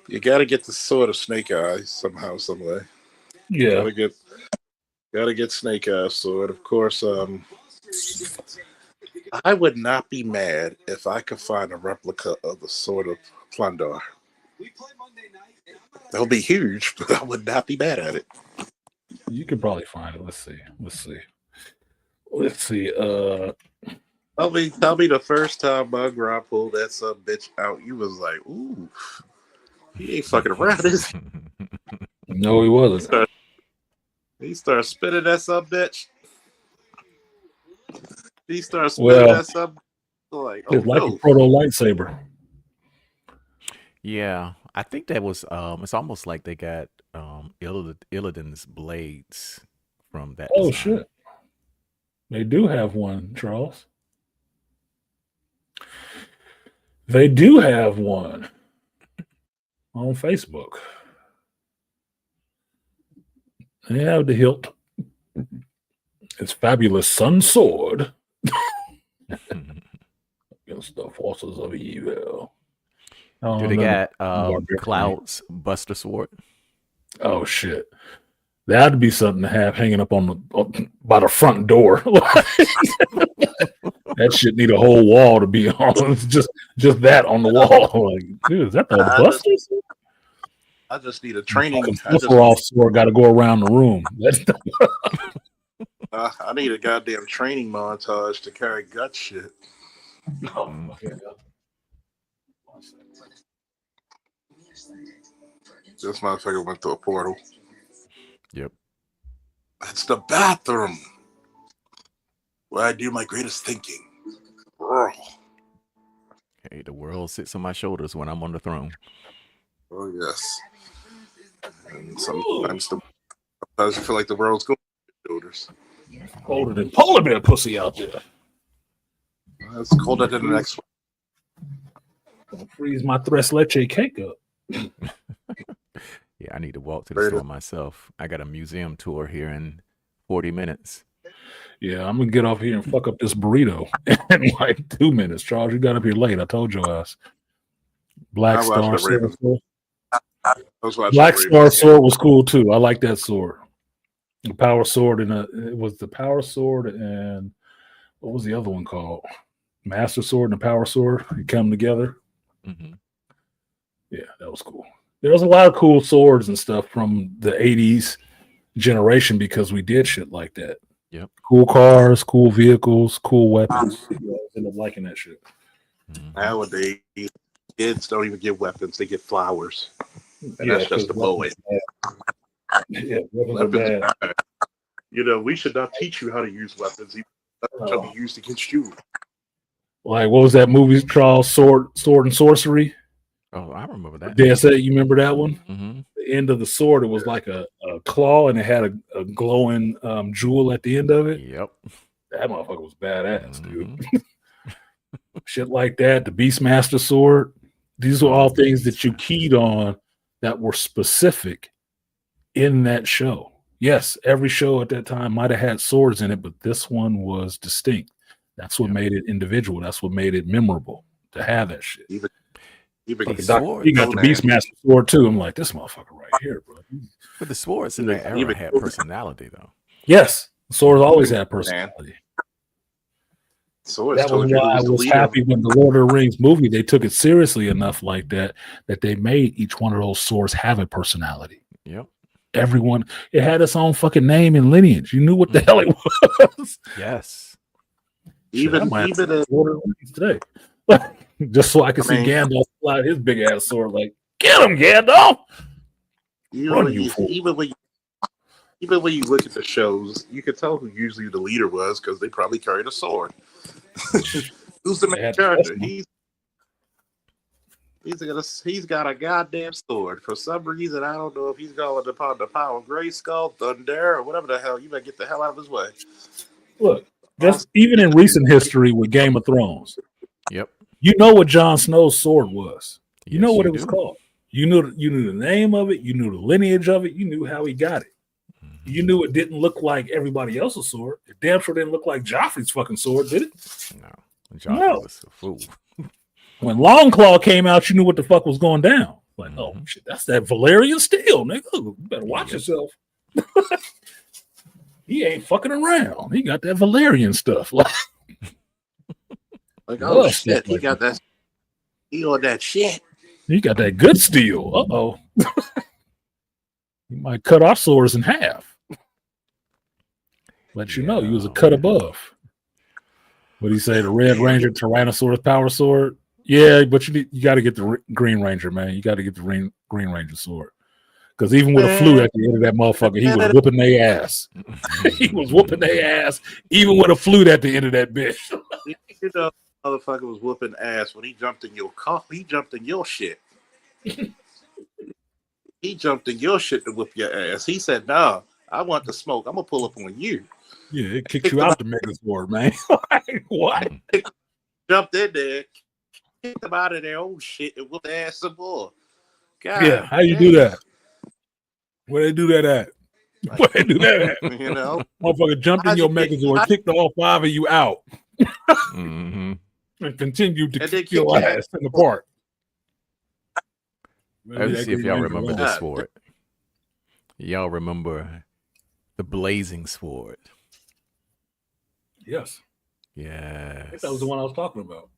You got to get the sword of Snake Eyes somehow, some way. Yeah. Gotta get Snake Eyes sword. Of course, I would not be mad if I could find a replica of the sword of Plundar. It'll be huge, but I would not be mad at it. You could probably find it. Let's see. Tell me the first time Mug Rob pulled that son bitch out, you was like, ooh, he ain't fucking around, is he? No, he wasn't. He started spinning that son bitch. He started spinning that son. Like, oh, it's like no. a proto lightsaber. Yeah, I think that was. It's almost like they got Illidan's blades from that. Oh design. shit! They do have one, Charles. They do have one on Facebook. They have the hilt. It's fabulous Sun Sword against the forces of evil. Do they got Cloud's Buster Sword? Oh shit! That'd be something to have hanging up by the front door. That shit need a whole wall to be on. Just that on the wall. Like, dude, is that the Buster? I just need a training. Sword got to go around the room. I need a goddamn training montage to carry gut shit. Oh, this motherfucker went through a portal. Yep. It's the bathroom where I do my greatest thinking. Hey, the world sits on my shoulders when I'm on the throne. Oh yes. And sometimes you feel like the world's going on your shoulders. Colder than polar bear pussy out there. It's colder than the next one. Don't freeze my Tres Leche cake up. Yeah, I need to walk to the store myself. I got a museum tour here in 40 minutes. Yeah, I'm gonna get off here and fuck up this burrito in like 2 minutes. Charles, you got up here late. I told your ass. Black Star Sword. Black Star Sword was cool too. I like that sword. The Power Sword it was the Power Sword and what was the other one called? Master Sword and the Power Sword. They come together. Mm-hmm. Yeah, that was cool. There was a lot of cool swords and stuff from the 80s generation because we did shit like that. Yep. Cool cars, cool vehicles, cool weapons. I ended up liking that shit. Mm-hmm. Nowadays, kids don't even get weapons; they get flowers, and that's just a boy. Yeah, weapons are bad. You know, we should not teach you how to use weapons. That shall be used against you. Like, what was that movie, Charles? Sword and Sorcery? Oh, I remember that. DSA, you remember that one? Mm-hmm. The end of the sword, it was like a claw, and it had a glowing jewel at the end of it. Yep. That motherfucker was badass, dude. Shit like that. The Beastmaster sword. These were all things that you keyed on that were specific in that show. Yes, every show at that time might have had swords in it, but this one was distinct. That's what made it individual. That's what made it memorable to have that shit. Even you got the Beastmaster sword too. I'm like, this motherfucker right here, bro. But the swords in that era had personality, though. Yes, swords always had personality. Swords that was why I was happy when the Lord of the Rings movie, they took it seriously enough like that they made each one of those swords have a personality. Yep. Everyone, it had its own fucking name and lineage. You knew what the hell it was. Yes. Even Lord of the Rings today. Just so I could see Gandalf fly his big ass sword, like, get him, Gandalf! Even when you look at the shows, you can tell who usually the leader was because they probably carried a sword. Who's the main character? He's got a goddamn sword. For some reason, I don't know if he's calling upon the power of Grayskull, Thunder, or whatever the hell. You better get the hell out of his way. Look, just even in recent history with Game of Thrones, Yep. you know what Jon Snow's sword was. You know Yes, what you it was do. called. You knew the name of it. You knew the lineage of it. You knew how he got it. You knew it didn't look like everybody else's sword. It damn sure didn't look like Joffrey's fucking sword, did it? No, Joffrey No. was a fool. When Longclaw came out, you knew what the fuck was going down. Like, oh Mhm. shit, that's that Valerian steel, nigga. You better watch Yep. yourself. He ain't fucking around. He got that Valerian stuff. Like, oh Love shit, stuff he like got that. He on that shit. He got that good steel. Uh-oh. He might cut our swords in half. Let you know he was a cut above. What do you say? The Red Ranger Tyrannosaurus Power Sword? Yeah, but you got to get the Green Ranger, man. You got to get the Green Ranger sword. Because even with a flu at the end of that motherfucker, he was whooping their ass. He was whooping their ass, even with a flute at the end of that bitch. You know, motherfucker was whooping ass when he jumped in your car. He jumped in your shit. He jumped in your shit to whoop your ass. He said, "Nah, I want the smoke. I'm gonna pull up on you." Yeah, it kicked you out the Megazord, man. Like, what? Jumped in there, kicked him out of their own shit, and whooped ass some more. God, Yeah, how you do that? Where they do that at? Where they do that at? You know, Motherfucker jumped in your Megazord, kicked all 5 of you out, Mm-hmm. and continued to And then kick your kick ass in the park. Let's see if y'all remember this alone. sword. Y'all remember the blazing sword? Yes. I Yes. think that was the one I was talking about.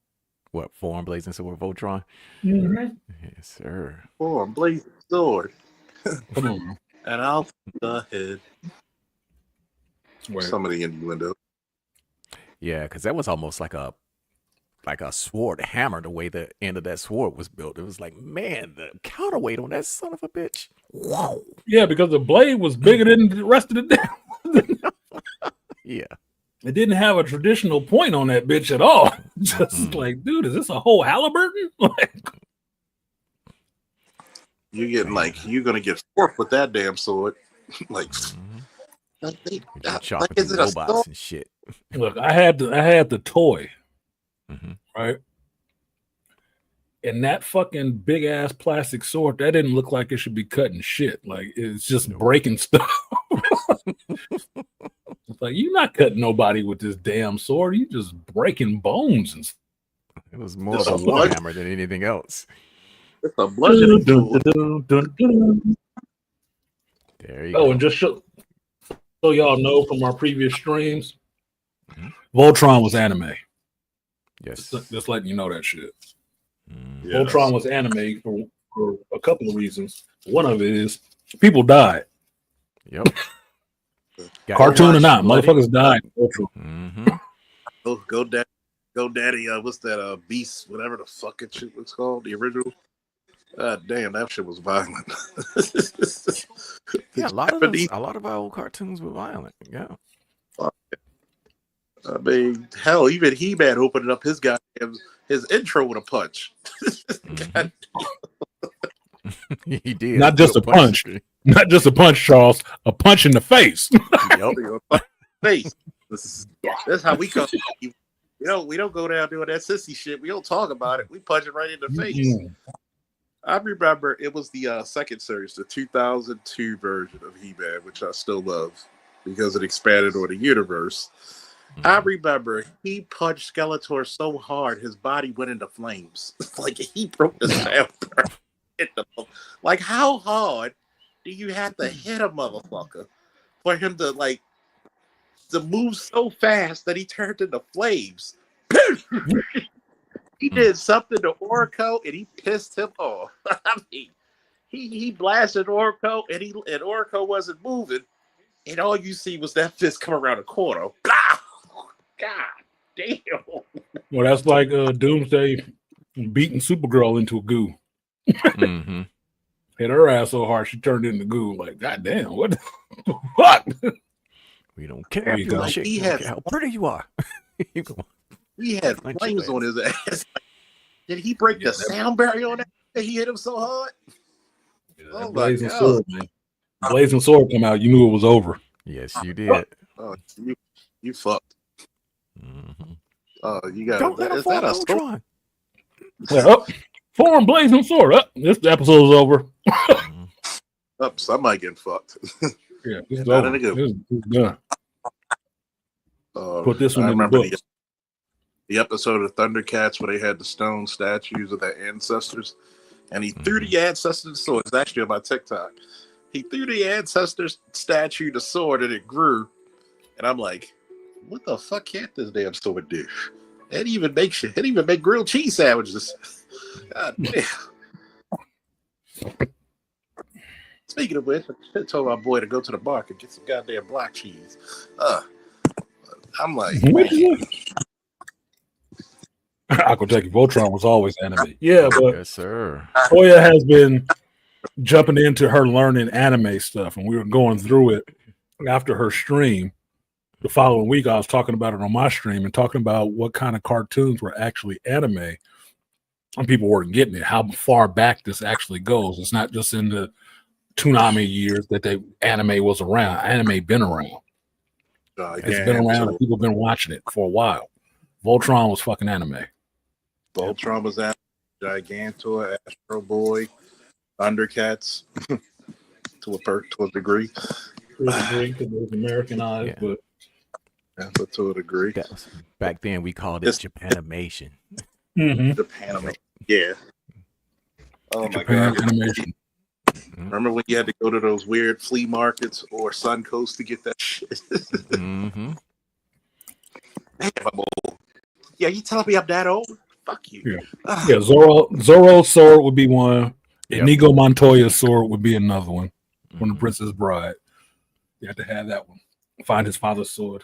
What, form blazing sword, Voltron? Mm-hmm. Yes, sir. Oh, I'm blazing sword, Come on. and I'll go ahead. Wait. Somebody in the window. Yeah, because that was almost like a sword hammer, the way the end of that sword was built. It was like, man, the counterweight on that son of a bitch. Wow. Yeah, because the blade was bigger than the rest of the damn. Yeah. It didn't have a traditional point on that bitch at all. Just like, dude, is this a whole Halliburton? You get you're gonna get forked with that damn sword. Like, Chopping is through it a robots sword? and shit. Look, I had the toy, Mm-hmm. right? And that fucking big ass plastic sword, that didn't look like it should be cutting shit. Like, it's just breaking stuff. It's like, you're not cutting nobody with this damn sword. You just breaking bones and stuff. It was more of a war hammer than anything else. It's a bludgeoning tool. There you go. And just so y'all know from our previous streams, Voltron was anime. Yes. Just letting you know that shit. Mm. Yes. Voltron was anime for a couple of reasons. One of it is people died. Yep. Cartoon or not, Bloody- motherfuckers died. Mm-hmm. Go daddy. What's that? Beast, whatever the fucking shit was called, the original. Damn, that shit was violent. Yeah, a lot of our old cartoons were violent. Yeah. I mean, hell, even He-Man opened up his intro with a punch. Mm-hmm. He did. Not just a punch. Not just a punch, Charles. A punch in the face. Yep. Face. This is how we come. We don't go down doing that sissy shit. We don't talk about it. We punch it right in the face. Mm-hmm. I remember it was the second series, the 2002 version of He-Man, which I still love because it expanded on the universe. Mm-hmm. I remember he punched Skeletor so hard his body went into flames. Like he broke his down. Like, how hard do you have to hit a motherfucker for him to move so fast that he turned into flames? He did something to Orko and he pissed him off. I mean, he blasted Orko and Orko wasn't moving, and all you see was that fist come around the corner. God damn. Well, that's like Doomsday beating Supergirl into a goo. Mm-hmm. Hit her ass so hard she turned into goo. Like, god damn, what the fuck? We don't care if you're a chick. We don't care how pretty you are. He had flames on his ass. Did he break the sound barrier on that? He hit him so hard. Yeah, Oh my blazing God. sword, man. Blazing sword come out, you knew it was over. Yes, you did. Oh, you fucked. Mm-hmm. Oh, you got Don't let him is that fall, a sword? Voltron. Yeah, up, form blazing sword. Up, this episode is over. Mhm. Up, somebody getting fucked. Yeah, this is Not over. in a good This is done. Put this one I in the remember books. the episode of Thundercats where they had the stone statues of their ancestors, and he threw the ancestors' sword. It's actually on my TikTok. He threw the ancestors' statue the sword, and it grew. And I'm like, what the fuck can't this damn sword do? It even makes shit. It even make grilled cheese sandwiches. God damn. Speaking of which, I told my boy to go to the market and get some goddamn block cheese. I'm like, What man. you say? Akuteki Voltron was always anime. Yeah, but Yes, sir. Toya has been jumping into her learning anime stuff, and we were going through it after her stream. The following week, I was talking about it on my stream and talking about what kind of cartoons were actually anime, and people weren't getting it. How far back this actually goes. It's not just in the Toonami years that anime was around. Anime been around. It's been around, and people been watching it for a while. Voltron was fucking anime. Voltron was at Gigantor, Astro Boy, Thundercats, to a degree. To a degree, because it was Americanized, but but to a degree. That was, back then, we called it Japanimation. Japan, yeah. Oh my God. Animation. Remember when you had to go to those weird flea markets or Suncoast to get that shit? Mm-hmm. Damn, I'm old. Yeah, you telling me I'm that old? Fuck you. Yeah, Zoro's sword would be one. Inigo Montoya's sword would be another one from the Princess Bride. You have to have that one. Find his father's sword.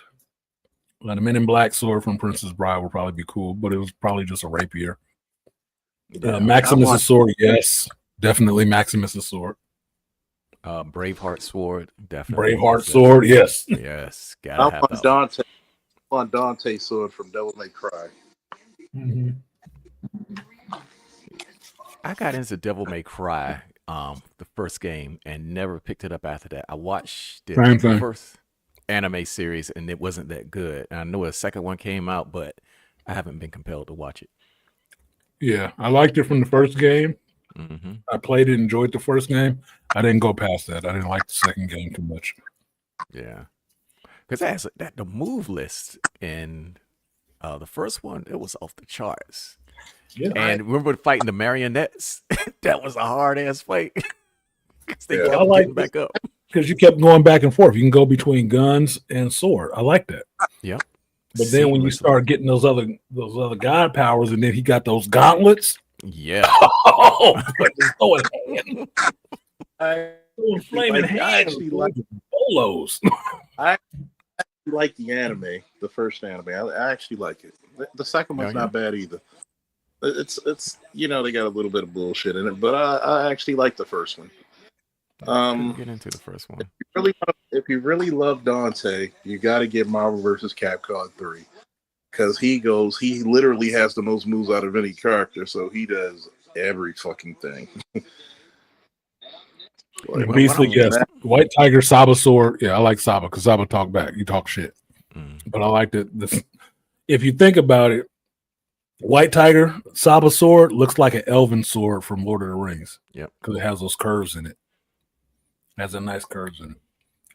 And the Men in Black sword from Princess Bride would probably be cool, but it was probably just a rapier. Maximus' sword, yes. Definitely Maximus' sword. Braveheart sword, definitely. Braveheart sword, yes. Yes, I gotta have want that. Dante. I want Dante's sword from Devil May Cry. I got into Devil May Cry, the first game, and never picked it up after that. I watched the first anime series, and it wasn't that good. And I know a second one came out, but I haven't been compelled to watch it. Yeah, I liked it from the first game. I played it, enjoyed the first game. I didn't go past that. I didn't like the second game too much. Yeah, because the move list in the first one, it was off the charts. Yeah, and remember fighting the marionettes? That was a hard ass fight. They kept getting back up because you kept going back and forth. You can go between guns and sword. I like that. Yep. But then when you start getting those other god powers, and then he got those gauntlets. Yeah. Oh, flaming hands. I actually like bolos. I like the anime, the first anime. I actually like it. The second one's not bad either. It's they got a little bit of bullshit in it, but I actually like the first one. Get into the first one. If you really love Dante, you got to get Marvel vs. Capcom 3 because he literally has the most moves out of any character, so he does every fucking thing. Beastly, yes. White Tiger, Saba sword. Yeah, I like Saba because Saba talk back. You talk shit. But I like that. If you think about it, White Tiger, Saba sword looks like an elven sword from Lord of the Rings. Yep. Because it has those curves in it. Has a nice curves in it.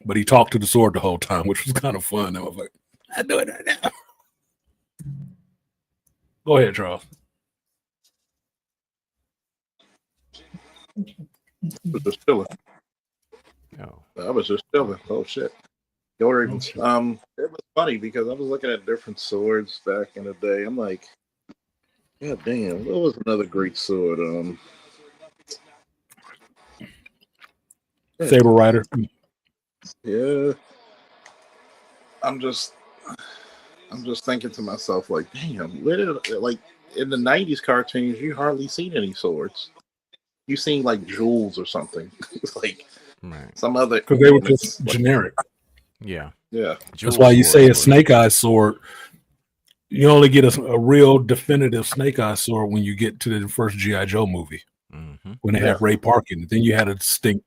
But he talked to the sword the whole time, which was kind of fun. I was like, I do it right now. Go ahead, Charles. Just chilling. Oh. I was just chilling. Oh shit. It was funny because I was looking at different swords back in the day. I'm like, God damn, what was another great sword? Saber Rider. Yeah. I'm just thinking to myself, like, damn, like in the 90s cartoons, you hardly seen any swords. You seen like jewels or something. Like some other, because they were just generic. Yeah. Yeah. That's why you say a Snake Eyes sword You only get a real definitive Snake Eye sword when you get to the first G.I. Joe movie when they had Ray Park in it. Then you had a distinct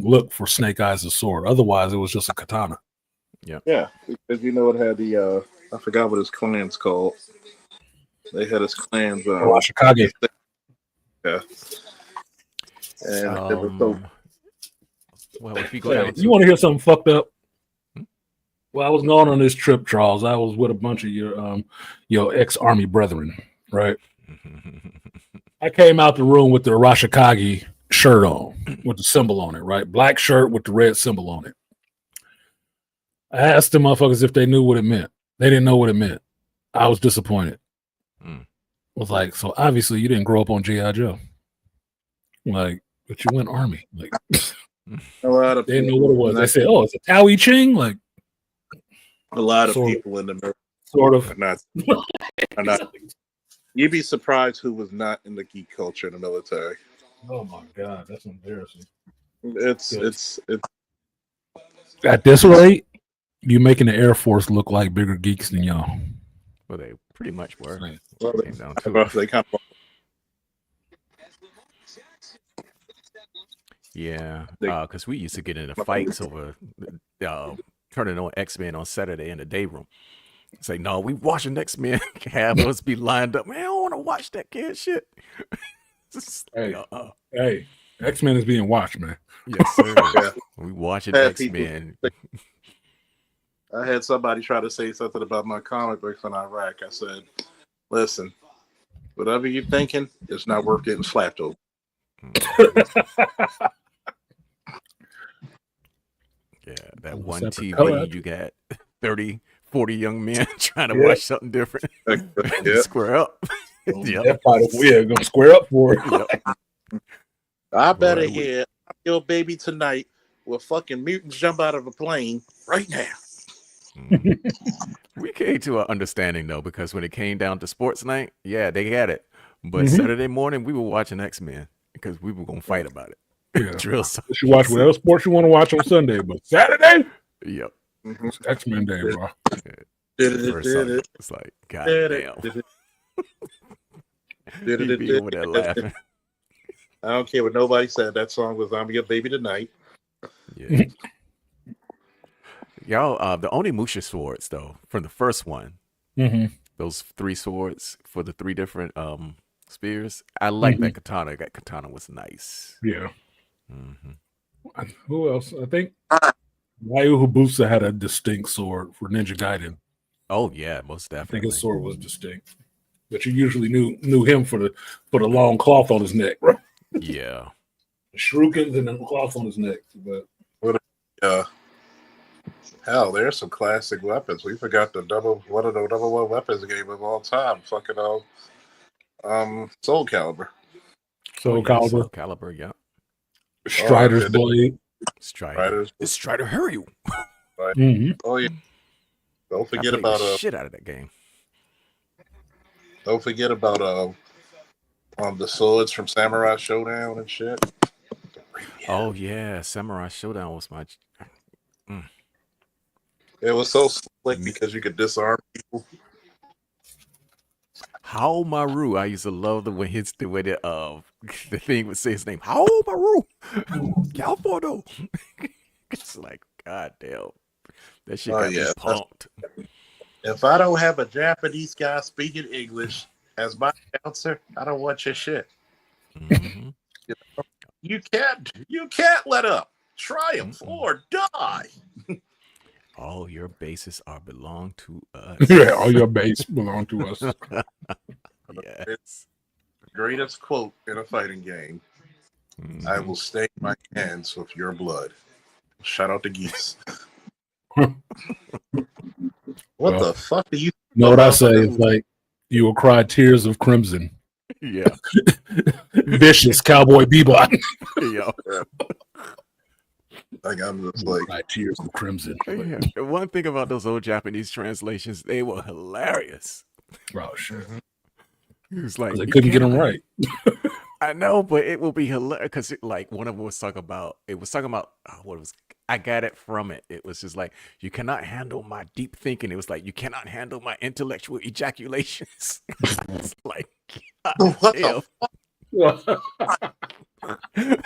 look for Snake Eye as a sword. Otherwise, it was just a katana. Yeah, because you know it had the I forgot what his clan's called. They had his clan's Arashikage. yeah. And it was so well, if you go down to You want to hear something fucked up? Well, I was going on this trip, Charles. I was with a bunch of your ex-army brethren, right? I came out the room with the Arashikage shirt on, with the symbol on it, right? Black shirt with the red symbol on it. I asked the motherfuckers if they knew what it meant. They didn't know what it meant. I was disappointed. Was like, so obviously you didn't grow up on G.I. Joe. Like, but you went army. Like, a lot of they didn't know what it was. They said, oh, it's a Tao Ching? Like, a lot of sort people in the military sort of. are not. You'd be surprised who was not in the geek culture in the military. Oh my God, that's embarrassing. It's At this rate, you making the Air Force look like bigger geeks than y'all. Well, they pretty much were. well, Came down to it. they kind of Yeah, because we used to get into fights over turning on X-Men on Saturday in the day room. Say, no, we watching X-Men. Have us be lined up. Man, I don't want to watch that kid shit. Hey, X-Men is being watched, man. Yes, sir. Yeah. We watching Had X-Men. I had somebody try to say something about my comic books in Iraq. I said, listen, whatever you're thinking, it's not worth getting slapped over. Yeah, that one TV, you got 30, 40 young men trying to watch something different. Square up. That part of gonna square up for it. I better hear your baby tonight will fucking mutants jump out of a plane right now. We came to an understanding though, because when it came down to sports night, yeah, they had it. But Saturday morning, we were watching X-Men because we were gonna fight about it. Yeah. Drill. You watch whatever sports you want to watch on Sunday, but Saturday, Yep. It's X-Men Day, bro. It's like, God damn. He'd be over there laughing. I don't care what nobody said. That song was "I'm Your Baby Tonight." Yeah. Y'all, the Onimusha swords though, from the first one, those 3 swords for the 3 different spears. I like that katana. That katana was nice. Yeah. Who else? I think Ryu Hayabusa had a distinct sword for Ninja Gaiden. Oh yeah, most I definitely. think his sword was distinct, but you usually knew him for the long cloth on his neck, bro. Yeah. Shurikens and the cloth on his neck. But hell, there's some classic weapons. We forgot one of the double one weapons game of all time. Fucking Soul Calibur. Soul Calibur. Soul Calibur, yeah. Strider's blade. Strider Hurry. Oh yeah. Don't forget about shit out of that game. Don't forget about the swords from Samurai Showdown and shit. Oh yeah, Samurai Showdown was my. It was so slick because you could disarm people. How Maru, I used to love the way the thing would say his name. How Maru, Calfordo. It's like, God damn, that shit got me pumped. If I don't have a Japanese guy speaking English as my announcer, I don't want your shit. You can't let up. Triumph or die. All your bases belong to us. Yeah, all your base belong to us. Yes. It's the greatest quote in a fighting game. I will stain my hands with your blood. Shout out to Geese. What the fuck do you know? What I say is like, you will cry tears of crimson. Yeah. Vicious Cowboy Bebop. Yeah. Like, I'm just like, tears of crimson. Yeah. The one thing about those old Japanese translations, they were hilarious. Oh shit! It was like they couldn't get them right. I know, but it will be hilarious because like one of them was talking about what it was. I got it from it. It was just like you cannot handle my deep thinking. It was like you cannot handle my intellectual ejaculations. It's like What the damn.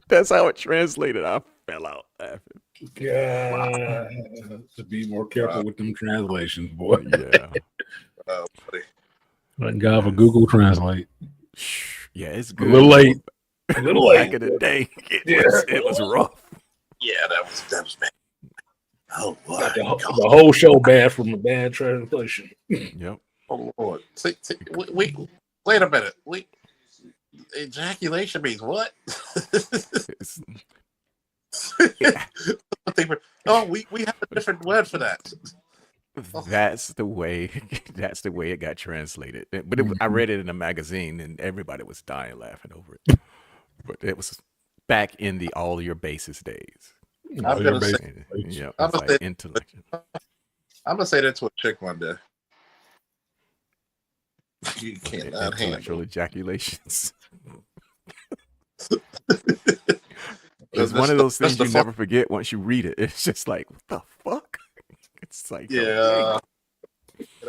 That's how it translated. I fell out laughing. God, to be more careful with them translations, boy. Yeah. buddy. Thank God for Google Translate. Yeah, it's A good. little late. A little Back late. in the day, Yeah. it was rough. Yeah, that was bad. Oh, Got God. the whole show bad from a bad translation. Yep. Oh, Lord. See, wait a minute. Ejaculation means what? It's, we have a different word for that. that's the way it got translated. But I read it in a magazine, and everybody was dying laughing over it. But it was back in the all your bases days. I'm gonna say, Yeah, I'm it's gonna like say- intellectual. I'm gonna say that to a chick one day. You cannot Intellectual handle. ejaculations. That's It's one of those that's things the you fun- never forget once you read it. It's just like, what the fuck? It's like, Yeah.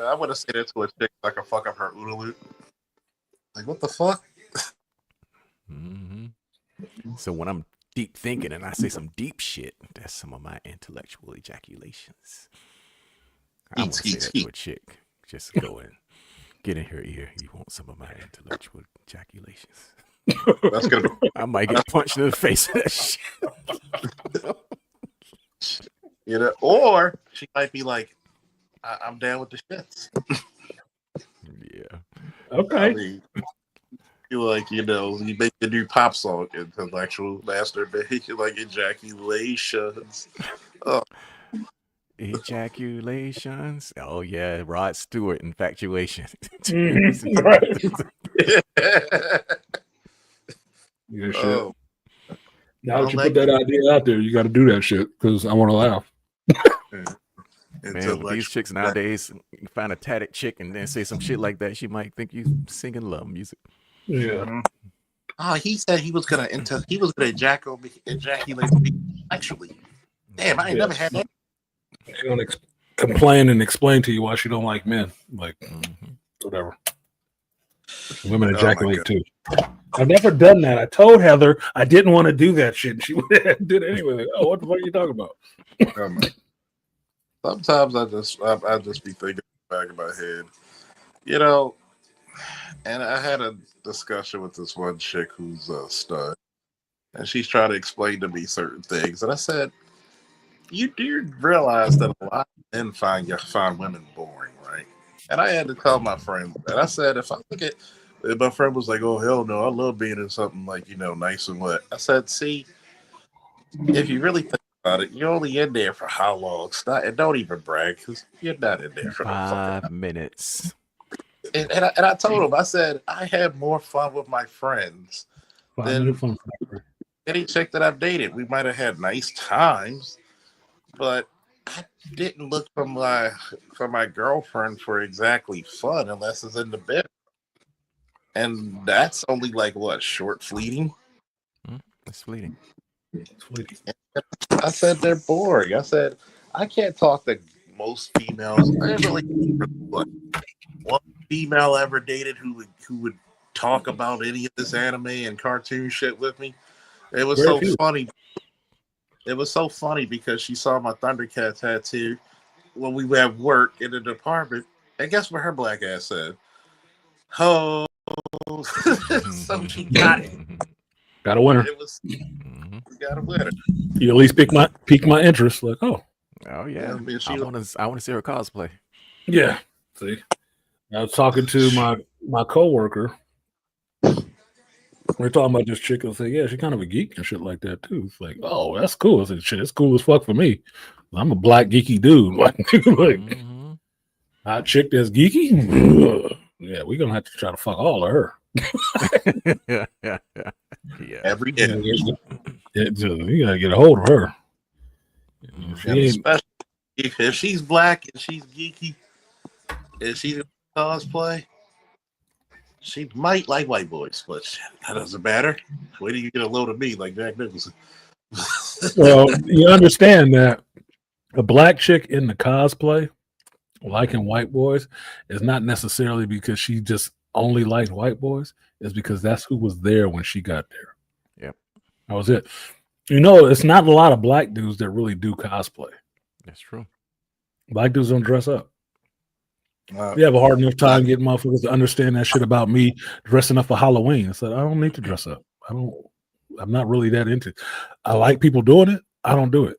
I would have said that to a chick so I could fuck up her OODA loop. Like, what the fuck? hmm So when I'm deep thinking and I say some deep shit, that's some of my intellectual ejaculations. I want to say that to a chick. Just go and get in her ear. You want some of my intellectual ejaculations? That's gonna be, I might get punched in the face with that shit. or she might be like, I'm down with the shits. Yeah. Okay. I mean, you like, you make the new pop song intellectual masturbation, like ejaculations. Oh, Ejaculations. Oh yeah, Rod Stewart, infatuation. Right. Yeah, shit. oh, Now that you put that idea out there, you got to do that shit because I want to laugh. Man, with these chicks nowadays, you find a tatted chick and then say some shit like that, she might think you singing love music. Yeah. Oh, he said he was gonna ejaculate me sexually. Damn, I ain't never had that. She's gonna complain and explain to you why she don't like men. Like whatever. Women ejaculate too. I've never done that. I told Heather I didn't want to do that shit. And she did it anyway. Like, oh, what the fuck are you talking about? Sometimes I just be thinking back in my head, and I had a discussion with this one chick who's a stud, and she's trying to explain to me certain things, and I said, "You do realize that a lot of men find women boring, right?" And I had to tell my friend that. I said, if I look at, and my friend was like, "Oh hell no, I love being in something like nice and wet." I said, "See, if you really think about it, you're only in there for how long? And don't even brag because you're not in there for 5 minutes." And I told him, I said, I had more fun with my friends than any chick that I've dated. We might have had nice times, but I didn't look for my girlfriend for exactly fun unless it's in the bed. And that's only like what, short fleeting? It's fleeting. I said they're boring. I said I can't talk to most females. I didn't really one female I ever dated who would talk about any of this anime and cartoon shit with me. It was so funny. It was so funny because she saw my Thundercat tattoo when we were at work in the department, and guess what her black ass said? Oh, so she got it. Got a winner. It was got a winner. You at least pique my interest. Like, oh yeah. I mean, I want to see her cosplay. Yeah. See, I was talking to my coworker. We are talking about this chick and say, yeah, she's kind of a geek and shit like that too. It's like, oh, that's cool. I said, shit, it's cool as fuck for me. I'm a black geeky dude. Like hot chick that's geeky. Yeah, we're gonna have to try to fuck all of her. Yeah. Every day. You gotta get a hold of her. Especially if she's black and she's geeky and she's cosplay. She might like white boys, but that doesn't matter. Wait till you get a load of me like Jack Nicholson. Well, you understand that a black chick in the cosplay liking white boys is not necessarily because she just only liked white boys. It's because that's who was there when she got there. Yep. That was it. You know, it's not a lot of black dudes that really do cosplay. That's true. Black dudes don't dress up. You have a hard enough time getting motherfuckers to understand that shit about me dressing up for Halloween. I said, I don't need to dress up. I'm not really that into it. I like people doing it. I don't do it.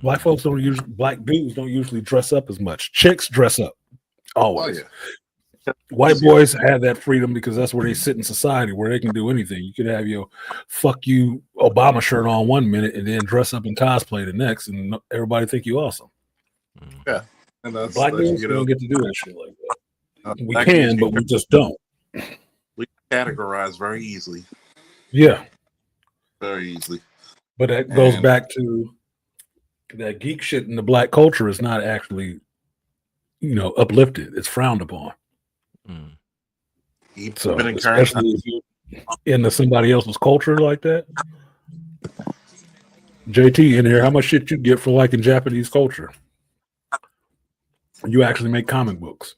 Black folks don't usually, black dudes don't usually dress up as much. Chicks dress up always. Oh, yeah. White boys have that freedom because that's where they sit in society, where they can do anything. You could have your fuck you Obama shirt on 1 minute and then dress up in cosplay the next, and everybody think you awesome. Yeah. And Black dudes don't get to do that shit like that. We black can, dudes but we just don't. We categorize very easily. Yeah. Very easily. But that goes back to that geek shit in the black culture is not actually, uplifted. It's frowned upon. So, especially if you're into somebody else's culture like that. JT in here, how much shit you get for liking Japanese culture? You actually make comic books.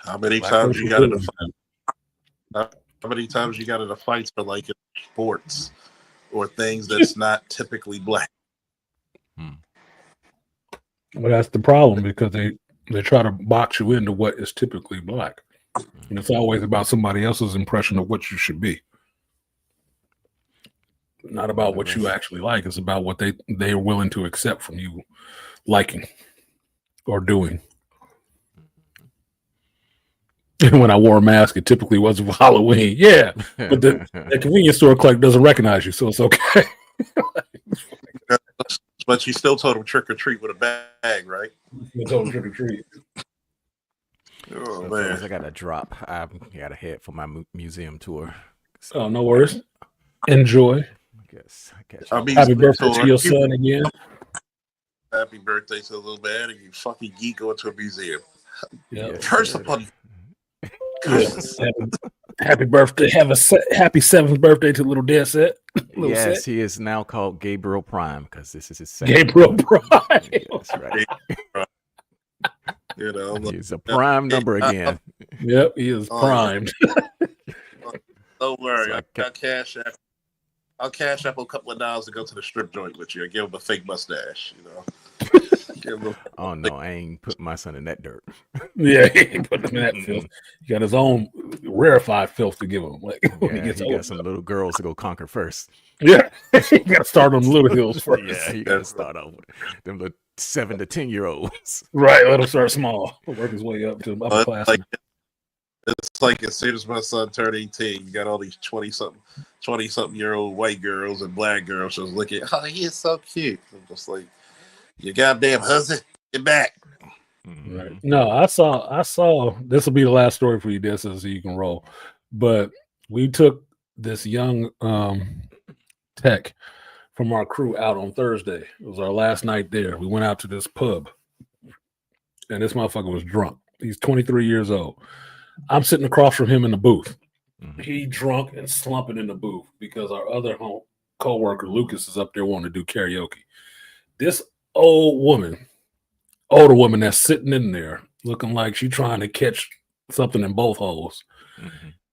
How many Black times culture you got in is how many times you got into fights for like sports or things that's not typically black? Well, that's the problem because they try to box you into what is typically black. And it's always about somebody else's impression of what you should be. Not about what you actually like. It's about what they are willing to accept from you liking or doing. When I wore a mask, it typically wasn't for Halloween. Yeah, but the convenience store clerk doesn't recognize you, so it's okay. But you still told him trick or treat with a bag, right? You told him trick or treat. Oh, So, man. fellas, I got to drop. I got to head for my museum tour. Oh, no worries. Enjoy. I guess. Happy birthday to your son again. Happy birthday to the little man, and you fucking geek going to a museum. Yeah. Curse upon you. Happy birthday. Happy 7th birthday to little dead set. Yes, he is now called Gabriel Prime because this is his second. Gabriel Prime. That's right. He's a prime number again. Yep, he is primed. Don't worry, So I'll cash up a couple of dollars to go to the strip joint with you. I give him a fake mustache, Oh no, I ain't putting my son in that dirt. Yeah, he ain't putting him in that filth. He got his own rarefied filth to give him. Like when he gets he got some little girls to go conquer first. Yeah, you got to start on the little hills first. Yeah, you got to start off with them little 7 to 10 year olds. Right, let him start small, work his way up to upper class. It's like as soon as my son turned 18, you got all these 20-something year old white girls and black girls just looking. Oh, he is so cute. I'm just like, you goddamn husband, get back. Right. No, I saw. This will be the last story for you, this so you can roll. But we took this young tech from our crew out on Thursday. It was our last night there. We went out to this pub, and this motherfucker was drunk. He's 23 years old. I'm sitting across from him in the booth. He drunk and slumping in the booth because our other co-worker Lucas is up there wanting to do karaoke. This older woman that's sitting in there looking like she's trying to catch something in both holes.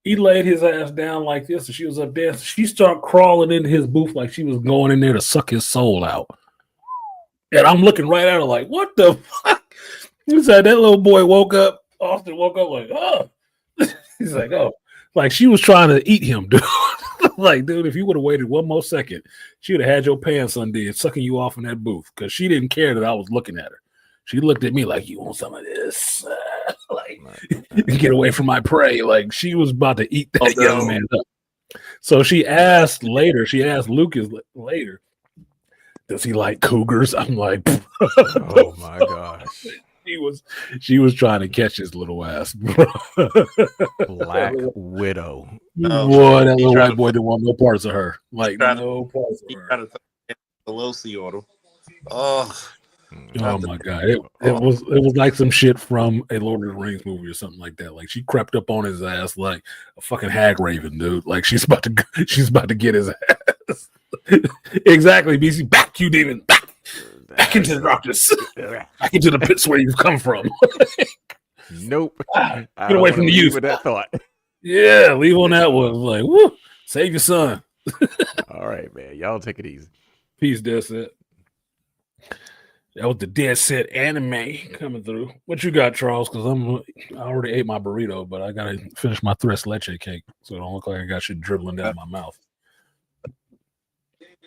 He laid his ass down like this, and she was up there. She started crawling into his booth like she was going in there to suck his soul out. And I'm looking right at her like, what the fuck? He said that little boy woke up. Austin woke up like, oh. He's like, oh. Like she was trying to eat him, dude. Like, dude, if you would have waited one more second, she would have had your pants undid, sucking you off in that booth because she didn't care that I was looking at her. She looked at me like, you want some of this? Like, get away from my prey. Like, she was about to eat that young man up. So she asked Lucas later, does he like cougars? I'm like, oh my gosh. She was trying to catch his little ass. Black Widow. Boy, that little white boy didn't want no parts of her. Like, no parts of her. Pelosi on him. Oh, Oh my god! It was like some shit from a Lord of the Rings movie or something like that. Like she crept up on his ass like a fucking hag raven, dude. Like she's about to get his ass. Exactly, BC. Back, you demon. Back into the darkness. Back into the pits where you've come from. Nope. Get away from the youth. With that thought. Yeah, leave on that one. Like, woo, save your son. All right, man. Y'all take it easy. Peace, Dead Set. That was the Dead Set anime coming through. What you got, Charles? Because I already ate my burrito, but I gotta finish my tres leche cake so it don't look like I got shit dribbling down my mouth.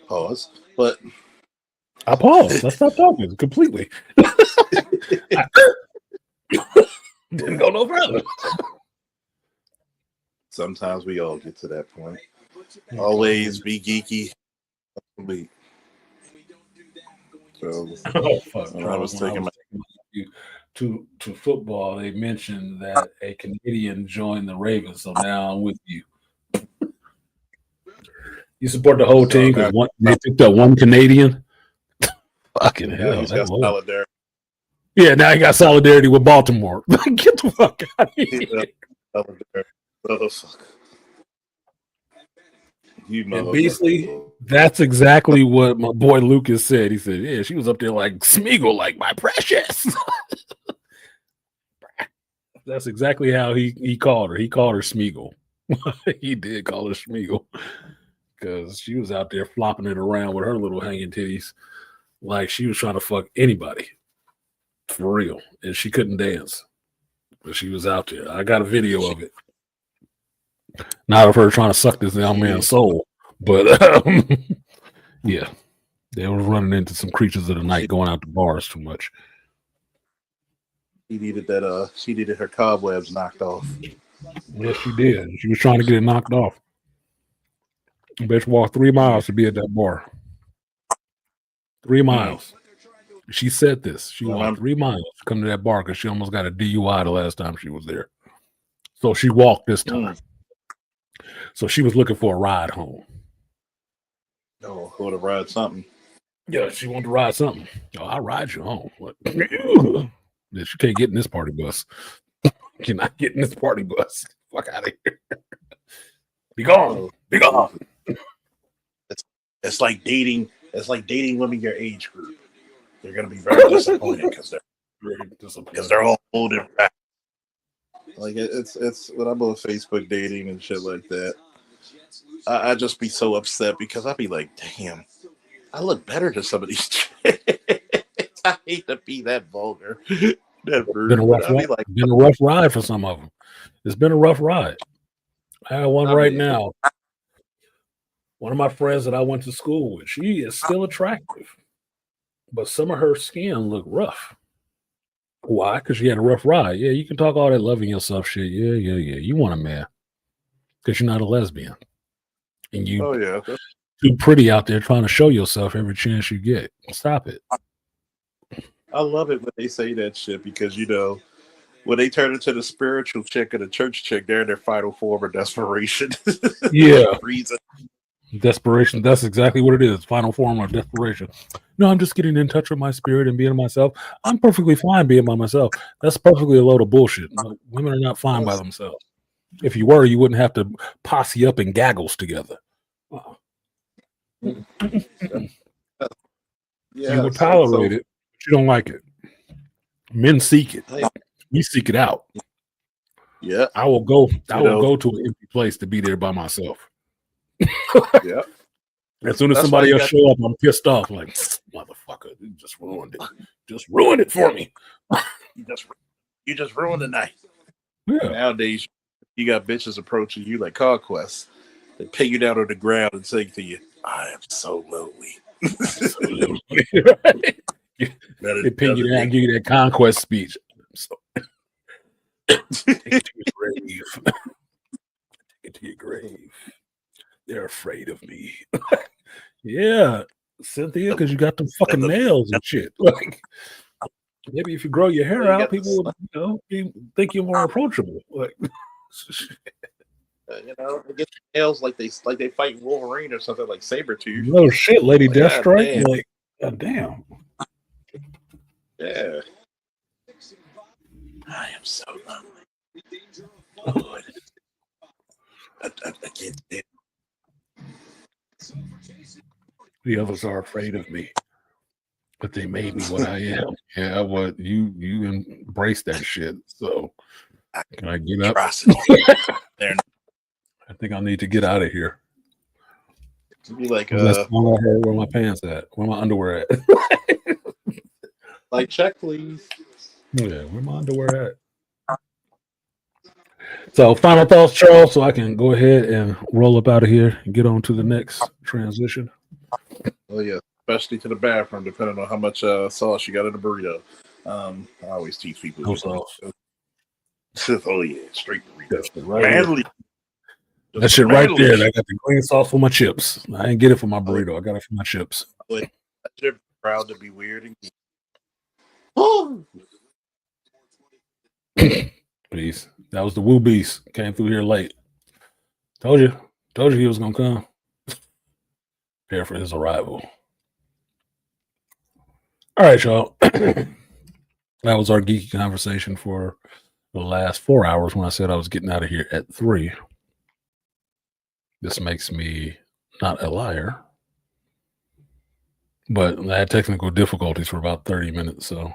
Pause. But I paused. I stopped talking completely. Didn't go no further. sometimes we all get to that point. Always be geeky. So Fuck, I was taking to football. They mentioned that a Canadian joined the Ravens, so now I'm with you. You support the whole team because they picked up one Canadian. Fucking hell! He's got solidarity. Yeah, now he got solidarity with Baltimore. Get the fuck out of here! Motherfucker. You and Beasley, that's exactly what my boy Lucas said. He said, "Yeah, she was up there like Smeagol, like my precious." That's exactly how he called her. He called her Smeagol. He did call her Smeagol because she was out there flopping it around with her little hanging titties, like she was trying to fuck anybody for real, and she couldn't dance, but she was out there. I got a video of it. Not of her trying to suck this young man's soul, but yeah, they were running into some creatures of the night, going out to bars too much. She needed that. She needed her cobwebs knocked off. Yes, she did. She was trying to get it knocked off. Bitch walked 3 miles to be at that bar. 3 miles. She said this. She walked 3 miles to come to that bar because she almost got a DUI the last time she was there. So she walked this time. So she was looking for a ride home. Oh, go to ride something. Yeah, she wanted to ride something. Oh, I'll ride you home. What? She can't get in this party bus. You're not getting this party bus. Fuck out of here. Be gone. Be gone. It's like dating. It's like dating women your age group. They're gonna be very disappointed because they're all old and fat. Like it's when I'm on Facebook dating and shit like that. I just be so upset because I be like, damn, I look better than some of these chicks. I hate to be that vulgar. Been a rough ride for some of them. It's been a rough ride. I have one right now. One of my friends that I went to school with, she is still attractive, but some of her skin look rough. Why? Because she had a rough ride. Yeah, you can talk all that loving yourself shit. Yeah. You want a man because you're not a lesbian, and you too pretty out there trying to show yourself every chance you get. Stop it. I love it when they say that shit because when they turn into the spiritual chick and the church chick, they're in their final form of desperation. Yeah. Reason. Desperation. That's exactly what it is. Final form of desperation. No, I'm just getting in touch with my spirit and being myself. I'm perfectly fine being by myself. That's perfectly a load of bullshit. No, women are not fine by themselves. If you were, you wouldn't have to posse up in gaggles together. You would tolerate it, but you don't like it. Men seek it. We seek it out. Yeah. I will go to an empty place to be there by myself. Yeah. As soon as somebody else show up, I'm pissed off. Like, motherfucker, you just ruined it. Just ruined it for me. You just ruined the night. Yeah. Nowadays, you got bitches approaching you like conquest. They pin you down on the ground and say to you, "I am so lonely." They pin you down and give you that conquest speech. So, take it to your grave. Take it to your grave. They're afraid of me. Yeah, Cynthia, because you got them fucking nails and shit. Like, maybe if you grow your hair out, people would, think you're more approachable. Like, they get nails like they fight Wolverine or something like Sabretooth. No shit, Lady Deathstrike. Like, god damn. Yeah. I am so lonely. Lord. I can't stand. The others are afraid of me, but they made me what I am. Yeah, what you embrace that shit. So can I get up? Atrocity. There. I think I need to get out of here. Be like That song I heard, where my pants at? Where my underwear at? like check please. Yeah, where my underwear at? So final thoughts, Charles, so I can go ahead and roll up out of here and get on to the next transition. Oh yeah, especially to the bathroom, depending on how much sauce you got in the burrito. I always teach people. No sauce. Oh yeah, straight burrito. Right Manly. that shit right there. I got the green sauce for my chips. I didn't get it for my burrito. I got it for my chips. You're proud to be weird and geek. Peace. That was the Woo Beast. Came through here late. Told you he was gonna come. Prepare for his arrival. All right, y'all. That was our geeky conversation for the last 4 hours when I said I was getting out of here at 3. This makes me not a liar. But I had technical difficulties for about 30 minutes, so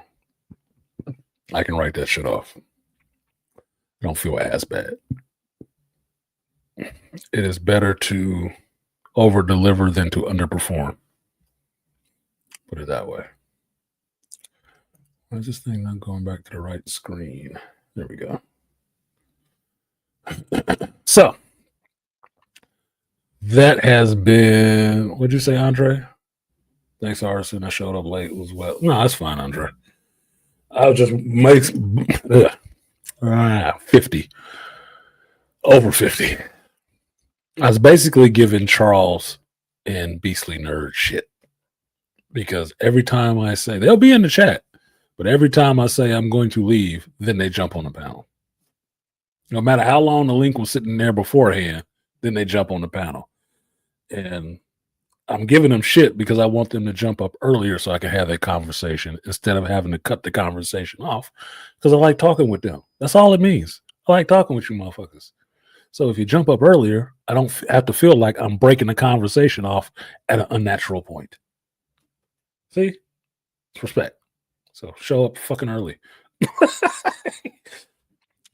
I can write that shit off. I don't feel as bad. It is better to over deliver than to underperform. Put it that way. Why is this thing not going back to the right screen? There we go. So that has been, what'd you say, Andre? Thanks, Arson. I showed up late as well. No, that's fine, Andre. I'll just make 50. Over 50. I was basically giving Charles and Beastly Nerd shit. Because every time I say, they'll be in the chat, but every time I say I'm going to leave, then they jump on the panel. No matter how long the link was sitting there beforehand, then they jump on the panel. And I'm giving them shit because I want them to jump up earlier so I can have that conversation instead of having to cut the conversation off because I like talking with them. That's all it means. I like talking with you motherfuckers. So if you jump up earlier, I don't have to feel like I'm breaking the conversation off at an unnatural point. See? It's respect. So show up fucking early.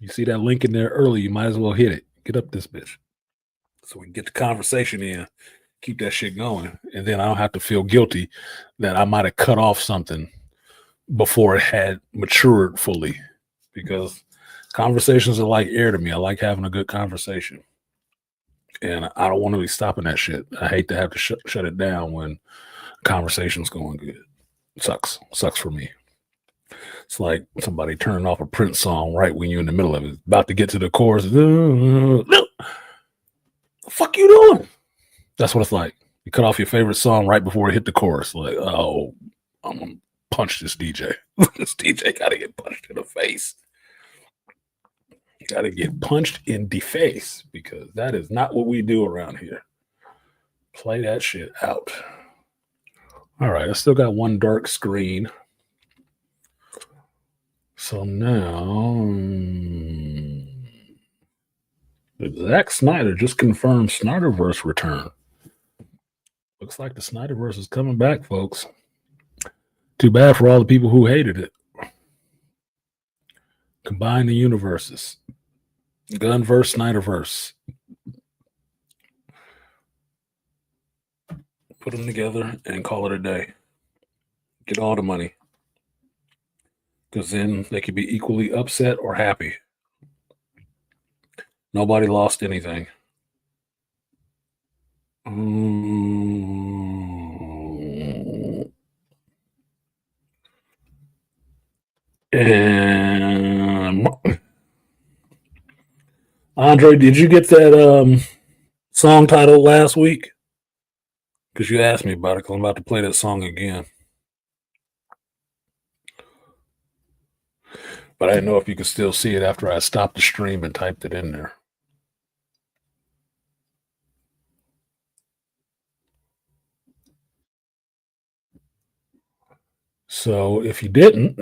You see that link in there early, you might as well hit it. Get up this bitch. So we can get the conversation in, keep that shit going, and then I don't have to feel guilty that I might have cut off something before it had matured fully. Because conversations are like air to me. I like having a good conversation. And I don't want to be stopping that shit. I hate to have to shut it down when conversation's going good. It sucks. Sucks for me. It's like somebody turning off a Prince song right when you're in the middle of it. About to get to the chorus. No. The fuck you doing? That's what it's like. You cut off your favorite song right before it hit the chorus. Like, oh, I'm going to punch this DJ. This DJ got to get punched in the face. Got to get punched in the face because that is not what we do around here. Play that shit out. All right, I still got one dark screen. So now, Zack Snyder just confirmed Snyderverse return. Looks like the Snyderverse is coming back, folks. Too bad for all the people who hated it. Combine the universes. Gunverse, Snyderverse. Put them together and call it a day. Get all the money. Because then they could be equally upset or happy. Nobody lost anything. And Andre, did you get that song title last week? Because you asked me about it, because I'm about to play that song again. But I didn't know if you could still see it after I stopped the stream and typed it in there. So if you didn't,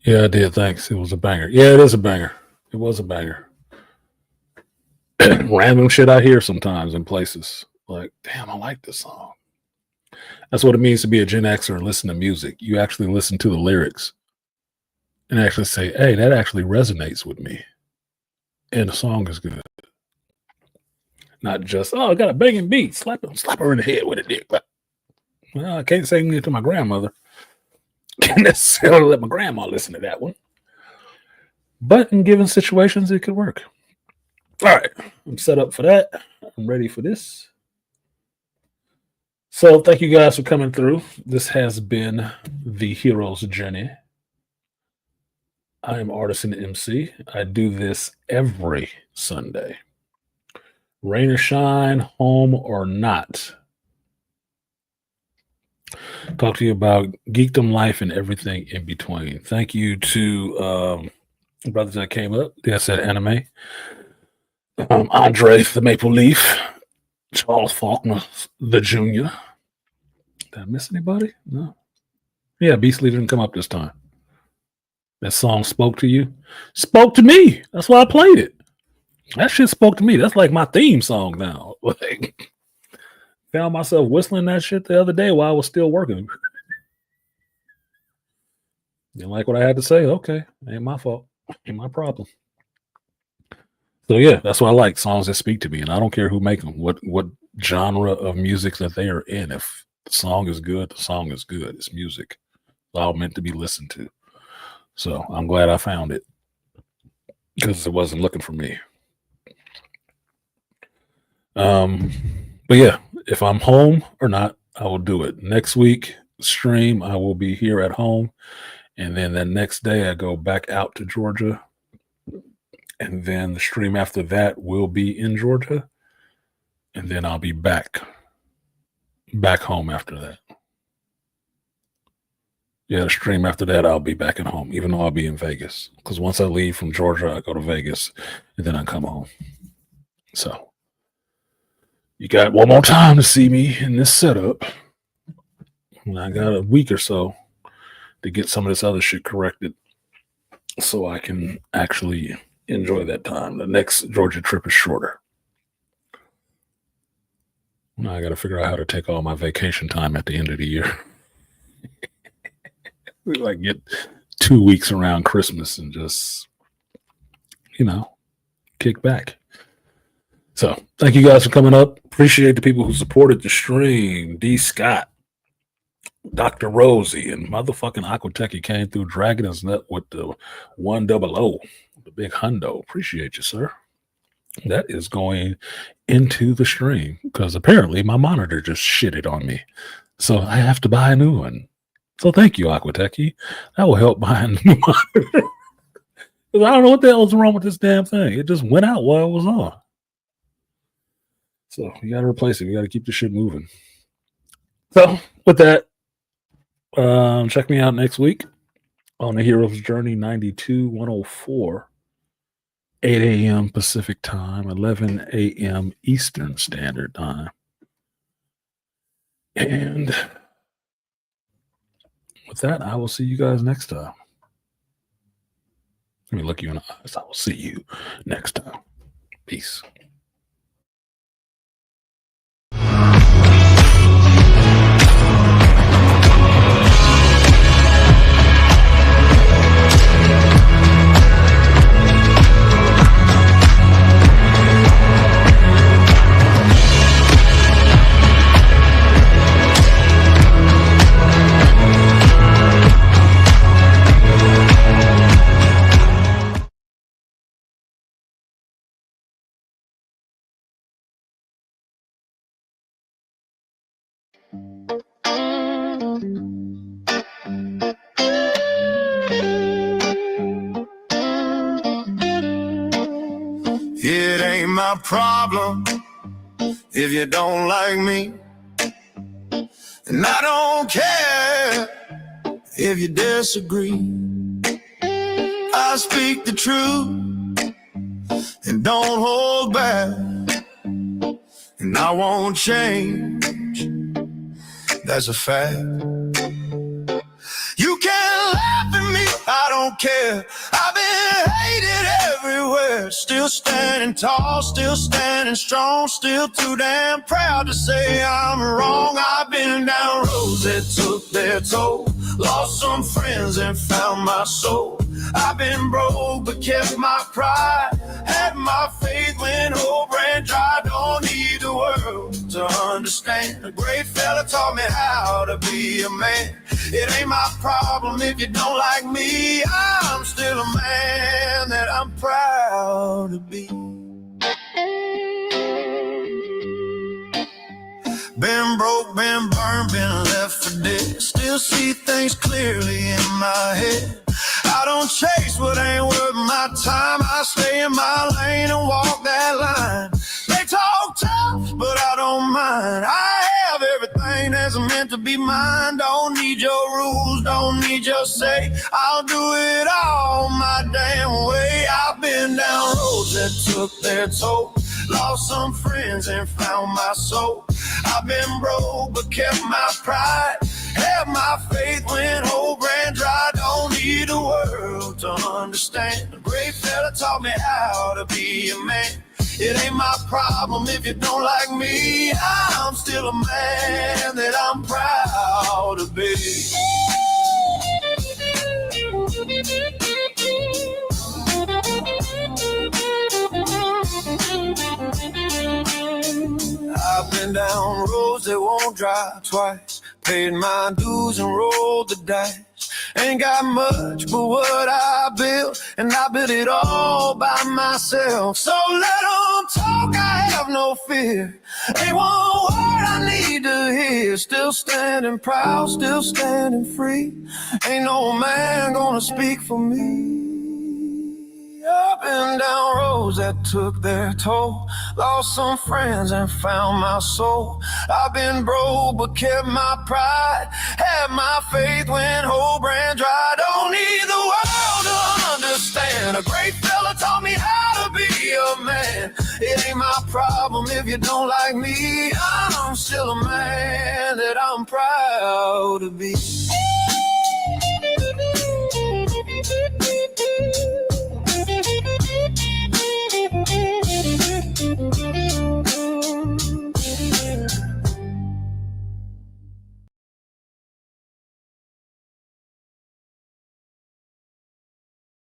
yeah, I did. Thanks. It was a banger. Yeah, it is a banger. It was a banger. Random shit I hear sometimes in places. Like, damn, I like this song. That's what it means to be a Gen Xer and listen to music. You actually listen to the lyrics and actually say, hey, that actually resonates with me. And the song is good. Not just, oh, I got a banging beat. Slap her in the head with a dick. Well, I can't sing it to my grandmother. Can't necessarily let my grandma listen to that one. But in given situations, it could work. All right. I'm set up for that. I'm ready for this. So thank you guys for coming through. This has been the Hero's Journey. I am Artisan MC. I do this every Sunday. Rain or shine, home or not. Talk to you about geekdom life and everything in between. Thank you to brothers that came up. They said anime. Andre the Maple Leaf. Charles Faulkner the Junior. Did I miss anybody? No. Yeah, Beastly didn't come up this time. That song spoke to you? Spoke to me. That's why I played it. That shit spoke to me. That's like my theme song now. Like, found myself whistling that shit the other day while I was still working. Didn't like what I had to say? Okay, ain't my fault. Ain't my problem. So yeah, that's what I like. Songs that speak to me, and I don't care who make them. What genre of music that they are in. If the song is good, the song is good. It's music. It's all meant to be listened to. So I'm glad I found it because it wasn't looking for me. But yeah, if I'm home or not, I will do it. Next week stream, I will be here at home. And then the next day I go back out to Georgia. And then the stream after that will be in Georgia. And then I'll be back home after that. Yeah, the stream after that, I'll be back at home, even though I'll be in Vegas. Because once I leave from Georgia, I go to Vegas, and then I come home. So you got one more time to see me in this setup. And I got a week or so to get some of this other shit corrected so I can actually enjoy that time. The next Georgia trip is shorter. Now I got to figure out how to take all my vacation time at the end of the year. Like get 2 weeks around Christmas and just, kick back. So thank you guys for coming up. Appreciate the people who supported the stream. D. Scott, Dr. Rosie, and motherfucking Aquateki came through dragging his nut with the 100, the big hundo. Appreciate you, sir. That is going into the stream because apparently my monitor just shitted on me. So I have to buy a new one. So thank you, Aquateki. That will help buy a new monitor. I don't know what the hell's wrong with this damn thing. It just went out while it was on. So you got to replace it. You got to keep the shit moving. So with that, check me out next week on the Hero's Journey 92-104, 8 a.m. Pacific Time, 11 a.m. Eastern Standard Time. And with that, I will see you guys next time. Let me look you in the eyes. I will see you next time. Peace. It ain't my problem if you don't like me, and I don't care if you disagree. I speak the truth and don't hold back, and I won't change that's a fact. You can laugh at me, I don't care. I've been hated everywhere. Still standing tall, still standing strong. Still too damn proud to say I'm wrong. I've been down roads that took their toll. Lost some friends and found my soul. I've been broke but kept my pride. Had my faith when hope ran dry. Don't need the world to understand. A great fella taught me how to be a man. It ain't my problem if you don't like me. I'm still a man that I'm proud to be. Been broke, been burned, been left for dead. Still see things clearly in my head. I don't chase what ain't worth my time. I stay in my lane and walk that line. They talk tough, but I don't mind. I have everything that's meant to be mine. Don't need your rules, don't need your say. I'll do it all my damn way. I've been down roads that took their toll. Lost some friends and found my soul. I've been broke but kept my pride. Had my faith when hope ran dry. Don't need the world to understand. A great fella taught me how to be a man. It ain't my problem if you don't like me. I'm still a man that I'm proud to be. I've been down roads that won't drive twice. Paid my dues and rolled the dice. Ain't got much but what I built, and I built it all by myself. So let them talk, I have no fear. Ain't one word I need to hear. Still standing proud, still standing free. Ain't no man gonna speak for me. Up and down roads that took their toll. Lost some friends and found my soul. I've been broke but kept my pride. Had my faith when hope ran dry. Don't need the world to understand. A great fella taught me how to be a man. It ain't my problem if you don't like me. I'm still a man that I'm proud to be.